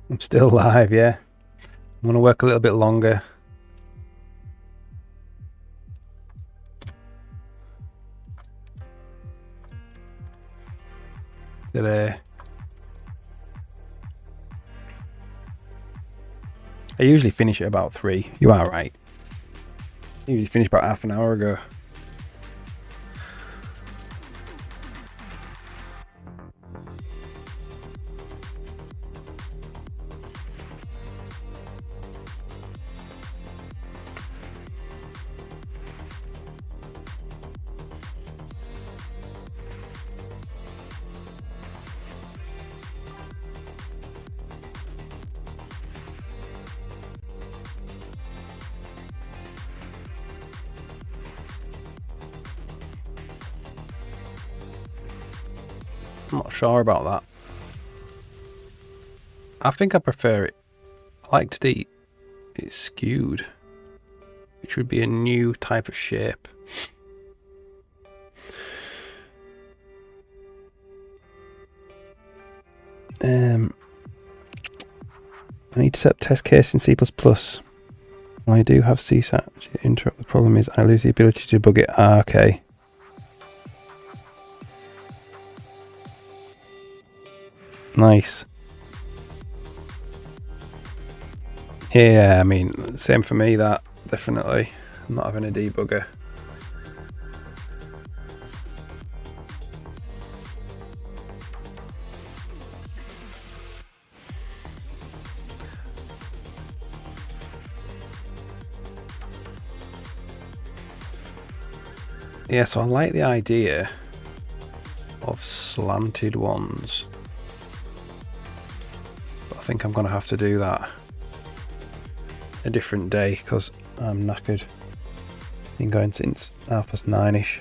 I'm still live, yeah. I'm gonna work a little bit longer. Today. I usually finish at about 3. You are right. I usually finish about half an hour ago. I'm not sure about that. I think I prefer it. I liked it's skewed. which would be a new type of shape. I need to set up test case in C++. Well, I do have CSAT to interrupt. The problem is I lose the ability to debug it. Ah, okay. Nice. Yeah, I mean, same for me, that, definitely. I'm not having a debugger. Yeah, so I like the idea of slanted ones. But I think I'm going to have to do that a different day because I'm knackered. Been going since 9:30ish.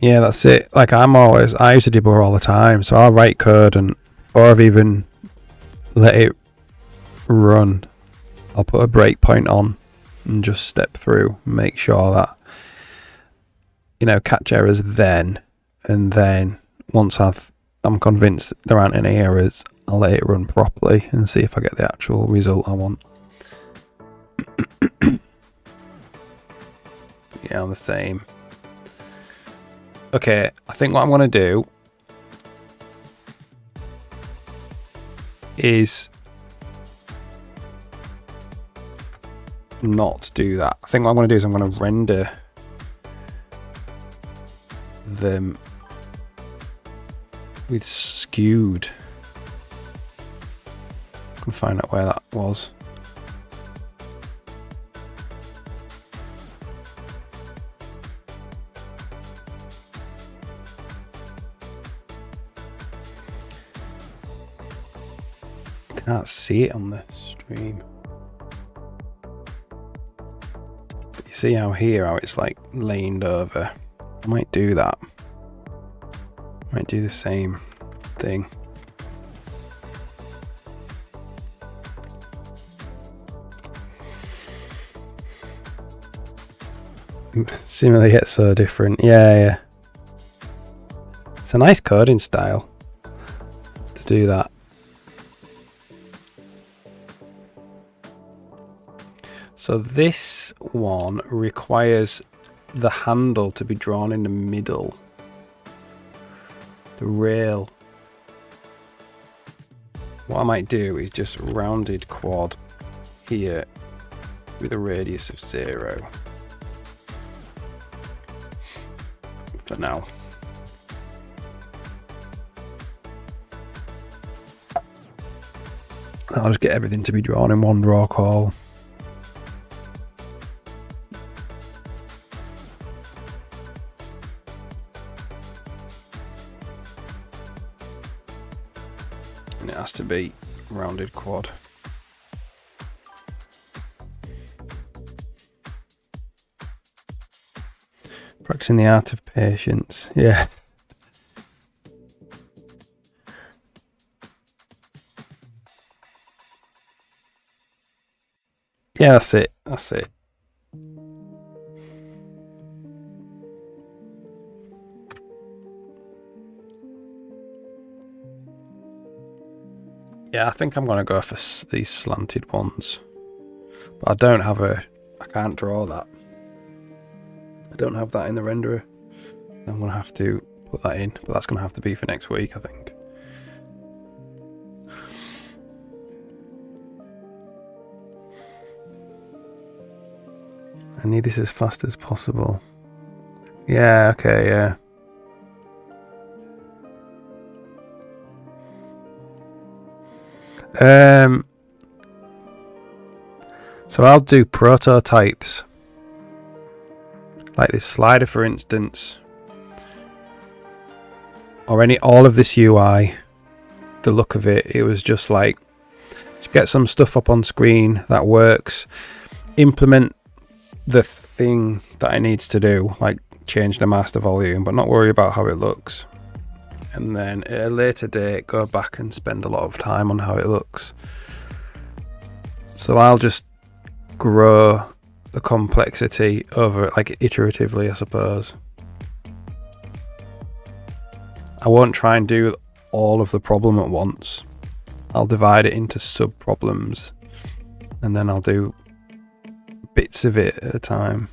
Yeah, that's it. Like I used to debug all the time, so I'll write code and before I've even let it run, I'll put a breakpoint on and just step through, make sure that, you know, catch errors then, and then once I'm convinced there aren't any errors, I'll let it run properly and see if I get the actual result I want. Yeah, I'm the same. Okay, I think what I'm going to do is not do that. I think what I'm going to do is I'm going to render them with skewed. I can find out where that was. Can't see it on the stream. But you see how it's like laned over. I might do that. Might do the same thing. Seemingly gets so different. Yeah. It's a nice coding style to do that. So this one requires the handle to be drawn in the middle. The rail. What I might do is just rounded quad here with a radius of 0. For now. I'll just get everything to be drawn in one draw call. And it has to be rounded quad. Practicing the art of patience. Yeah. Yeah, that's it. That's it. Yeah, I think I'm going to go for these slanted ones. But I don't have I can't draw that. I don't have that in the renderer. I'm going to have to put that in. But that's going to have to be for next week, I think. I need this as fast as possible. Yeah, okay, yeah. So I'll do prototypes. Like this slider, for instance. Or all of this UI. The look of it, it was just like, get some stuff up on screen that works. Implement the thing that it needs to do. Like, change the master volume, but not worry about how it looks. And then at a later date, go back and spend a lot of time on how it looks. So I'll just grow the complexity over, like, iteratively, I suppose. I won't try and do all of the problem at once. I'll divide it into sub-problems, and then I'll do bits of it at a time.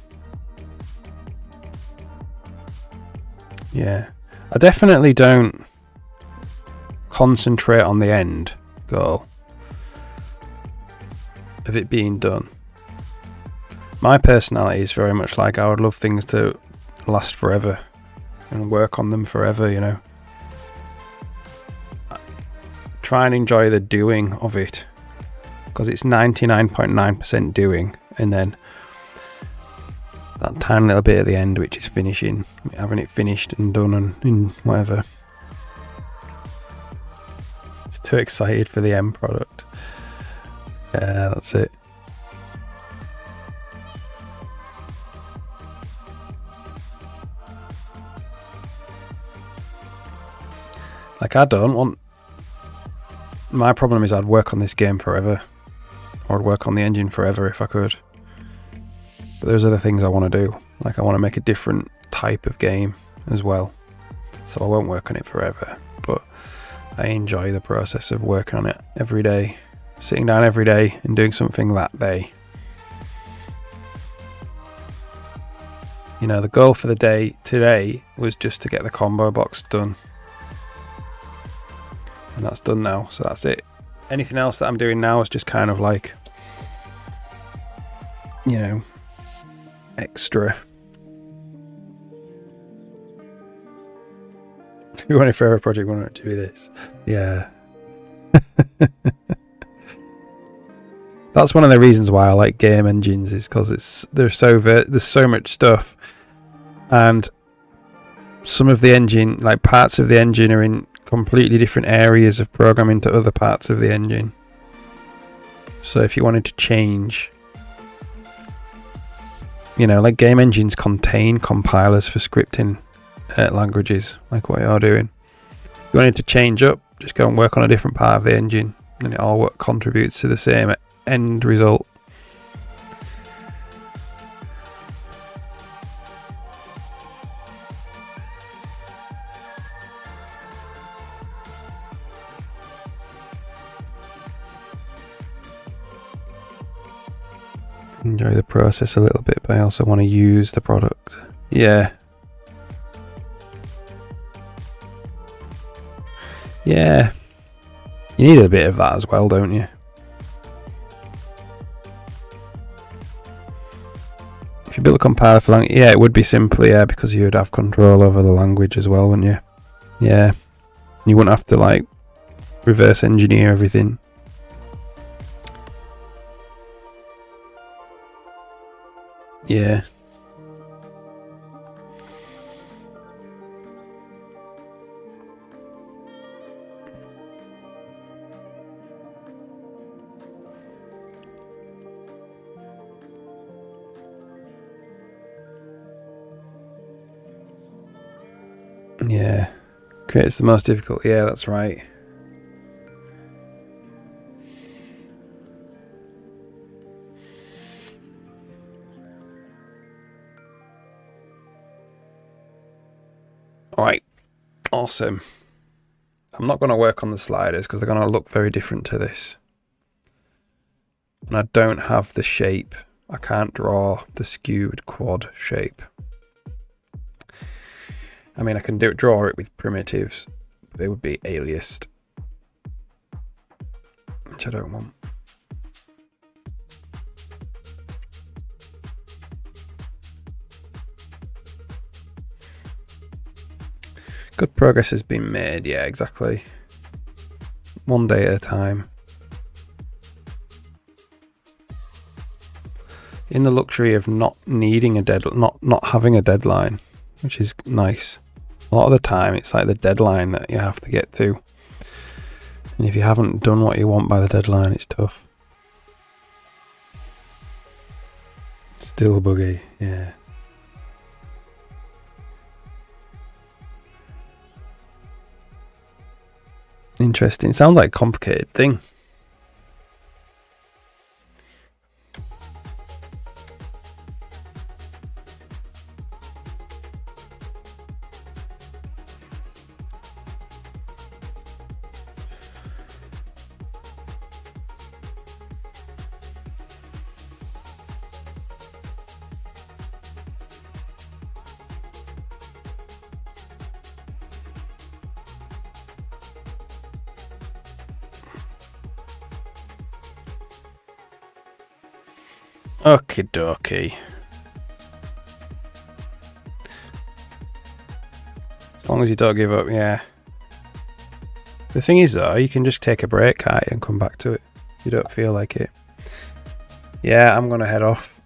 Yeah. I definitely don't concentrate on the end goal of it being done. My personality is very much like, I would love things to last forever and work on them forever, you know. Try and enjoy the doing of it, because it's 99.9% doing, and then that tiny little bit at the end which is finishing, having it finished and done and whatever. Just too excited for the end product. Yeah, that's it. Like, I don't want... My problem is I'd work on this game forever. Or I'd work on the engine forever if I could. But there's other things I want to do. Like, I want to make a different type of game as well. So I won't work on it forever. But I enjoy the process of working on it every day. Sitting down every day and doing something that day. You know, the goal for the day today was just to get the combo box done. And that's done now, so that's it. Anything else that I'm doing now is just kind of like, you know, extra. If you want a forever project, why not do this? Yeah. That's one of the reasons why I like game engines, is because there's so much stuff, and some of the engine, like parts of the engine, are in completely different areas of programming to other parts of the engine. So if you wanted to change, you know, like game engines contain compilers for scripting languages, like what you're doing. If you wanted to change up, just go and work on a different part of the engine, and it all contributes to the same end result. Enjoy the process a little bit, but I also want to use the product. Yeah. Yeah. You need a bit of that as well, don't you? If you build a compiler for language, yeah, it would be simpler, yeah, because you would have control over the language as well, wouldn't you? Yeah. You wouldn't have to, like, reverse engineer everything. Yeah. Yeah. Creates the most difficult. Yeah, that's right. Alright, awesome. I'm not going to work on the sliders because they're going to look very different to this. And I don't have the shape. I can't draw the skewed quad shape. I mean, I can draw it with primitives, but they would be aliased, which I don't want. Good progress has been made, yeah, exactly. One day at a time. In the luxury of not needing a not having a deadline, which is nice. A lot of the time, it's like the deadline that you have to get to, and if you haven't done what you want by the deadline, it's tough. Still buggy, yeah. Interesting. Sounds like a complicated thing. Okie dokie. As long as you don't give up, yeah. The thing is though, you can just take a break, can't you, and come back to it. You don't feel like it. Yeah, I'm gonna head off.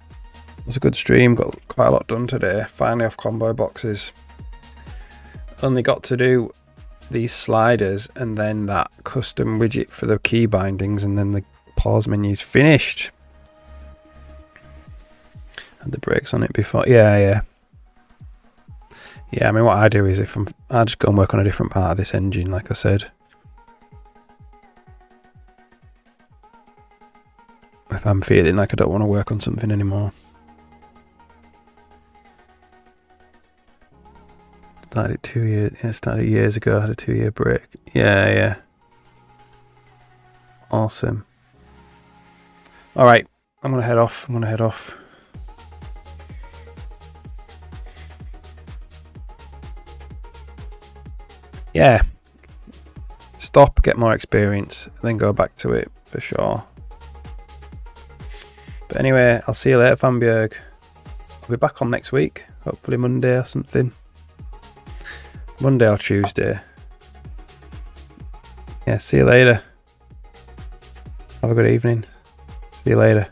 It was a good stream, got quite a lot done today. Finally off combo boxes. Only got to do these sliders and then that custom widget for the key bindings, and then the pause menu's finished. Had the brakes on it before. Yeah, I mean, what I do is I just go and work on a different part of this engine, like I said. If I'm feeling like I don't want to work on something anymore. Started 2 years. Yeah, started years ago. I had a 2-year break. Yeah. Awesome. All right, I'm gonna head off. Yeah. Stop, get more experience, then go back to it for sure. But anyway, I'll see you later, Vanbjerg. I'll be back on next week, hopefully Monday or something. Monday or Tuesday. Yeah, see you later. Have a good evening. See you later.